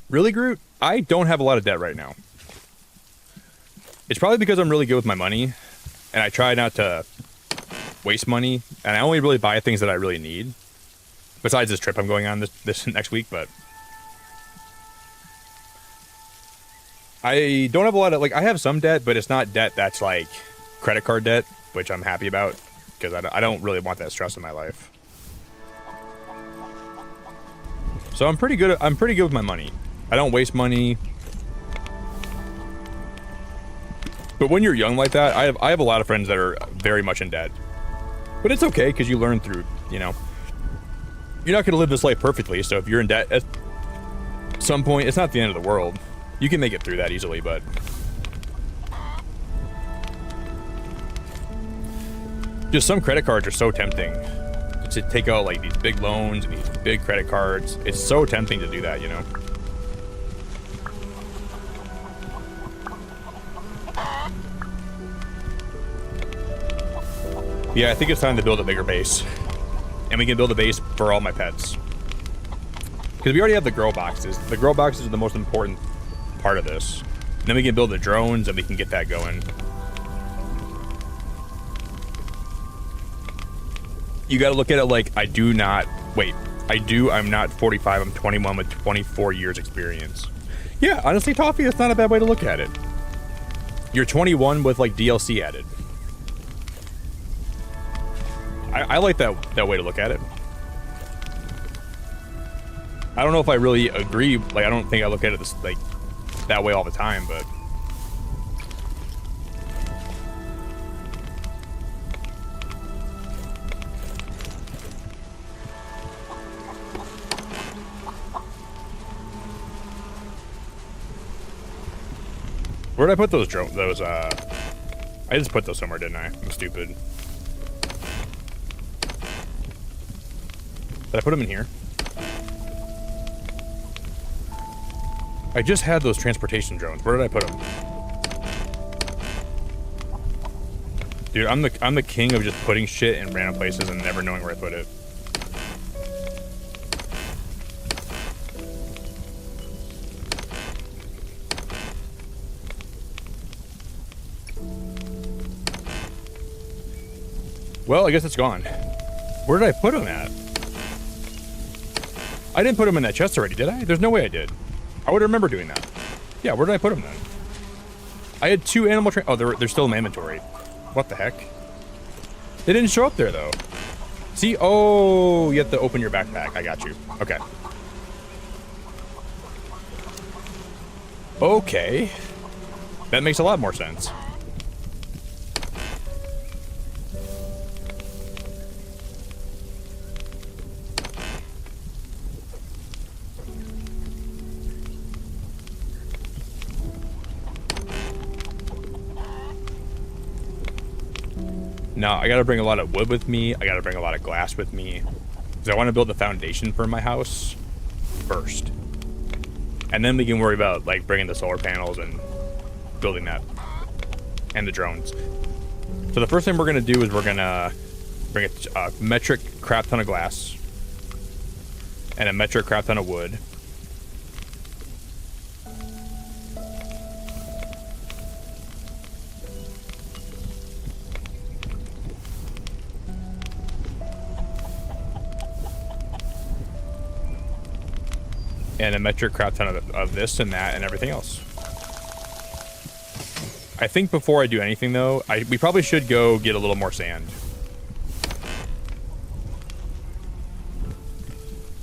Really, Groot? I don't have a lot of debt right now. It's probably because I'm really good with my money, and I try not to waste money, and I only really buy things that I really need. Besides this trip I'm going on this next week, but... I don't have a lot of... Like, I have some debt, but it's not debt that's like credit card debt, which I'm happy about, because I don't really want that stress in my life. So I'm pretty good with my money. I don't waste money. But when you're young like that, I have a lot of friends that are very much in debt. But it's okay, because you learn through, you know. You're not going to live this life perfectly, so if you're in debt at some point, it's not the end of the world. You can make it through that easily, but... Just some credit cards are so tempting. To take out like these big loans and these big credit cards. It's so tempting to do that, you know. Yeah, I think it's time to build a bigger base. And we can build a base for all my pets. Because we already have the grow boxes. The grow boxes are the most important part of this. And then we can build the drones and we can get that going. You gotta look at it like I'm not 45, I'm 21 with 24 years experience. Yeah, honestly, Toffee, that's not a bad way to look at it. You're 21 with like DLC added. I like that way to look at it. I don't know if I really agree, like I don't think I look at it like that way all the time, but where did I put those I just put those somewhere, didn't I? I'm stupid. Did I put them in here? I just had those transportation drones. Where did I put them? Dude, I'm the king of just putting shit in random places and never knowing where I put it. Well, I guess it's gone. Where did I put him at? I didn't put him in that chest already, did I? There's no way I did. I would remember doing that. Yeah, where did I put him then? I had 2 animal train. Oh, they're still in my inventory. What the heck? They didn't show up there though. See? Oh, you have to open your backpack. I got you. Okay. Okay. That makes a lot more sense. Now, I gotta bring a lot of wood with me. I gotta bring a lot of glass with me. Because I want to build the foundation for my house first. And then we can worry about, like, bringing the solar panels and building that. And the drones. So the first thing we're gonna do is we're gonna bring a metric crap ton of glass. And a metric crap ton of wood. And a metric crap ton of this and that and everything else. I think before I do anything though, we probably should go get a little more sand.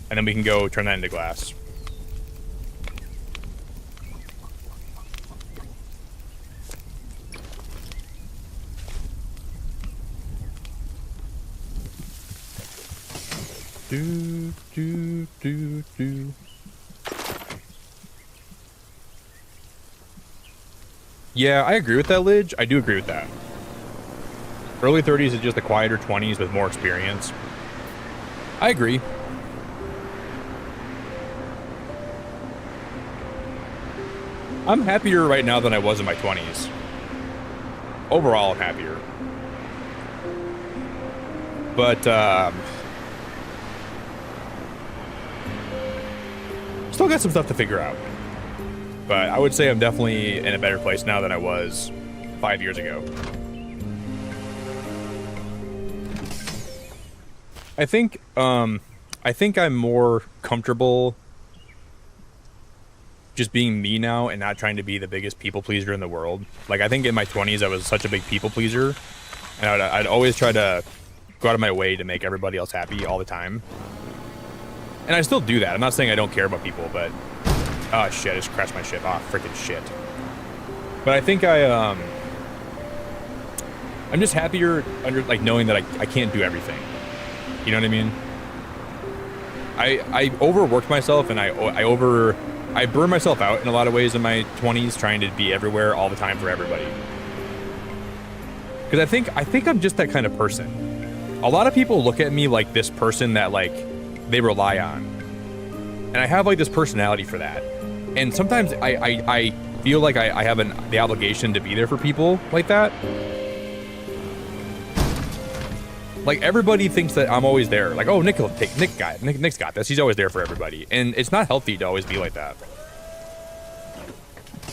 And then we can go turn that into glass. Do, do, do, do. Yeah, I agree with that, Lidge. I do agree with that. Early 30s is just the quieter 20s with more experience. I agree. I'm happier right now than I was in my 20s. Overall, I'm happier. But, still got some stuff to figure out. But I would say I'm definitely in a better place now than I was 5 years ago. I think I'm more comfortable just being me now and not trying to be the biggest people pleaser in the world. Like, I think in my 20s I was such a big people pleaser, and I'd always try to go out of my way to make everybody else happy all the time. And I still do that. I'm not saying I don't care about people, but oh shit, I just crashed my ship. Oh, freaking shit. But I think I'm just happier under, like, knowing that I can't do everything. You know what I mean? I overworked myself, and I burned myself out in a lot of ways in my 20s trying to be everywhere all the time for everybody. Because I think I'm just that kind of person. A lot of people look at me like this person that, like, they rely on. And I have, like, this personality for that. And sometimes I feel like I have the obligation to be there for people like that. Like, everybody thinks that I'm always there. Like, oh, Nick's got this. He's always there for everybody. And it's not healthy to always be like that.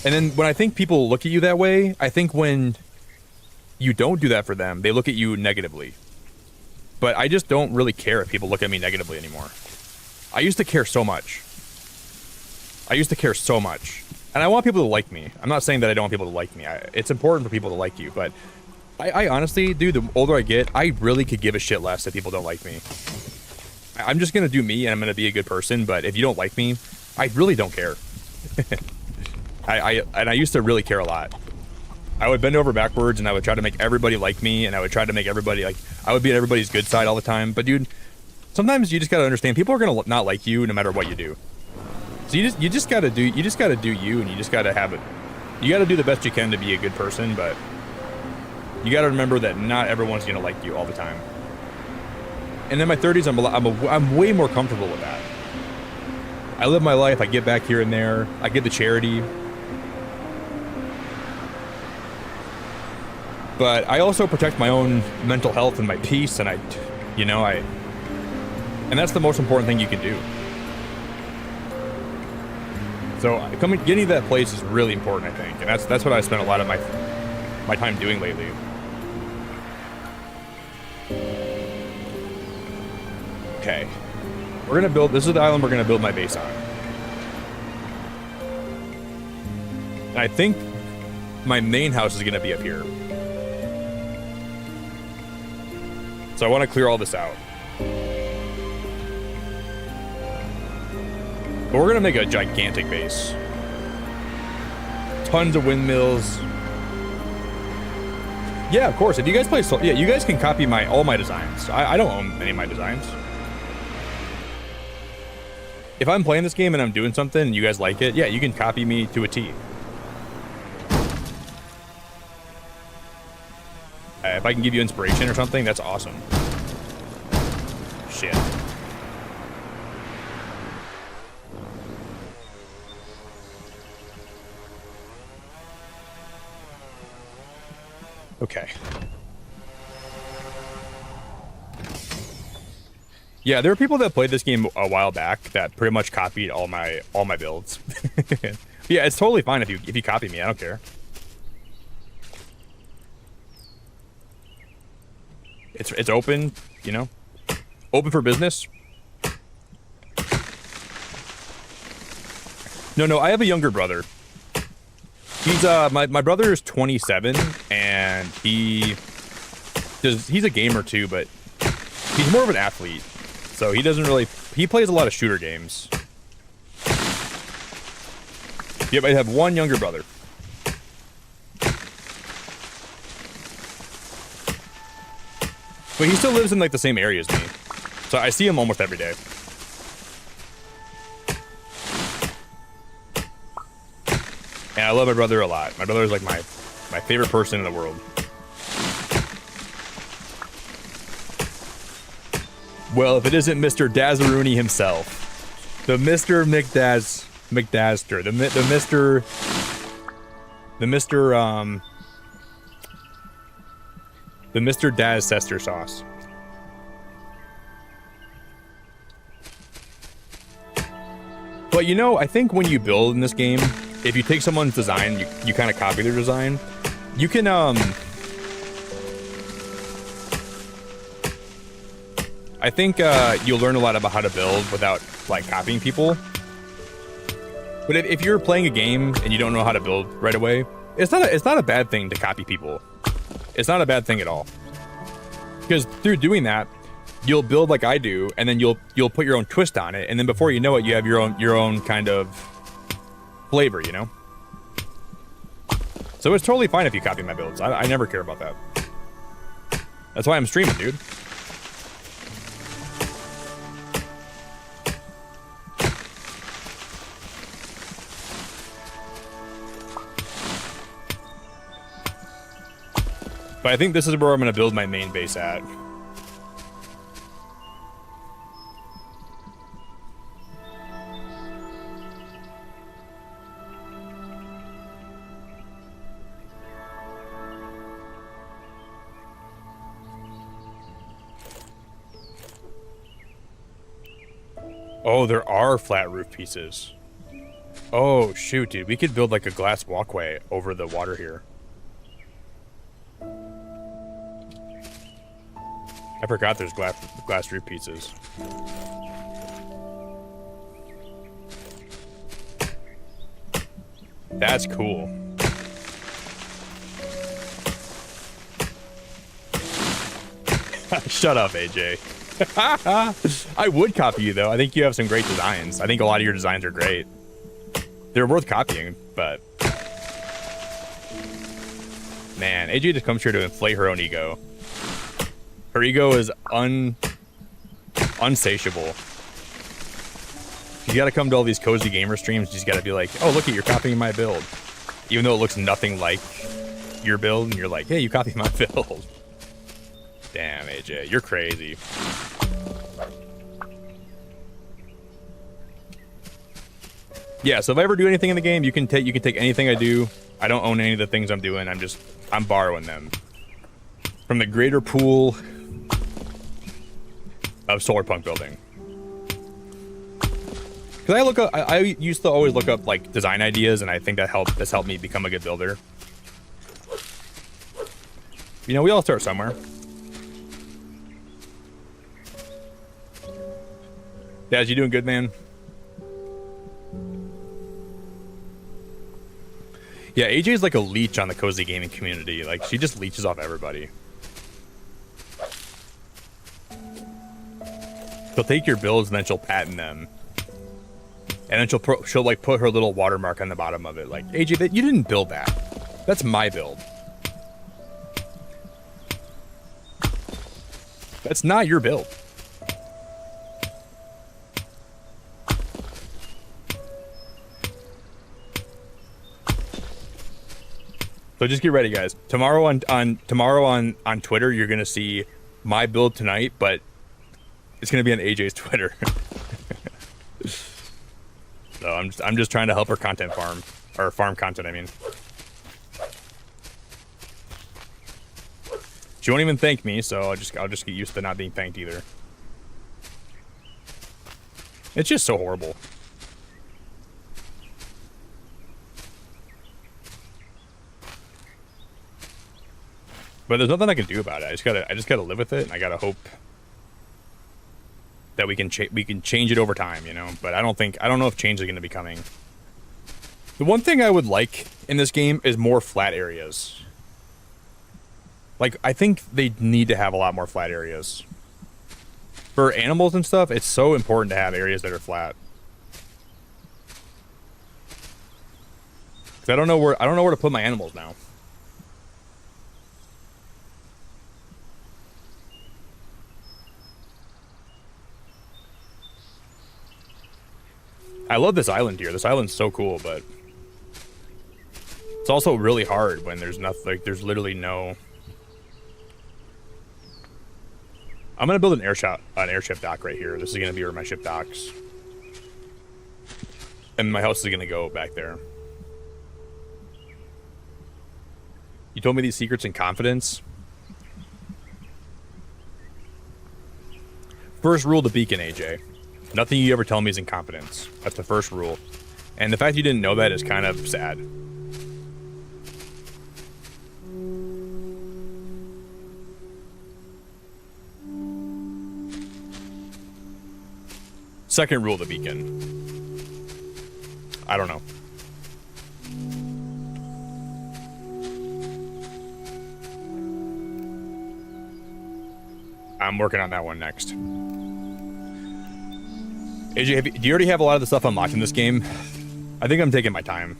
And then when I think people look at you that way, I think when you don't do that for them, they look at you negatively. But I just don't really care if people look at me negatively anymore. I used to care so much. And I want people to like me. I'm not saying that I don't want people to like me. It's important for people to like you, but I honestly, dude, the older I get, I really could give a shit less if people don't like me. I'm just going to do me, and I'm going to be a good person, but if you don't like me, I really don't care. I used to really care a lot. I would bend over backwards, and I would try to make everybody like me, and I would try to make everybody, like, I would be at everybody's good side all the time. But, dude, sometimes you just got to understand, people are going to not like you no matter what you do. So you just got to do you, and you just got to have it. You got to do the best you can to be a good person, but you got to remember that not everyone's going to like you all the time. And in my 30s, I'm way more comfortable with that. I live my life. I give back here and there. I give to charity. But I also protect my own mental health and my peace, and and that's the most important thing you can do. So getting to that place is really important, I think, and that's what I spent a lot of my time doing lately. Okay. We're gonna build, this is the island we're gonna build my base on. And I think my main house is gonna be up here. So I want to clear all this out. But we're gonna make a gigantic base. Tons of windmills. Yeah, of course. If you guys play, yeah, you guys can copy all my designs. I don't own any of my designs. If I'm playing this game and I'm doing something and you guys like it, yeah, you can copy me to a T. If I can give you inspiration or something, that's awesome. Shit. Okay. Yeah, there are people that played this game a while back that pretty much copied all my builds. Yeah, it's totally fine if you copy me. I don't care. It's open, you know, open for business. No, I have a younger brother. He's my brother is 27 and he's a gamer too, but he's more of an athlete. So he plays a lot of shooter games. Yep, I have one younger brother. But he still lives in like the same area as me. So I see him almost every day. And I love my brother a lot. My brother is like my favorite person in the world. Well, if it isn't Mr. Dazaruni himself. The Mr. McDaster. The Mr. Dazester sauce. But you know, I think when you build in this game, if you take someone's design, you kind of copy their design, you can I think you'll learn a lot about how to build without like copying people. But if you're playing a game and you don't know how to build right away, it's not a bad thing to copy people. It's not a bad thing at all. Because through doing that, you'll build like I do, and then you'll put your own twist on it, and then before you know it, you have your own kind of flavor, you know? So it's totally fine if you copy my builds. I never care about that. That's why I'm streaming, dude. But I think this is where I'm going to build my main base at. Oh, there are flat roof pieces. Oh, shoot, dude. We could build like a glass walkway over the water here. I forgot there's glass roof pieces. That's cool. Shut up, AJ. I would copy you, though. I think you have some great designs. I think a lot of your designs are great. They're worth copying, but... Man, AJ just comes here to inflate her own ego. Her ego is unsatiable. You gotta come to all these cozy gamer streams. You just gotta be like, oh, look at, you're copying my build. Even though it looks nothing like your build, and you're like, hey, you copied my build. Damn, AJ, you're crazy. Yeah, so if I ever do anything in the game, you can take anything I do. I don't own any of the things I'm doing. I'm borrowing them from the greater pool of Solarpunk building. Because I used to always look up like design ideas, and I think that's helped me become a good builder. You know, we all start somewhere. Daz, you doing good, man? Yeah, AJ's like a leech on the cozy gaming community. Like, she just leeches off everybody. She'll take your builds and then she'll patent them. And then she'll like put her little watermark on the bottom of it. Like, AJ, that you didn't build that. That's my build. That's not your build. So just get ready, guys. Tomorrow on Twitter, you're gonna see my build tonight, but it's gonna be on AJ's Twitter. So I'm just trying to help her content farm, or farm content. I mean, she won't even thank me, so I'll just get used to not being thanked either. It's just so horrible. But there's nothing I can do about it. I just gotta live with it, and I gotta hope that we can change it over time, you know. But I don't know if change is gonna be coming. The one thing I would like in this game is more flat areas. Like, I think they need to have a lot more flat areas. For animals and stuff, it's so important to have areas that are flat. 'Cause I don't know where to put my animals now. I love this island here. This island's so cool, but it's also really hard when there's nothing, like, there's literally no... I'm gonna build an airship dock right here. This is gonna be where my ship docks. And my house is gonna go back there. You told me these secrets in confidence. First rule to Beacon, AJ. Nothing you ever tell me is in confidence. That's the first rule. And the fact you didn't know that is kind of sad. Second rule of the Beacon. I don't know. I'm working on that one next. AJ, do you already have a lot of the stuff unlocked in this game? I think I'm taking my time.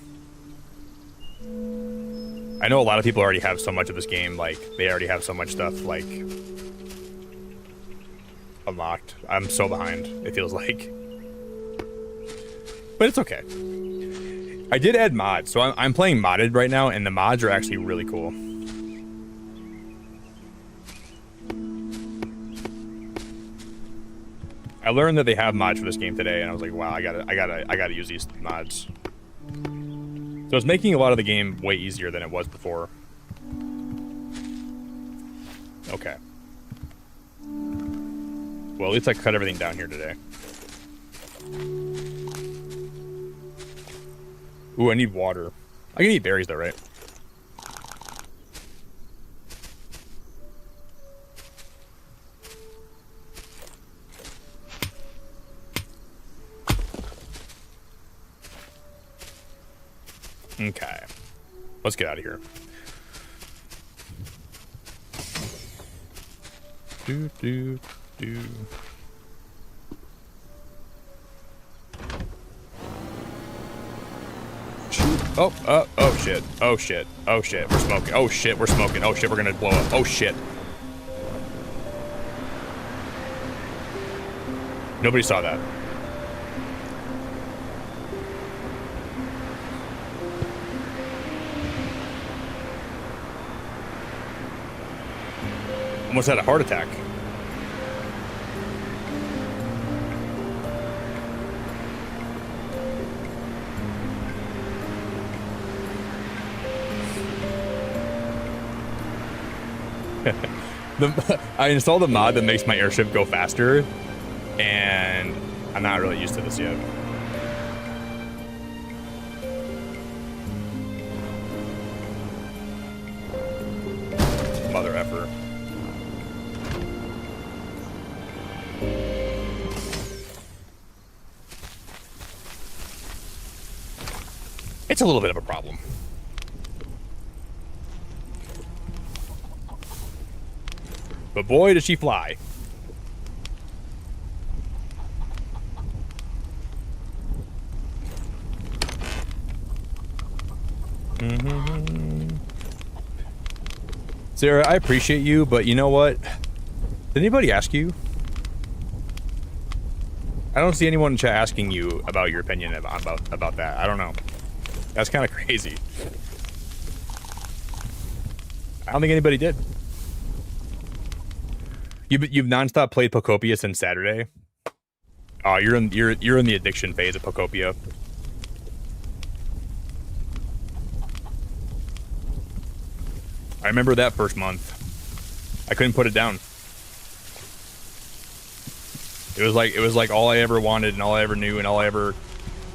I know a lot of people already have so much of this game, like, they already have so much stuff, like, unlocked. I'm so behind, it feels like. But it's okay. I did add mods, so I'm playing modded right now, and the mods are actually really cool. I learned that they have mods for this game today, and I was like, wow, I gotta use these mods. So it's making a lot of the game way easier than it was before. Okay. Well, at least I cut everything down here today. Ooh, I need water. I can eat berries though, right? Okay. Let's get out of here. Oh shit. Oh shit. Oh shit. We're smoking. Oh shit, we're smoking. Oh shit, we're gonna blow up. Oh shit. Nobody saw that. Almost had a heart attack. I installed a mod that makes my airship go faster, and I'm not really used to this yet. Mother effer. It's a little bit of a problem. But boy, does she fly. Sarah, I appreciate you, but you know what? Did anybody ask you? I don't see anyone in chat asking you about your opinion about that. I don't know. That's kind of crazy. I don't think anybody did. You've nonstop played Pokopia since Saturday. Oh, you're in the addiction phase of Pokopia. I remember that first month. I couldn't put it down. It was like all I ever wanted and all I ever knew and all I ever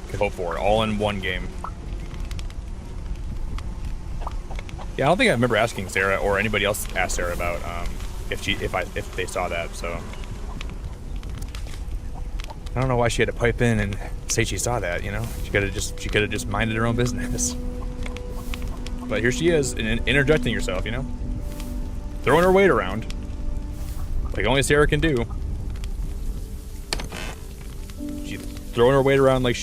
could hope for, all in one game. Yeah, I don't think I remember asking Sarah or anybody else asked Sarah about if they saw that. So I don't know why she had to pipe in and say she saw that. You know, she could have just minded her own business. But here she is, interjecting herself. You know, throwing her weight around like only Sarah can do. She's throwing her weight around like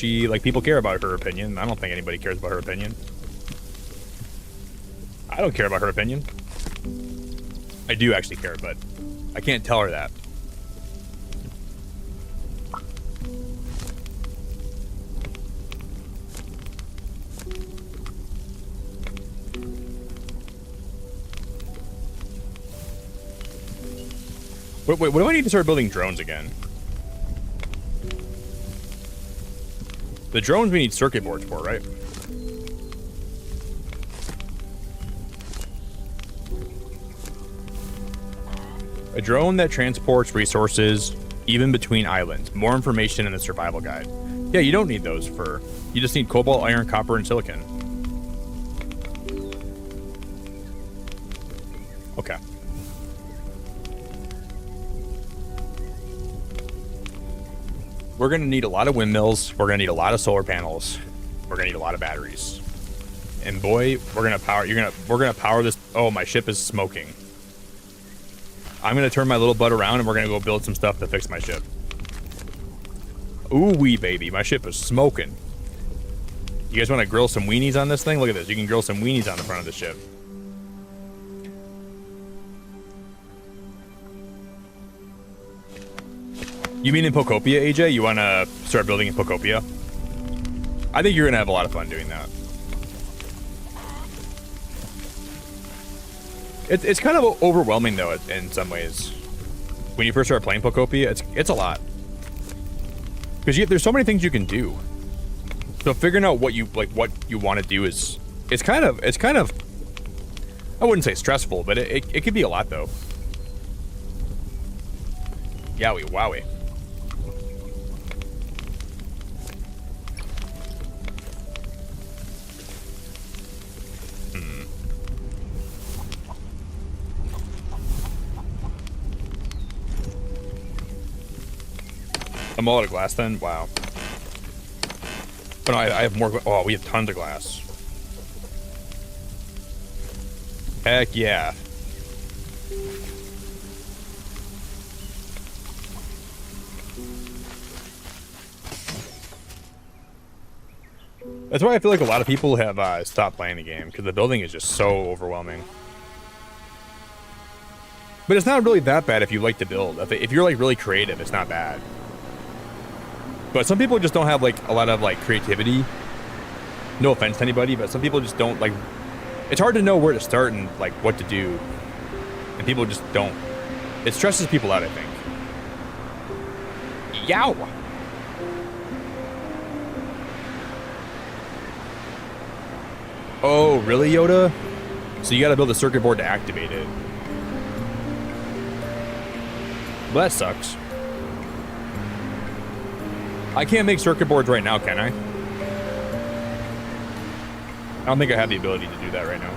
people care about her opinion. I don't think anybody cares about her opinion. I don't care about her opinion. I do actually care, but I can't tell her that. Wait, what do I need to start building drones again? The drones we need circuit boards for, right? A drone that transports resources even between islands. More information in the survival guide. Yeah, you don't need those for... You just need cobalt, iron, copper, and silicon. Okay. We're gonna need a lot of windmills. We're gonna need a lot of solar panels. We're gonna need a lot of batteries. And boy, we're gonna power this. Oh, my ship is smoking. I'm gonna turn my little butt around and we're gonna go build some stuff to fix my ship. Ooh wee baby, my ship is smoking. You guys want to grill some weenies on this thing? Look at this. You can grill some weenies on the front of the ship. You mean in Pokopia, AJ? You want to start building in Pokopia? I think you're gonna have a lot of fun doing that. It's kind of overwhelming though in some ways. When you first start playing Pokopia, it's a lot because there's so many things you can do. So figuring out what you want to do is it's kind of I wouldn't say stressful, but it could be a lot though. Yowie wowie. I'm all out of glass then? Wow. But no, I have more. Oh, we have tons of glass. Heck yeah. That's why I feel like a lot of people have stopped playing the game, because the building is just so overwhelming. But it's not really that bad if you like to build. If you're like really creative, it's not bad. But some people just don't have like a lot of like creativity. No offense to anybody, but some people just don't like. It's hard to know where to start and like what to do, and people just don't. It stresses people out, I think. Yow! Oh, really, Yoda? So you gotta build a circuit board to activate it. Well, that sucks. I can't make circuit boards right now, can I? I don't think I have the ability to do that right now.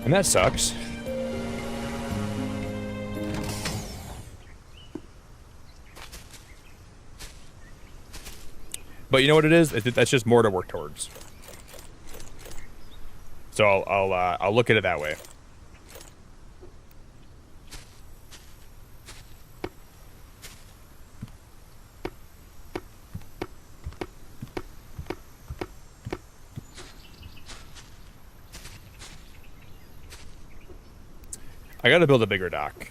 And that sucks. But you know what it is? That's just more to work towards. So I'll look at it that way. I gotta build a bigger dock.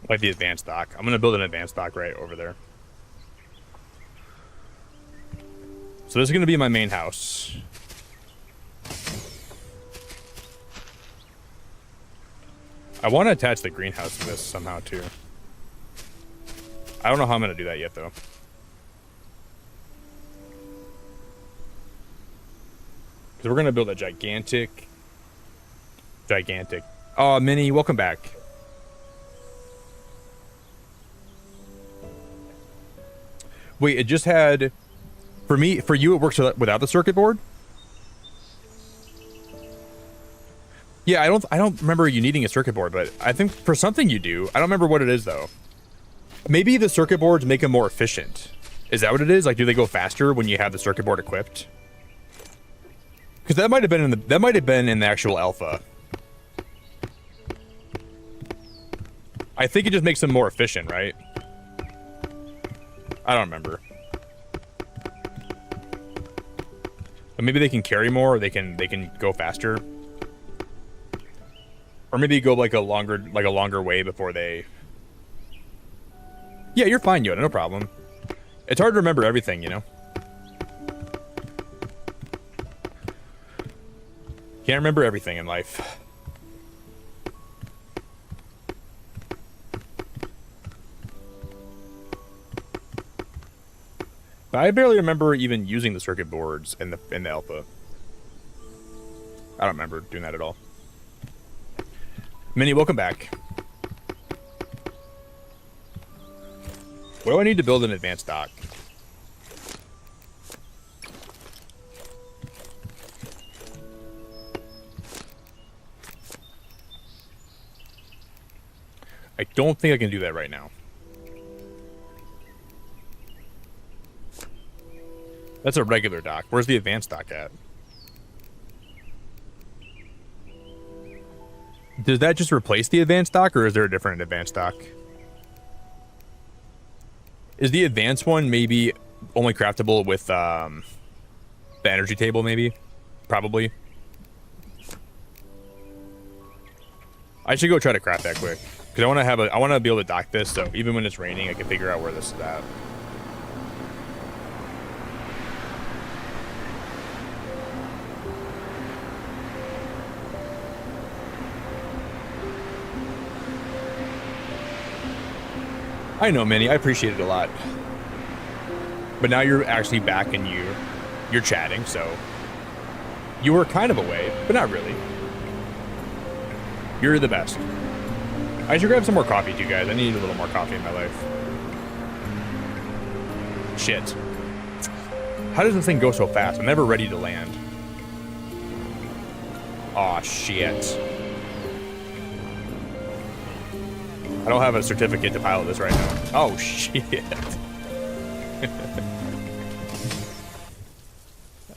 Like the advanced dock. I'm gonna build an advanced dock right over there. So this is gonna be my main house. I want to attach the greenhouse to this somehow too. I don't know how I'm gonna do that yet though. Because we're gonna build a gigantic. Oh, Minnie, welcome back. Wait, it just had. For you, it works without the circuit board. Yeah, I don't remember you needing a circuit board, but I think for something you do. I don't remember what it is though. Maybe the circuit boards make them more efficient. Is that what it is? Like, do they go faster when you have the circuit board equipped? Because that might have been in the actual alpha. I think it just makes them more efficient, right? I don't remember. But maybe they can carry more, or they can go faster. Or maybe go like a longer way before they. Yeah, you're fine, Yoda, no problem. It's hard to remember everything, you know? Can't remember everything in life. But I barely remember even using the circuit boards in the alpha. I don't remember doing that at all. Minnie, welcome back. What do I need to build an advanced dock? I don't think I can do that right now. That's a regular dock. Where's the advanced dock at? Does that just replace the advanced dock, or is there a different advanced dock? Is the advanced one maybe only craftable with the energy table, maybe? Probably. I should go try to craft that quick. Because I want to be able to dock this, so even when it's raining, I can figure out where this is at. I know, Minnie. I appreciate it a lot. But now you're actually back and you're chatting, so you were kind of away, but not really. You're the best. I should grab some more coffee too, guys. I need a little more coffee in my life. Shit. How does this thing go so fast? I'm never ready to land. Aw, shit. I don't have a certificate to pilot this right now. Oh, shit.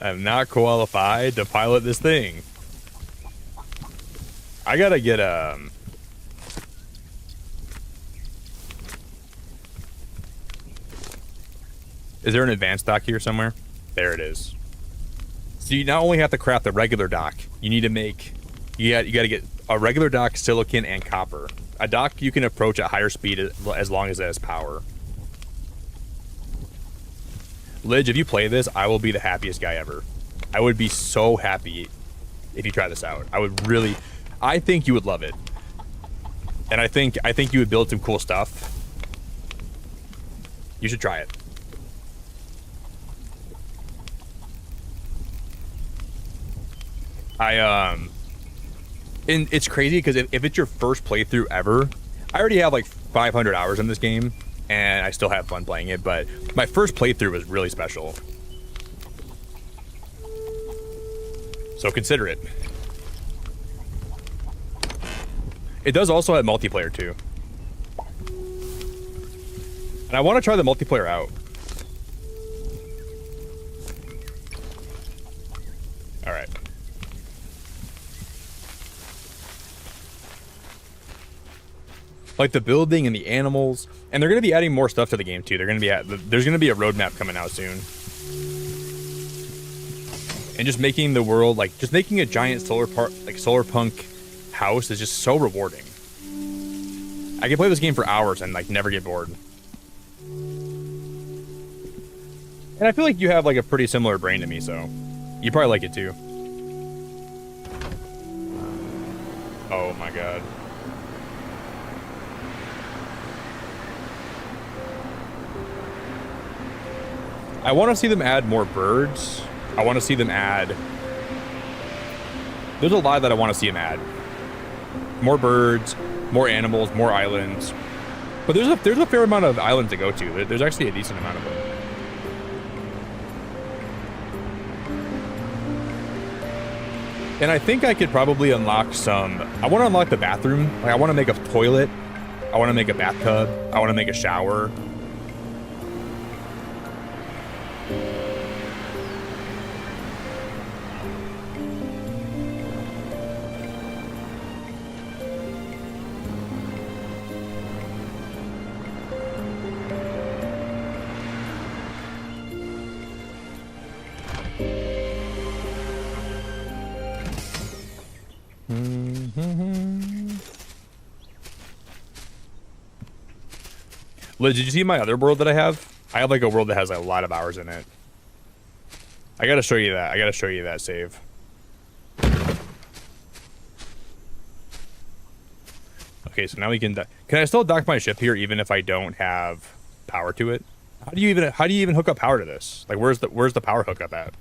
I'm not qualified to pilot this thing. I gotta get Is there an advanced dock here somewhere? There it is. So you not only have to craft the regular dock, you need to make... You gotta get a regular dock, silicon, and copper. A dock you can approach at higher speed as long as it has power. Lidge, if you play this, I will be the happiest guy ever. I would be so happy if you try this out. I think you would love it. And I think you would build some cool stuff. You should try it. And it's crazy because if it's your first playthrough ever, I already have like 500 hours in this game, and I still have fun playing it, but my first playthrough was really special. So consider it. It does also have multiplayer too. And I want to try the multiplayer out. Alright. Like the building and the animals. And they're going to be adding more stuff to the game too. They're going to be there's going to be a roadmap coming out soon. And just making the world, like, just making a giant Solarpunk house is just so rewarding. I can play this game for hours and, like, never get bored. And I feel like you have, like, a pretty similar brain to me, so you probably like it too. Oh my god. I want to see them add more birds. I want to see them add... There's a lot that I want to see them add. More birds, more animals, more islands. But there's a fair amount of islands to go to. There's actually a decent amount of them. And I think I could probably unlock some... I want to unlock the bathroom. Like, I want to make a toilet. I want to make a bathtub. I want to make a shower. Liz, did you see my other world that I have? I have like a world that has a lot of hours in it. I gotta show you that. I gotta show you that save. Okay, so now we can... Can I still dock my ship here even if I don't have power to it? How do you even hook up power to this? Like, where's the power hookup at?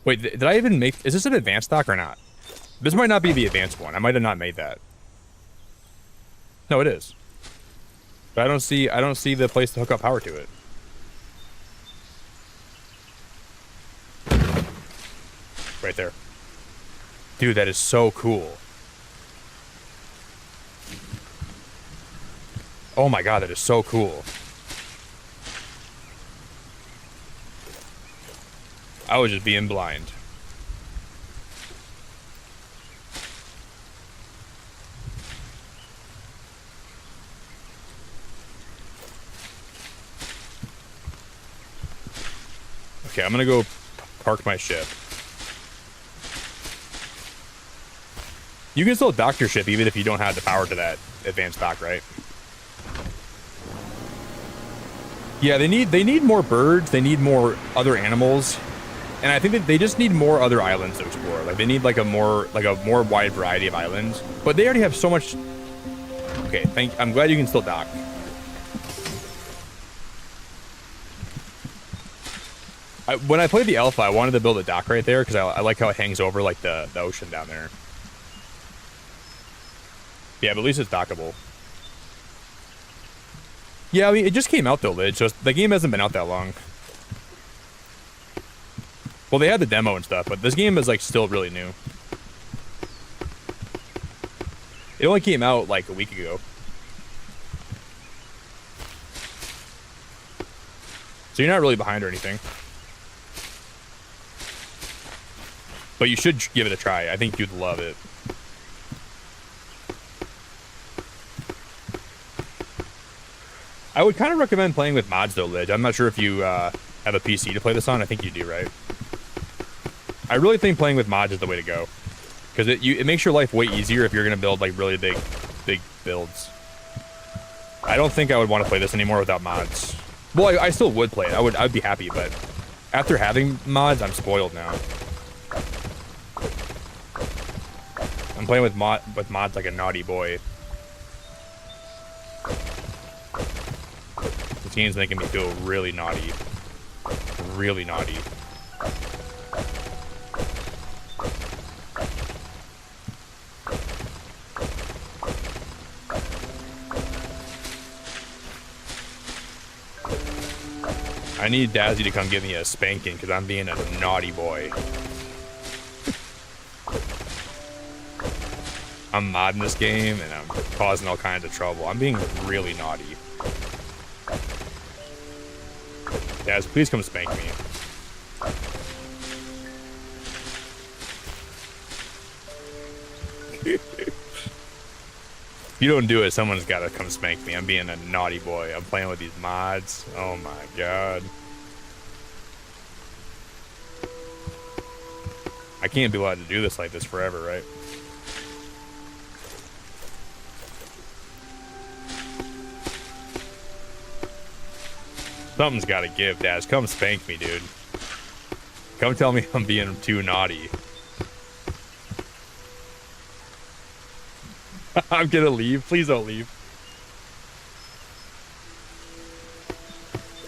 Wait, did I even make... Is this an advanced dock or not? This might not be the advanced one. I might have not made that. No, it is. But I don't see the place to hook up power to it. Right there. Dude, that is so cool. Oh my god, that is so cool. I was just being blind. Okay, I'm gonna go park my ship. You can still dock your ship even if you don't have the power to that advanced dock, right? Yeah, they need more birds, they need more other animals, and I think that they just need more other islands to explore. Like they need like a more wide variety of islands. But they already have so much. Okay, I'm glad you can still dock. When I played the alpha, I wanted to build a dock right there because I like how it hangs over like the ocean down there. Yeah, but at least it's dockable. Yeah, I mean, it just came out though, Lid, so the game hasn't been out that long. Well, they had the demo and stuff, but this game is like still really new. It only came out like a week ago. So you're not really behind or anything. But you should give it a try. I think you'd love it. I would kind of recommend playing with mods though, Lidge. I'm not sure if you have a PC to play this on. I think you do, right? I really think playing with mods is the way to go. Because it makes your life way easier if you're going to build like really big builds. I don't think I would want to play this anymore without mods. Well, I still would play it. I'd be happy, but after having mods, I'm spoiled now. I'm playing with mods like a naughty boy. This game's making me feel really naughty. Really naughty. I need Dazzy to come give me a spanking because I'm being a naughty boy. I'm modding this game and I'm causing all kinds of trouble. I'm being really naughty. Guys, please come spank me. If you don't do it, someone's got to come spank me. I'm being a naughty boy. I'm playing with these mods. Oh my god. I can't be allowed to do this like this forever, right? Something's got to give, Daz. Come spank me, dude. Come tell me I'm being too naughty. I'm gonna leave. Please don't leave.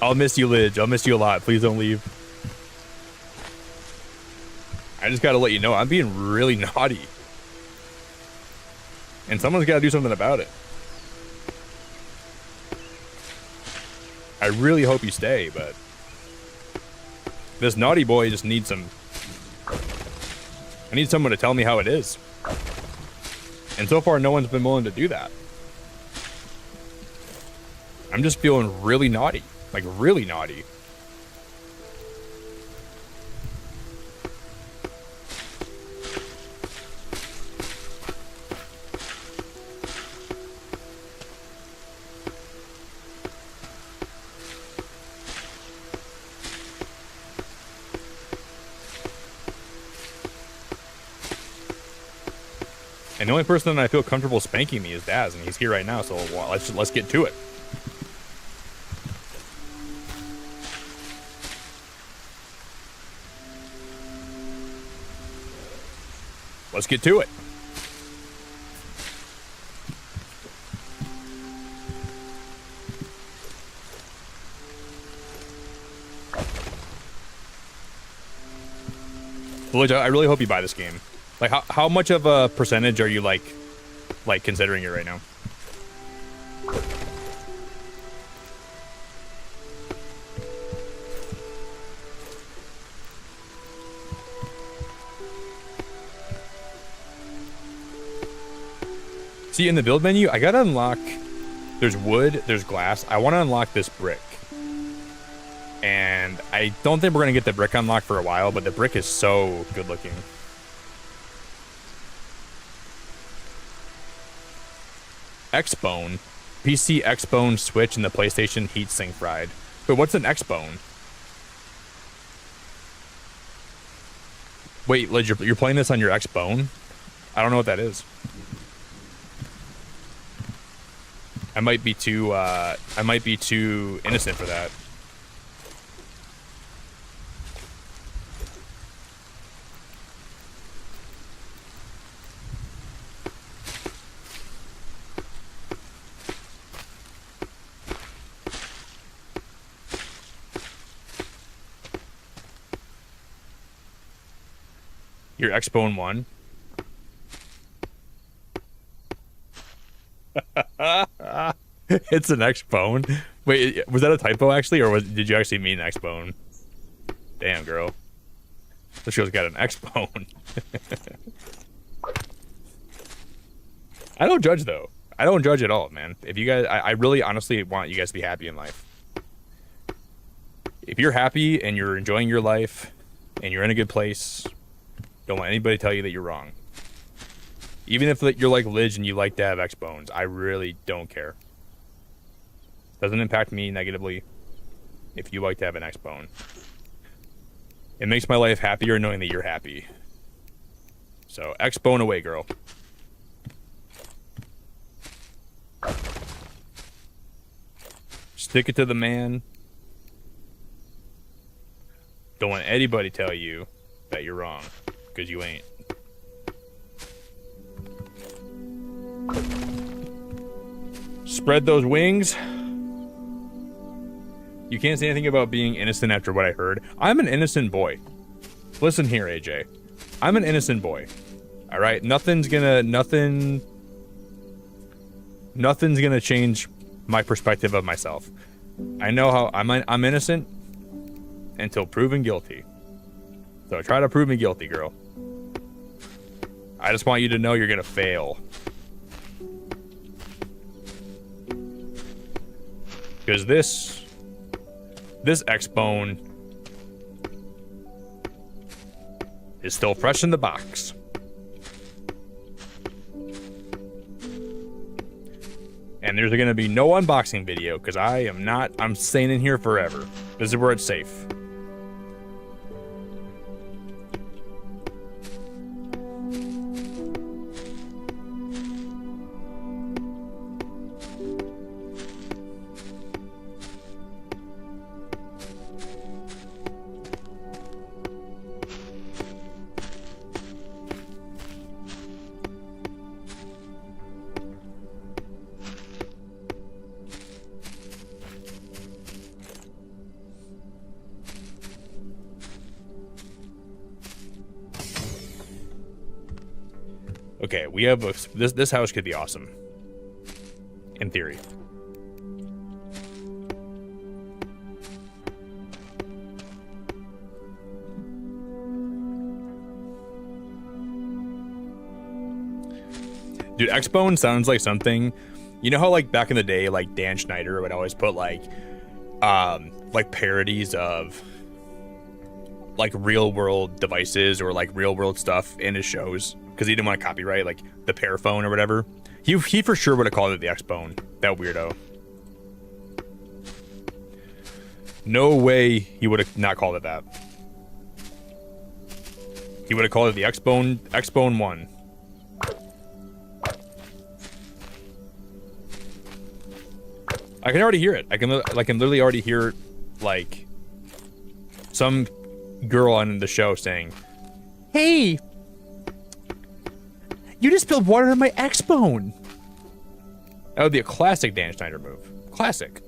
I'll miss you, Lidge. I'll miss you a lot. Please don't leave. I just gotta let you know I'm being really naughty. And someone's gotta do something about it. I really hope you stay, but this naughty boy just needs some... I need someone to tell me how it is. And so far, no one's been willing to do that. I'm just feeling really naughty. Like, really naughty. And the only person that I feel comfortable spanking me is Daz, and he's here right now, so well, let's get to it. Let's get to it. Village, I really hope you buy this game. Like, how much of a percentage are you like considering it right now? See, in the build menu, I gotta unlock... There's wood, there's glass. I want to unlock this brick. And I don't think we're gonna get the brick unlocked for a while, but the brick is so good looking. X-Bone. PC X-Bone Switch and the PlayStation heatsink fried. But what's an X-Bone? Wait, Liz, you're playing this on your X-Bone? I don't know what that is. I might be too innocent for that. Your X-Bone 1. It's an X-Bone. Wait, was that a typo actually, or did you actually mean X-Bone? Damn, girl. This girl's got an X-Bone. I don't judge though. I don't judge at all, man. If you guys, I really honestly want you guys to be happy in life. If you're happy and you're enjoying your life and you're in a good place, don't let anybody tell you that you're wrong. Even if you're like Lidge and you like to have X-Bones, I really don't care. Doesn't impact me negatively if you like to have an X-Bone. It makes my life happier knowing that you're happy. So, X-Bone away, girl. Stick it to the man. Don't let anybody tell you that you're wrong, because you ain't. Spread those wings. You can't say anything about being innocent after what I heard. I'm an innocent boy. Listen here, AJ. I'm an innocent boy. All right, nothing's gonna change my perspective of myself. I know how I'm innocent until proven guilty. So try to prove me guilty, girl. I just want you to know you're gonna fail. Because this X-Bone is still fresh in the box. And there's gonna be no unboxing video because I'm staying in here forever. This is where it's safe. Okay, we have this house could be awesome. In theory. Dude, X-Bone sounds like something. You know how like back in the day, like Dan Schneider would always put like parodies of like real world devices or like real world stuff in his shows because he didn't want to copyright like the Paraphone or whatever. He for sure would have called it the X-Bone. That weirdo. No way he would have not called it that. He would have called it the X-Bone 1. I can already hear it. I can literally already hear like some girl on the show saying, "Hey, you just spilled water on my X-Bone." That would be a classic Dan Schneider move. Classic.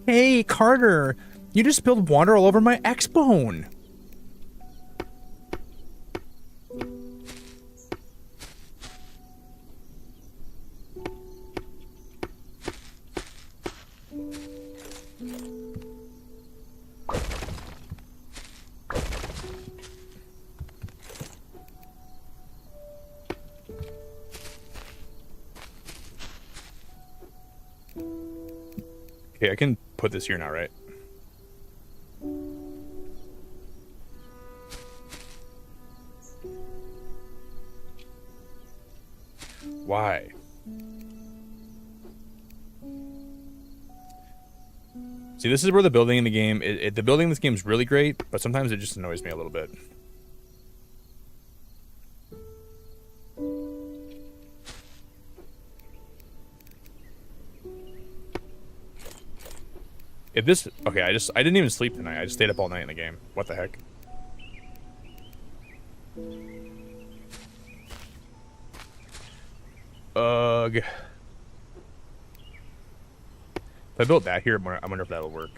"Hey, Carter, you just spilled water all over my X-Bone." Okay, I can put this here now, right? Why? See, this is where the building in the game, the building in this game is really great, but sometimes it just annoys me a little bit. If this, okay, I didn't even sleep tonight. I just stayed up all night in the game. What the heck? Ugh. If I built that here, I wonder if that'll work.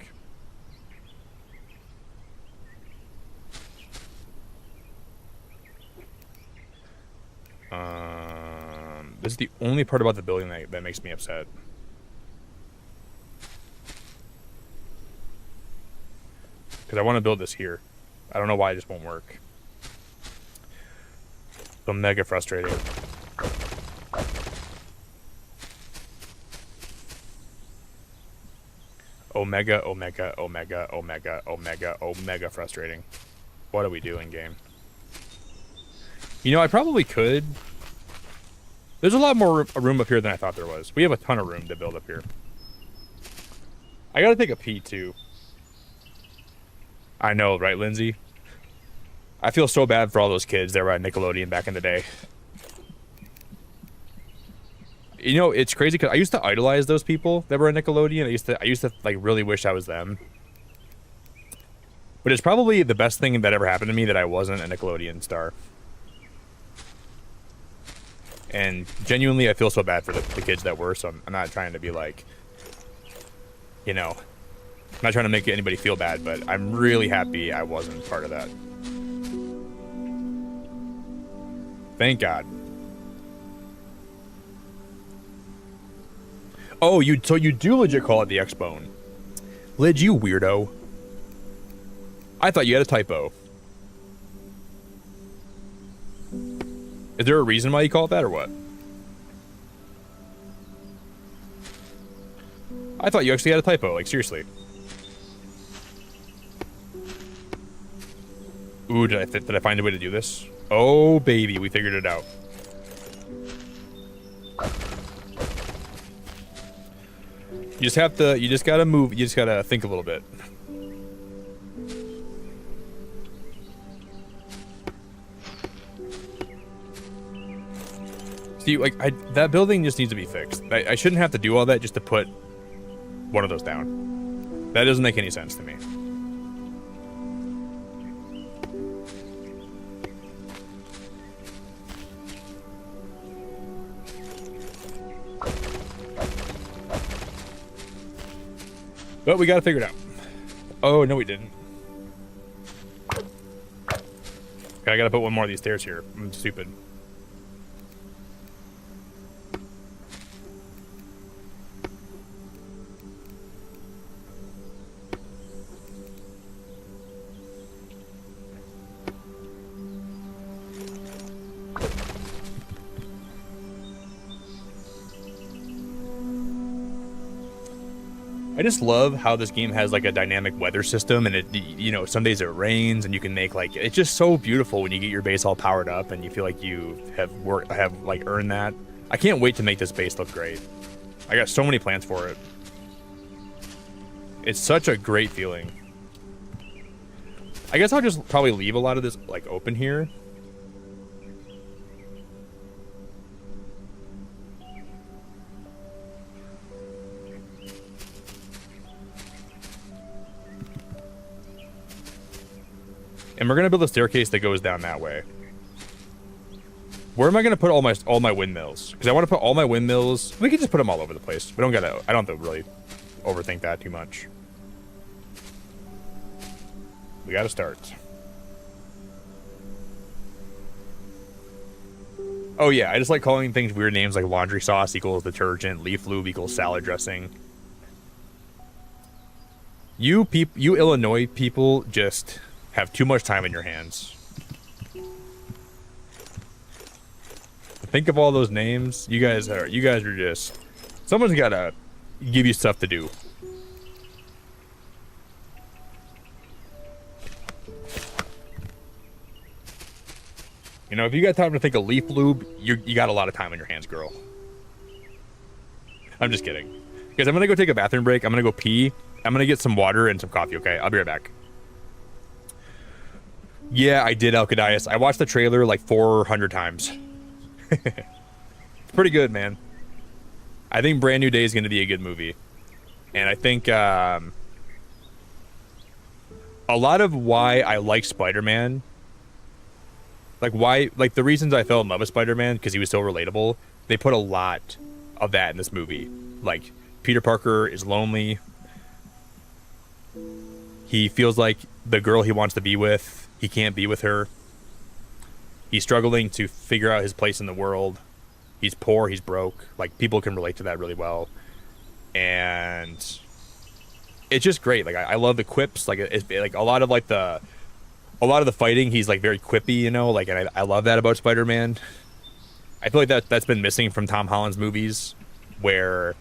This is the only part about the building that makes me upset. Because I want to build this here. I don't know why it just won't work. So mega frustrating. Omega frustrating. What are we doing, game? You know, I probably could. There's a lot more room up here than I thought there was. We have a ton of room to build up here. I gotta take a pee, too. I know, right, Lindsay? I feel so bad for all those kids that were at Nickelodeon back in the day. You know, it's crazy because I used to idolize those people that were at Nickelodeon. I used to like really wish I was them. But it's probably the best thing that ever happened to me that I wasn't a Nickelodeon star. And genuinely, I feel so bad for the kids that were. So I'm not trying to be like, you know, I'm not trying to make anybody feel bad, but I'm really happy I wasn't part of that. Thank God. Oh, so you do legit call it the X-Bone. Lid, you weirdo. I thought you had a typo. Is there a reason why you call it that or what? I thought you actually had a typo, like seriously. Ooh, did I find a way to do this? Oh baby, we figured it out. You just gotta move, you just gotta think a little bit. See, like, that building just needs to be fixed. I shouldn't have to do all that just to put one of those down. That doesn't make any sense to me. But we gotta figure it out. Oh, no we didn't. Okay, I gotta put one more of these stairs here. I'm stupid. I just love how this game has like a dynamic weather system, and it, you know, some days it rains and you can make like, it's just so beautiful when you get your base all powered up and you feel like you have like earned that. I can't wait to make this base look great. I got so many plans for it. It's such a great feeling. I guess I'll just probably leave a lot of this like open here. And we're gonna build a staircase that goes down that way. Where am I gonna put all my windmills? Because I want to put all my windmills. We can just put them all over the place. We don't gotta. I don't have to really overthink that too much. We gotta start. Oh yeah, I just like calling things weird names like laundry sauce equals detergent, leaf lube equals salad dressing. You Illinois people just have too much time in your hands. Think of all those names. You guys are just, someone's gotta give you stuff to do. You know, if you got time to think of leaf lube, you got a lot of time in your hands, girl. I'm just kidding. Guys, I'm gonna go take a bathroom break. I'm gonna go pee. I'm gonna get some water and some coffee, okay? I'll be right back. Yeah, I did, Alcadias. I watched the trailer like 400 times. It's pretty good, man. I think Brand New Day is going to be a good movie. And I think a lot of why I like Spider-Man, like the reasons I fell in love with Spider-Man, because he was so relatable, they put a lot of that in this movie. Like, Peter Parker is lonely. He feels like the girl he wants to be with, he can't be with her. He's struggling to figure out his place in the world. He's poor, he's broke. Like, people can relate to that really well. And it's just great. Like, I love the quips. Like, it's like a lot of the fighting, he's like very quippy, you know, like, and I love that about Spider-Man. I feel like that's been missing from Tom Holland's movies, where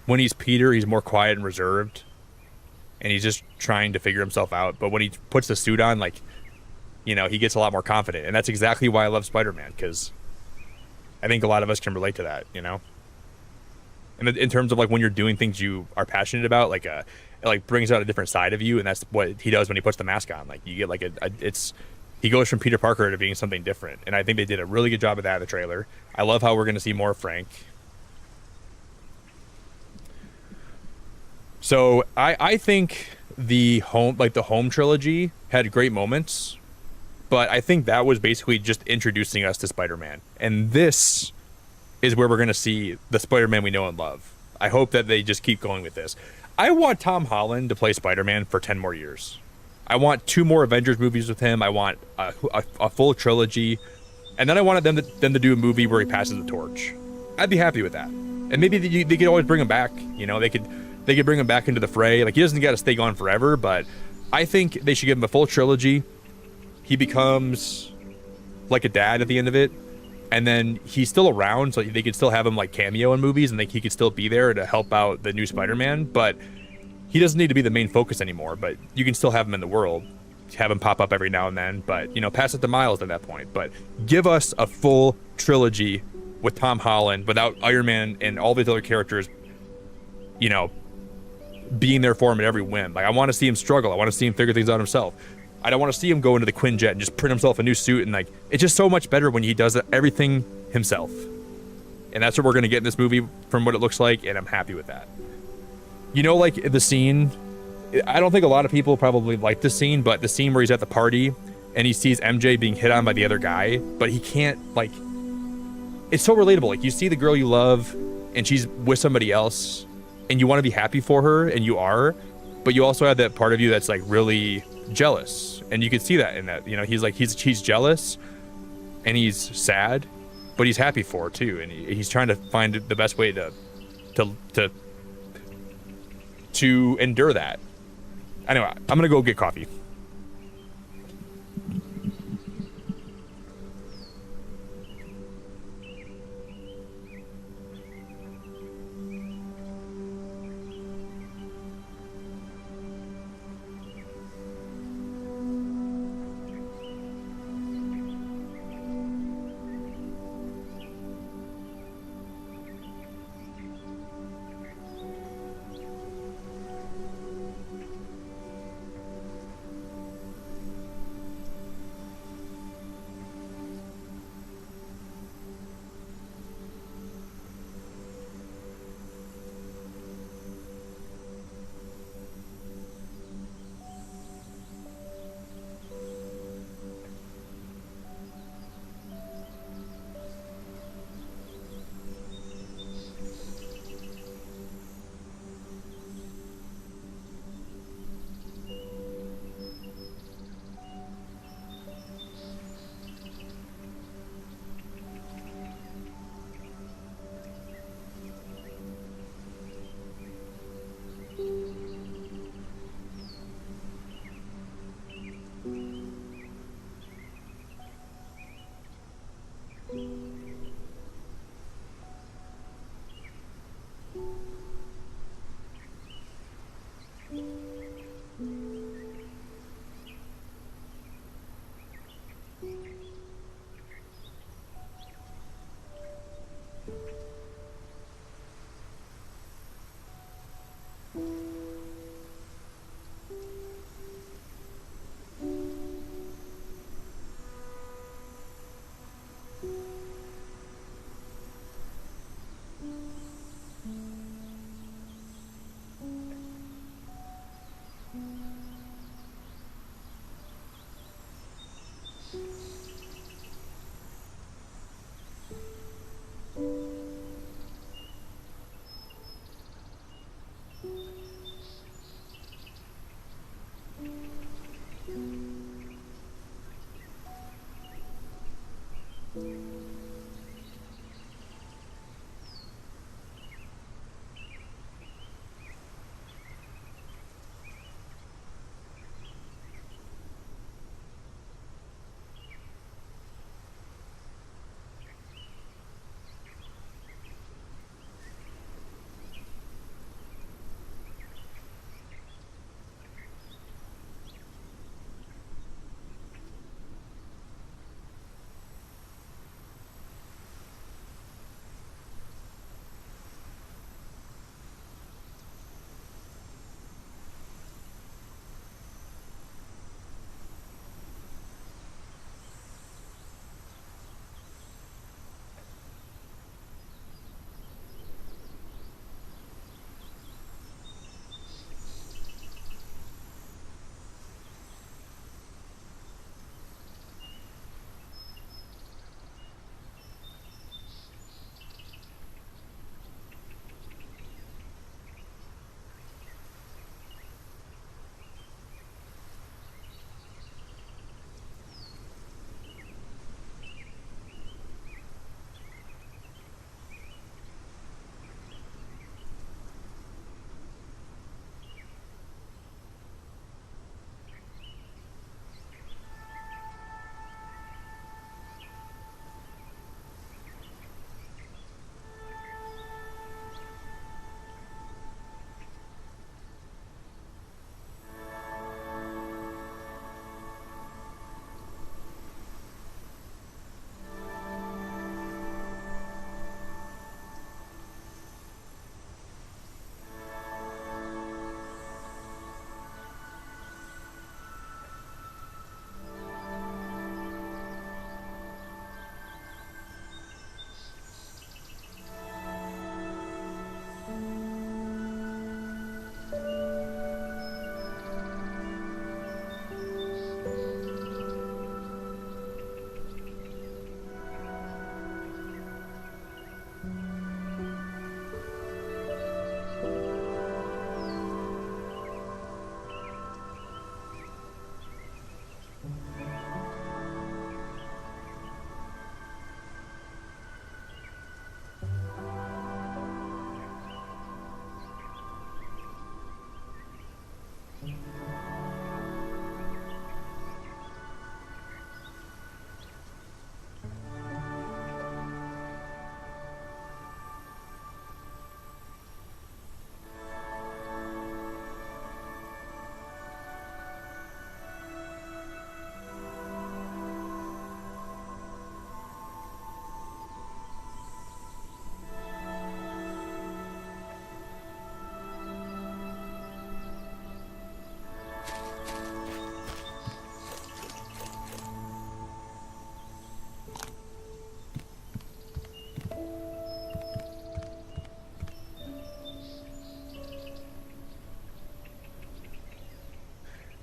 when he's Peter, he's more quiet and reserved. And he's just trying to figure himself out. But when he puts the suit on, like, you know, he gets a lot more confident. And that's exactly why I love Spider-Man, because I think a lot of us can relate to that, you know? And in terms of, like, when you're doing things you are passionate about, like, it, like, brings out a different side of you, and that's what he does when he puts the mask on. Like, you get, like, he goes from Peter Parker to being something different. And I think they did a really good job of that in the trailer. I love how we're going to see more of Frank. So I think the home trilogy had great moments, but I think that was basically just introducing us to Spider-Man. And this is where we're going to see the Spider-Man we know and love. I hope that they just keep going with this. I want Tom Holland to play Spider-Man for 10 more years. I want 2 more Avengers movies with him. I want a full trilogy. And then I wanted them to do a movie where he passes the torch. I'd be happy with that. And maybe they could always bring him back. You know, they could bring him back into the fray. Like, he doesn't got to stay gone forever, but I think they should give him a full trilogy. He becomes like a dad at the end of it, and then he's still around, so they could still have him like cameo in movies, and he could still be there to help out the new Spider-Man, but he doesn't need to be the main focus anymore. But you can still have him in the world, have him pop up every now and then, but pass it to Miles at that point. But give us a full trilogy with Tom Holland without Iron Man and all these other characters, being there for him at every whim. Like, I want to see him struggle. I want to see him figure things out himself. I don't want to see him go into the Quinjet and just print himself a new suit, and like, it's just so much better when he does everything himself. And that's what we're going to get in this movie from what it looks like, and I'm happy with that. Like the scene, I don't think a lot of people probably like this scene, but the scene where he's at the party and he sees MJ being hit on by the other guy, but he can't, like, it's so relatable. Like, you see the girl you love and she's with somebody else and you want to be happy for her, and you are, but you also have that part of you that's like really jealous, and you can see that in that. He's like, he's jealous and he's sad, but he's happy for her too, and he's trying to find the best way to endure that. Anyway, I'm gonna go get coffee.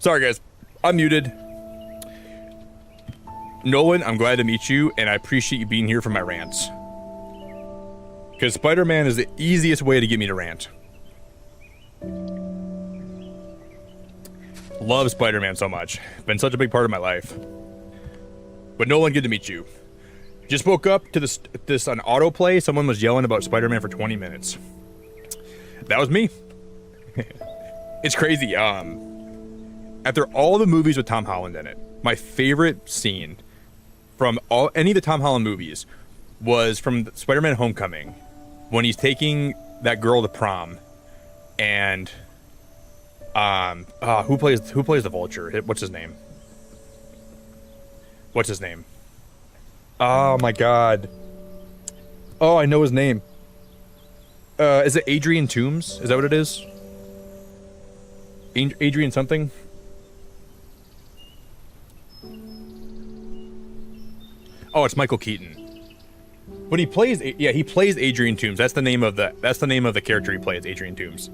Sorry, guys. I'm muted. Nolan, I'm glad to meet you, and I appreciate you being here for my rants. Because Spider-Man is the easiest way to get me to rant. Love Spider-Man so much. Been such a big part of my life. But Nolan, good to meet you. Just woke up to this on autoplay. Someone was yelling about Spider-Man for 20 minutes. That was me. It's crazy. After all the movies with Tom Holland in it, my favorite scene from any of the Tom Holland movies was from Spider-Man Homecoming, when he's taking that girl to prom, and who plays the Vulture? What's his name? Oh my god. Oh, I know his name. Is it Adrian Toomes? Is that what it is? Adrian something? Oh, it's Michael Keaton. When he plays, yeah, he plays Adrian Toomes. That's the name of the character he plays, Adrian Toomes.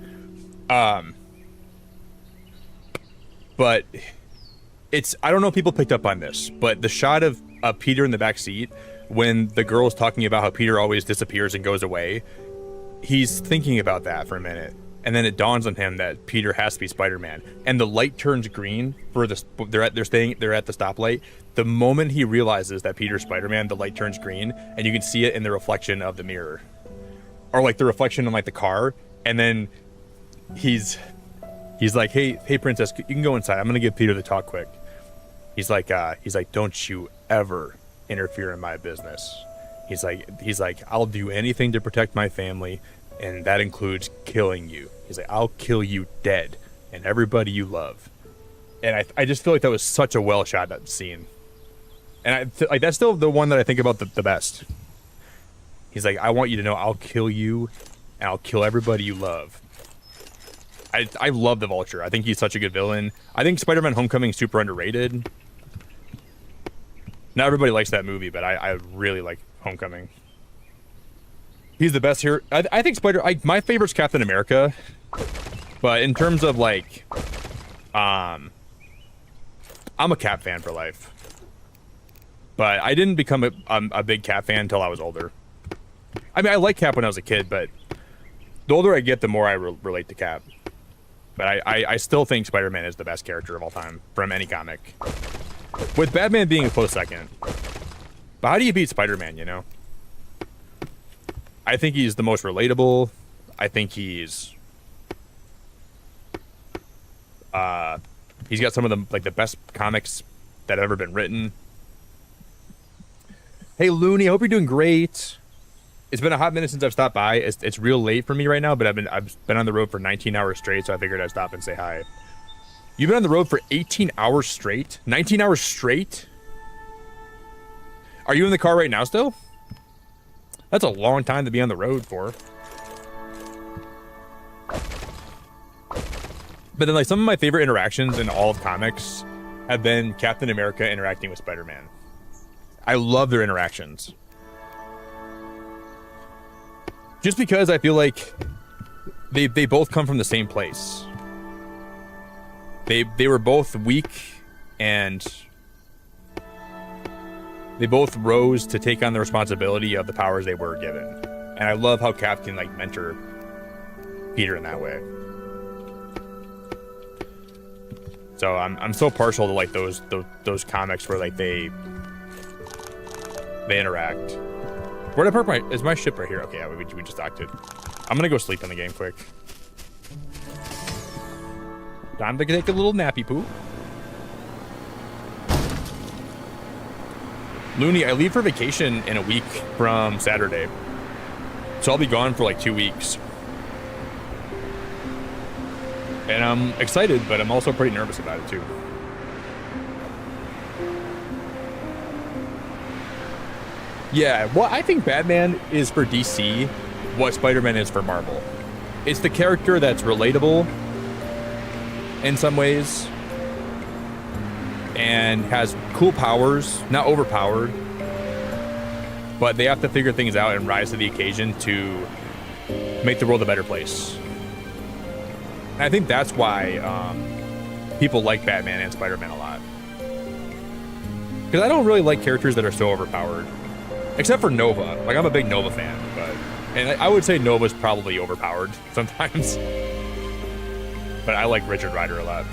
But it's, I don't know if people picked up on this, but the shot of Peter in the back seat when the girl's talking about how Peter always disappears and goes away, he's thinking about that for a minute, and then it dawns on him that Peter has to be Spider-Man, and the light turns green for the they're at the stoplight. The moment he realizes that Peter's Spider-Man, the light turns green, and you can see it in the reflection of the mirror, or like the reflection in like the car, and then he's like, hey princess, you can go inside. I'm gonna give Peter the talk quick. He's like, don't you ever interfere in my business. He's like, I'll do anything to protect my family, and that includes killing you. He's like, I'll kill you dead, and everybody you love. And I just feel like that was such a well shot scene. And like that's still the one that I think about the best. He's like, I want you to know I'll kill you, and I'll kill everybody you love. I love the Vulture. I think he's such a good villain. I think Spider-Man Homecoming is super underrated. Not everybody likes that movie, but I really like Homecoming. He's the best here. I think my favorite's Captain America, but in terms of like, I'm a Cap fan for life. But I didn't become a big Cap fan until I was older. I mean, I liked Cap when I was a kid, but the older I get, the more I relate to Cap. But I still think Spider-Man is the best character of all time from any comic. With Batman being a close second. But how do you beat Spider-Man, you know? I think he's the most relatable. I think he's got some of the best comics that have ever been written. Hey Looney, I hope you're doing great. It's been a hot minute since I've stopped by. It's real late for me right now, but I've been on the road for 19 hours straight, so I figured I'd stop and say hi. You've been on the road for 18 hours straight? 19 hours straight? Are you in the car right now still? That's a long time to be on the road for. But then like some of my favorite interactions in all of comics have been Captain America interacting with Spider-Man. I love their interactions. Just because I feel like they both come from the same place. They were both weak, and they both rose to take on the responsibility of the powers they were given. And I love how Cap can like mentor Peter in that way. So I'm so partial to like those comics where like they interact. Where did I park is my ship right here? Okay, yeah, we just docked it. I'm gonna go sleep in the game quick. Time to take a little nappy poo. Looney, I leave for vacation in a week from Saturday. So I'll be gone for like 2 weeks. And I'm excited, but I'm also pretty nervous about it too. Yeah, well, I think Batman is for DC what Spider-Man is for Marvel. It's the character that's relatable in some ways and has cool powers, not overpowered, but they have to figure things out and rise to the occasion to make the world a better place. And I think that's why people like Batman and Spider-Man a lot. Because I don't really like characters that are so overpowered. Except for Nova. Like, I'm a big Nova fan, but... And I would say Nova's probably overpowered sometimes. But I like Richard Rider a lot.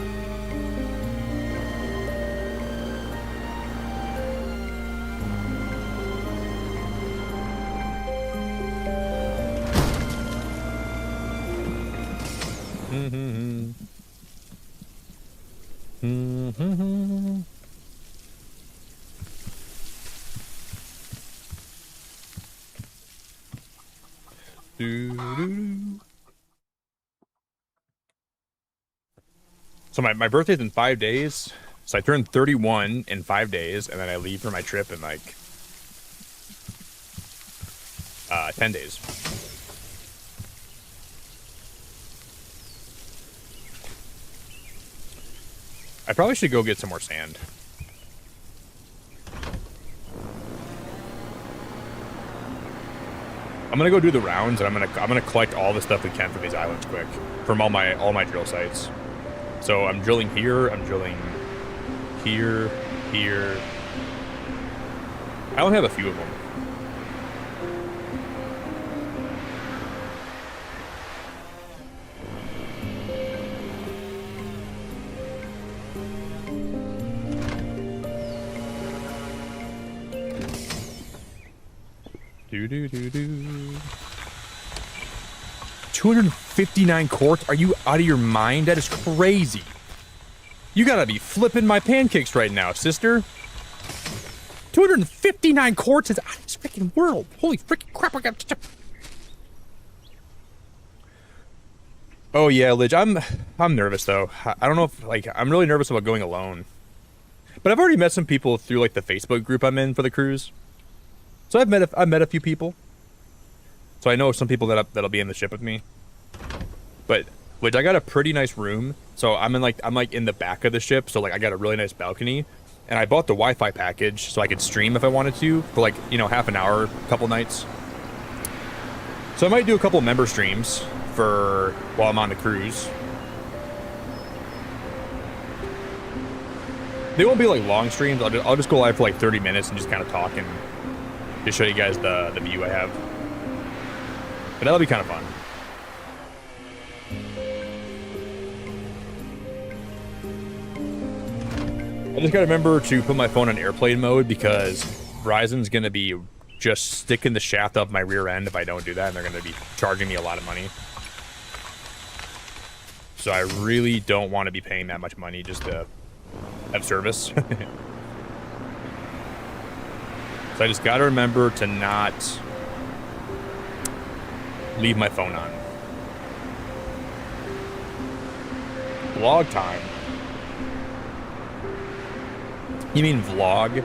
So my birthday's in 5 days. So I turn 31 in 5 days, and then I leave for my trip in like 10 days. I probably should go get some more sand. I'm gonna go do the rounds, and I'm gonna collect all the stuff we can from these islands quick, from all my drill sites. So I'm drilling here. I'm drilling here, here. I only have a few of them. Do 259 quartz? Are you out of your mind? That is crazy. You gotta be flipping my pancakes right now, sister. 259 quartz is out of this freaking world. Holy freaking crap! I got. Oh yeah, Lidge. I'm nervous though. I don't know if I'm really nervous about going alone. But I've already met some people through like the Facebook group I'm in for the cruise. So I've met a few people. So I know some people that'll be in the ship with me. But which I got a pretty nice room. So I'm in the back of the ship, so like I got a really nice balcony. And I bought the Wi-Fi package so I could stream if I wanted to for like, half an hour, a couple nights. So I might do a couple member streams while I'm on the cruise. They won't be like long streams. I'll just go live for like 30 minutes and just kind of talk and just show you guys the view I have. But that'll be kind of fun. I just gotta remember to put my phone on airplane mode because Verizon's gonna be just sticking the shaft up my rear end if I don't do that, and they're gonna be charging me a lot of money. So I really don't want to be paying that much money just to have service. So I just gotta remember to not leave my phone on. Vlog time. You mean vlog?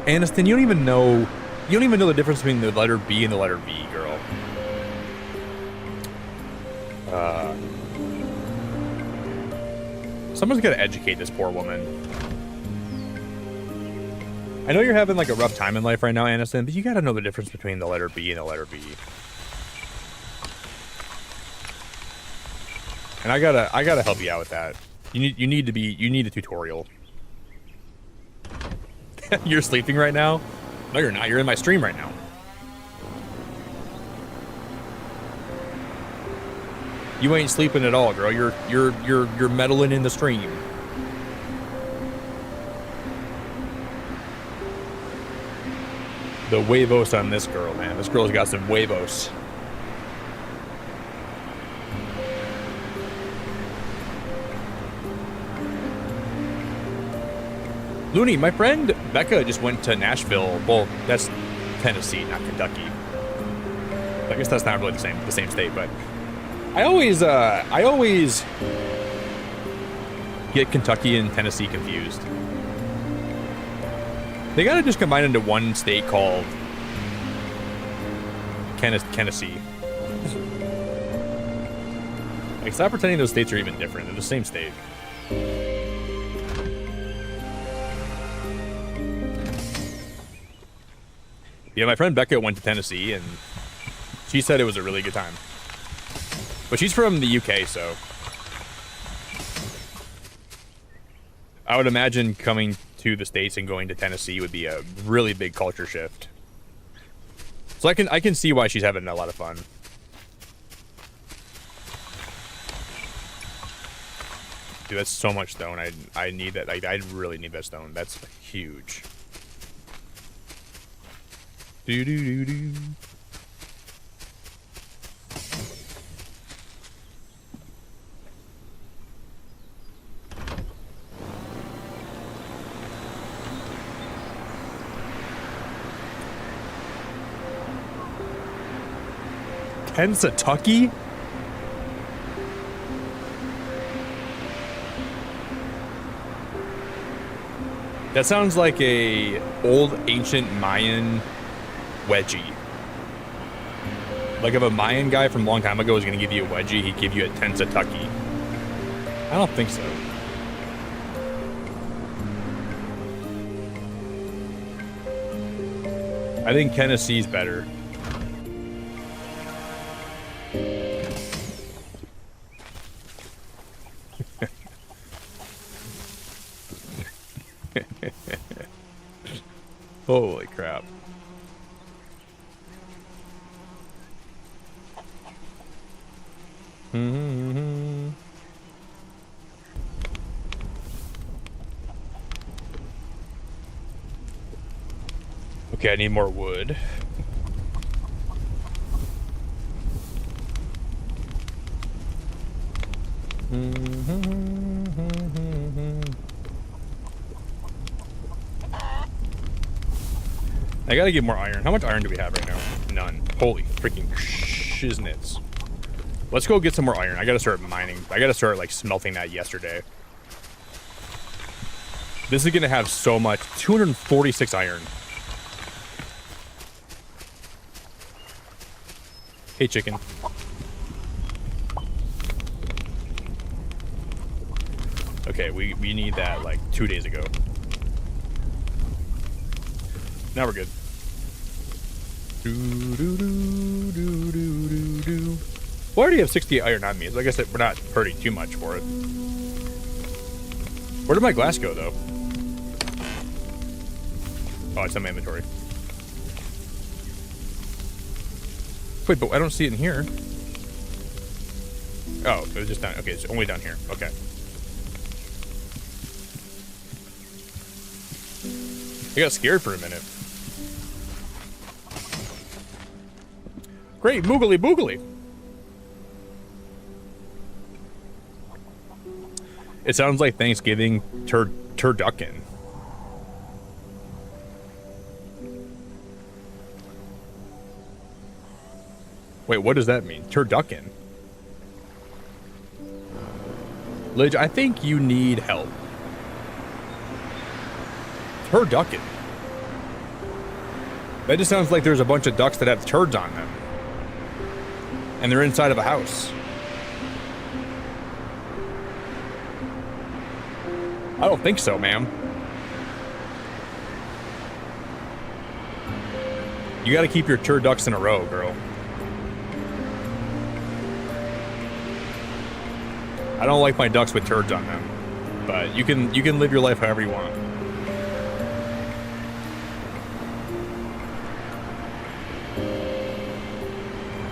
Aniston, you don't even know the difference between the letter B and the letter V, girl. Someone's gotta educate this poor woman. I know you're having like a rough time in life right now, Aniston, but you gotta know the difference between the letter B and the letter V. And I gotta help you out with that. You need a tutorial. You're sleeping right now? No, you're not. You're in my stream right now. You ain't sleeping at all, girl. You're meddling in the stream. The huevos on this girl, man. This girl's got some huevos. Looney, my friend Becca just went to Nashville. Well, that's Tennessee, not Kentucky. I guess that's not really the same state, but I always get Kentucky and Tennessee confused. They gotta just combine into one state called Tennessee. Like, stop pretending those states are even different. They're the same state. Yeah, my friend Becca went to Tennessee, and she said it was a really good time. But she's from the UK, so I would imagine coming to the States and going to Tennessee would be a really big culture shift. So I can see why she's having a lot of fun. Dude, that's so much stone. I need that. I really need that stone. That's huge. Do do do do. Kentucky? That sounds like a old ancient Mayan wedgie. Like if a Mayan guy from a long time ago was going to give you a wedgie, he'd give you a Tensatucky. I don't think so. I think Tennessee's better. Holy crap. Okay, I need more wood. I gotta get more iron. How much iron do we have right now? None. Holy freaking shiznits. Let's go get some more iron. I gotta start mining. I gotta start like smelting that yesterday. This is gonna have so much. 246 iron. Hey, chicken. Okay, we need that like 2 days ago. Now we're good. We already have 68 iron on me, so I guess we're not hurting too much for it. Where did my glass go, though? Oh, it's in my inventory. Wait, but I don't see it in here. Oh, it was just down. Okay, it's only down here. Okay. I got scared for a minute. Great, moogly boogly. It sounds like Thanksgiving turducken. Wait, what does that mean? Turducken? Lidge, I think you need help. Turducken. That just sounds like there's a bunch of ducks that have turds on them. And they're inside of a house. I don't think so, ma'am. You gotta keep your turducks in a row, girl. I don't like my ducks with turds on them. But you can live your life however you want.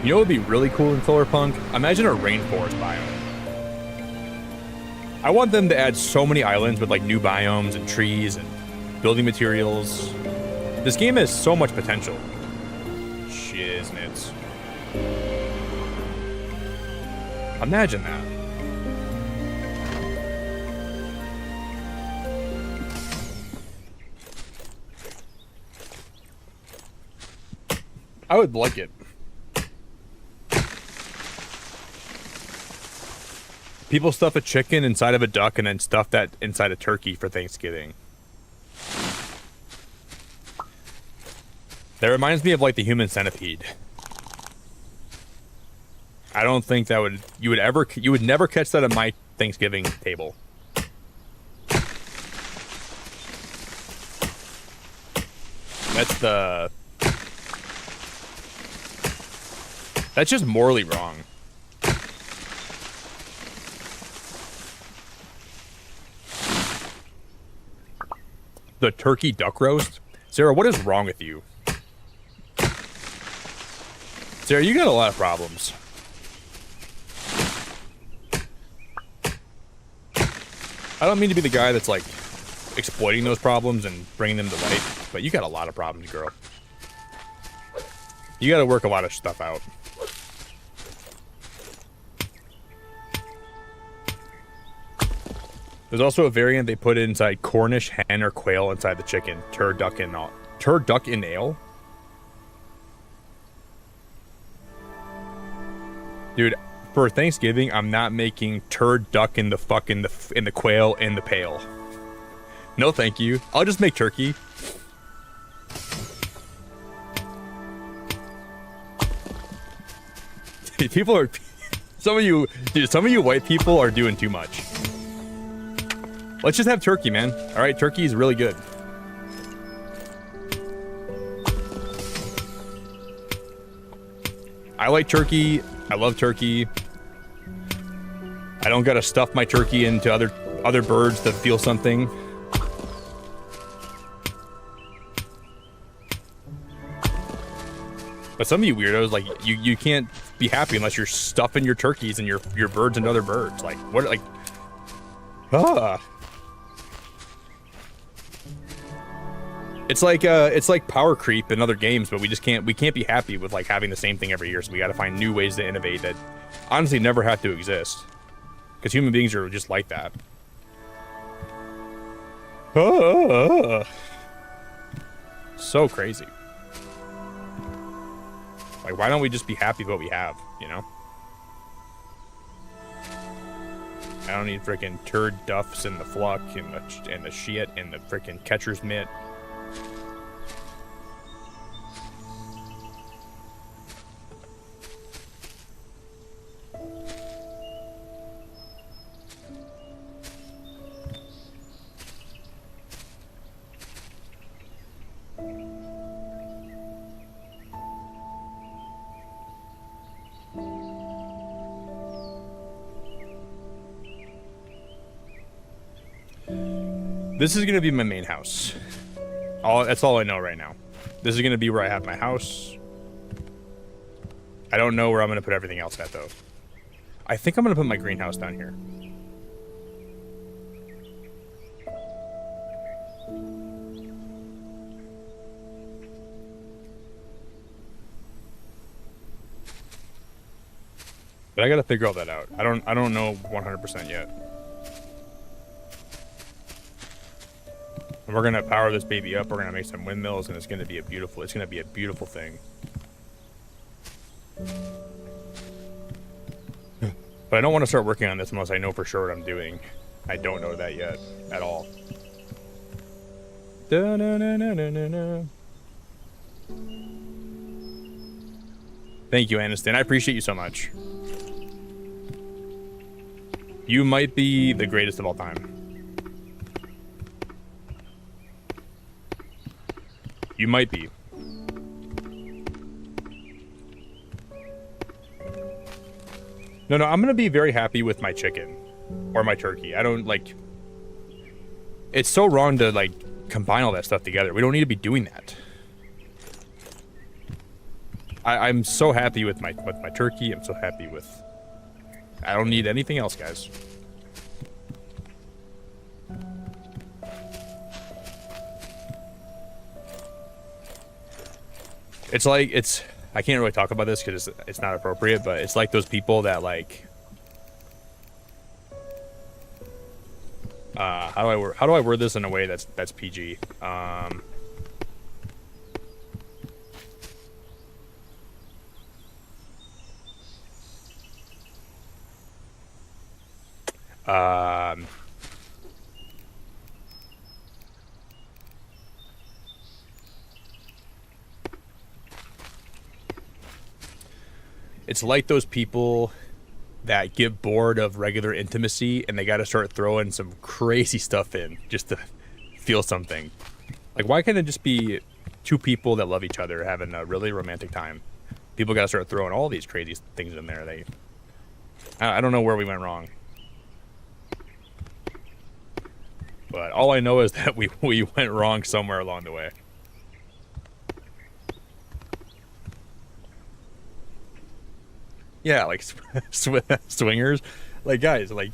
You know what would be really cool in Solarpunk? Imagine a rainforest biome. I want them to add so many islands with like new biomes and trees and building materials. This game has so much potential. Shiznits. Imagine that. I would like it. People stuff a chicken inside of a duck and then stuff that inside a turkey for Thanksgiving. That reminds me of like the human centipede. I don't think that you would never catch that at my Thanksgiving table. That's just morally wrong. the turkey duck roast. Sarah, what is wrong with you? Sarah, you got a lot of problems. I don't mean to be the guy that's like exploiting those problems and bringing them to light, but you got a lot of problems, girl. You got to work a lot of stuff out. There's also a variant they put inside Cornish hen or quail inside the chicken. Turducken ale? Dude, for Thanksgiving, I'm not making turduck in the quail in the pail. No, thank you. I'll just make turkey. People are, some of you white people are doing too much. Let's just have turkey, man. All right, turkey is really good. I like turkey. I love turkey. I don't gotta stuff my turkey into other birds to feel something. But some of you weirdos, like you can't be happy unless you're stuffing your turkeys and your birds into other birds. Like what? Like It's like power creep in other games, but we can't be happy with like having the same thing every year. So we got to find new ways to innovate that honestly never have to exist, because human beings are just like that. So crazy. Like, why don't we just be happy with what we have, you know? I don't need freaking turd duffs and the fluck and the shit and the freaking catcher's mitt. This is going to be my main house. That's all I know right now. This is going to be where I have my house. I don't know where I'm going to put everything else at, though. I think I'm going to put my greenhouse down here. But I got to figure all that out. I don't know 100% yet. And we're gonna power this baby up. We're gonna make some windmills, and it's gonna be a beautiful thing. But I don't want to start working on this unless I know for sure what I'm doing. I don't know that yet at all. Thank you, Aniston. I appreciate you so much. You might be the greatest of all time. You might be. No, I'm gonna be very happy with my chicken or my turkey. I don't like. It's so wrong to like combine all that stuff together. We don't need to be doing that. I'm so happy with my turkey. I'm so happy with. I don't need anything else, guys. It's like, I can't really talk about this because it's not appropriate, but it's like those people that like, how do I word this in a way that's PG? It's like those people that get bored of regular intimacy and they got to start throwing some crazy stuff in just to feel something. Like, why can't it just be two people that love each other having a really romantic time? People got to start throwing all these crazy things in there. I don't know where we went wrong. But all I know is that we went wrong somewhere along the way. Yeah, like swingers. Like, guys, like,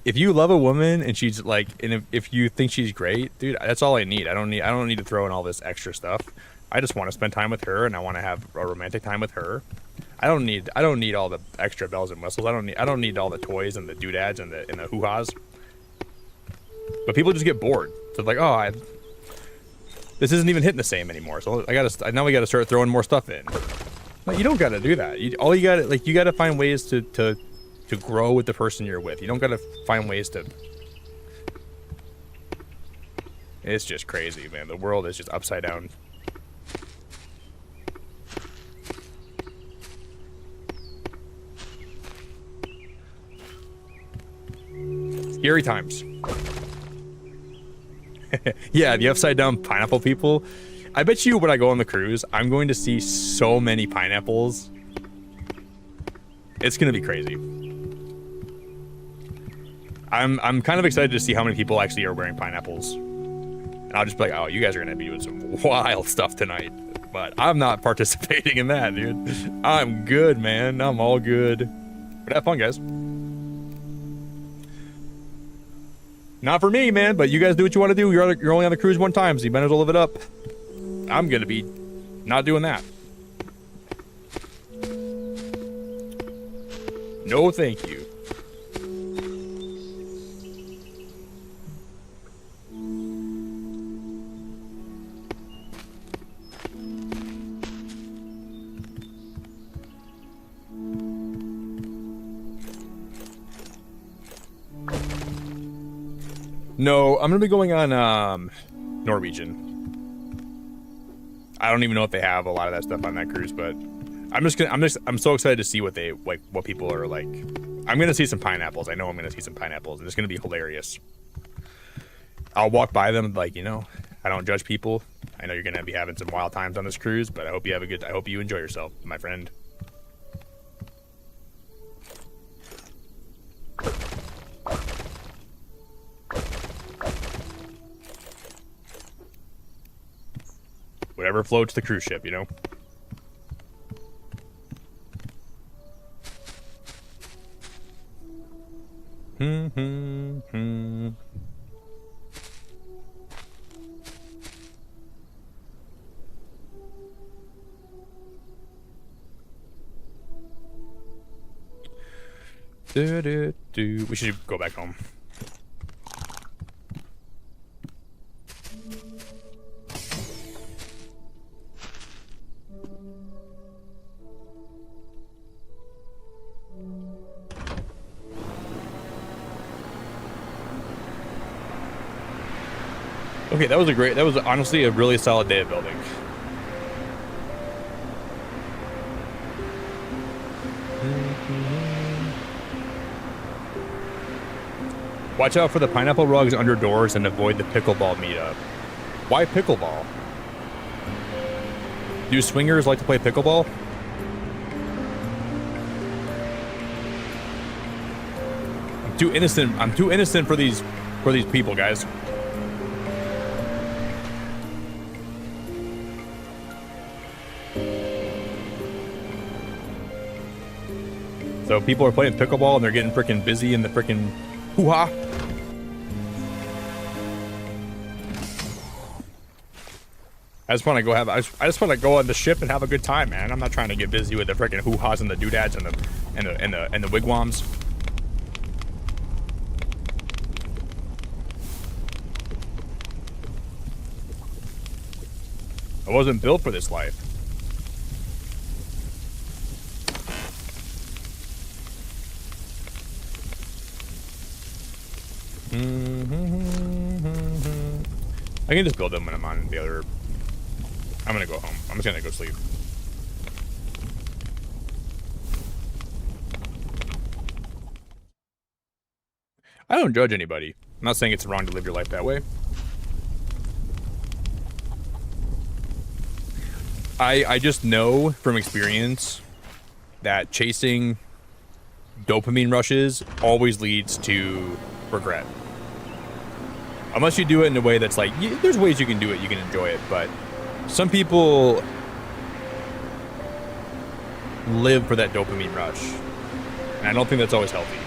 if you love a woman and she's like, and if you think she's great, dude, that's all I need. I don't need to throw in all this extra stuff. I just want to spend time with her, and I want to have a romantic time with her. I don't need all the extra bells and whistles. I don't need all the toys and the doodads and the hoo-has. But people just get bored. So like, oh, this isn't even hitting the same anymore. So now we gotta start throwing more stuff in. Like, you don't gotta do that. You gotta find ways to grow with the person you're with. You don't gotta find ways to. It's just crazy, man. The world is just upside down. Scary times. Yeah, the upside down pineapple people. I bet you when I go on the cruise, I'm going to see so many pineapples. It's gonna be crazy. I'm kind of excited to see how many people actually are wearing pineapples. And I'll just be like, oh, you guys are gonna be doing some wild stuff tonight. But I'm not participating in that, dude. I'm good, man. I'm all good. But have fun, guys. Not for me, man, but you guys do what you want to do. You're only on the cruise one time, so you might as well live it up. I'm gonna be not doing that. No, thank you. No, I'm gonna be going on Norwegian. I don't even know if they have a lot of that stuff on that cruise, but I'm so excited to see what people are like. I'm gonna see some pineapples. I know I'm gonna see some pineapples, and it's gonna be hilarious. I'll walk by them like, you know, I don't judge people. I know you're gonna be having some wild times on this cruise, but I hope you enjoy yourself, my friend. Whatever floats the cruise ship, you know? We should go back home. Okay, that was honestly a really solid day of building. Watch out for the pineapple rugs under doors and avoid the pickleball meetup. Why pickleball? Do swingers like to play pickleball? I'm too innocent for these people, guys. So people are playing pickleball and they're getting freaking busy in the freaking hoo-ha. I just want to go on the ship and have a good time, man. I'm not trying to get busy with the freaking hoo-has and the doodads and the wigwams. I wasn't built for this life. I can just build them when I'm on the other. I'm gonna go home. I'm just gonna go sleep. I don't judge anybody. I'm not saying it's wrong to live your life that way. I just know from experience that chasing dopamine rushes always leads to regret. Unless you do it in a way that's like, there's ways you can do it, you can enjoy it, but some people live for that dopamine rush, and I don't think that's always healthy.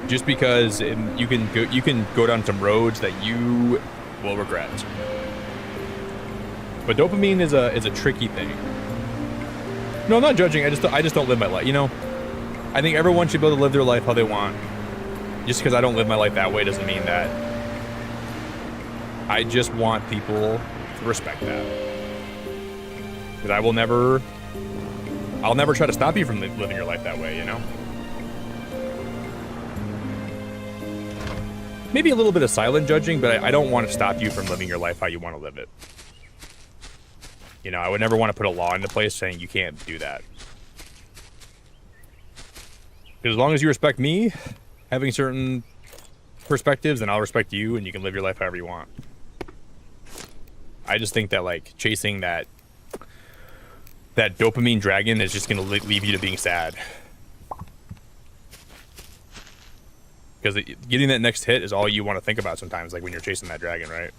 Just because you can go down some roads that you will regret. But dopamine is a tricky thing. No, I'm not judging. I just don't live my life. You know, I think everyone should be able to live their life how they want. Just because I don't live my life that way doesn't mean that. I just want people to respect that. Because I'll never try to stop you from living your life that way, you know? Maybe a little bit of silent judging, but I don't want to stop you from living your life how you want to live it. You know, I would never want to put a law into place saying you can't do that. Because as long as you respect me, having certain perspectives, then I'll respect you and you can live your life however you want. I just think that, like, chasing that dopamine dragon is just going to leave you to being sad. Because getting that next hit is all you want to think about sometimes, like when you're chasing that dragon, right?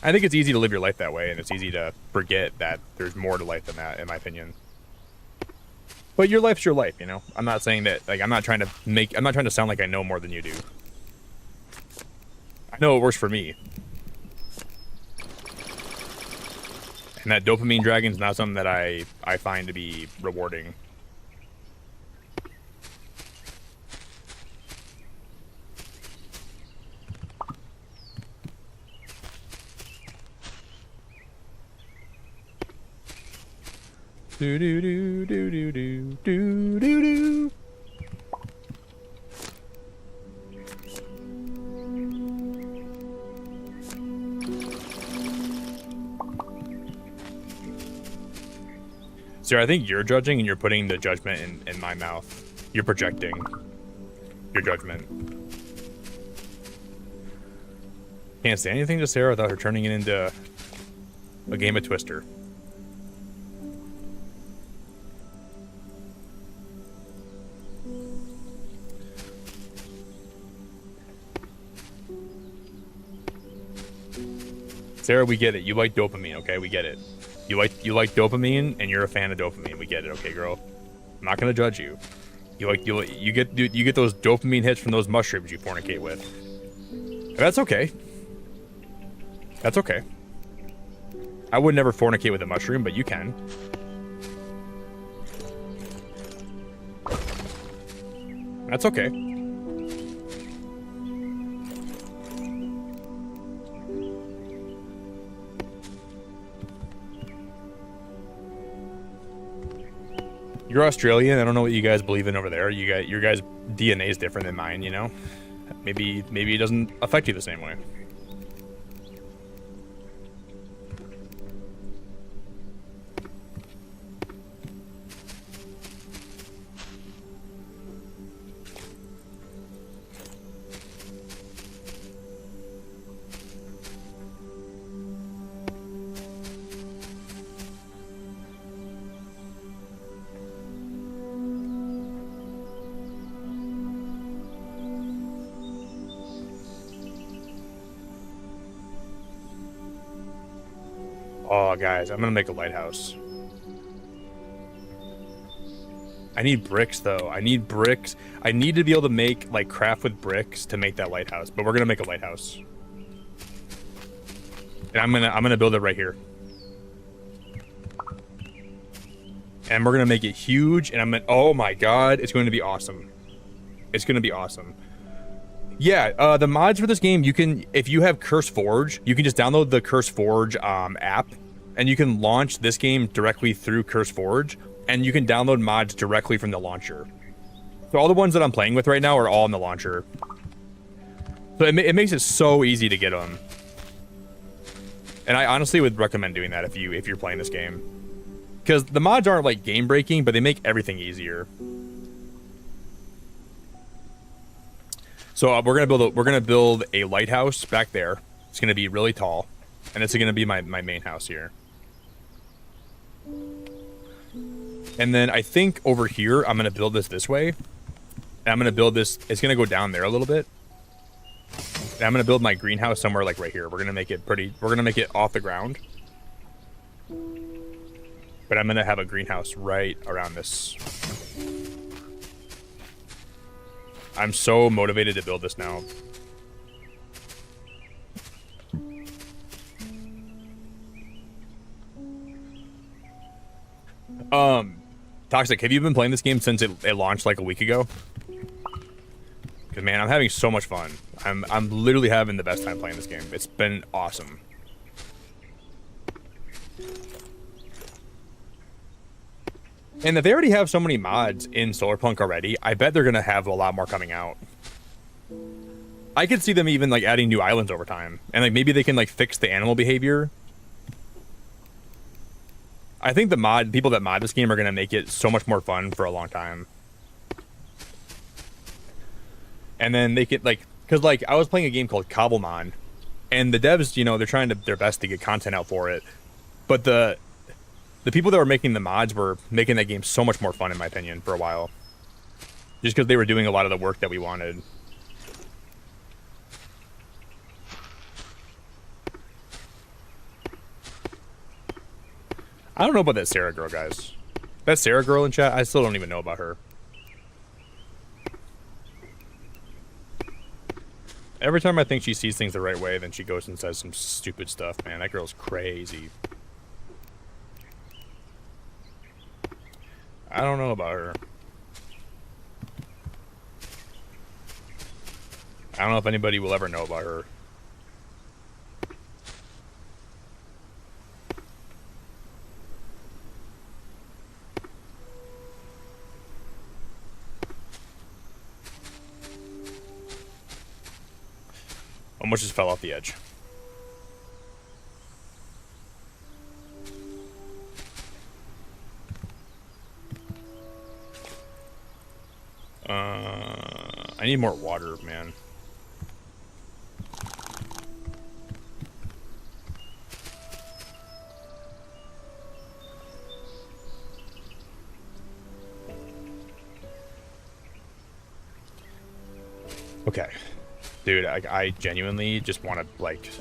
I think it's easy to live your life that way, and it's easy to forget that there's more to life than that, in my opinion. But your life's your life, you know? I'm not saying that, like, I'm not trying to sound like I know more than you do. I know it works for me. And that dopamine dragon's not something that I find to be rewarding. Do do do do do do do do do. Sarah, I think you're judging and you're putting the judgment in my mouth. You're projecting your judgment. Can't say anything to Sarah without her turning it into a game of Twister. Sarah, we get it. You like dopamine, okay? We get it. You like dopamine, and you're a fan of dopamine. We get it, okay, girl? I'm not gonna judge you. You get those dopamine hits from those mushrooms you fornicate with. That's okay. That's okay. I would never fornicate with a mushroom, but you can. That's okay. You're Australian. I don't know what you guys believe in over there. Your guys' DNA is different than mine, you know? Maybe it doesn't affect you the same way. Oh, guys, I'm gonna make a lighthouse. I need bricks, though. I need bricks. I need to be able to make, like, craft with bricks to make that lighthouse. But we're gonna make a lighthouse. And I'm gonna build it right here. And we're gonna make it huge. And oh my god, it's going to be awesome. It's gonna be awesome. Yeah, the mods for this game, you can, if you have CurseForge, you can just download the CurseForge app, and you can launch this game directly through CurseForge, and you can download mods directly from the launcher. So all the ones that I'm playing with right now are all in the launcher. So it makes it so easy to get them. And I honestly would recommend doing that if you're playing this game. Because the mods aren't like game breaking, but they make everything easier. So we're gonna build a lighthouse back there. It's gonna be really tall, and it's gonna be my main house here. And then I think over here, I'm going to build this way. And I'm going to build this. It's going to go down there a little bit. And I'm going to build my greenhouse somewhere like right here. We're going to make it pretty. We're going to make it off the ground. But I'm going to have a greenhouse right around this. I'm so motivated to build this now. Toxic, have you been playing this game since it launched like a week ago? Because man, I'm having so much fun. I'm literally having the best time playing this game. It's been awesome. And if they already have so many mods in Solarpunk already, I bet they're gonna have a lot more coming out. I could see them even like adding new islands over time, and like maybe they can like fix the animal behavior. I think the people that mod this game are gonna make it so much more fun for a long time. And then they could like, cause like I was playing a game called Cobblemon, and the devs, you know, they're trying their best to get content out for it, but the people that were making the mods were making that game so much more fun, in my opinion, for a while. Just because they were doing a lot of the work that we wanted. I don't know about that Sarah girl, guys. That Sarah girl in chat, I still don't even know about her. Every time I think she sees things the right way, then she goes and says some stupid stuff, man. That girl's crazy. I don't know about her. I don't know if anybody will ever know about her. Almost just fell off the edge. I need more water, man. Okay. Dude, I genuinely just want to, like,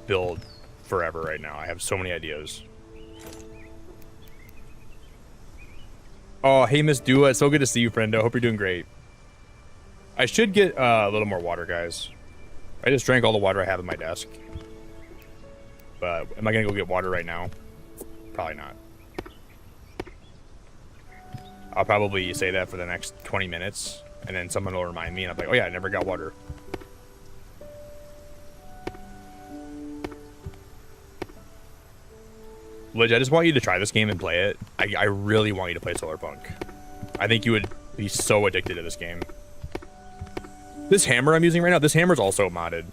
build forever right now. I have so many ideas. Oh, hey, Miss Dua. It's so good to see you, friendo. Hope you're doing great. I should get a little more water, guys. I just drank all the water I have in my desk. But am I going to go get water right now? Probably not. I'll probably say that for the next 20 minutes. And then someone will remind me, and I'm like, oh yeah, I never got water. Lidge, I just want you to try this game and play it. I really want you to play Solarpunk. I think you would be so addicted to this game. This hammer I'm using right now, this hammer's also modded.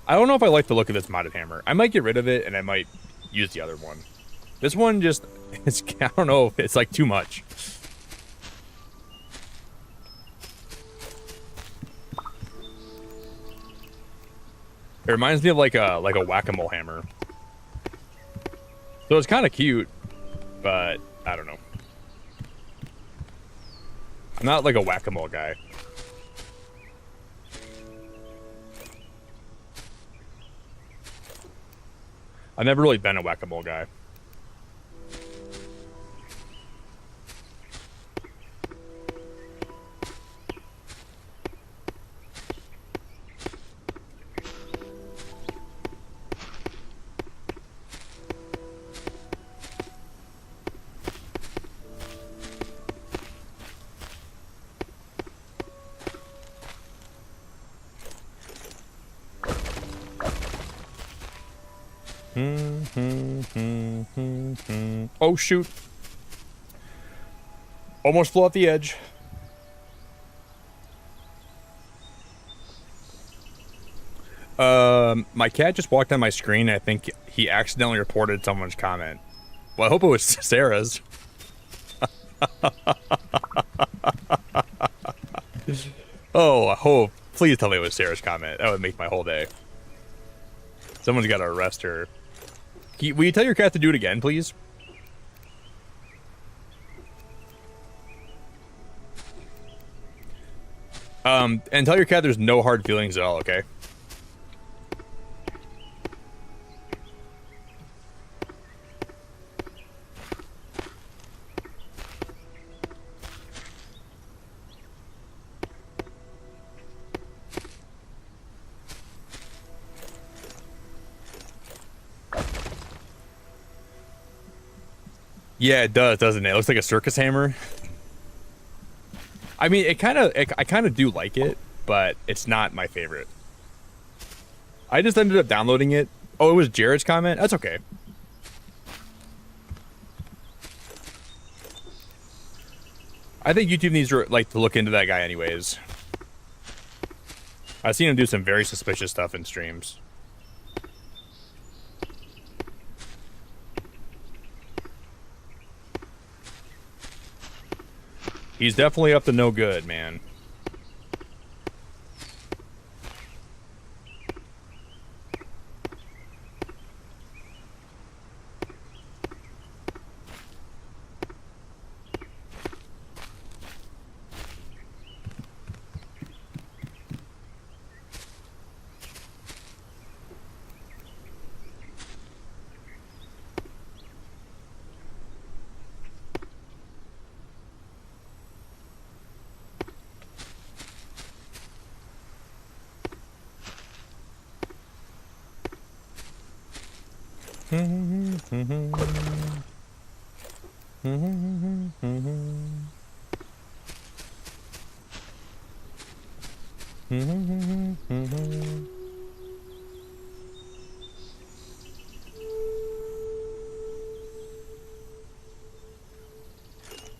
I don't know if I like the look of this modded hammer. I might get rid of it, and I might use the other one. This one just, I don't know, it's like too much. It reminds me of like a whack-a-mole hammer. So it's kind of cute, but I don't know. I'm not like a whack-a-mole guy. I've never really been a whack-a-mole guy. Oh shoot. Almost flew off the edge. My cat just walked on my screen, and I think he accidentally reported someone's comment. Well, I hope it was Sarah's. Oh, I hope. Please tell me it was Sarah's comment. That would make my whole day. Someone's got to arrest her. Will you tell your cat to do it again, please? And tell your cat there's no hard feelings at all, okay? Yeah, it does, doesn't it? It looks like a circus hammer. I mean, I kind of do like it, but it's not my favorite. I just ended up downloading it. Oh, it was Jared's comment? That's okay. I think YouTube needs to, like, to look into that guy anyways. I've seen him do some very suspicious stuff in streams. He's definitely up to no good, man.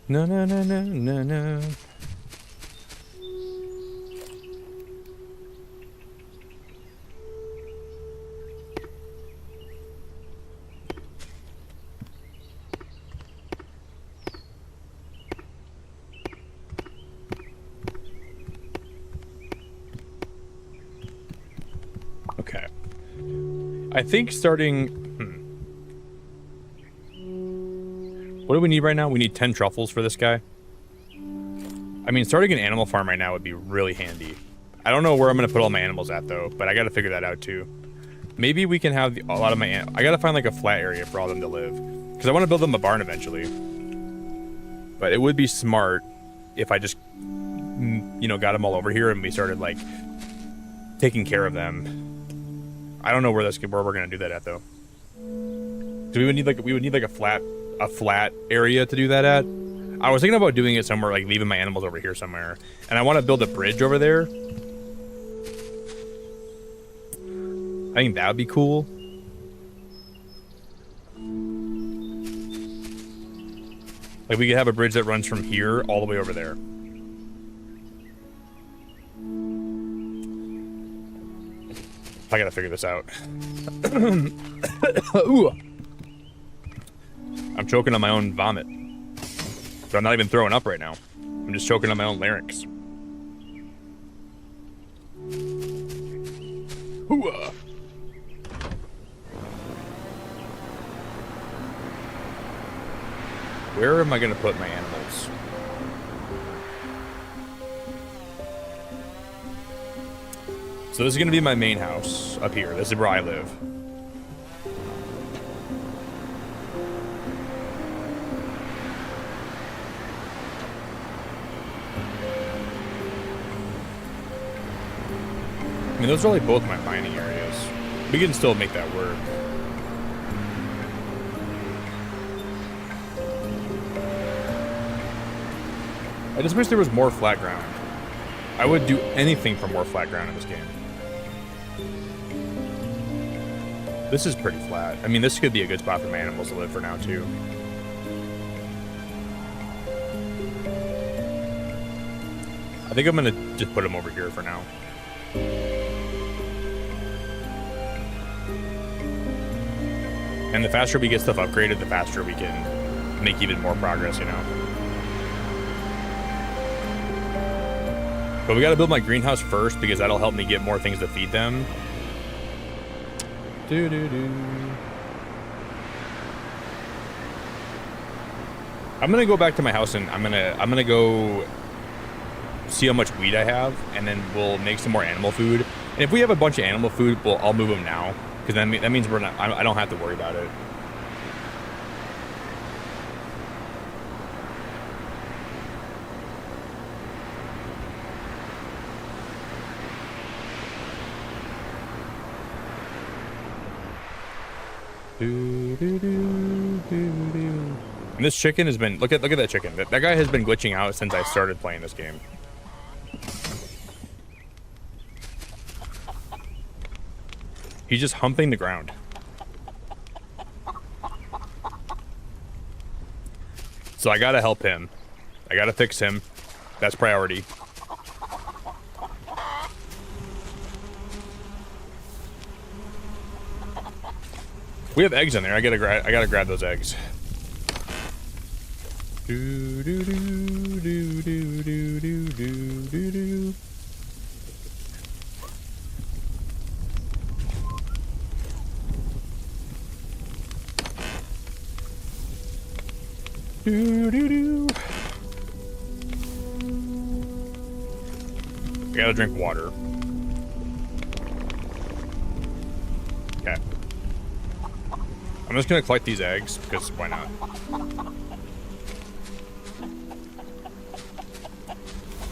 No, no, no, no, no, no. Okay. I think starting... What do we need right now? We need 10 truffles for this guy. I mean, starting an animal farm right now would be really handy. I don't know where I'm going to put all my animals at, though, but I got to figure that out, too. Maybe we can have a lot of my... I got to find, like, a flat area for all of them to live. Because I want to build them a barn eventually. But it would be smart if I just, you know, got them all over here and we started, like, taking care of them. I don't know where we're going to do that at, though. So we would need, like, a flat area to do that at. I was thinking about doing it somewhere, like leaving my animals over here somewhere. And I want to build a bridge over there. I think that would be cool. Like we could have a bridge that runs from here all the way over there. I gotta figure this out. Ooh. I'm choking on my own vomit. But I'm not even throwing up right now. I'm just choking on my own larynx. Hooah! Where am I gonna put my animals? So this is gonna be my main house up here. This is where I live. I mean, those are like both my mining areas. We can still make that work. I just wish there was more flat ground. I would do anything for more flat ground in this game. This is pretty flat. I mean, this could be a good spot for my animals to live for now, too. I think I'm gonna just put them over here for now. And the faster we get stuff upgraded, the faster we can make even more progress, you know? But we gotta build my greenhouse first, because that'll help me get more things to feed them. I'm gonna go back to my house and I'm gonna go see how much wheat I have, and then we'll make some more animal food. And if we have a bunch of animal food, I'll move them now, because that means we're not. I don't have to worry about it. And this chicken has been look at that chicken. That guy has been glitching out since I started playing this game. He's just humping the ground. So I gotta help him. I gotta fix him. That's priority. We have eggs in there. I gotta grab those eggs. Do do do do do do do do do. Do do do. I gotta drink water. Okay. I'm just gonna collect these eggs because why not?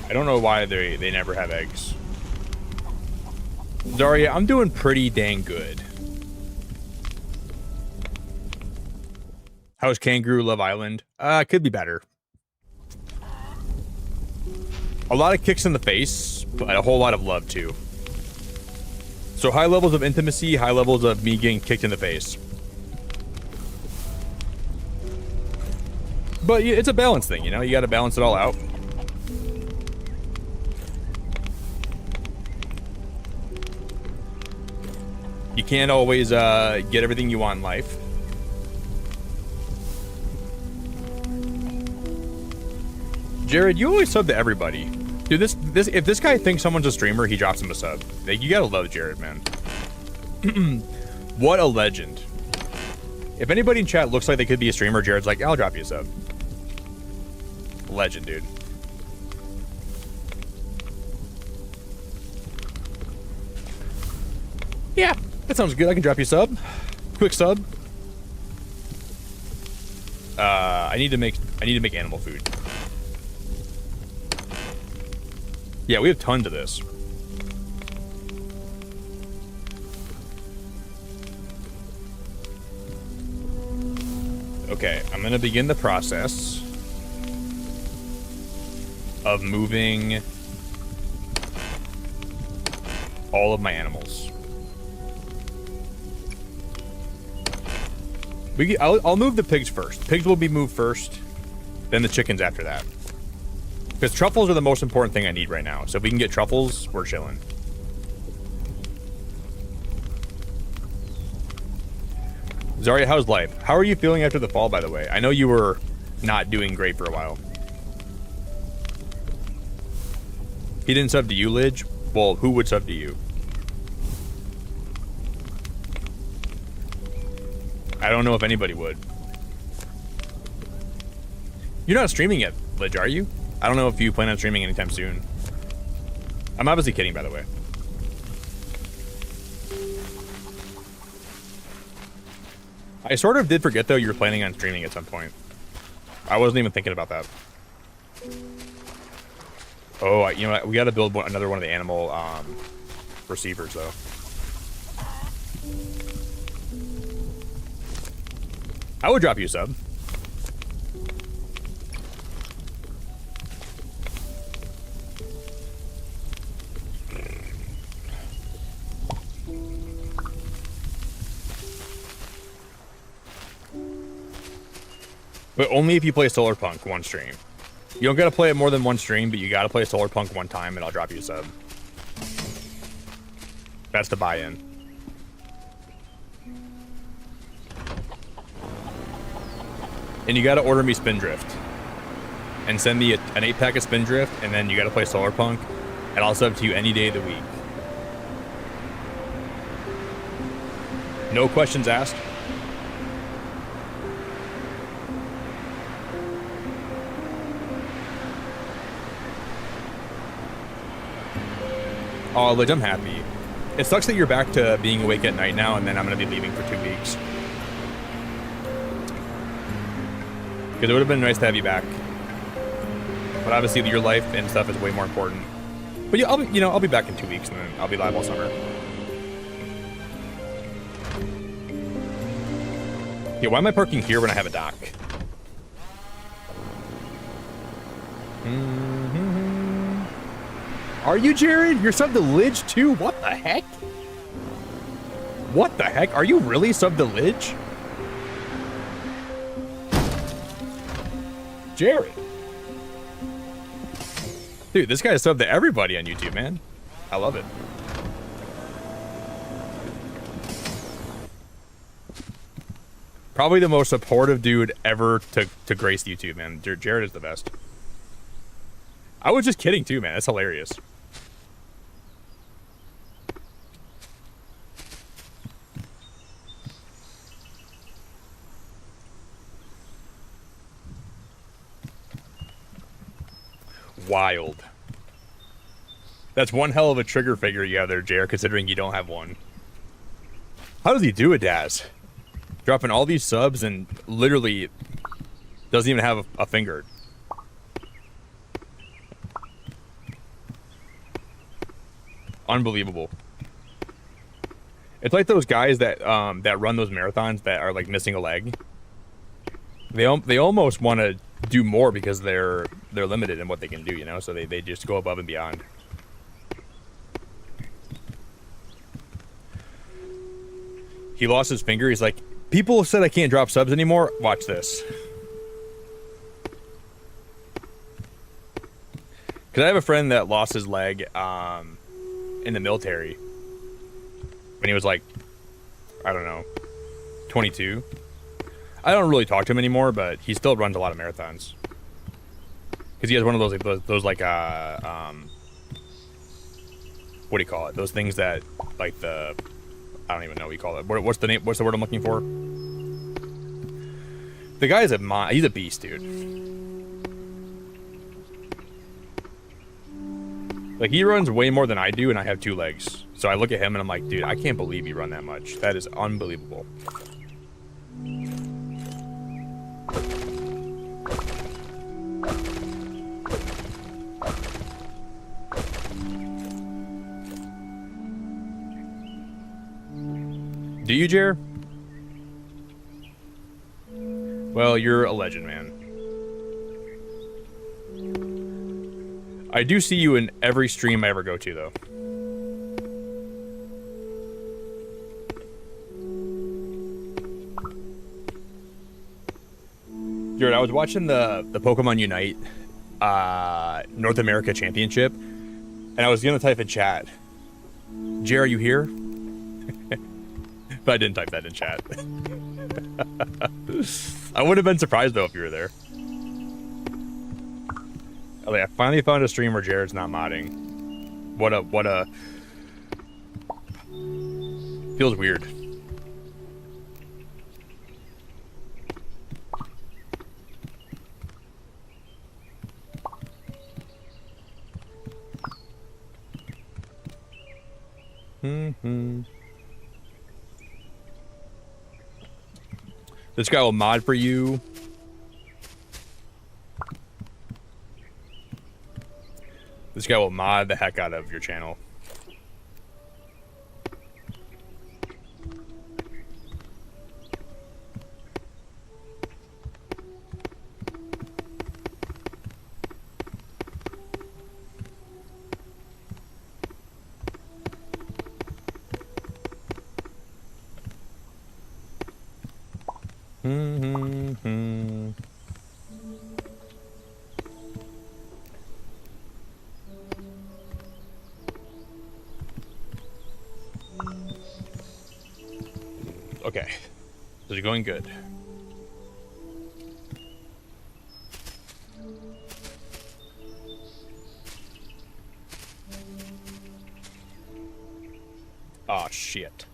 I don't know why they never have eggs. Zarya, I'm doing pretty dang good. How's Kangaroo Love Island? Could be better. A lot of kicks in the face, but a whole lot of love too. So high levels of intimacy, high levels of me getting kicked in the face. But it's a balance thing, you know? You gotta balance it all out. You can't always get everything you want in life. Jared, you always sub to everybody. Dude, if this guy thinks someone's a streamer, he drops him a sub. Like, you gotta love Jared, man. What a legend. If anybody in chat looks like they could be a streamer, Jared's like, I'll drop you a sub. Legend, dude. Yeah, that sounds good. I can drop you a sub. Quick sub. I need to make animal food. Yeah, we have tons of this. Okay, I'm gonna begin the process of moving all of my animals. I'll move the pigs first. Pigs will be moved first, then the chickens after that. Because truffles are the most important thing I need right now. So if we can get truffles, we're chilling. Zarya, how's life? How are you feeling after the fall, by the way? I know you were not doing great for a while. He didn't sub to you, Lidge? Well, who would sub to you? I don't know if anybody would. You're not streaming yet, Lidge, are you? I don't know if you plan on streaming anytime soon. I'm obviously kidding, by the way. I sort of did forget, though, you were planning on streaming at some point. I wasn't even thinking about that. Oh, you know what? We got to build another one of the animal receivers, though. I would drop you a sub. But only if you play Solarpunk one stream. You don't gotta play it more than one stream, but you gotta play Solarpunk one time and I'll drop you a sub. That's the buy-in. And you gotta order me Spindrift. And send me an 8-pack of Spindrift, and then you gotta play Solarpunk, and I'll sub to you any day of the week. No questions asked. Oh, Lidge, I'm happy. It sucks that you're back to being awake at night now, and then I'm going to be leaving for 2 weeks. Because it would have been nice to have you back. But obviously your life and stuff is way more important. But yeah, I'll be back in 2 weeks, and then I'll be live all summer. Yeah, why am I parking here when I have a dock? Are you, Jared? You're subbed to Lidge too? What the heck? What the heck? Are you really subbed to Lidge? Jared. Dude, this guy is subbed to everybody on YouTube, man. I love it. Probably the most supportive dude ever to grace YouTube, man. Jared is the best. I was just kidding too, man. That's hilarious. Wild. That's one hell of a trigger figure you have there, Jared, considering you don't have one. How does he do it, Daz? Dropping all these subs and literally doesn't even have a finger. Unbelievable. It's like those guys that that run those marathons that are like missing a leg. They almost want to do more because they're limited in what they can do, you know, so they just go above and beyond. He lost his finger. He's like, people said I can't drop subs anymore. Watch this. Because I have a friend that lost his leg in the military when he was like, I don't know, 22. I don't really talk to him anymore, but he still runs a lot of marathons. Because he has one of those like, what do you call it? Those things that, like the, I don't even know what you call it. What's the name? What's the word I'm looking for? The guy is he's a beast, dude. Like, he runs way more than I do, and I have 2 legs. So I look at him and I'm like, dude, I can't believe you run that much. That is unbelievable. Do you, Jer? Well, you're a legend, man. I do see you in every stream I ever go to, though. Jared, I was watching the Pokemon Unite North America Championship, and I was gonna type in chat, Jared, are you here? But I didn't type that in chat. I would have been surprised, though, if you were there. Oh, yeah, I finally found a stream where Jared's not modding. What a... Feels weird. This guy will mod for you. This guy will mod the heck out of your channel. Okay, this is going good. Oh shit.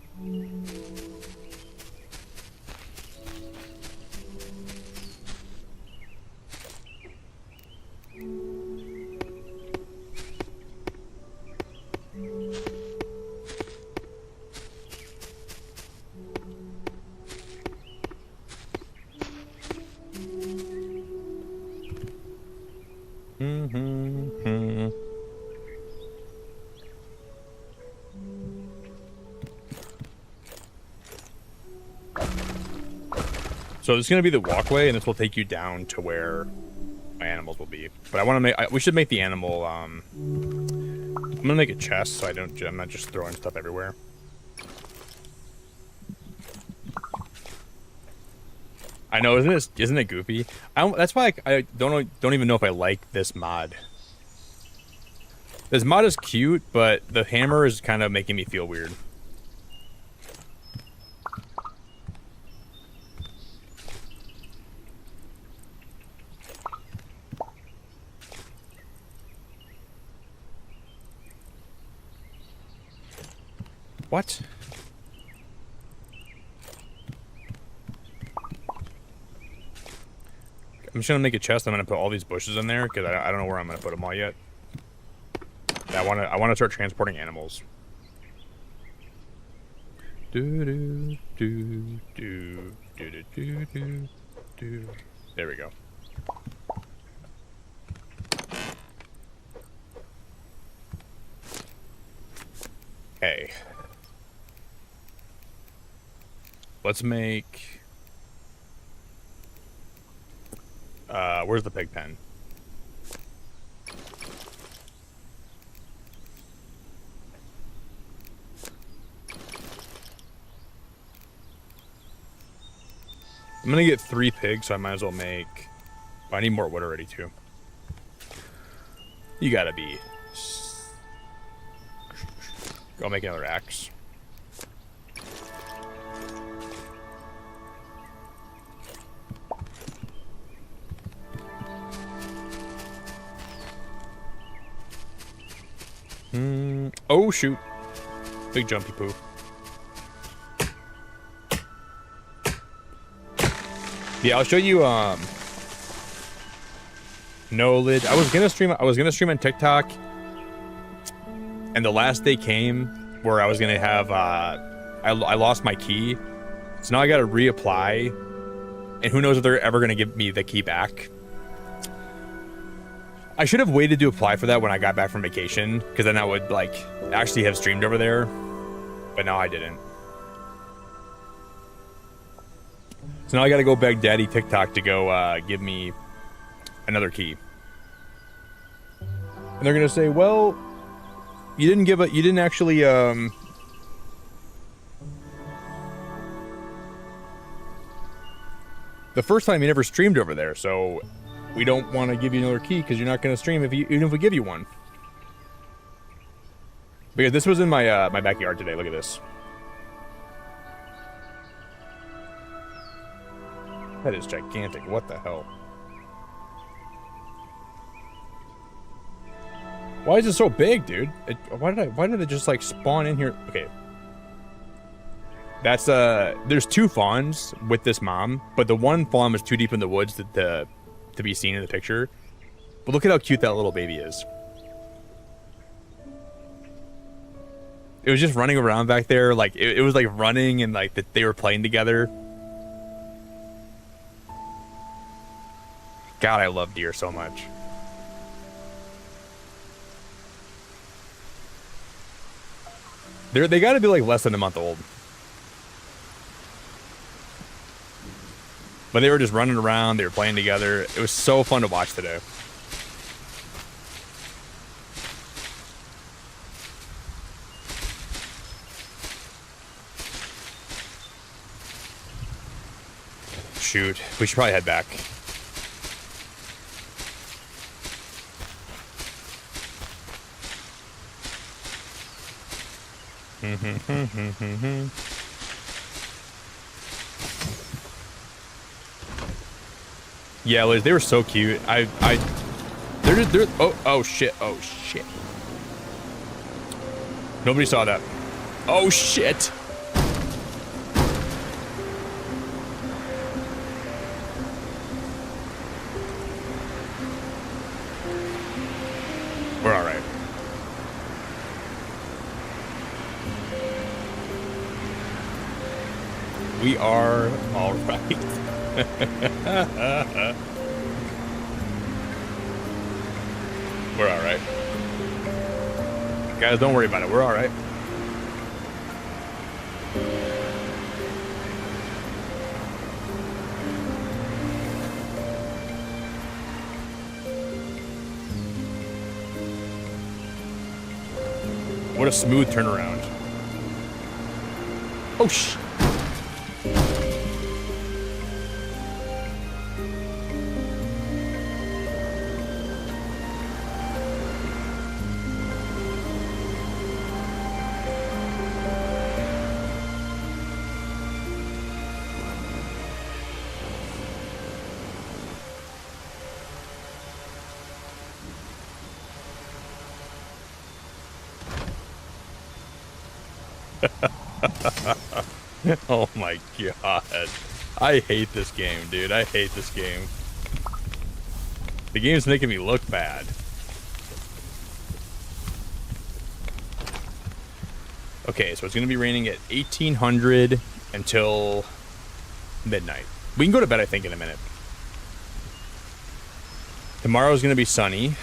So this is gonna be the walkway, and this will take you down to where my animals will be. But I want to make. We should make the animal. I'm gonna make a chest so I'm not just throwing stuff everywhere. I know, isn't it goofy? That's why I don't even know if I like this mod. This mod is cute, but the hammer is kind of making me feel weird. What? I'm just gonna make a chest. I'm gonna put all these bushes in there because I don't know where I'm gonna put them all yet. I wanna start transporting animals. Do do do do do do do do do. There we go. Okay. Let's make. Where's the pig pen? I'm gonna get 3 pigs, so I might as well make. Oh, I need more wood already too. You gotta be. I'll make another axe. Oh shoot. Big jumpy poo. Yeah, I'll show you no lid. I was gonna stream on TikTok, and the last day came where I was gonna have I lost my key. So now I gotta reapply, and who knows if they're ever gonna give me the key back. I should have waited to apply for that when I got back from vacation, because then I would like actually have streamed over there, but now I didn't. So now I gotta go beg Daddy TikTok to go give me another key. And they're gonna say, well, you didn't actually the first time you never streamed over there, so we don't want to give you another key because you're not going to stream even if we give you one. Because this was in my my backyard today. Look at this. That is gigantic. What the hell? Why is it so big, dude? Why did it just like spawn in here? Okay. That's there's 2 fawns with this mom, but the one fawn was too deep in the woods to be seen in the picture. But look at how cute that little baby is. It was just running around back there, like it was like running and like they were playing together. God, I love deer so much. They got to be like less than a month old. But they were just running around, they were playing together. It was so fun to watch today. Shoot, we should probably head back. Yeah, Liz, they were so cute. They're oh shit. Nobody saw that. Oh shit. We're all right. We are all right. We're all right. Guys, don't worry about it. We're all right. What a smooth turnaround. Oh, sh. Oh my god. I hate this game, dude. I hate this game. The game's making me look bad. Okay, so it's gonna be raining at 1800 until midnight. We can go to bed, I think, in a minute. Tomorrow's gonna be sunny.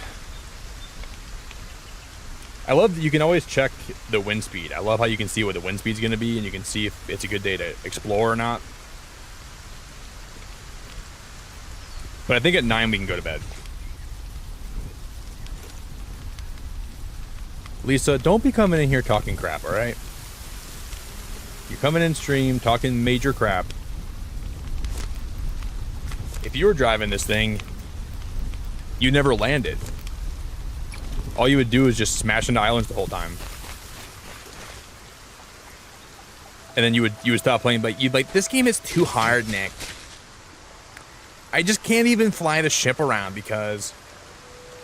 I love that you can always check the wind speed. I love how you can see what the wind speed's going to be, and you can see if it's a good day to explore or not. But I think at 9 we can go to bed. Lisa, don't be coming in here talking crap, alright? You're coming in stream, talking major crap. If you were driving this thing, you never landed. All you would do is just smash into islands the whole time. And then you would stop playing, but you'd like, this game is too hard, Nick. I just can't even fly the ship around because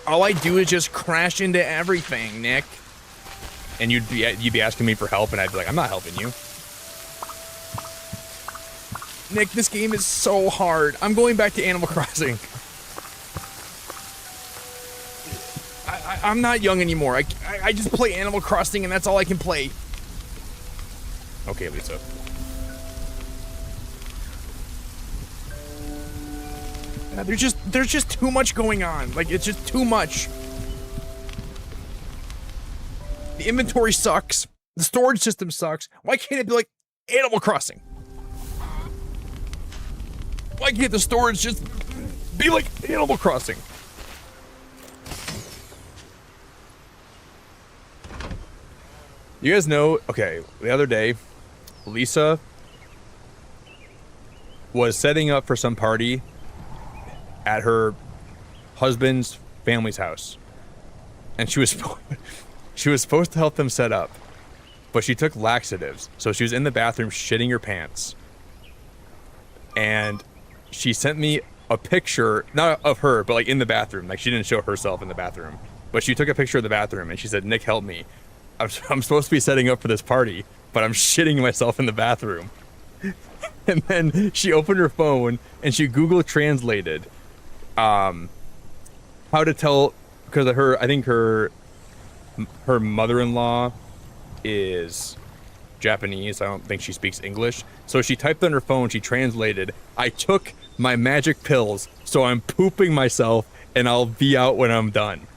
all I do is just crash into everything, Nick. And you'd be asking me for help, and I'd be like, I'm not helping you. Nick, this game is so hard. I'm going back to Animal Crossing. I'm not young anymore. I just play Animal Crossing, and that's all I can play. Okay, Lisa. There's just too much going on. Like, it's just too much. The inventory sucks. The storage system sucks. Why can't it be like Animal Crossing? Why can't the storage just be like Animal Crossing? You guys know, okay, the other day, Lisa was setting up for some party at her husband's family's house. And she was supposed to help them set up, but she took laxatives. So she was in the bathroom shitting her pants. And she sent me a picture, not of her, but like in the bathroom. Like, she didn't show herself in the bathroom, but she took a picture of the bathroom and she said, Nick, help me. I'm supposed to be setting up for this party, but I'm shitting myself in the bathroom. And then she opened her phone and she Google translated how to tell, because I think her mother-in-law is Japanese. I don't think she speaks English. So she typed on her phone, she translated, I took my magic pills, so I'm pooping myself and I'll be out when I'm done.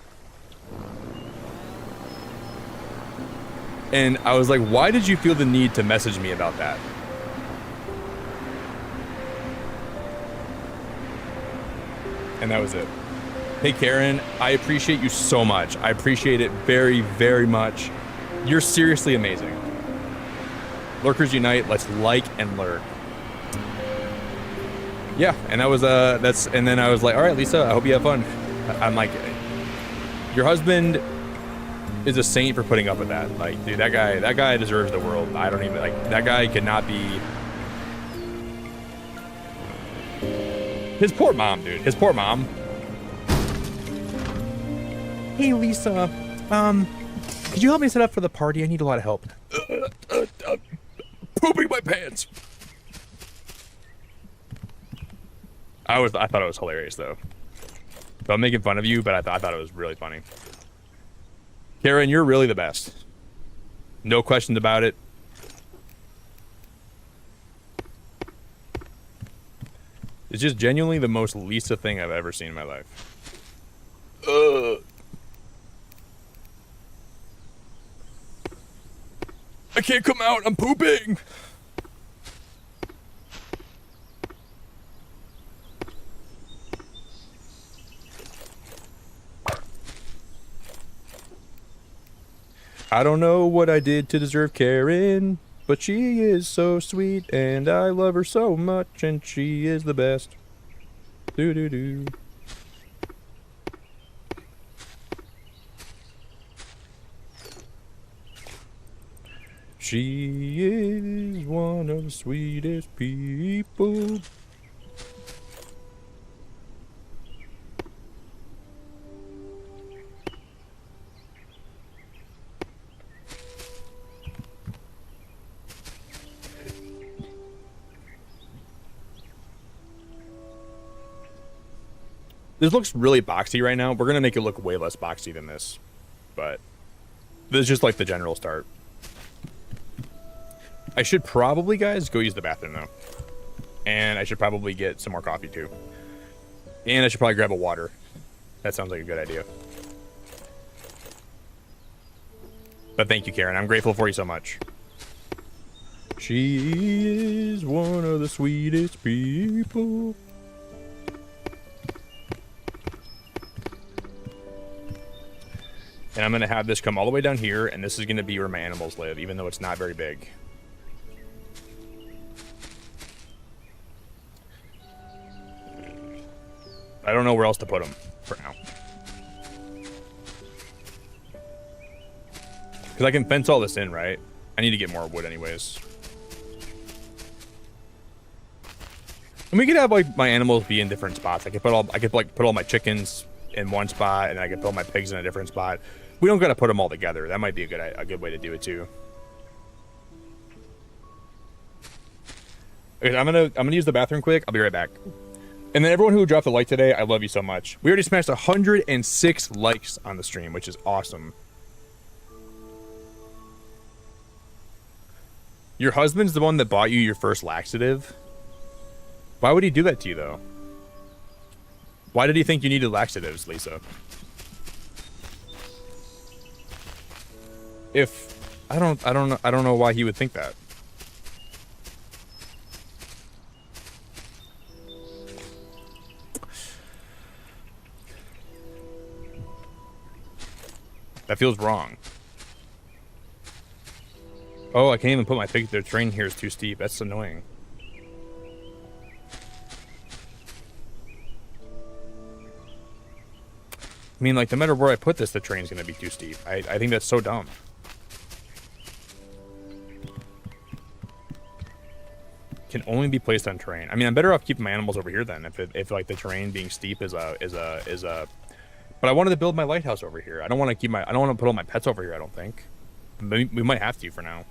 And I was like, why did you feel the need to message me about that? And that was it. Hey, Karen, I appreciate you so much. I appreciate it very, very much. You're seriously amazing. Lurkers Unite, let's like and lurk. Yeah, and that was, and then I was like, all right, Lisa, I hope you have fun. I'm like, your husband is a saint for putting up with that. Like, dude, that guy deserves the world. I don't even, like, that guy could not be. His poor mom, dude. His poor mom. Hey, Lisa, could you help me set up for the party? I need a lot of help. Pooping my pants. I thought it was hilarious, though. So I'm making fun of you, but I thought it was really funny. Karen, you're really the best. No questions about it. It's just genuinely the most Lisa thing I've ever seen in my life. I can't come out. I'm pooping. I don't know what I did to deserve Karen, but she is so sweet, and I love her so much, and she is the best. Do do do. She is one of the sweetest people. This looks really boxy right now. We're going to make it look way less boxy than this. But this is just like the general start. I should probably, guys, go use the bathroom, though. And I should probably get some more coffee, too. And I should probably grab a water. That sounds like a good idea. But thank you, Karen. I'm grateful for you so much. She is one of the sweetest people. And I'm going to have this come all the way down here, and this is going to be where my animals live, even though it's not very big. I don't know where else to put them for now. Because I can fence all this in, right? I need to get more wood anyways. And we could have like my animals be in different spots. I could put all my chickens in one spot, and I could put all my pigs in a different spot. We don't gotta put them all together. That might be a good way to do it too. Okay, I'm gonna use the bathroom quick. I'll be right back. And then everyone who dropped a like today, I love you so much. We already smashed 106 likes on the stream, which is awesome. Your husband's the one that bought you your first laxative? Why would he do that to you, though? Why did he think you needed laxatives, Lisa? I don't know why he would think that. That feels wrong. Oh, I can't even put my pig. Their train here is too steep. That's annoying. I mean, like, no matter where I put this, the train's gonna be too steep. I think that's so dumb. Can only be placed on terrain. I mean, I'm better off keeping my animals over here then. If like the terrain being steep is a. But I wanted to build my lighthouse over here. I don't want to put all my pets over here. I don't think. We might have to for now.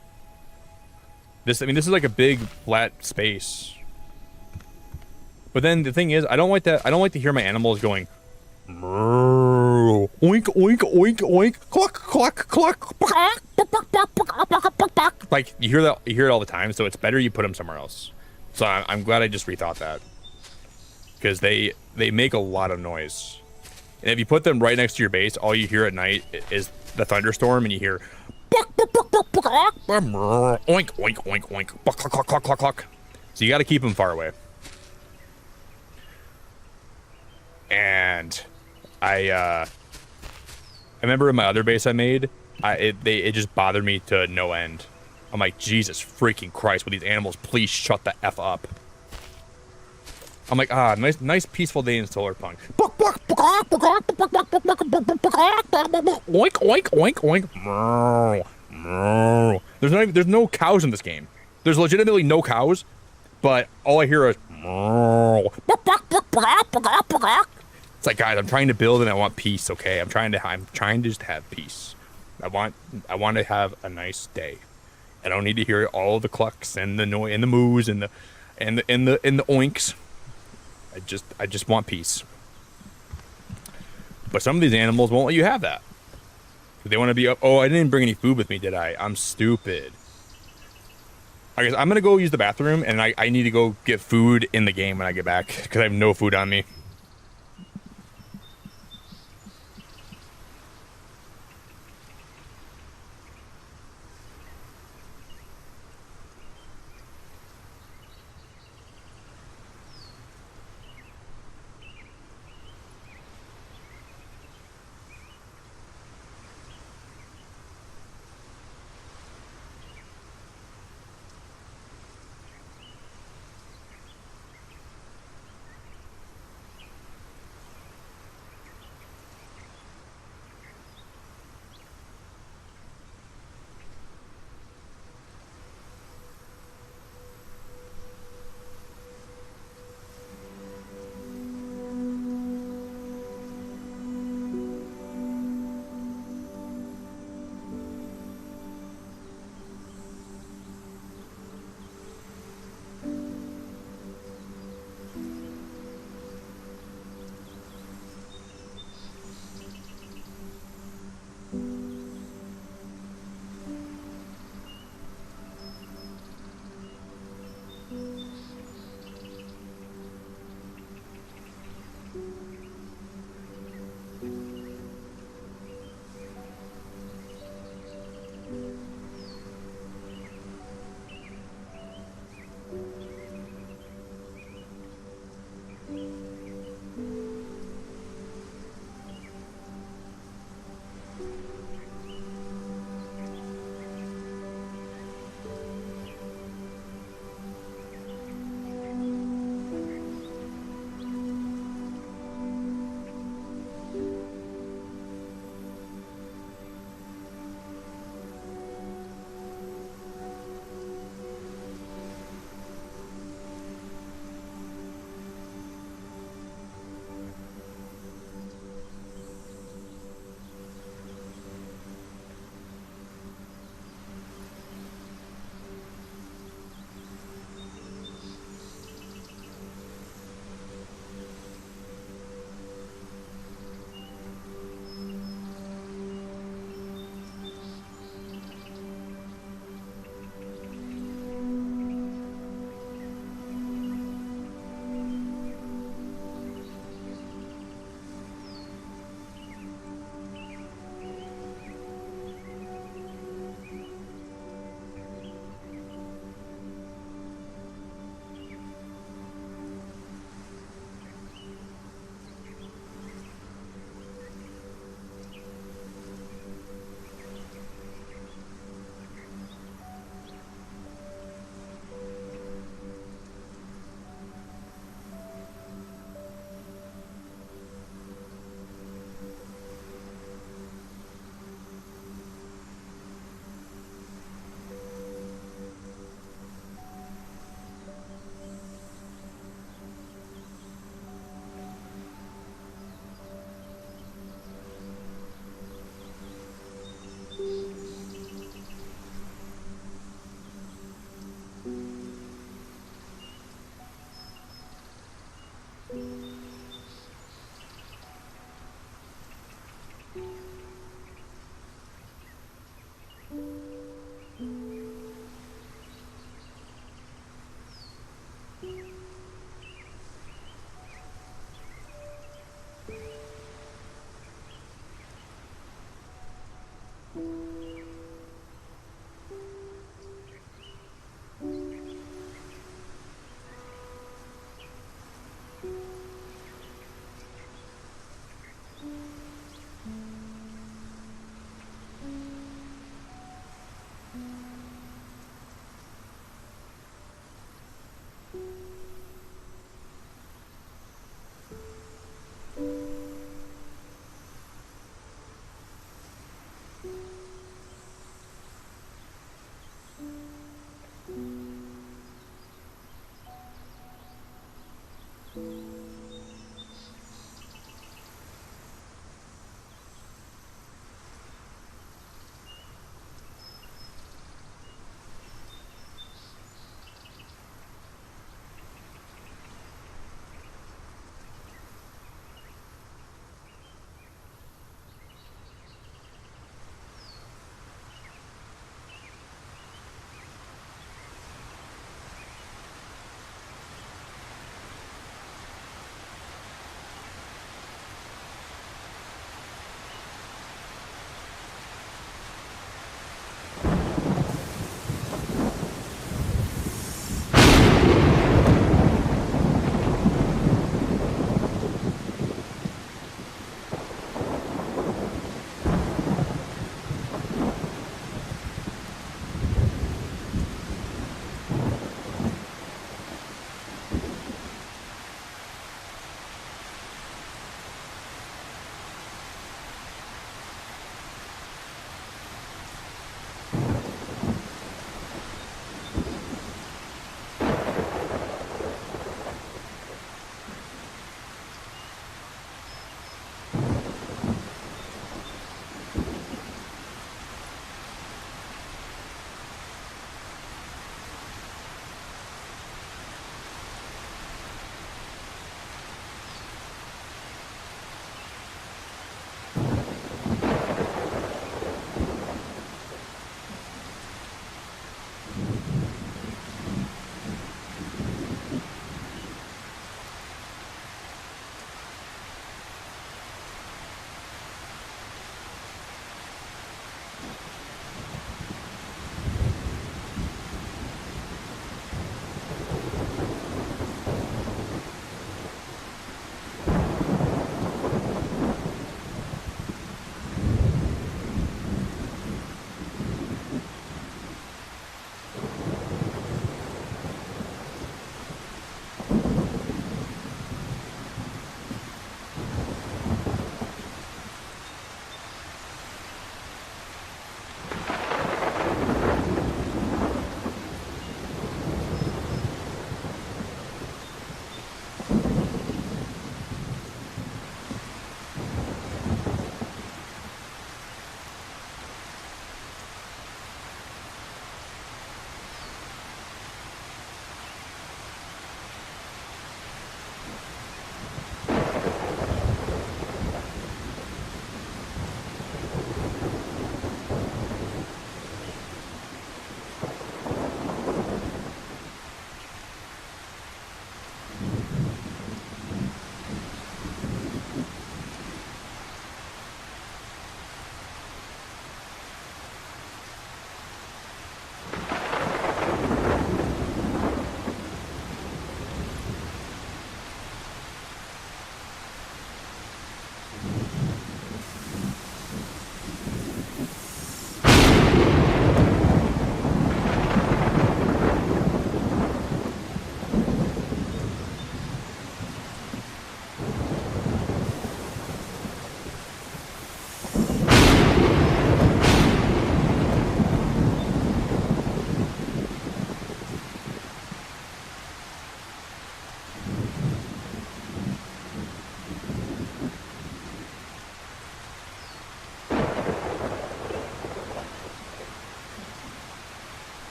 This is like a big flat space. But then the thing is, I don't like to hear my animals going. Oink oink oink oink cluck cluck cluck. Like you hear it all the time. So it's better you put them somewhere else. So I'm glad I just rethought that, because they make a lot of noise. And if you put them right next to your base, all you hear at night is the thunderstorm, and you hear oink oink oink oink cluck cluck cluck cluck cluck. So you got to keep them far away. And I remember in my other base I made, it just bothered me to no end. I'm like, Jesus freaking Christ, will these animals please shut the F up? I'm like, nice peaceful day in Solarpunk. Oink, oink, oink, oink. There's no cows in this game. There's legitimately no cows, but all I hear is. It's like, guys, I'm trying to build and I want peace. Okay, I'm trying to just have peace. I want to have a nice day. I don't need to hear all the clucks and the noise and the moos and the oinks. I just want peace. But some of these animals won't let you have that. They want to be up. Oh, I didn't bring any food with me, did I? I'm stupid. I guess I'm gonna go use the bathroom, and I need to go get food in the game when I get back, because I have no food on me.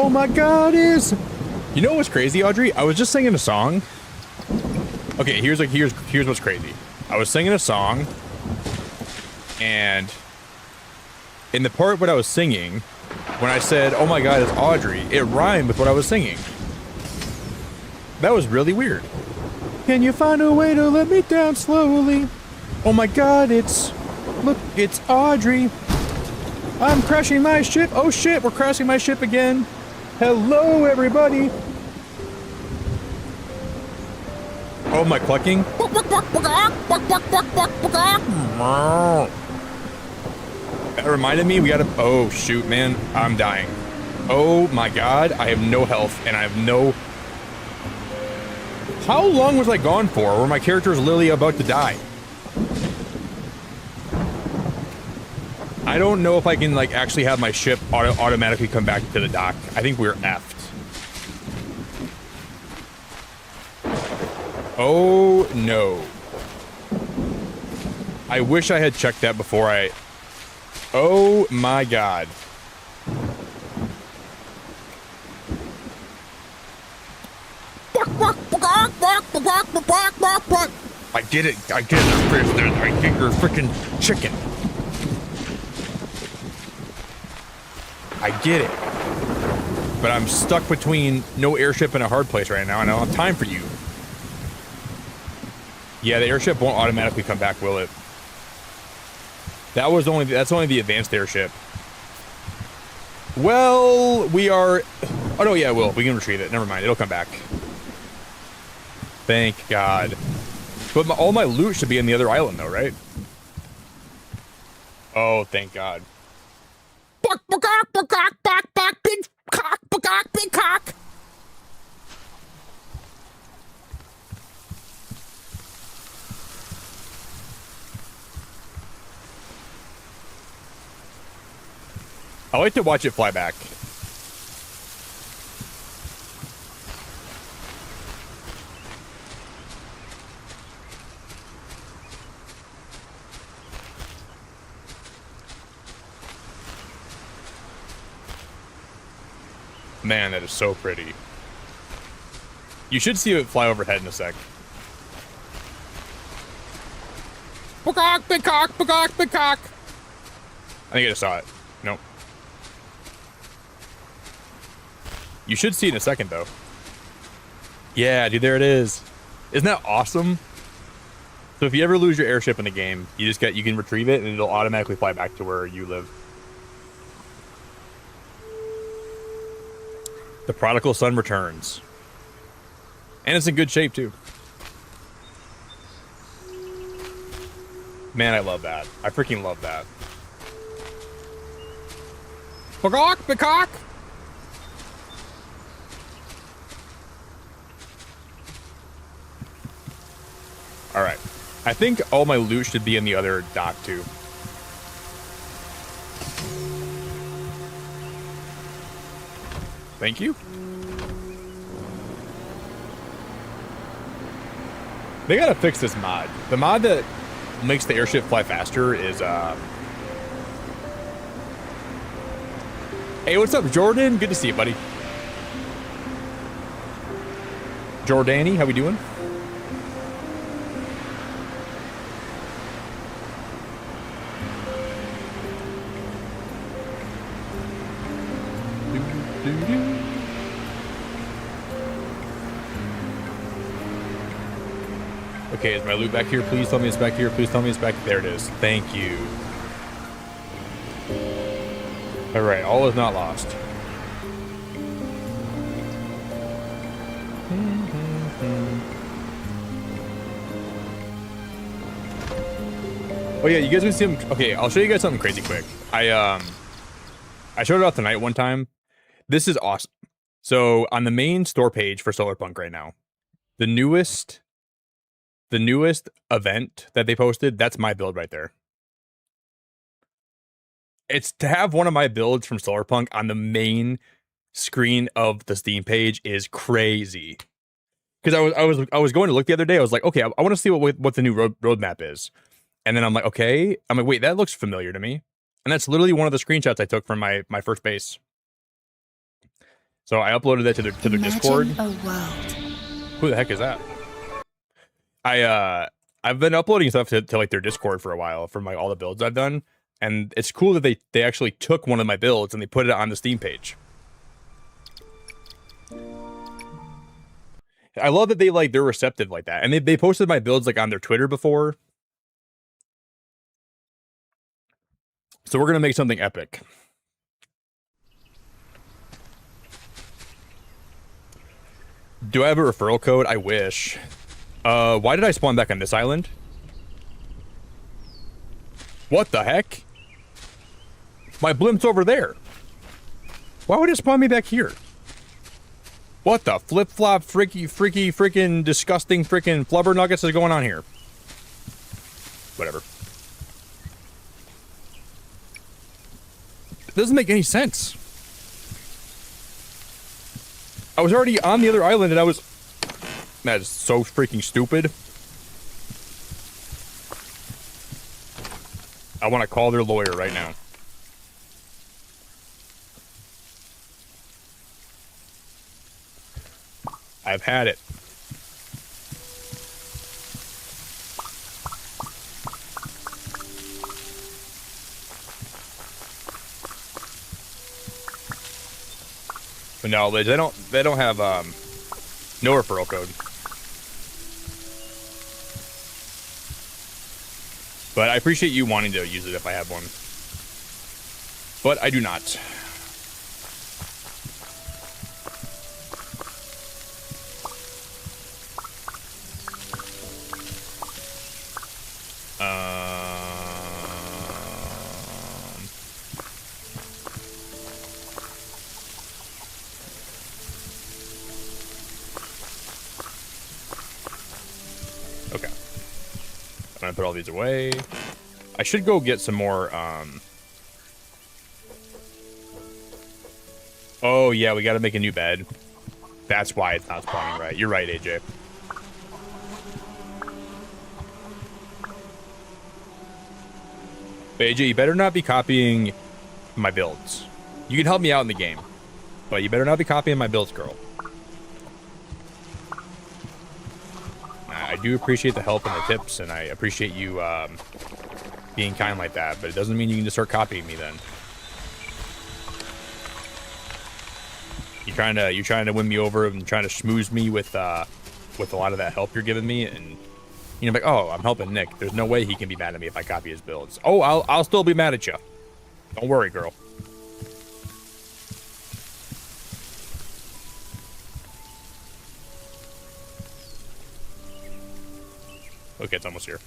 Oh my god, is... You know what's crazy, Audrey? I was just singing a song. Okay, here's what's crazy. I was singing a song, and in the part what I was singing, when I said, oh my god, it's Audrey, it rhymed with what I was singing. That was really weird. Can you find a way to let me down slowly? Oh my god, look, it's Audrey. I'm crashing my ship. Oh shit, we're crashing my ship again. Hello, everybody. Oh, my clucking. That reminded me, we gotta... Oh, shoot, man. I'm dying. Oh, my God. I have no health, and I have no... How long was I gone for where my character is literally about to die? I don't know if I can, like, actually have my ship automatically come back to the dock. I think we're effed. Oh, no. I wish I had checked that before I... Oh, my God. I get it. I get it. I get your freaking chicken. I get it. But I'm stuck between no airship and a hard place right now, and I don't have time for you. Yeah, the airship won't automatically come back, will it? That's only the advanced airship. Well, we are... Oh, no, yeah, it will. We can retrieve it. Never mind. It'll come back. Thank God. But all my loot should be in the other island, though, right? Oh, thank God. Big cock. I like to watch it fly back. Man, that is so pretty. You should see it fly overhead in a sec. Big cock, big cock, big cock, big cock. I think I just saw it. Nope. You should see it in a second, though. Yeah, dude, there it is. Isn't that awesome? So if you ever lose your airship in the game, you can retrieve it and it'll automatically fly back to where you live. The prodigal son returns. And it's in good shape, too. Man, I love that. I freaking love that. Peacock, peacock! Alright. I think all my loot should be in the other dock, too. Thank you. They gotta fix this mod. The mod that makes the airship fly faster is, Hey, what's up, Jordan? Good to see you, buddy. Jordani, how we doing? Okay, is my loot back here? Please tell me it's back here. Please tell me it's back. There it is. Thank you. All right, all is not lost. Oh yeah, you guys can see them. Okay, I'll show you guys something crazy quick. I showed it off tonight one time. This is awesome. So on the main store page for Solarpunk right now, the newest event that they posted, that's my build right there. It's to have one of my builds from Solarpunk on the main screen of the Steam page is crazy. Because I was going to look the other day. I was like, okay, I want to see what the new roadmap is. And then I'm like, okay. I'm like, wait, that looks familiar to me. And that's literally one of the screenshots I took from my first base. So I uploaded that to their Discord. Imagine a world. Who the heck is that? I've been uploading stuff to like their Discord for a while from like all the builds I've done, and it's cool that they actually took one of my builds and they put it on the Steam page. I love that they're receptive like that, and they posted my builds like on their Twitter before. So we're gonna make something epic. Do I have a referral code? I wish. Why did I spawn back on this island? What the heck? My blimp's over there. Why would it spawn me back here? What the flip-flop, freaky, freaking, disgusting, freaking flubber nuggets is going on here? Whatever. It doesn't make any sense. I was already on the other island and I was... That is so freaking stupid. I want to call their lawyer right now. I've had it. But no, Liz, they don't have no referral code. But I appreciate you wanting to use it if I have one. But I do not. Okay. I'm gonna put all these away. I should go get some more, Oh, yeah, we gotta make a new bed. That's why it's not spawning right. You're right, AJ. But AJ, you better not be copying my builds. You can help me out in the game, but you better not be copying my builds, girl. I do appreciate the help and the tips, and I appreciate you being kind like that, but it doesn't mean you can just start copying me then. You're trying to win me over and trying to schmooze me with a lot of that help you're giving me, and you know, like, oh, I'm helping Nick. There's no way he can be mad at me if I copy his builds. Oh, I'll still be mad at you. Don't worry, girl. Okay, it's almost here.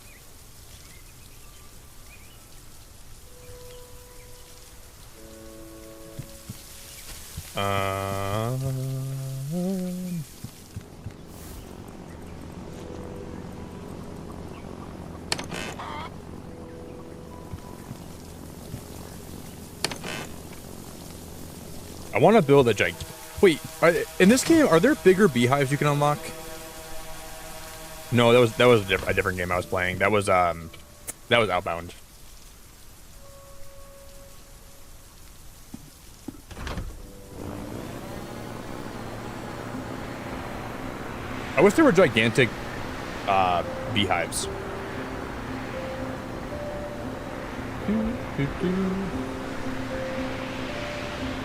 I want to build a giant. Wait, in this game, are there bigger beehives you can unlock? No, that was a different game I was playing. That was Outbound. I wish there were gigantic beehives.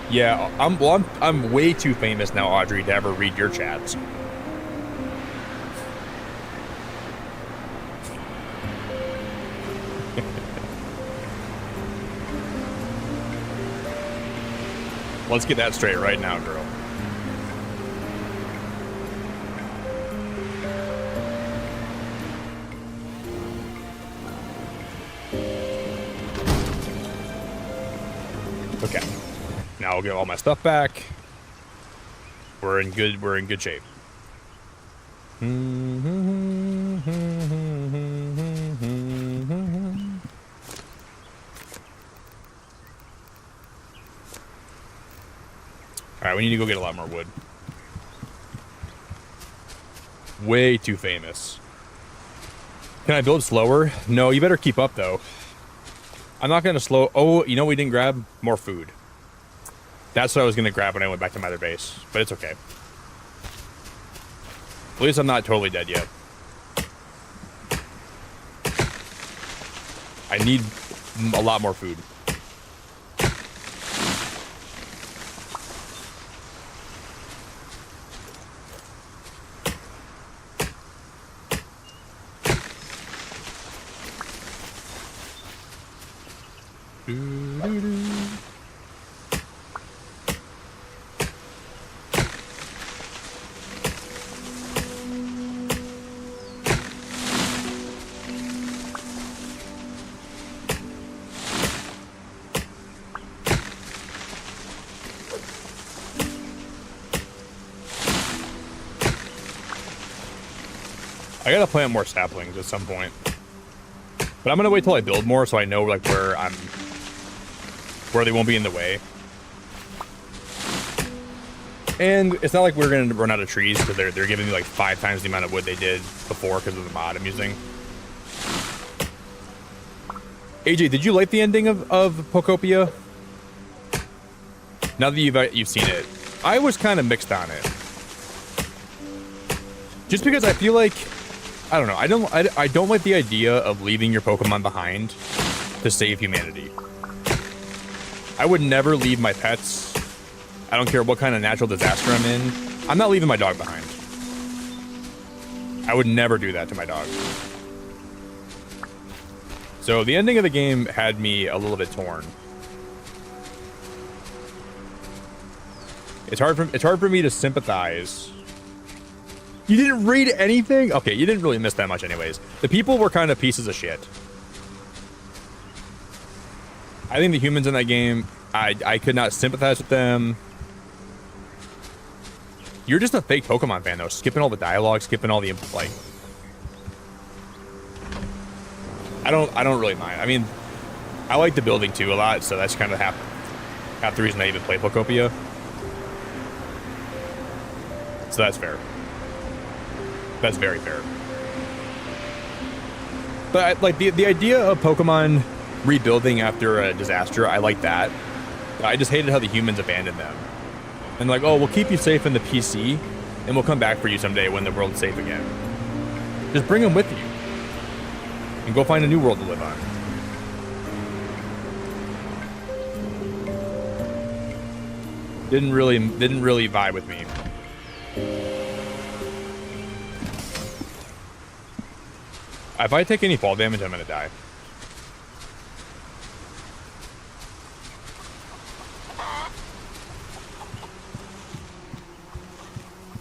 Yeah, I'm way too famous now, Audrey, to ever read your chats. Let's get that straight right now, girl. Okay. Now I'll get all my stuff back. We're in good shape. Alright, we need to go get a lot more wood. Way too famous. Can I build slower? No, you better keep up, though. I'm not going to slow... Oh, you know we didn't grab? More food. That's what I was gonna grab when I went back to my other base, but it's okay. At least I'm not totally dead yet. I need a lot more food. I gotta plant more saplings at some point, but I'm gonna wait till I build more so I know like where they won't be in the way. And it's not like we're gonna run out of trees because they're giving me like 5 times the amount of wood they did before because of the mod I'm using. AJ, did you like the ending of Pokopia? Now that you've seen it, I was kind of mixed on it, just because I feel like, I don't know, I don't like the idea of leaving your Pokemon behind to save humanity. I would never leave my pets. I don't care what kind of natural disaster I'm in. I'm not leaving my dog behind. I would never do that to my dog. So the ending of the game had me a little bit torn. It's hard for me to sympathize. You didn't read anything? Okay, you didn't really miss that much anyways. The people were kind of pieces of shit. I think the humans in that game, I could not sympathize with them. You're just a fake Pokemon fan though, skipping all the dialogue, skipping all the like. I don't really mind. I mean, I like the building too a lot, so that's kind of half the reason I even play Pokopia. So that's fair. That's very fair. But like the idea of Pokemon rebuilding after a disaster, I like that. I just hated how the humans abandoned them. And like, oh, we'll keep you safe in the PC, and we'll come back for you someday when the world's safe again. Just bring them with you, and go find a new world to live on. Didn't really vibe with me. If I take any fall damage, I'm gonna die.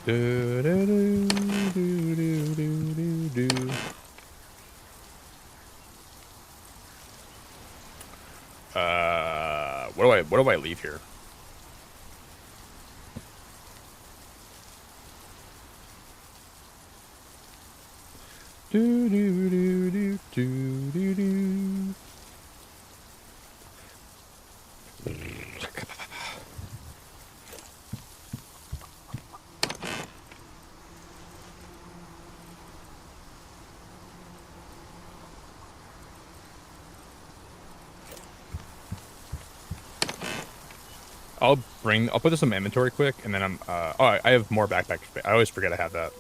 Do, do, do, do, do, do, do. What do I leave here? Do, do, do, do, do, do, do. I'll put this in my inventory quick, and then oh, I have more backpack space. I always forget I have that.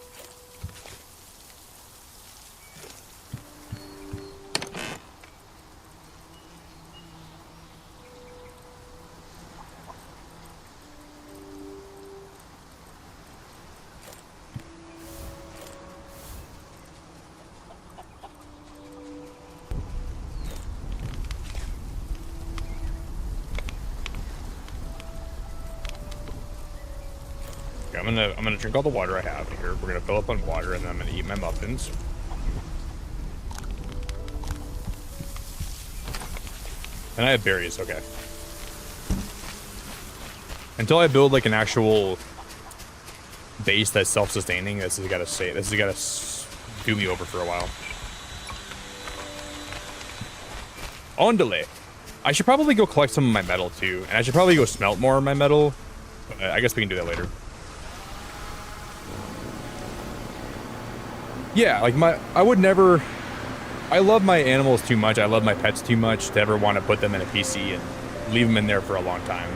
I'm gonna drink all the water I have here. We're gonna fill up on water, and then I'm gonna eat my muffins. And I have berries, okay. Until I build like an actual base that's self-sustaining, this has gotta do me over for a while. On delay. I should probably go collect some of my metal too, and I should probably go smelt more of my metal. I guess we can do that later. Yeah, like I would never. I love my animals too much. I love my pets too much to ever want to put them in a PC and leave them in there for a long time.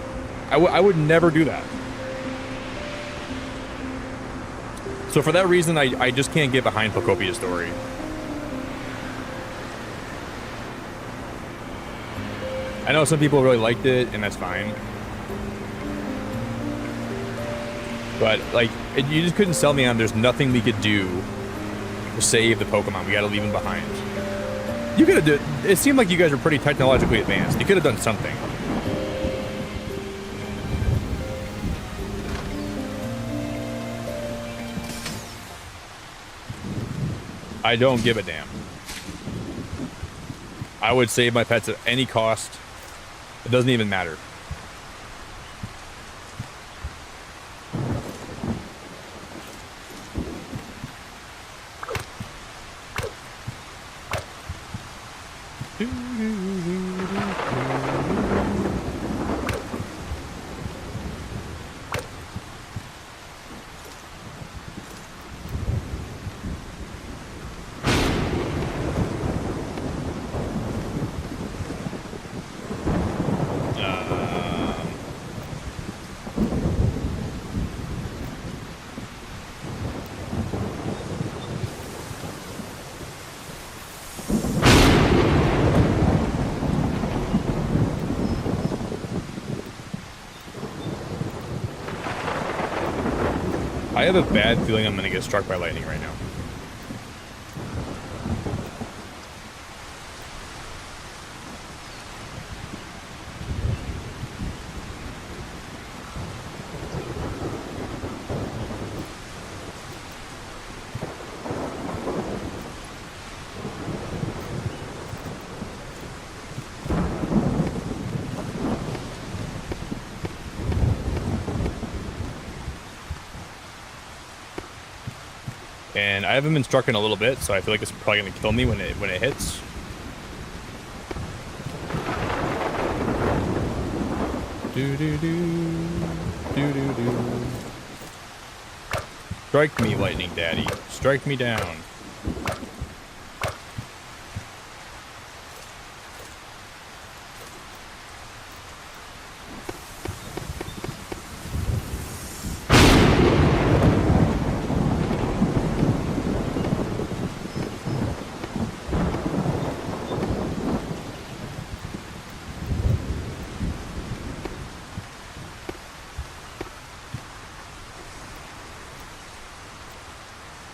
I would never do that. So for that reason, I just can't get behind Pocopia's story. I know some people really liked it, and that's fine. But, like, you just couldn't sell me on there's nothing we could do to save the Pokemon. We gotta leave them behind. You could have done... It seemed like you guys were pretty technologically advanced. You could have done something. I don't give a damn. I would save my pets at any cost. It doesn't even matter. I have a bad feeling I'm gonna get struck by lightning right now. And I haven't been struck in a little bit, so I feel like it's probably gonna kill me when it hits. Do do do do do do. Strike me, lightning daddy. Strike me down.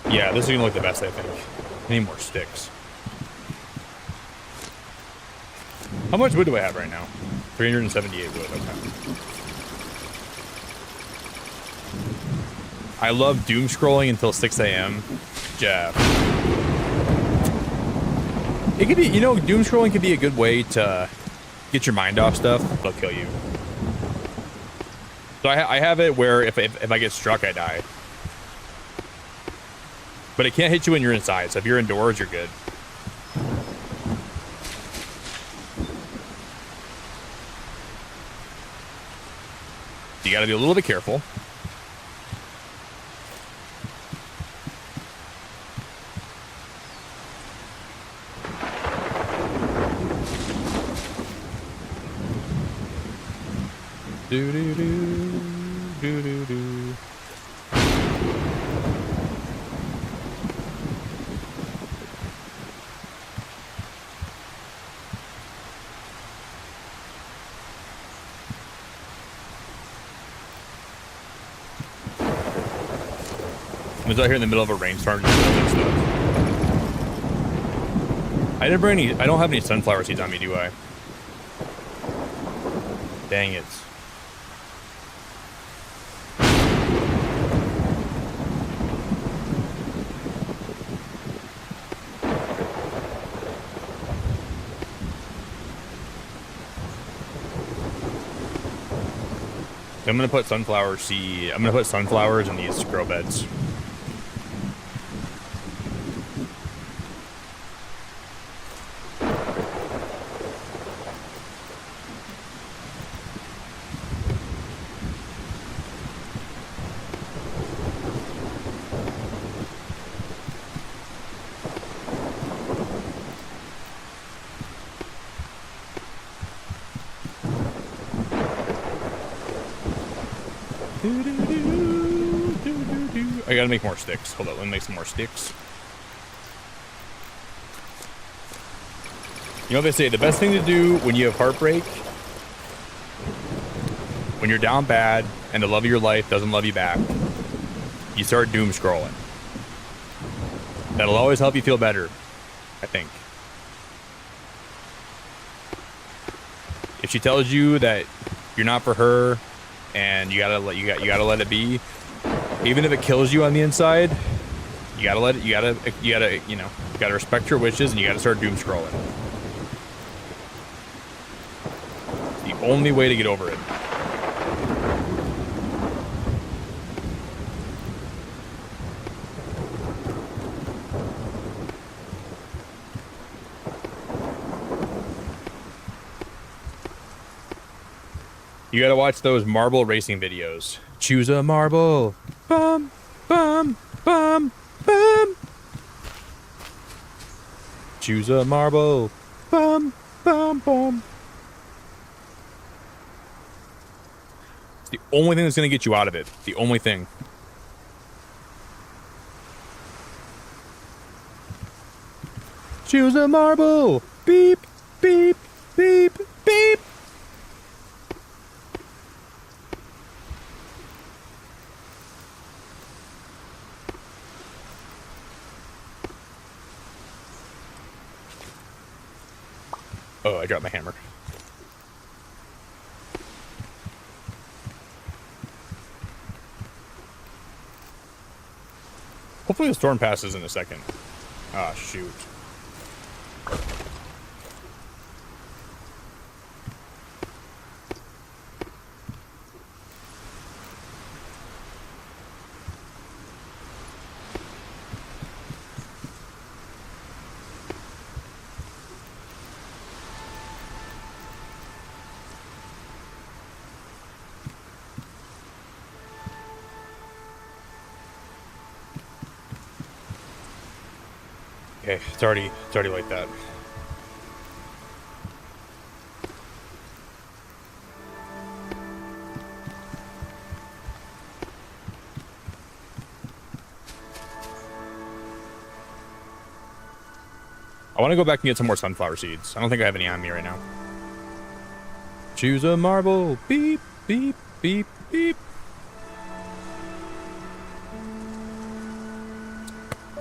Yeah, this is gonna look the best, I think. I need more sticks. How much wood do I have right now? 378 wood, okay. I love doom scrolling until 6 a.m. Yeah. It could be, you know, doom scrolling could be a good way to get your mind off stuff. They'll kill you. So I have it where if I get struck, I die. But it can't hit you when you're inside, so if you're indoors, you're good. You gotta be a little bit careful. Do do do do do do. I was out here in the middle of a rainstorm just building stuff. I didn't bring any. I don't have any sunflower seeds on me, do I? Dang it. I'm gonna put sunflower seed. I'm gonna put sunflowers in these grow beds. I gotta make more sticks. Hold on, let me make some more sticks. You know what they say, the best thing to do when you have heartbreak, when you're down bad and the love of your life doesn't love you back, you start doom scrolling. That'll always help you feel better, I think. If she tells you that you're not for her and you gotta let it be, even if it kills you on the inside, you gotta respect your wishes and you gotta start doom scrolling. It's the only way to get over it. You gotta watch those marble racing videos. Choose a marble. Bum, bum, bum, bum. Choose a marble. Bum, bum, bum. It's the only thing that's gonna get you out of it. The only thing. Choose a marble. Beep, beep, beep, beep. Oh, I dropped my hammer. Hopefully the storm passes in a second. Ah, shoot. Okay, it's already like that. I want to go back and get some more sunflower seeds. I don't think I have any on me right now. Choose a marble. Beep, beep, beep, beep.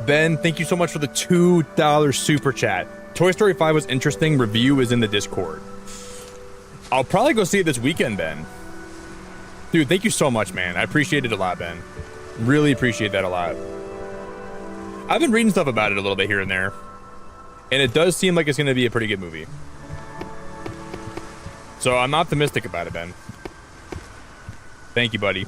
Ben, thank you so much for the $2 super chat. Toy Story 5 was interesting. Review is in the Discord. I'll probably go see it this weekend, Ben. Dude, thank you so much, man. I appreciate it a lot, Ben. Really appreciate that a lot. I've been reading stuff about it a little bit here and there. And it does seem like it's going to be a pretty good movie. So I'm optimistic about it, Ben. Thank you, buddy.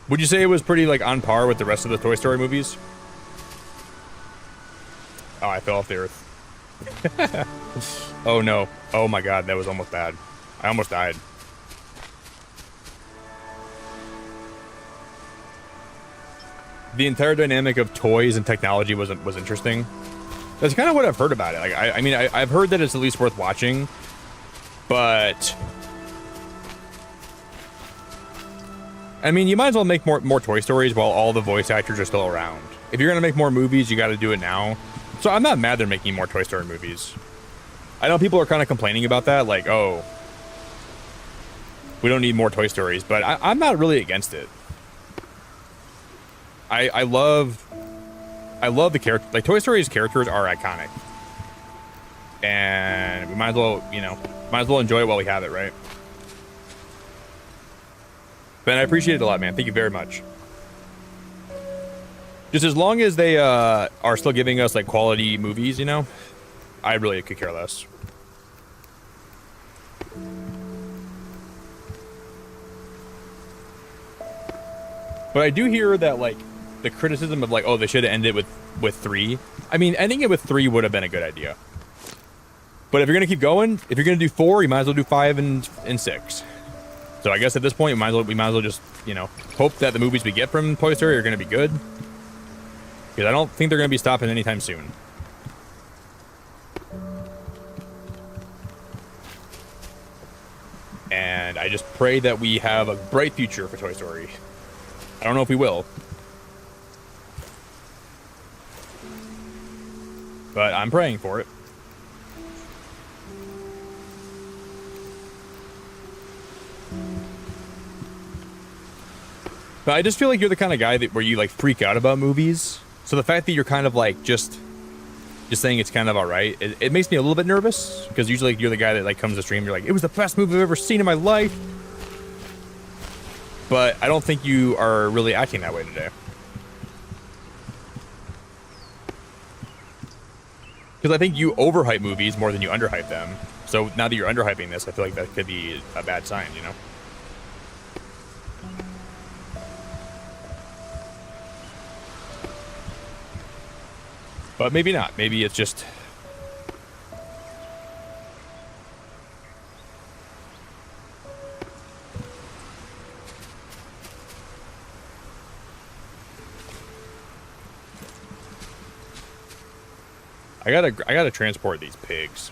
Would you say it was pretty, like, on par with the rest of the Toy Story movies? Oh, I fell off the earth. Oh, no. Oh, my God. That was almost bad. I almost died. The entire dynamic of toys and technology was interesting. That's kind of what I've heard about it. Like, I mean, I've heard that it's at least worth watching, but... I mean, you might as well make more Toy Stories while all the voice actors are still around. If you're going to make more movies, you got to do it now. So I'm not mad they're making more Toy Story movies. I know people are kind of complaining about that, like, oh, we don't need more Toy Stories, but I'm not really against it. I love the character. Like, Toy Story's characters are iconic. And we might as well, enjoy it while we have it, right? Ben, I appreciate it a lot, man. Thank you very much. Just as long as they are still giving us, like, quality movies, I really could care less. But I do hear that, like, the criticism of, like, oh, they should have ended with 3. I mean, ending it with 3 would have been a good idea. But if you're going to keep going, if you're going to do 4, you might as well do 5 and 6. So I guess at this point, we might as well just, hope that the movies we get from Toy Story are going to be good. Because I don't think they're going to be stopping anytime soon. I just pray that we have a bright future for Toy Story. I don't know if we will. But I'm praying for it. But I just feel like you're the kind of guy that where you like freak out about movies. So the fact that you're kind of like just saying it's kind of all right, it makes me a little bit nervous because usually you're the guy that like comes to stream. You're like, it was the best movie I've ever seen in my life. But I don't think you are really acting that way today. Because I think you overhype movies more than you underhype them. So now that you're underhyping this, I feel like that could be a bad sign, you know? But maybe not. Maybe it's just... I gotta transport these pigs.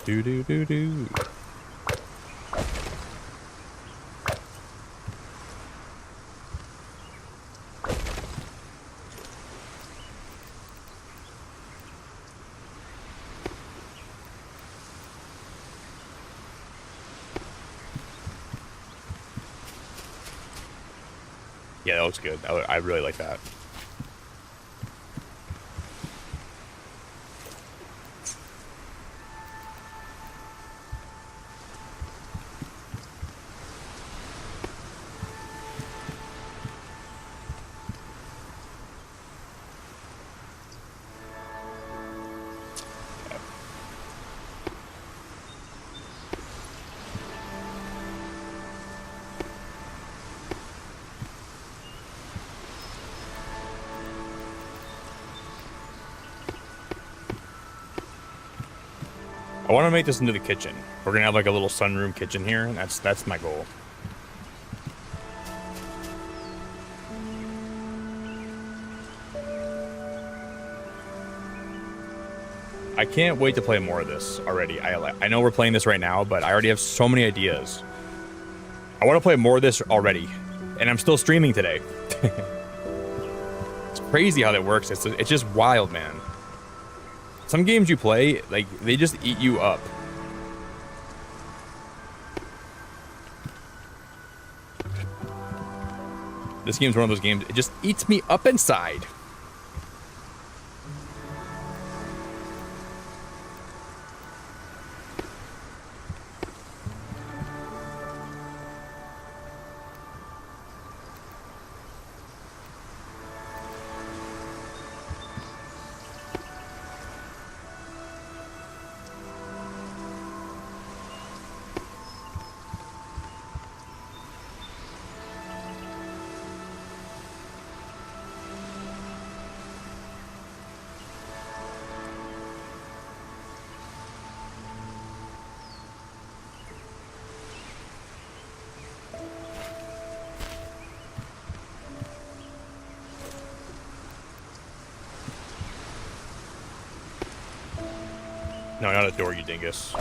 Do do do do. Yeah, that looks good. I really like that. I want to make this into the kitchen. We're gonna have like a little sunroom kitchen here, and that's my goal. I can't wait to play more of this already. I know we're playing this right now, but I already have so many ideas. I want to play more of this already, and I'm still streaming today. It's crazy how that works. It's just wild, man. Some games you play, like, they just eat you up. This game's one of those games, it just eats me up inside. No, not a door, you dingus.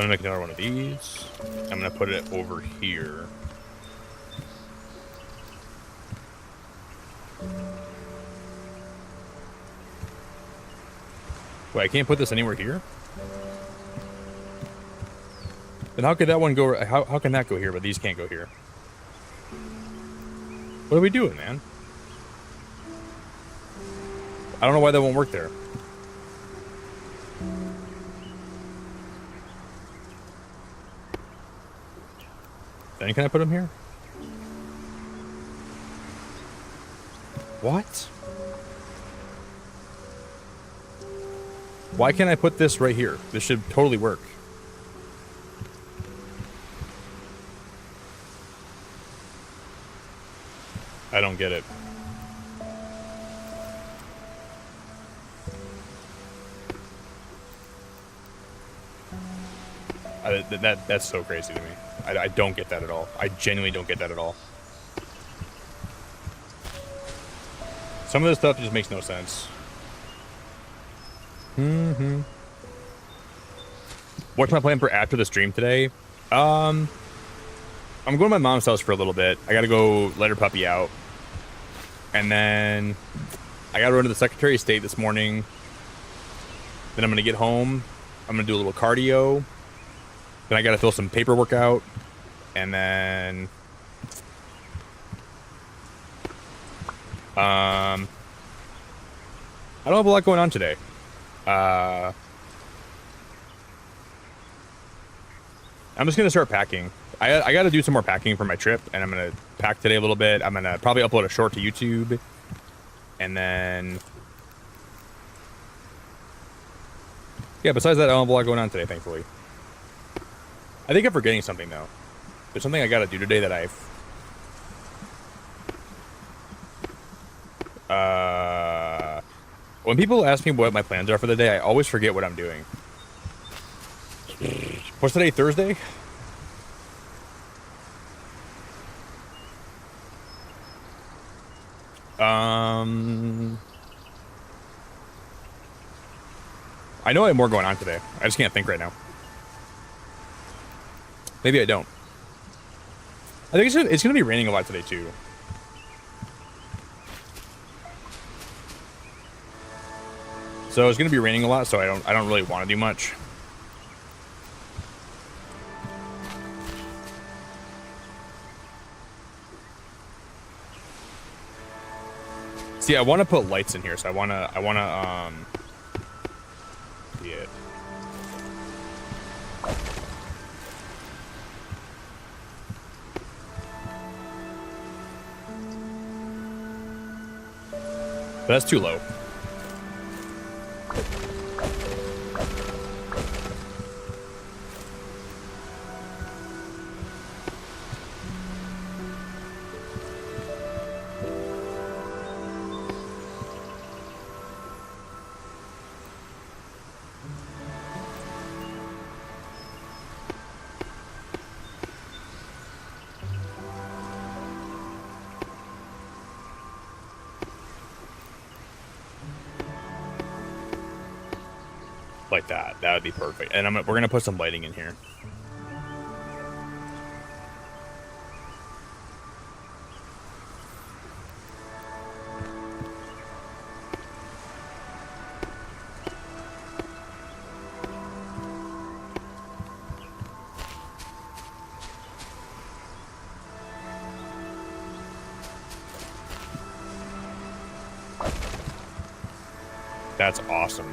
gonna make another one of these. I'm gonna put it over here. Wait, I can't put this anywhere here? Then how could that one go? How can that go here, but these can't go here? What are we doing, man? I don't know why that won't work there. Then can I put them here? What? Why can't I put this right here? This should totally work. I don't get it. That's so crazy to me. I don't get that at all. I genuinely don't get that at all. Some of this stuff just makes no sense. What's my plan for after the stream today? I'm going to my mom's house for a little bit. I gotta go let her puppy out. And then I gotta run to the Secretary of State this morning. Then I'm gonna get home. I'm gonna do a little cardio. Then I gotta fill some paperwork out. And then I don't have a lot going on today. I'm just gonna start packing. I got to do some more packing for my trip, and I'm going to pack today a little bit. I'm going to probably upload a short to YouTube, and then... Yeah, besides that, I don't have a lot going on today, thankfully. I think I'm forgetting something, though. There's something I got to do today that when people ask me what my plans are for the day, I always forget what I'm doing. What's today, Thursday? I know I have more going on today. I just can't think right now. Maybe I don't. I think it's going to be raining a lot today, too. So it's going to be raining a lot, so I don't really want to do much. See, I want to put lights in here, so I want to yeah. But that's too low. Like that. That would be perfect. And we're gonna put some lighting in here. That's awesome.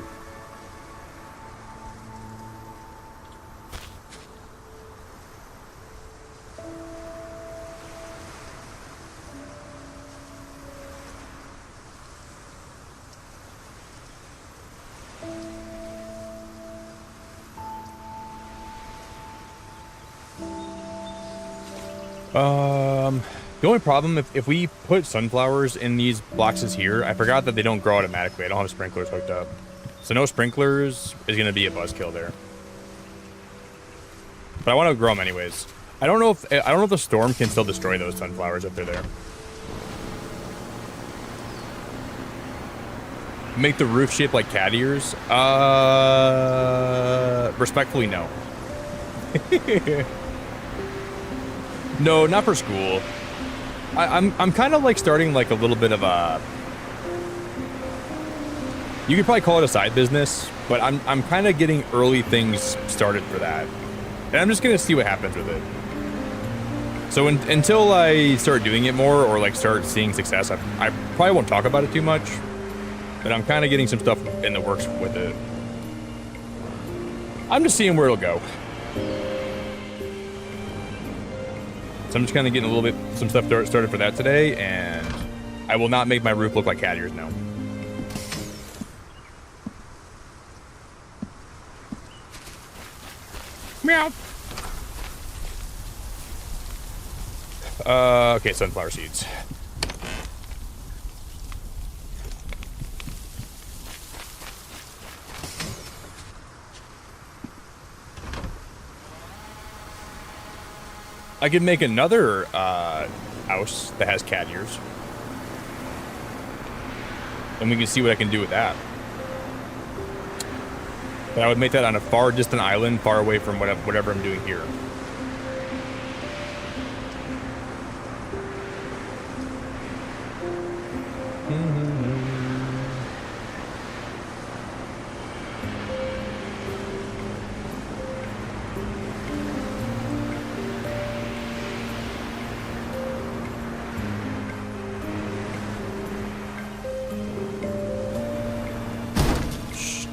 The only problem, if we put sunflowers in these boxes here, I forgot that they don't grow automatically. I don't have sprinklers hooked up. So no sprinklers is going to be a buzzkill there. But I want to grow them anyways. I don't know if the storm can still destroy those sunflowers if they're there. Make the roof shape like cat ears? Respectfully, no. No, not for school. I'm kind of like starting like a little bit of a. You could probably call it a side business, but I'm kind of getting early things started for that, and I'm just gonna see what happens with it. So until I start doing it more or like start seeing success, I probably won't talk about it too much. But I'm kind of getting some stuff in the works with it. I'm just seeing where it'll go. So I'm just kind of getting a little bit some stuff started for that today, and I will not make my roof look like cat ears now. Meow. Okay, sunflower seeds. I could make another house that has cat ears, and we can see what I can do with that. But I would make that on a far distant island, far away from whatever I'm doing here.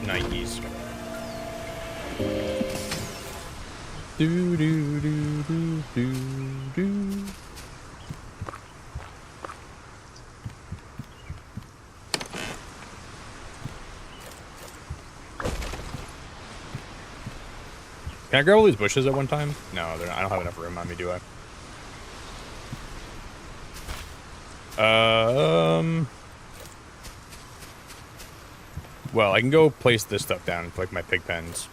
Nikes. Do do do do do do. Can I grab all these bushes at one time? No, I don't have enough room on me, do I? Well, I can go place this stuff down, like my pig pens.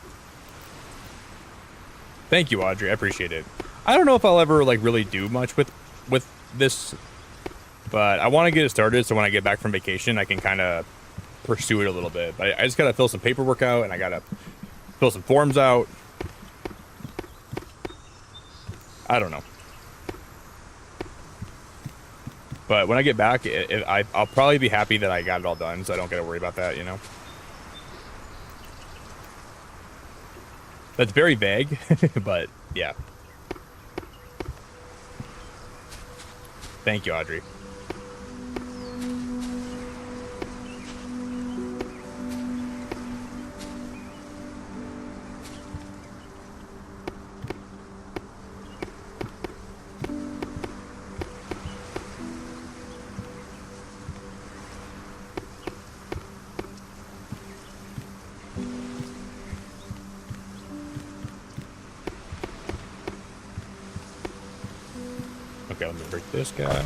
Thank you, Audrey. I appreciate it. I don't know if I'll ever like really do much with this, but I want to get it started so when I get back from vacation, I can kind of pursue it a little bit. But I just gotta fill some paperwork out, and I gotta fill some forms out. I don't know. But when I get back, I'll probably be happy that I got it all done, so I don't got to worry about that, you know? That's very vague, but yeah. Thank you, Audrey. Okay, let me break this guy.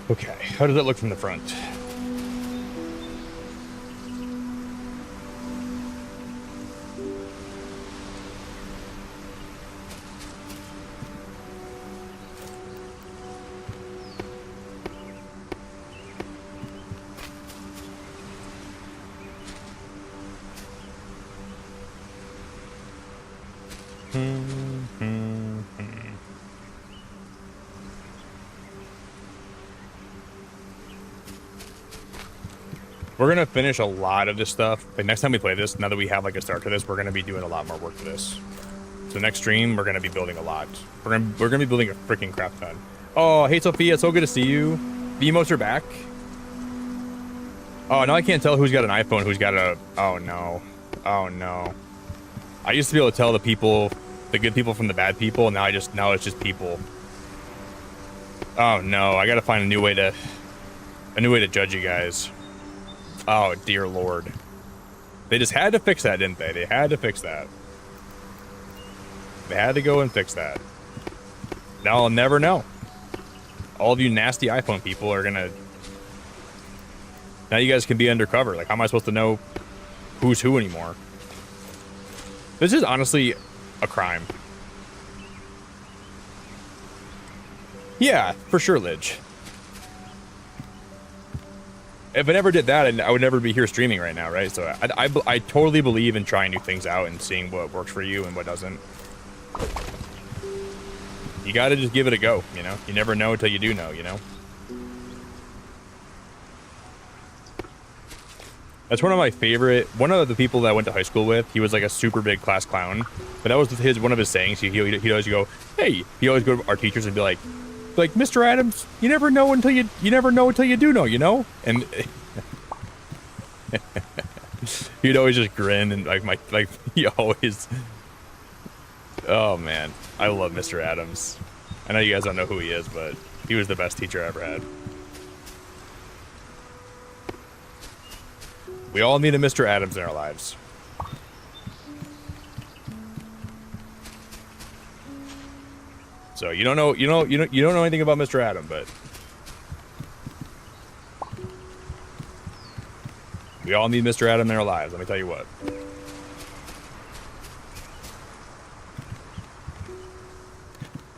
Okay, how does that look from the front? We're gonna finish a lot of this stuff. Like next time we play this, now that we have like a start to this, we're gonna be doing a lot more work for this. So next stream, we're gonna be building a lot. We're gonna be building a freaking crap ton. Oh, hey Sophia, it's so good to see you. The emotes are back. Oh, now I can't tell who's got an iPhone, who's got a. Oh no, oh no. I used to be able to tell the people, the good people from the bad people. Now it's just people. Oh no, I gotta find a new way to judge you guys. Oh, dear Lord. They just had to fix that, didn't they? They had to fix that. They had to go and fix that. Now I'll never know. All of you nasty iPhone people are gonna... Now you guys can be undercover. Like, how am I supposed to know who's who anymore? This is honestly a crime. Yeah, for sure, Lidge. If I never did that, I would never be here streaming right now, right? So I totally believe in trying new things out and seeing what works for you and what doesn't. You gotta just give it a go, you know? You never know until you do know, you know? That's one of my favorite... One of the people that I went to high school with, he was like a super big class clown. But that was one of his sayings. He'd always go, hey... He'd always go to our teachers and be like, Mr. Adams, you never know until you do know, you know? And he'd always just grin and he always... Oh man, I love Mr. Adams. I know you guys don't know who he is, but he was the best teacher I ever had. We all need a Mr. Adams in our lives. So you don't know anything about Mr. Adam, but we all need Mr. Adam in our lives. Let me tell you what.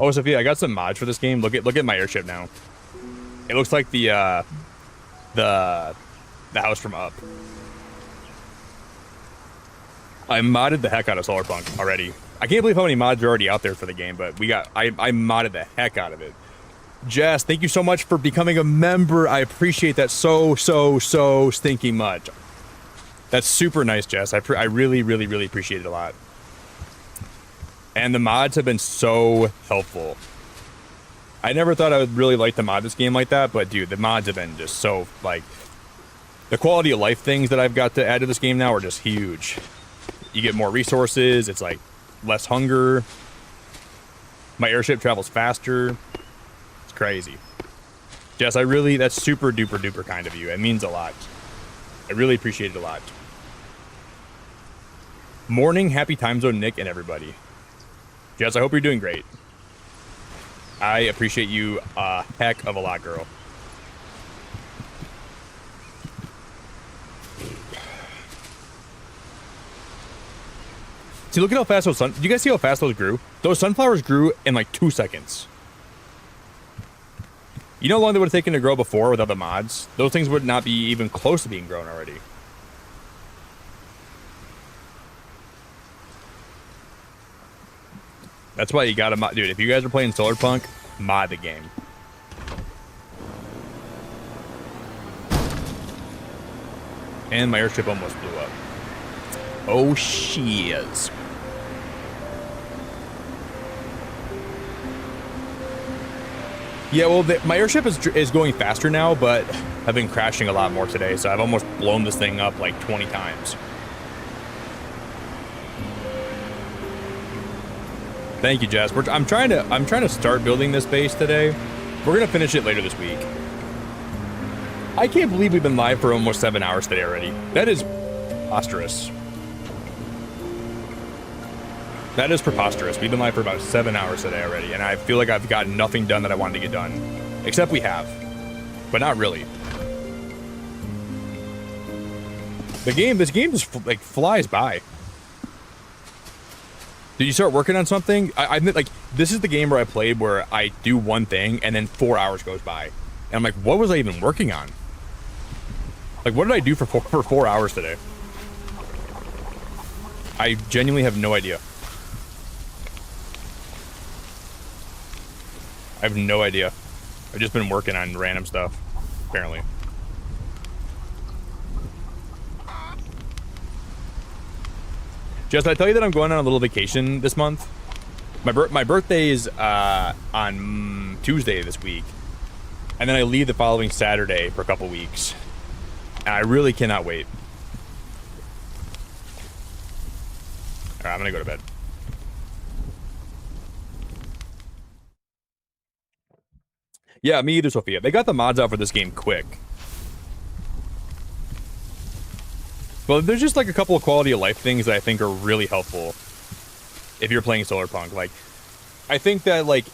Oh, Sophia, I got some mods for this game. Look at my airship now. It looks like the house from Up. I modded the heck out of Solarpunk already. I can't believe how many mods are already out there for the game, but I modded the heck out of it. Jess, thank you so much for becoming a member. I appreciate that so stinking much. That's super nice, Jess. I really appreciate it a lot. And the mods have been so helpful. I never thought I would really like to mod this game like that, but dude, the mods have been just so, like... The quality of life things that I've got to add to this game now are just huge. You get more resources, it's like less hunger. My airship travels faster. It's crazy. Jess, that's super duper kind of you. It means a lot. I really appreciate it a lot. Morning, happy time zone, Nick and everybody. Jess, I hope you're doing great. I appreciate you a heck of a lot, girl. See, look at how fast those did you guys see how fast those grew? Those sunflowers grew in like 2 seconds. You know how long they would have taken to grow before without the mods? Those things would not be even close to being grown already. That's why you gotta mod. Dude, if you guys are playing Solarpunk, mod the game. And my airship almost blew up. Oh, she is. Yeah, well, my airship is going faster now, but I've been crashing a lot more today, so I've almost blown this thing up like 20 times. Thank you, Jess. I'm trying to start building this base today. We're gonna finish it later this week. I can't believe we've been live for almost 7 hours today already. That is preposterous. That is preposterous. We've been live for about 7 hours today already, and I feel like I've got nothing done that I wanted to get done. Except we have. But not really. This game just like flies by. Did you start working on something? I admit, like, this is the game where I played where I do one thing and then 4 hours goes by. And I'm like, what was I even working on? Like, what did I do for 4 hours today? I genuinely have no idea. I have no idea. I've just been working on random stuff, apparently. Jess, did I tell you that I'm going on a little vacation this month? My birthday's on Tuesday this week. And then I leave the following Saturday for a couple weeks. And I really cannot wait. Alright, I'm gonna go to bed. Yeah, me either, Sophia. They got the mods out for this game quick. Well, there's just like a couple of quality of life things that I think are really helpful if you're playing Solarpunk. Like, I think that, like,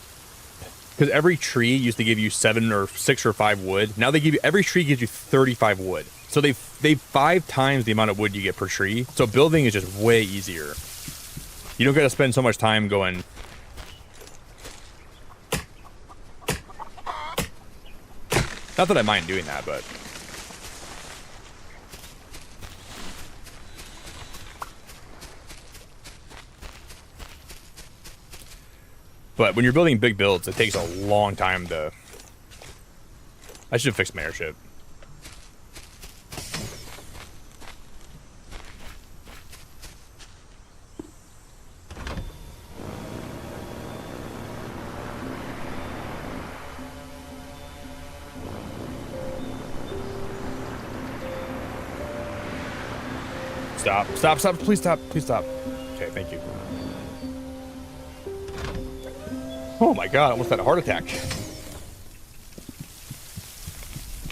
Because every tree used to give you 7 or 6 or 5 wood. Now they give you, every tree gives you 35 wood. So they 5 times the amount of wood you get per tree. So building is just way easier. You don't got to spend so much time going. Not that I mind doing that, but. But when you're building big builds, it takes a long time to. I should have fixed my airship. Stop, stop, stop, please stop, please stop. Okay, thank you. Oh my god, I almost had a heart attack.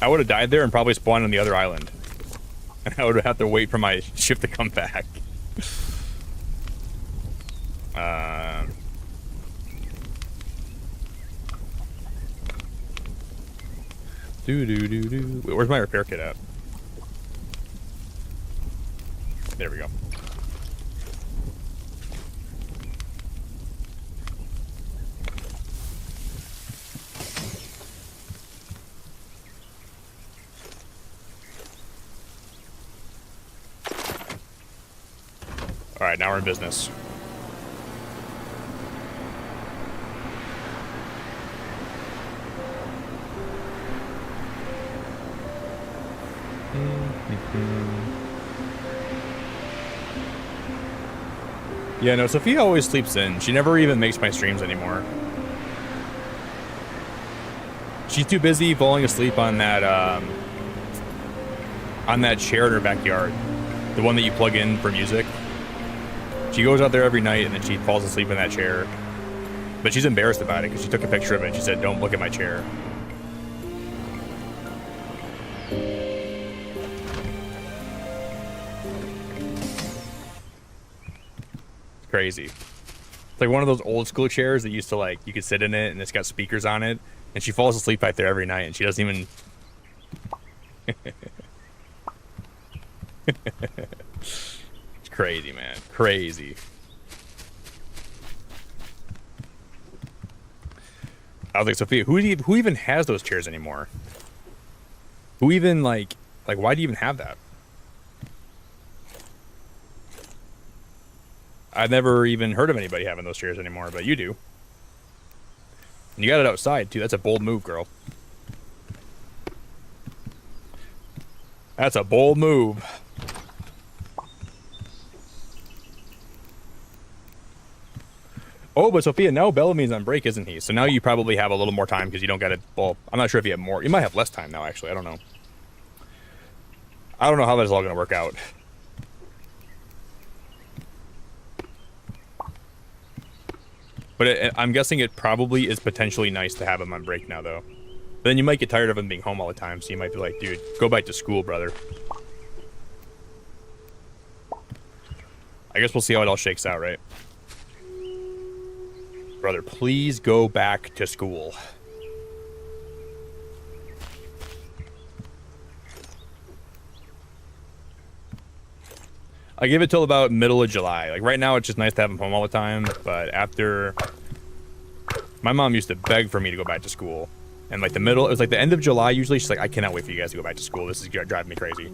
I would have died there and probably spawned on the other island. And I would have to wait for my ship to come back. Wait, where's my repair kit at? There we go. All right, now we're in business. Yeah, no, Sophia always sleeps in. She never even makes my streams anymore. She's too busy falling asleep on that chair in her backyard. The one that you plug in for music. She goes out there every night and then she falls asleep in that chair. But she's embarrassed about it because she took a picture of it and she said, "Don't look at my chair." Crazy. It's like one of those old school chairs that used to, like, you could sit in it and it's got speakers on it, and she falls asleep back there every night and she doesn't even. It's crazy, man. Crazy. I was like, Sophia, who even has those chairs anymore? Who even like why do you even have that? I've never even heard of anybody having those chairs anymore, but you do. And you got it outside, too. That's a bold move, girl. That's a bold move. Oh, but Sophia, now Bellamy's on break, isn't he? So now you probably have a little more time because you don't got it. Well, I'm not sure if you have more. You might have less time now, actually. I don't know. I don't know how that's all going to work out. But I'm guessing it probably is potentially nice to have him on break now, though. But then you might get tired of him being home all the time, so you might be like, dude, go back to school, brother. I guess we'll see how it all shakes out, right? Brother, please go back to school. I give it till about middle of July. Like right now, it's just nice to have him home all the time. But after, my mom used to beg for me to go back to school, and like it was like the end of July usually. She's like, I cannot wait for you guys to go back to school. This is driving me crazy.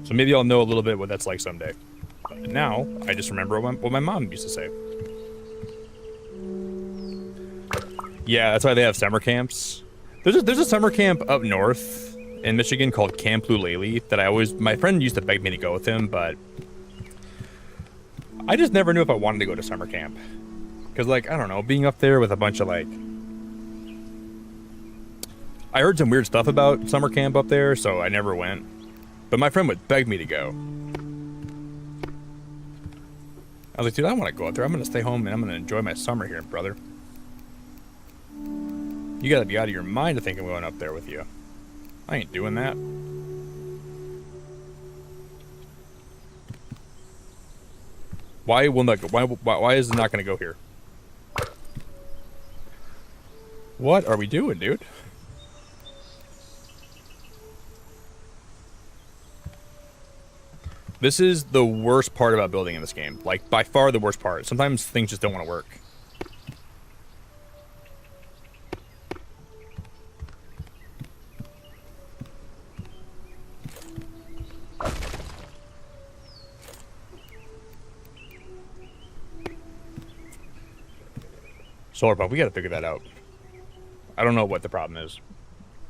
So maybe I'll know a little bit what that's like someday. But now, I just remember what my mom used to say. Yeah, that's why they have summer camps. There's a summer camp up north in Michigan called Camp Lulele that my friend used to beg me to go with him, but I just never knew if I wanted to go to summer camp. Because, like, I don't know, being up there with a bunch of, like... I heard some weird stuff about summer camp up there, so I never went. But my friend would beg me to go. I was like, dude, I don't want to go out there. I'm going to stay home and I'm going to enjoy my summer here, brother. You got to be out of your mind to think I'm going up there with you. I ain't doing that. Why will not? Why is it not going to go here? What are we doing, dude? This is the worst part about building in this game. Like, by far the worst part. Sometimes things just don't want to work. Solarpunk, we gotta figure that out. I don't know what the problem is.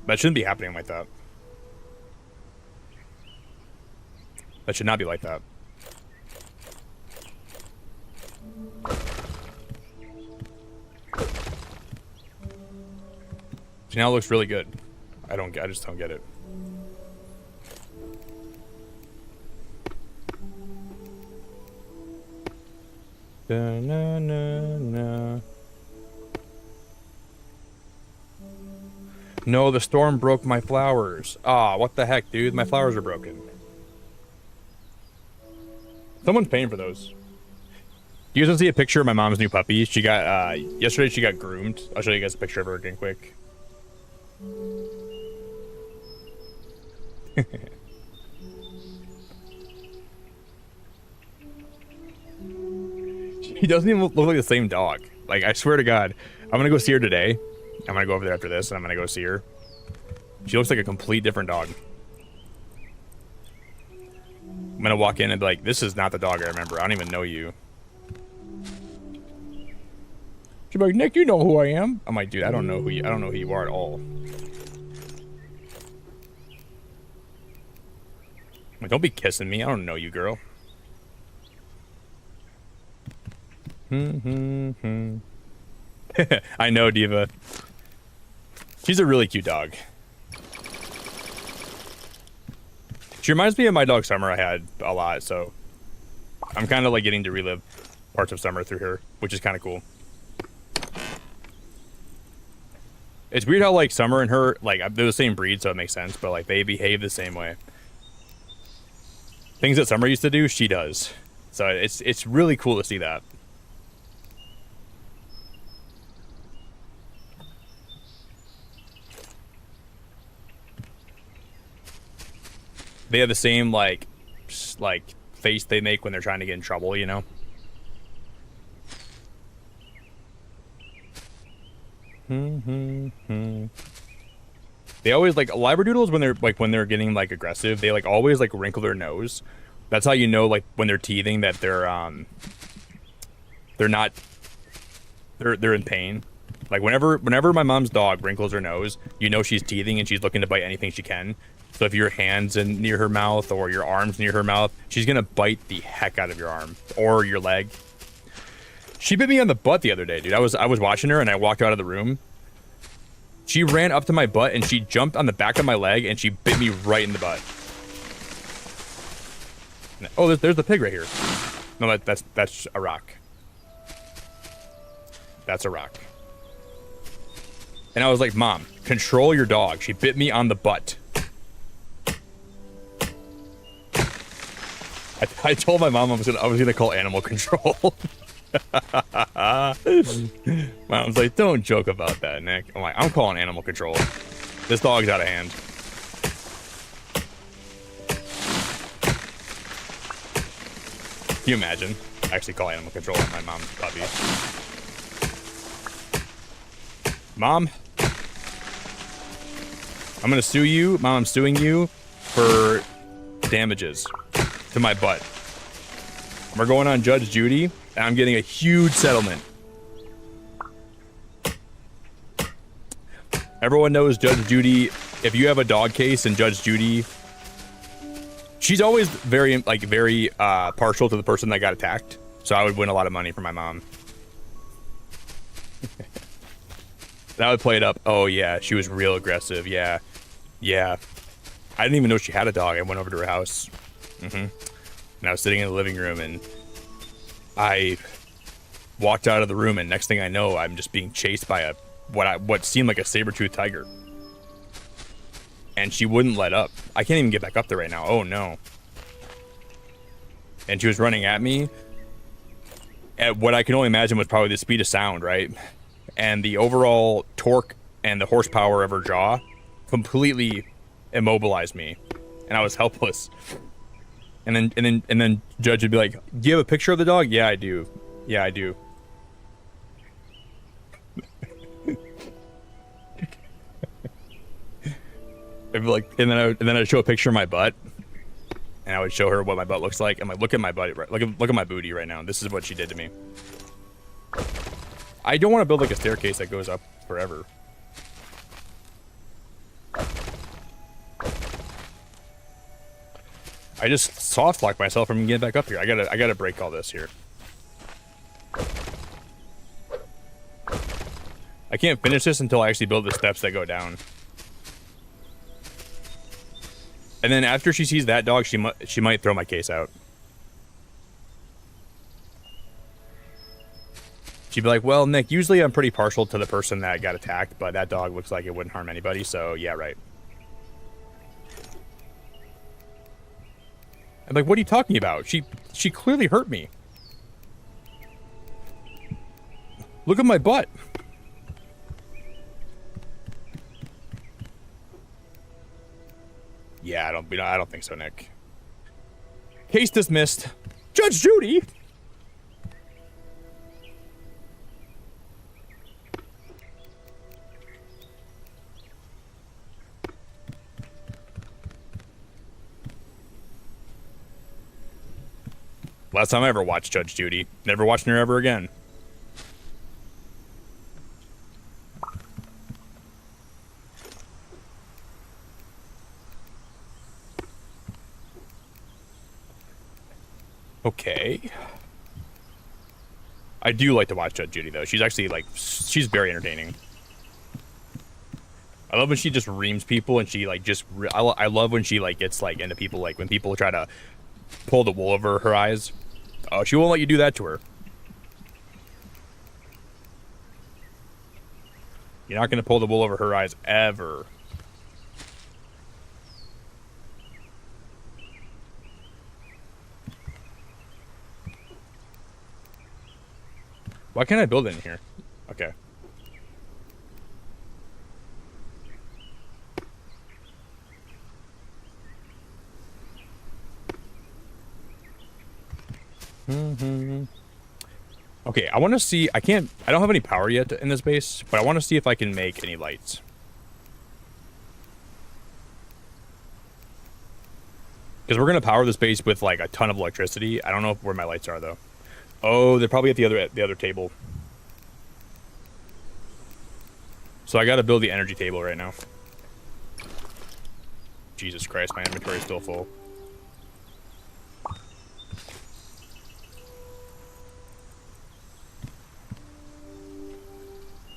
That shouldn't be happening like that. That should not be like that. See, now it looks really good. I just don't get it. Da, na, na, na. No, the storm broke my flowers. Ah, what the heck, dude? My flowers are broken. Someone's paying for those. You guys want to see a picture of my mom's new puppy? She got, yesterday she got groomed. I'll show you guys a picture of her again quick. She doesn't even look like the same dog. Like, I swear to God. I'm gonna go see her today. I'm gonna go over there after this and I'm gonna go see her. She looks like a complete different dog. I'm gonna walk in and be like, this is not the dog I remember. I don't even know you. She'll be like, Nick, you know who I am. I'm like, dude, I don't know who you are at all. I'm like, don't be kissing me. I don't know you, girl. I know, Diva. She's a really cute dog. She reminds me of my dog Summer I had a lot, so I'm kind of like getting to relive parts of Summer through her, which is kind of cool. It's weird how like Summer and her, like they're the same breed, so it makes sense, but like they behave the same way. Things that Summer used to do, she does. So it's really cool to see that. They have the same like face they make when they're trying to get in trouble, you know. They always like labradoodles when they're getting like aggressive. They like always like wrinkle their nose. That's how you know like when they're teething that they're in pain. Like whenever my mom's dog wrinkles her nose, you know she's teething and she's looking to bite anything she can. So if your hand's near her mouth or your arm's near her mouth, she's gonna bite the heck out of your arm or your leg. She bit me on the butt the other day, dude. I was watching her and I walked out of the room. She ran up to my butt and she jumped on the back of my leg and she bit me right in the butt. Oh, there's the pig right here. No, that's a rock. That's a rock. And I was like, Mom, control your dog. She bit me on the butt. I told my mom I was gonna call animal control. Mom's like, don't joke about that, Nick. I'm like, I'm calling animal control. This dog's out of hand. Can you imagine? I actually call animal control on my mom's puppy. Mom, I'm gonna sue you. Mom, I'm suing you for damages to my butt. We're going on Judge Judy, and I'm getting a huge settlement. Everyone knows Judge Judy. If you have a dog case and Judge Judy, she's always very partial to the person that got attacked. So I would win a lot of money for my mom. That would play it up. Oh yeah, she was real aggressive. Yeah. I didn't even know she had a dog. I went over to her house. And I was sitting in the living room, and I walked out of the room, and next thing I know, I'm just being chased by what seemed like a saber-toothed tiger. And she wouldn't let up. I can't even get back up there right now. Oh no. And she was running at me at what I can only imagine was probably the speed of sound, right? And the overall torque and the horsepower of her jaw completely immobilized me, and I was helpless. And then Judge would be like, "Do you have a picture of the dog?" "Yeah, I do. Yeah, I do." It'd be like, and then I'd show a picture of my butt, and I would show her what my butt looks like. I'm like, "Look at my butt, right? Look at my booty right now. This is what she did to me." I don't want to build like a staircase that goes up forever. I just soft locked myself from getting back up here. I gotta break all this here. I can't finish this until I actually build the steps that go down. And then after she sees that dog, she might throw my case out. She'd be like, "Well, Nick, usually I'm pretty partial to the person that got attacked, but that dog looks like it wouldn't harm anybody, so yeah, right." I'm like, "What are you talking about? She clearly hurt me. Look at my butt." Yeah, I don't think so, Nick. Case dismissed. Judge Judy. Last time I ever watched Judge Judy. Never watching her ever again. Okay. I do like to watch Judge Judy, though. She's actually, like, she's very entertaining. I love when she just reams people, and she, like, just... I love when she, like, gets, like, into people, like, when people try to pull the wool over her eyes. Oh, she won't let you do that to her. You're not going to pull the wool over her eyes, ever. Why can't I build it in here? Okay. Okay, I want to see... I don't have any power yet in this base, but I want to see if I can make any lights. Because we're going to power this base with, like, a ton of electricity. I don't know where my lights are, though. Oh, they're probably at the other table. So I got to build the energy table right now. Jesus Christ, my inventory is still full.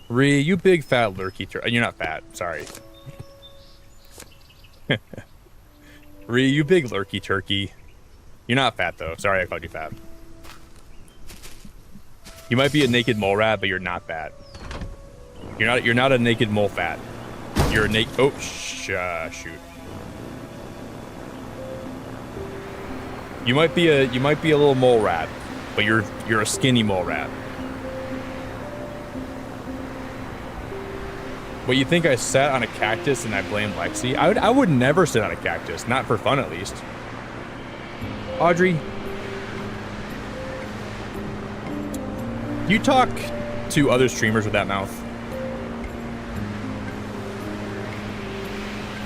Ree, you big fat lurky turkey. You're not fat, sorry. Ree, you big lurky turkey. You're not fat though. Sorry I called you fat. You might be a naked mole rat, but you're not fat. You're not a naked mole fat. You're a naked... Oh, shoot. You might be a little mole rat, but you're a skinny mole rat. But you think I sat on a cactus and I blame Lexi? I would never sit on a cactus, not for fun at least. Audrey, you talk to other streamers with that mouth.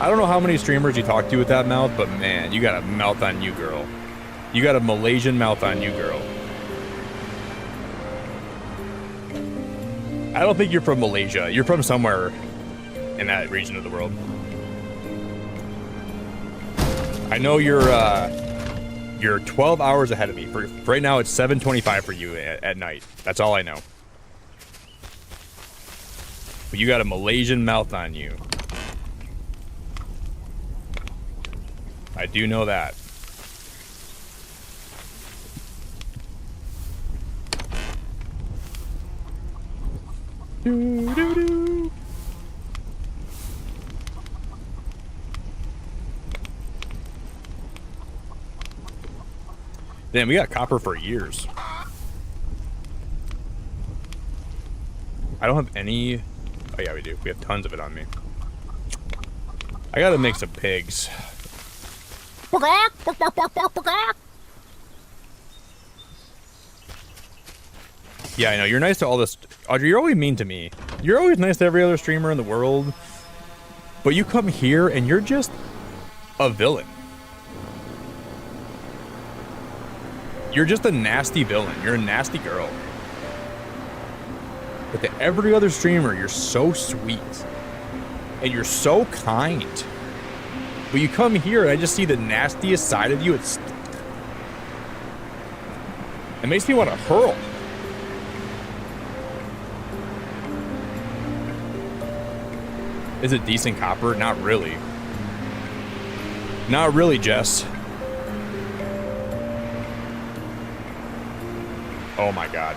I don't know how many streamers you talk to with that mouth, but man, you got a mouth on you, girl. You got a Malaysian mouth on you, girl. I don't think you're from Malaysia. You're from somewhere in that region of the world. I know you're 12 hours ahead of me. For right now, it's 7:25 for you at night. That's all I know. But you got a Malaysian mouth on you. I do know that. Do, do, do. Damn, we got copper for years. I don't have any... Oh yeah, we do. We have tons of it on me. I gotta make some pigs. Yeah, I know. You're nice to all this... Audrey, you're always mean to me. You're always nice to every other streamer in the world. But you come here and you're just a villain. You're just a nasty villain. You're a nasty girl. But to every other streamer, you're so sweet. And you're so kind. But you come here and I just see the nastiest side of you. It makes me want to hurl. Is it decent copper? Not really. Not really, Jess. Oh my god.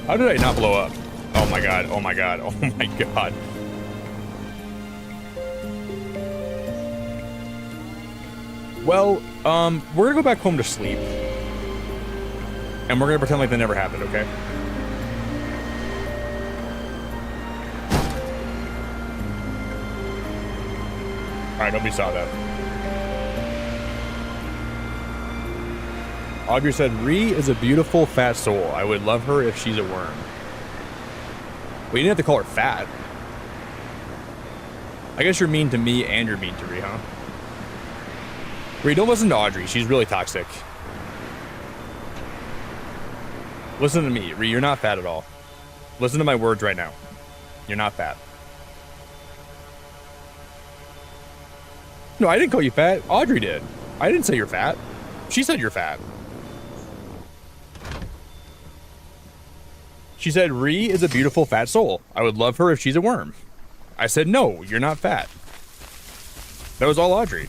How did I not blow up? Oh my god, oh my god, oh my god. Well, we're gonna go back home to sleep. And we're gonna pretend like that never happened, okay? Alright, nobody saw that. Audrey said, Ree is a beautiful fat soul. I would love her if she's a worm. Well, you didn't have to call her fat. I guess you're mean to me and you're mean to Ree, huh? Ree, don't listen to Audrey. She's really toxic. Listen to me, Ree. You're not fat at all. Listen to my words right now. You're not fat. No, I didn't call you fat. Audrey did. I didn't say you're fat. She said you're fat. She said, Ree is a beautiful fat soul. I would love her if she's a worm. I said, no, you're not fat. That was all Audrey.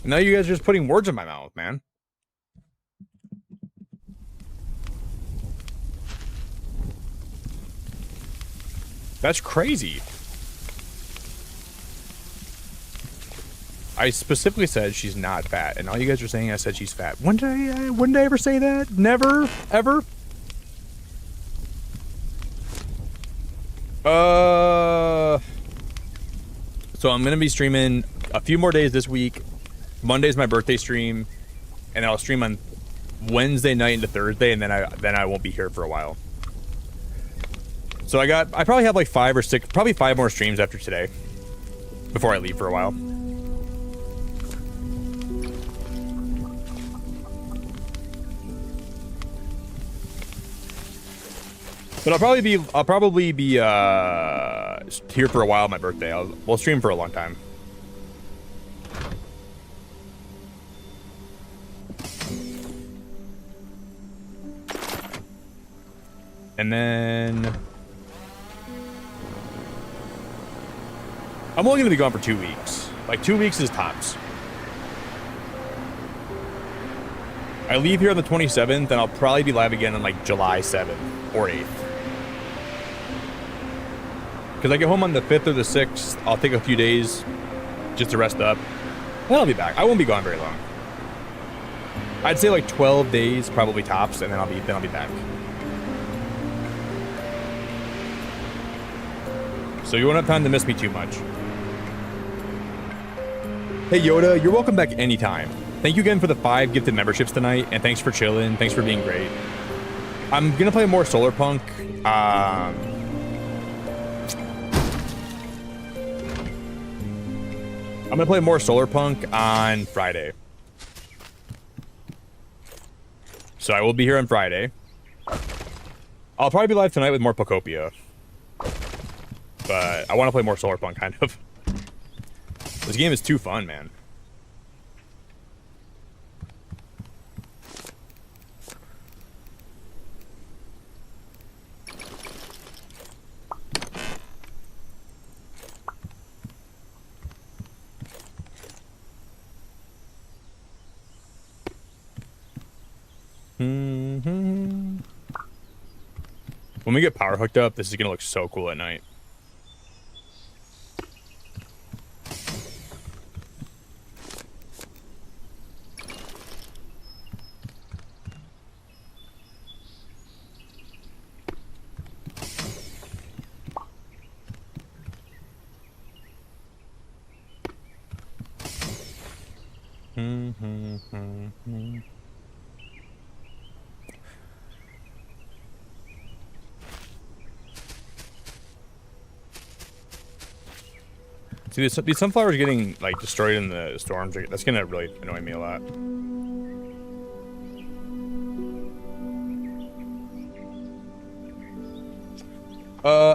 And now you guys are just putting words in my mouth, man. That's crazy. I specifically said she's not fat, and all you guys are saying I said she's fat. When did I ever say that? Never, ever. So I'm gonna be streaming a few more days this week. Monday's my birthday stream, and I'll stream on Wednesday night into Thursday, and then I won't be here for a while. So I probably have like 5 or 6, probably 5 more streams after today, before I leave for a while. But I'll probably be here for a while on my birthday. We'll stream for a long time. And then I'm only gonna be gone for 2 weeks. Like 2 weeks is tops. I leave here on the 27th, and I'll probably be live again on like July 7th or 8th. Because I get home on the 5th or the 6th, I'll take a few days just to rest up. Then I'll be back. I won't be gone very long. I'd say like 12 days, probably tops, and then I'll be back. So you won't have time to miss me too much. Hey Yoda, you're welcome back anytime. Thank you again for the 5 gifted memberships tonight, and thanks for chilling. Thanks for being great. I'm gonna play more Solarpunk. I'm gonna play more Solarpunk on Friday. So I will be here on Friday. I'll probably be live tonight with more Pocopia. But I want to play more Solarpunk, kind of. This game is too fun, man. When we get power hooked up, this is gonna look so cool at night. See, these sunflowers getting like destroyed in the storms. That's gonna really annoy me a lot.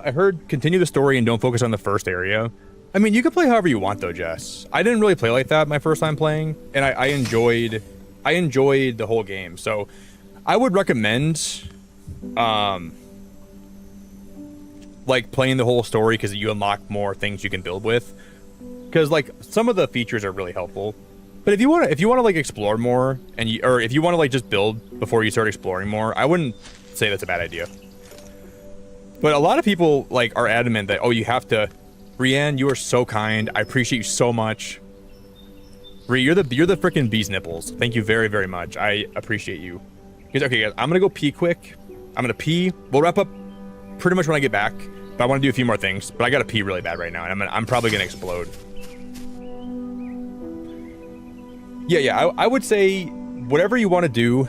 I heard continue the story and don't focus on the first area. I mean, you can play however you want though, Jess. I didn't really play like that my first time playing, and I enjoyed the whole game. So I would recommend like playing the whole story because you unlock more things you can build with. Because like some of the features are really helpful. But if you want to like explore more or if you want to like just build before you start exploring more, I wouldn't say that's a bad idea. But a lot of people like are adamant that, oh, you have to. Brienne, you are so kind. I appreciate you so much. Bree, you're the freaking bee's nipples. Thank you very, very much. I appreciate you. Okay, guys, I'm gonna go pee quick. I'm gonna pee. We'll wrap up pretty much when I get back. But I want to do a few more things. But I gotta pee really bad right now, and I'm probably gonna explode. Yeah. I would say whatever you want to do,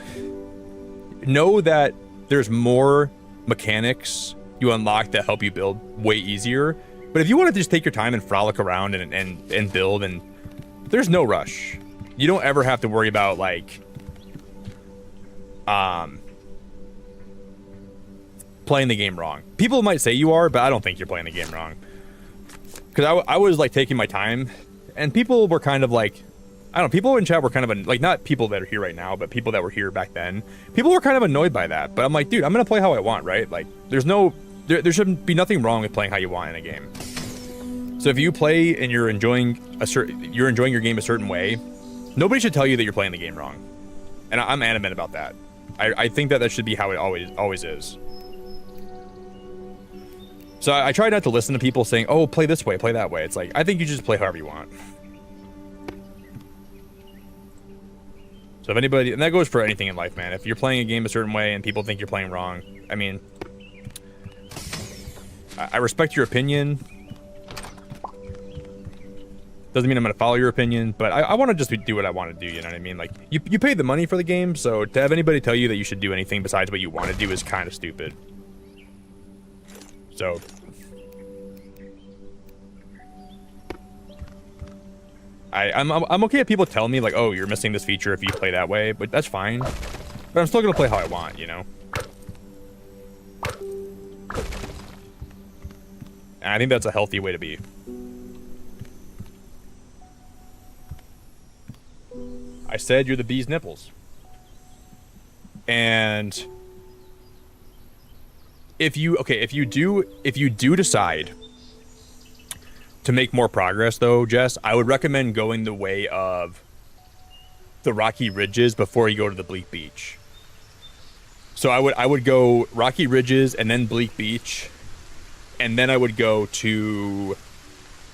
know that there's more mechanics you unlock that help you build way easier. But if you want to just take your time and frolic around and build, and there's no rush. You don't ever have to worry about like playing the game wrong. People might say you are, but I don't think you're playing the game wrong. Because I was like taking my time, and people were kind of like, I don't know, people in chat were kind of like, not people that are here right now, but people that were here back then. People were kind of annoyed by that. But I'm like, dude, I'm gonna play how I want, right? Like, there shouldn't be nothing wrong with playing how you want in a game. So if you play and you're enjoying your game a certain way, nobody should tell you that you're playing the game wrong. And I'm adamant about that. I think that should be how it always is. So I try not to listen to people saying, oh, play this way, play that way. It's like, I think you just play however you want. So if anybody, and that goes for anything in life, man. If you're playing a game a certain way and people think you're playing wrong, I mean, I respect your opinion. Doesn't mean I'm going to follow your opinion, but I want to just do what I want to do, you know what I mean? Like, you paid the money for the game, so to have anybody tell you that you should do anything besides what you want to do is kind of stupid. So... I'm okay if people tell me, like, oh, you're missing this feature if you play that way, but that's fine. But I'm still going to play how I want, you know? And I think that's a healthy way to be. I said you're the bee's nipples. And if you do decide to make more progress though, Jess, I would recommend going the way of the rocky ridges before you go to the bleak beach. So I would go rocky ridges and then bleak beach, and then I would go to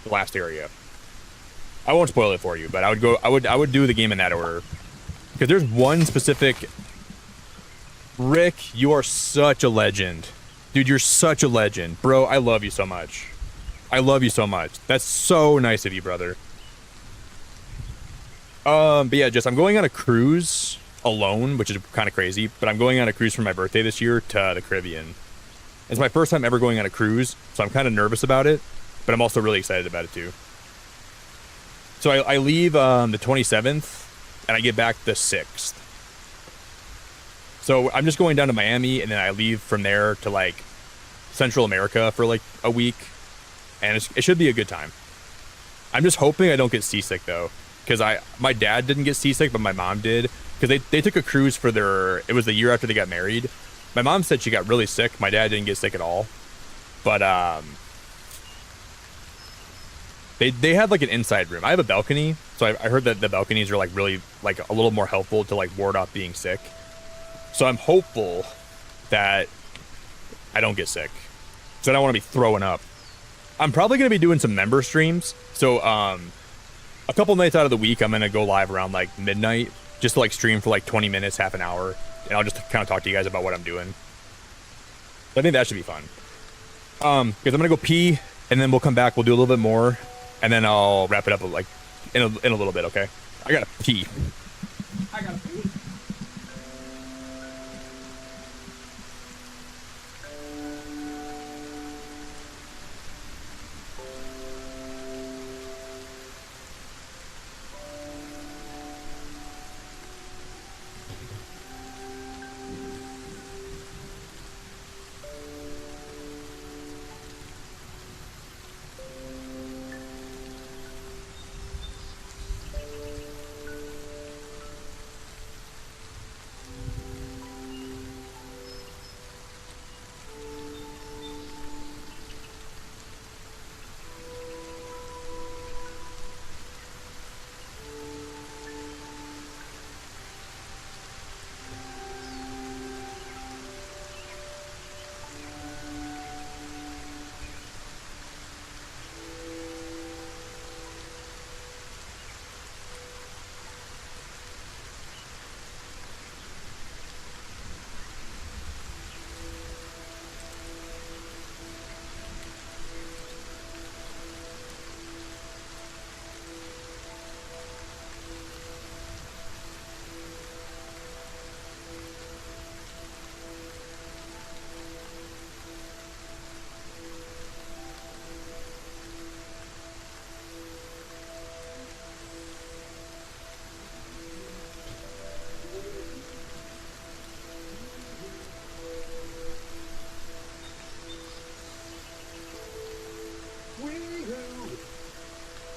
the last area. I won't spoil it for you, but I would do the game in that order. Because there's one specific... Rick, you are such a legend. Dude, you're such a legend. Bro, I love you so much. I love you so much. That's so nice of you, brother. But yeah, I'm going on a cruise alone, which is kind of crazy, but I'm going on a cruise for my birthday this year to the Caribbean. It's my first time ever going on a cruise, so I'm kind of nervous about it, but I'm also really excited about it too. So I leave the 27th, and I get back the 6th. So I'm just going down to Miami, and then I leave from there to like Central America for like a week, and it should be a good time. I'm just hoping I don't get seasick though, because my dad didn't get seasick, but my mom did, because they took a cruise for it was the year after they got married. My mom said she got really sick. My dad didn't get sick at all, but they had like an inside room. I have a balcony, so I heard that the balconies are like really like a little more helpful to like ward off being sick. So I'm hopeful that I don't get sick. So I don't want to be throwing up. I'm probably going to be doing some member streams. So a couple nights out of the week, I'm going to go live around like midnight, just to like stream for like 20 minutes, half an hour. And I'll just kind of talk to you guys about what I'm doing. I think that should be fun. Because I'm going to go pee, and then we'll come back. We'll do a little bit more, and then I'll wrap it up like in a little bit, okay? I got to pee. I got to pee.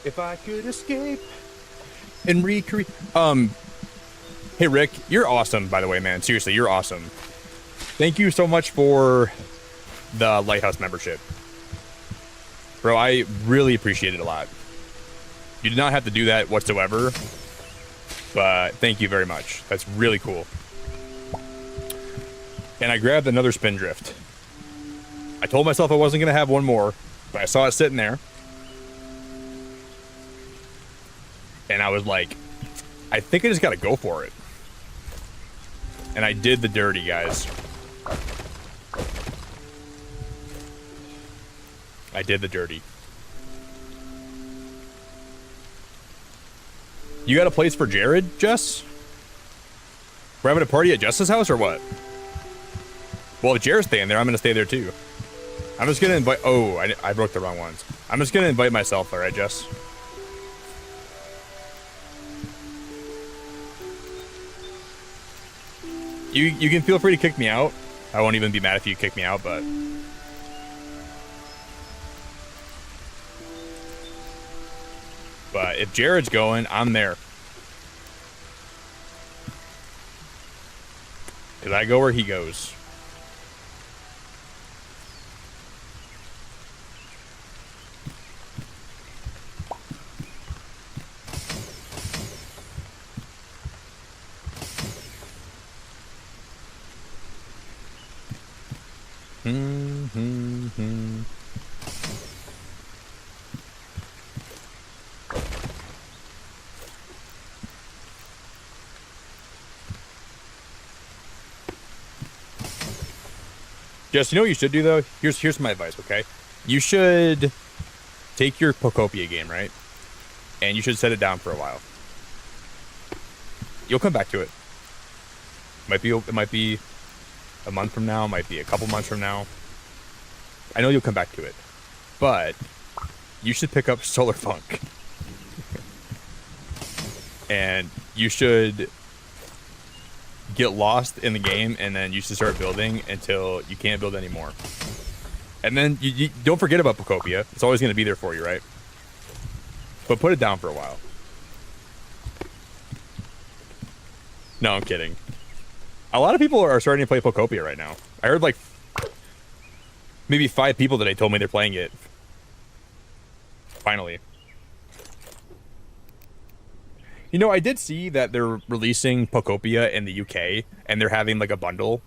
If I could escape and recreate. Hey Rick, you're awesome, by the way, man. Seriously, you're awesome. Thank you so much for the Lighthouse membership. Bro, I really appreciate it a lot. You did not have to do that whatsoever, but thank you very much. That's really cool. And I grabbed another Spindrift. I told myself I wasn't going to have one more, but I saw it sitting there. And I was like, I think I just got to go for it. And I did the dirty, guys. I did the dirty. You got a place for Jared, Jess? We're having a party at Jess's house or what? Well, if Jared's staying there, I'm going to stay there too. I'm just going to invite... Oh, I broke the wrong ones. I'm just going to invite myself, all right, Jess? You can feel free to kick me out. I won't even be mad if you kick me out, but... But if Jared's going, I'm there. Because I go where he goes. Just, you know what you should do though? Here's my advice, okay? You should take your Pocopia game, right? And you should set it down for a while. You'll come back to it. It might be a month from now, might be a couple months from now. I know you'll come back to it. But you should pick up Solarpunk. And you should get lost in the game, and then you should start building until you can't build anymore. And then you don't forget about Pocopia. It's always going to be there for you, right? But put it down for a while. No, I'm kidding. A lot of people are starting to play Pocopia right now. I heard like maybe 5 people today told me they're playing it. Finally. You know, I did see that they're releasing Pocopia in the UK, and they're having like a bundle.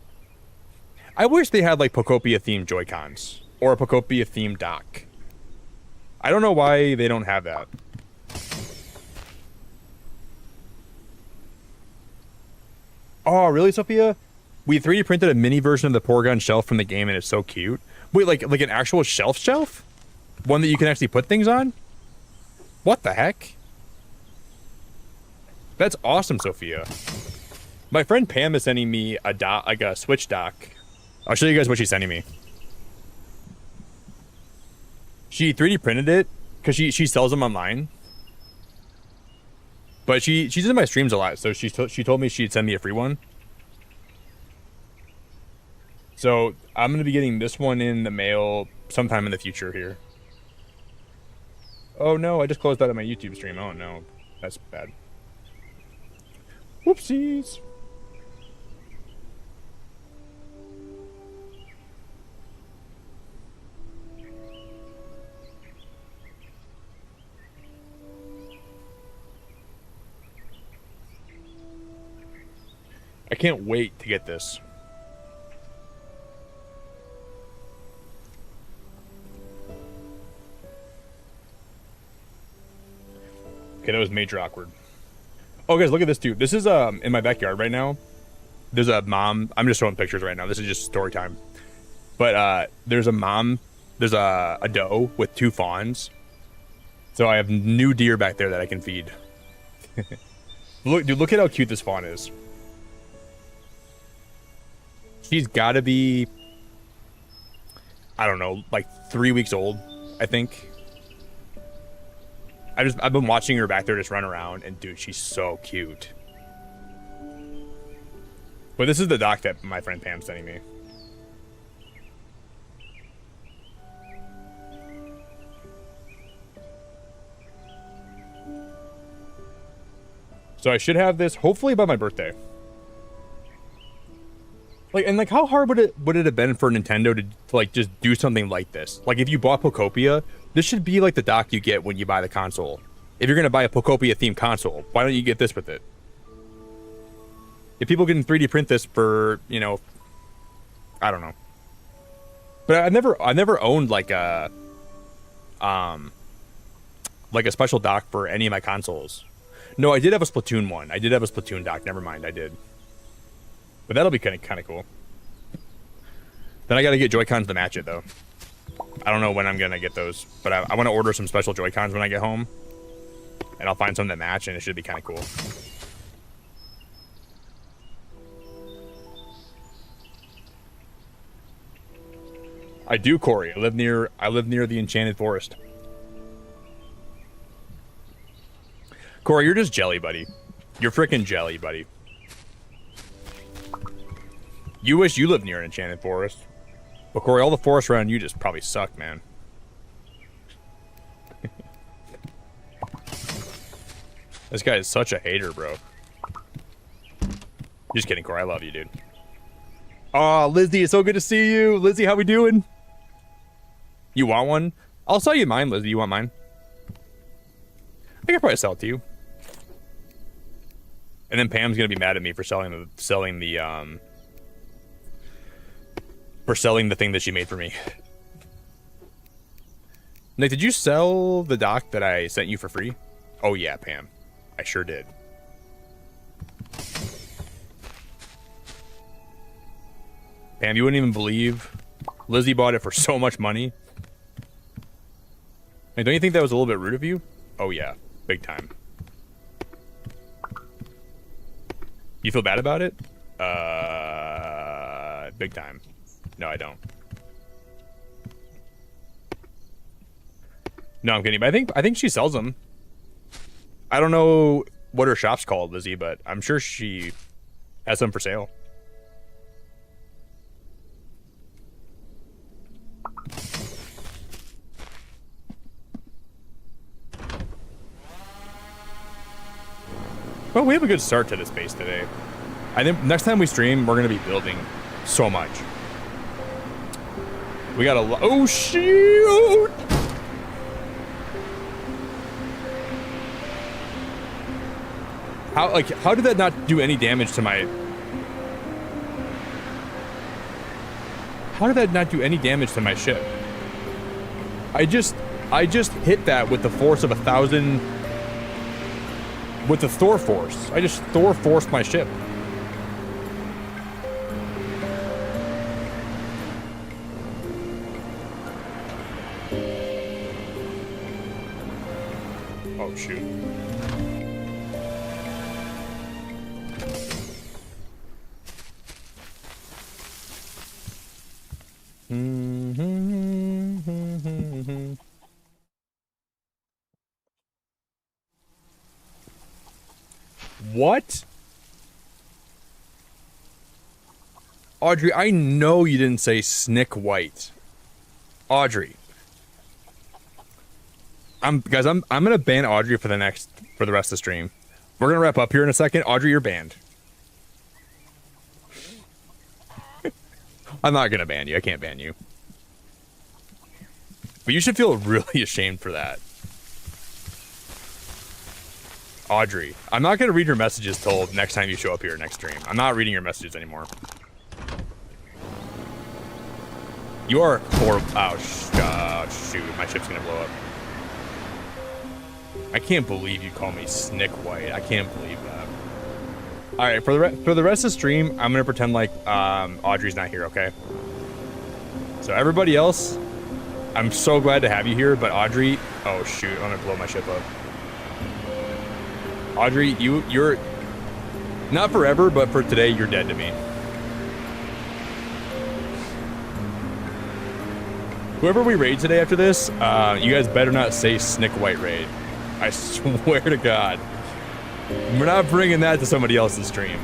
I wish they had like Pokopia themed Joy-Cons or a Pokopia themed dock. I don't know why they don't have that. Oh, really, Sophia? We 3D printed a mini version of the Porygon shelf from the game, and it's so cute. Wait, like an actual shelf? One that you can actually put things on? What the heck? That's awesome, Sophia. My friend Pam is sending me a dock, like a Switch dock. I'll show you guys what she's sending me. She 3D printed it because she sells them online. But she's in my streams a lot, so she told me she'd send me a free one. So I'm gonna be getting this one in the mail sometime in the future here. Oh no, I just closed out of my YouTube stream. Oh no, that's bad. Whoopsies. I can't wait to get this. Okay, that was major awkward. Oh, guys, look at this, dude. This is in my backyard right now. There's a mom. I'm just showing pictures right now. This is just story time. But there's a mom. There's a doe with 2 fawns. So I have new deer back there that I can feed. Look, dude, look at how cute this fawn is. She's got to be, I don't know, like 3 weeks old, I think. I've been watching her back there just run around, and dude, she's so cute. But this is the dock that my friend Pam's sending me. So I should have this hopefully by my birthday. Like, and like, how hard would it have been for Nintendo to like just do something like this? Like, if you bought Pokopia, this should be like the dock you get when you buy the console. If you're gonna buy a Pokopia themed console, why don't you get this with it? If people can 3D print this for, you know, I don't know. But I never owned like a special dock for any of my consoles. No, I did have a Splatoon one. I did have a Splatoon dock. Never mind, I did. But that'll be kind of cool. Then I gotta get Joy-Cons to match it, though. I don't know when I'm gonna get those, but I want to order some special Joy-Cons when I get home. And I'll find some that match, and it should be kind of cool. I do, Corey. I live near the Enchanted Forest. Corey, you're just jelly, buddy. You're freaking jelly, buddy. You wish you lived near an Enchanted Forest. But Corey, all the forests around you just probably suck, man. This guy is such a hater, bro. Just kidding, Corey. I love you, dude. Oh, Lizzie, it's so good to see you. Lizzie, how we doing? You want one? I'll sell you mine, Lizzie. You want mine? I could probably sell it to you. And then Pam's gonna be mad at me for selling the thing that she made for me. Nick, did you sell the dock that I sent you for free? Oh yeah, Pam. I sure did. Pam, you wouldn't even believe Lizzie bought it for so much money. Hey, don't you think that was a little bit rude of you? Oh yeah, big time. You feel bad about it? Big time. No, I don't. No, I'm kidding. But I think she sells them. I don't know what her shop's called, Lizzie, but I'm sure she has them for sale. Well, we have a good start to this base today. I think next time we stream, we're going to be building so much. We got a lot. Oh, shoot! How did that not do any damage to my... How did that not do any damage to my ship? I just hit that with the force of 1,000. With the Thor force. I just Thor forced my ship. Oh, shoot. What? Audrey, I know you didn't say Snick White. Audrey. Guys, I'm gonna ban Audrey for the rest of the stream. We're gonna wrap up here in a second. Audrey, you're banned. I'm not gonna ban you. I can't ban you. But you should feel really ashamed for that. Audrey, I'm not gonna read your messages till next time you show up here next stream. I'm not reading your messages anymore. You are horrible. Oh, shoot. My ship's gonna blow up. I can't believe you call me Snick White. I can't believe that. All right, for the rest of the stream, I'm gonna pretend like Audrey's not here. Okay. So everybody else, I'm so glad to have you here. But Audrey, oh shoot, I'm gonna blow my ship up. Audrey, you're not forever, but for today, you're dead to me. Whoever we raid today after this, you guys better not say Snick White raid. I swear to God. We're not bringing that to somebody else's stream.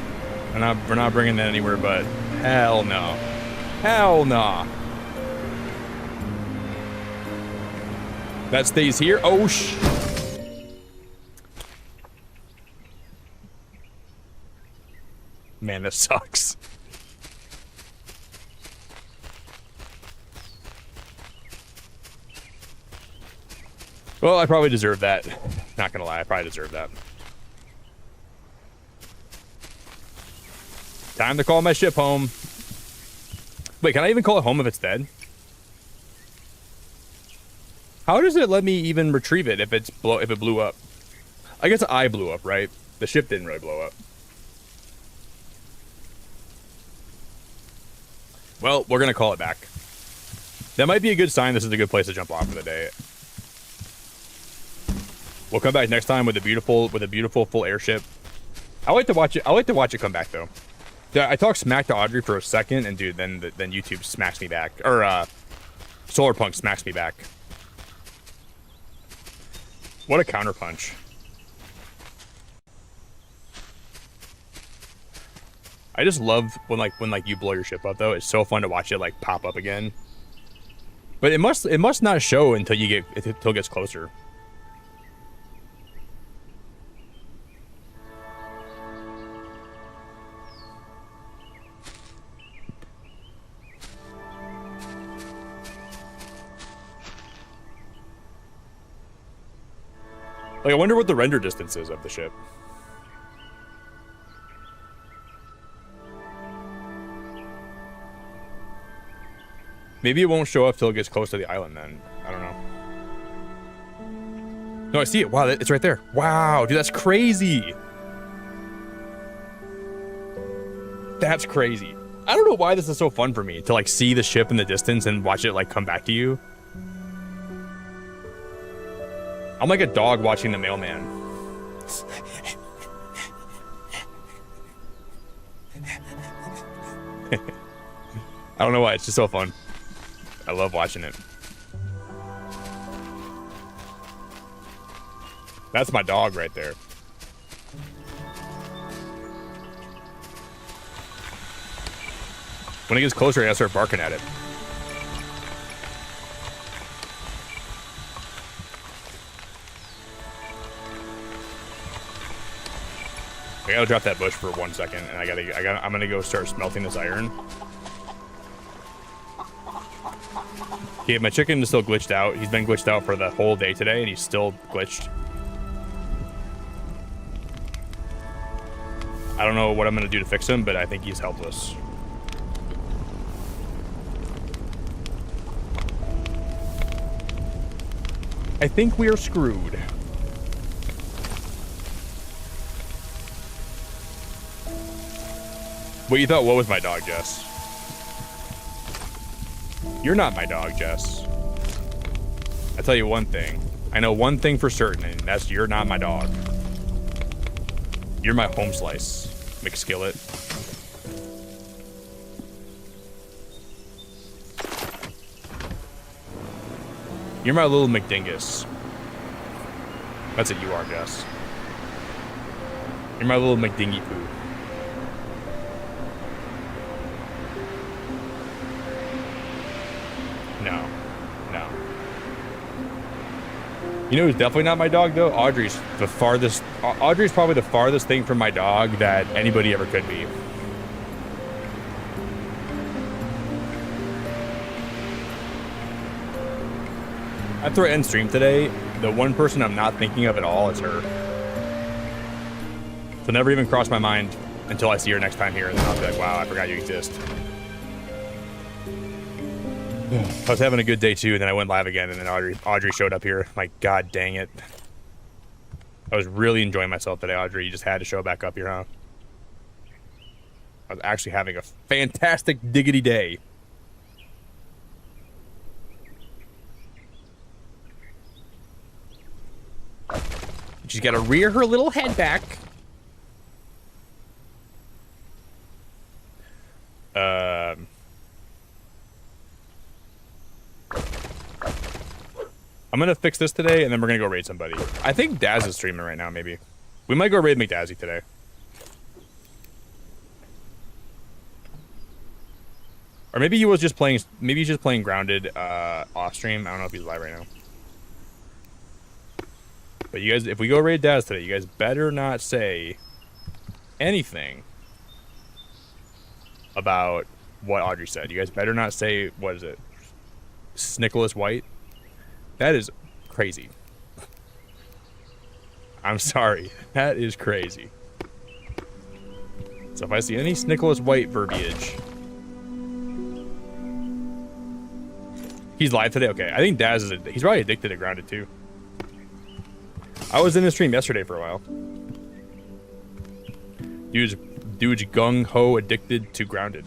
We're not bringing that anywhere, but hell no. Hell no. That stays here. Oh, man, this sucks. Well, I probably deserve that. Not gonna lie, I probably deserve that. Time to call my ship home. Wait, can I even call it home if it's dead? How does it let me even retrieve it if it blew up? I guess I blew up, right? The ship didn't really blow up. Well, we're gonna call it back. That might be a good sign this is a good place to jump off for the day. We'll come back next time with a beautiful full airship. I like to watch it come back though. Yeah, I talked smack to Audrey for a second, and dude, then YouTube smacks me back, or Solarpunk smacks me back. What a counterpunch! I just love when you blow your ship up though. It's so fun to watch it like pop up again. But it must not show until it gets closer. Like, I wonder what the render distance is of the ship. Maybe it won't show up till it gets close to the island then. I don't know. No, I see it. Wow, it's right there. Wow, dude, that's crazy. That's crazy. I don't know why this is so fun for me, to like see the ship in the distance and watch it like come back to you. I'm like a dog watching the mailman. I don't know why, it's just so fun. I love watching it. That's my dog right there. When it gets closer, I gotta start barking at it. I gotta drop that bush for 1 second, and I'm gonna go start smelting this iron. Okay, my chicken is still glitched out. He's been glitched out for the whole day today, and he's still glitched. I don't know what I'm gonna do to fix him, but I think he's helpless. I think we are screwed. What you thought? What was my dog, Jess? You're not my dog, Jess. I tell you one thing. I know one thing for certain, and that's you're not my dog. You're my home slice, McSkillet. You're my little McDingus. That's what you are, Jess. You're my little McDingy poo. No. No. You know who's definitely not my dog, though? Audrey's the farthest... Audrey's probably the farthest thing from my dog that anybody ever could be. After I end stream today, the one person I'm not thinking of at all is her. So never even crossed my mind until I see her next time here, and then I'll be like, wow, I forgot you exist. I was having a good day too, and then I went live again, and then Audrey showed up here. Like, god dang it. I was really enjoying myself today, Audrey. You just had to show back up here, huh? I was actually having a fantastic diggity day. She's got to rear her little head back. I'm gonna fix this today, and then we're gonna go raid somebody. I think Daz is streaming right now, maybe. We might go raid McDazzy today. Or maybe he was just playing, maybe he's just playing Grounded off stream. I don't know if he's live right now. But you guys, if we go raid Daz today, you guys better not say anything about what Audrey said. You guys better not say, what is it? Nicholas White? That is crazy. I'm sorry. That is crazy. So if I see any Nicholas White verbiage. He's live today? Okay. I think Daz is, he's probably addicted to Grounded too. I was in the stream yesterday for a while. Dude's gung-ho addicted to Grounded.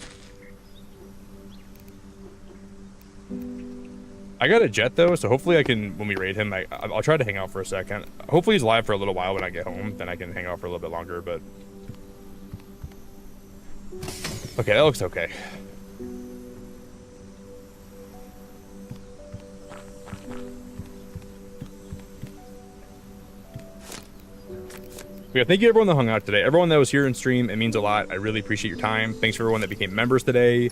I got a jet though, so hopefully I can, when we raid him, I'll try to hang out for a second. Hopefully he's live for a little while when I get home, then I can hang out for a little bit longer, but... Okay, that looks okay. Yeah, thank you everyone that hung out today. Everyone that was here in stream, it means a lot. I really appreciate your time. Thanks for everyone that became members today.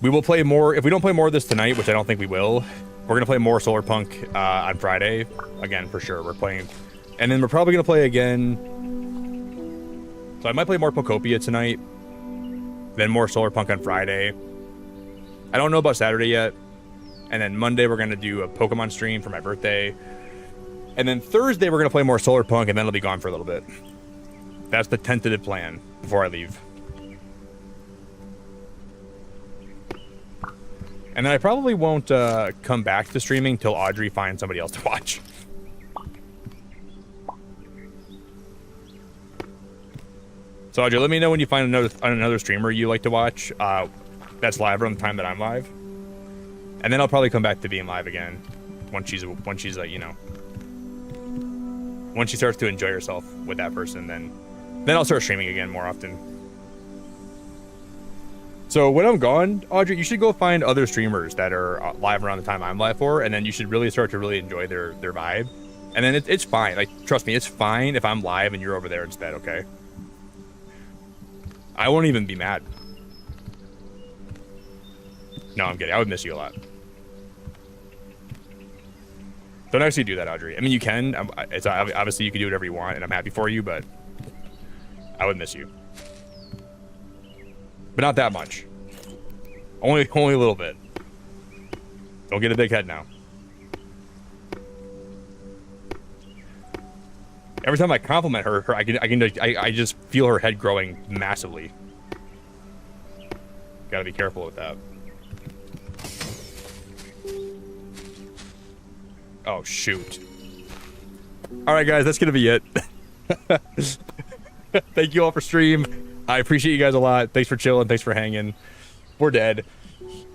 We will play more. If we don't play more of this tonight, which I don't think we will, we're going to play more Solarpunk on Friday. Again, for sure. We're playing. And then we're probably going to play again. So I might play more Pokopia tonight. Then more Solarpunk on Friday. I don't know about Saturday yet. And then Monday, we're going to do a Pokemon stream for my birthday. And then Thursday, we're going to play more Solarpunk, and then it'll be gone for a little bit. That's the tentative plan before I leave. And then I probably won't come back to streaming till Audrey finds somebody else to watch. So Audrey, let me know when you find another streamer you like to watch that's live around the time that I'm live. And then I'll probably come back to being live again once she's you know, once she starts to enjoy herself with that person, then I'll start streaming again more often. So when I'm gone, Audrey, you should go find other streamers that are live around the time I'm live for, and then you should really start to really enjoy their vibe. And then it's fine. Like, trust me, it's fine if I'm live and you're over there instead, okay? I won't even be mad. No, I'm kidding. I would miss you a lot. Don't actually do that, Audrey. I mean, you can. It's obviously you can do whatever you want, and I'm happy for you, but I would miss you. But not that much. Only a little bit. Don't get a big head now. Every time I compliment her, I just feel her head growing massively. Gotta be careful with that. Oh, shoot. All right, guys, that's going to be it. Thank you all for stream. I appreciate you guys a lot. Thanks for chilling. Thanks for hanging. We're dead.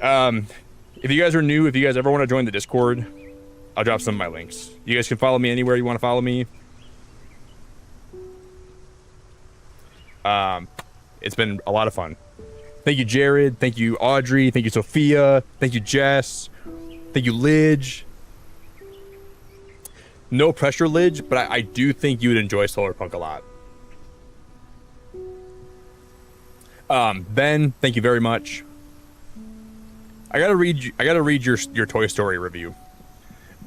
If you guys are new, if you guys ever want to join the Discord, I'll drop some of my links. You guys can follow me anywhere you want to follow me. It's been a lot of fun. Thank you, Jared. Thank you, Audrey. Thank you, Sophia. Thank you, Jess. Thank you, Lidge. No pressure, Lidge, but I do think you would enjoy Solarpunk a lot. Ben, thank you very much. I gotta read your Toy Story review.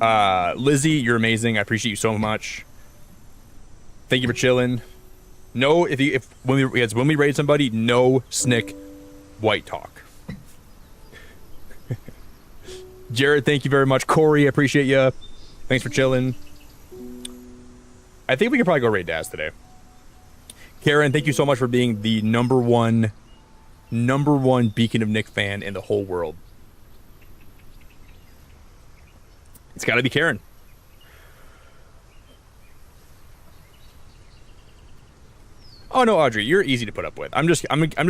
Lizzie, you're amazing. I appreciate you so much. Thank you for chilling. No, when we raid somebody, no snick white talk. Jared, thank you very much. Corey, I appreciate you. Thanks for chilling. I think we can probably go raid Daz today. Karen, thank you so much for being the number one Beacon of Nick fan in the whole world. It's got to be Karen. Oh no, Audrey, you're easy to put up with. I'm just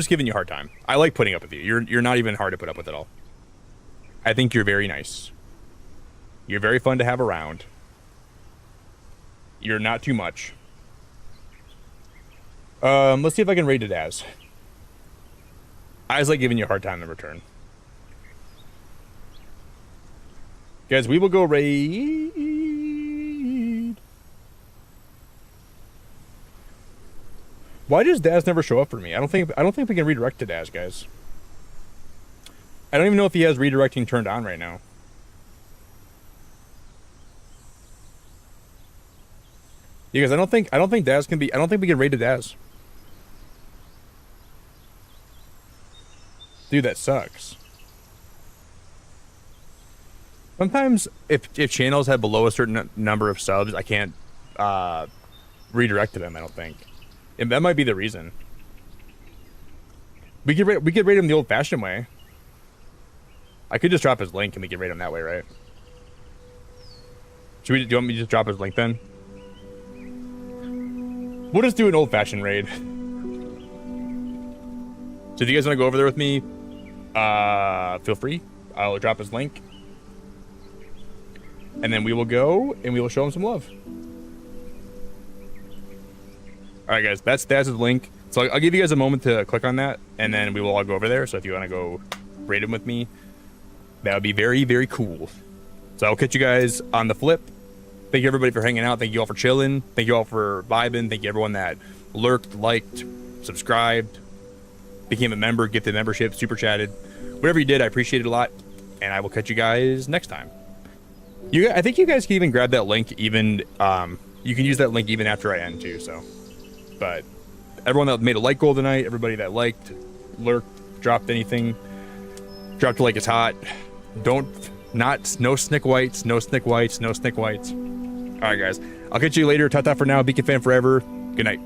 giving you a hard time. I like putting up with you. You're not even hard to put up with at all. I think you're very nice. You're very fun to have around. You're not too much. Let's see if I can rate it as. I just like giving you a hard time in return. Guys, we will go raid. Why does Daz never show up for me? I don't think we can redirect to Daz, guys. I don't even know if he has redirecting turned on right now. Yeah, guys, I don't think Daz can be. I don't think we can raid to Daz. Dude, that sucks. Sometimes if channels have below a certain number of subs, I can't redirect to them. I don't think. And that might be the reason. We could rate him the old-fashioned way. I could just drop his link and we could rate him that way, right? Do you want me to just drop his link then? We'll just do an old-fashioned raid. So if you guys want to go over there with me, feel free. I'll drop his link. And then we will go and we will show him some love. Alright guys, that's Daz's link. So I'll give you guys a moment to click on that, and then we will all go over there. So if you want to go raid him with me, that would be very, very cool. So I'll catch you guys on the flip. Thank you everybody for hanging out. Thank you all for chilling. Thank you all for vibing. Thank you everyone that lurked, liked, subscribed, became a member, gifted membership, super chatted. Whatever you did, I appreciate it a lot. And I will catch you guys next time. I think you guys can even grab that link even, you can use that link even after I end too, so. But everyone that made a like goal tonight, everybody that liked, lurked, dropped anything, dropped a like it's hot. No snick whites, no snick whites, no snick whites. All right, guys. I'll catch you later. Ta-ta for now. Beacon fan forever. Good night.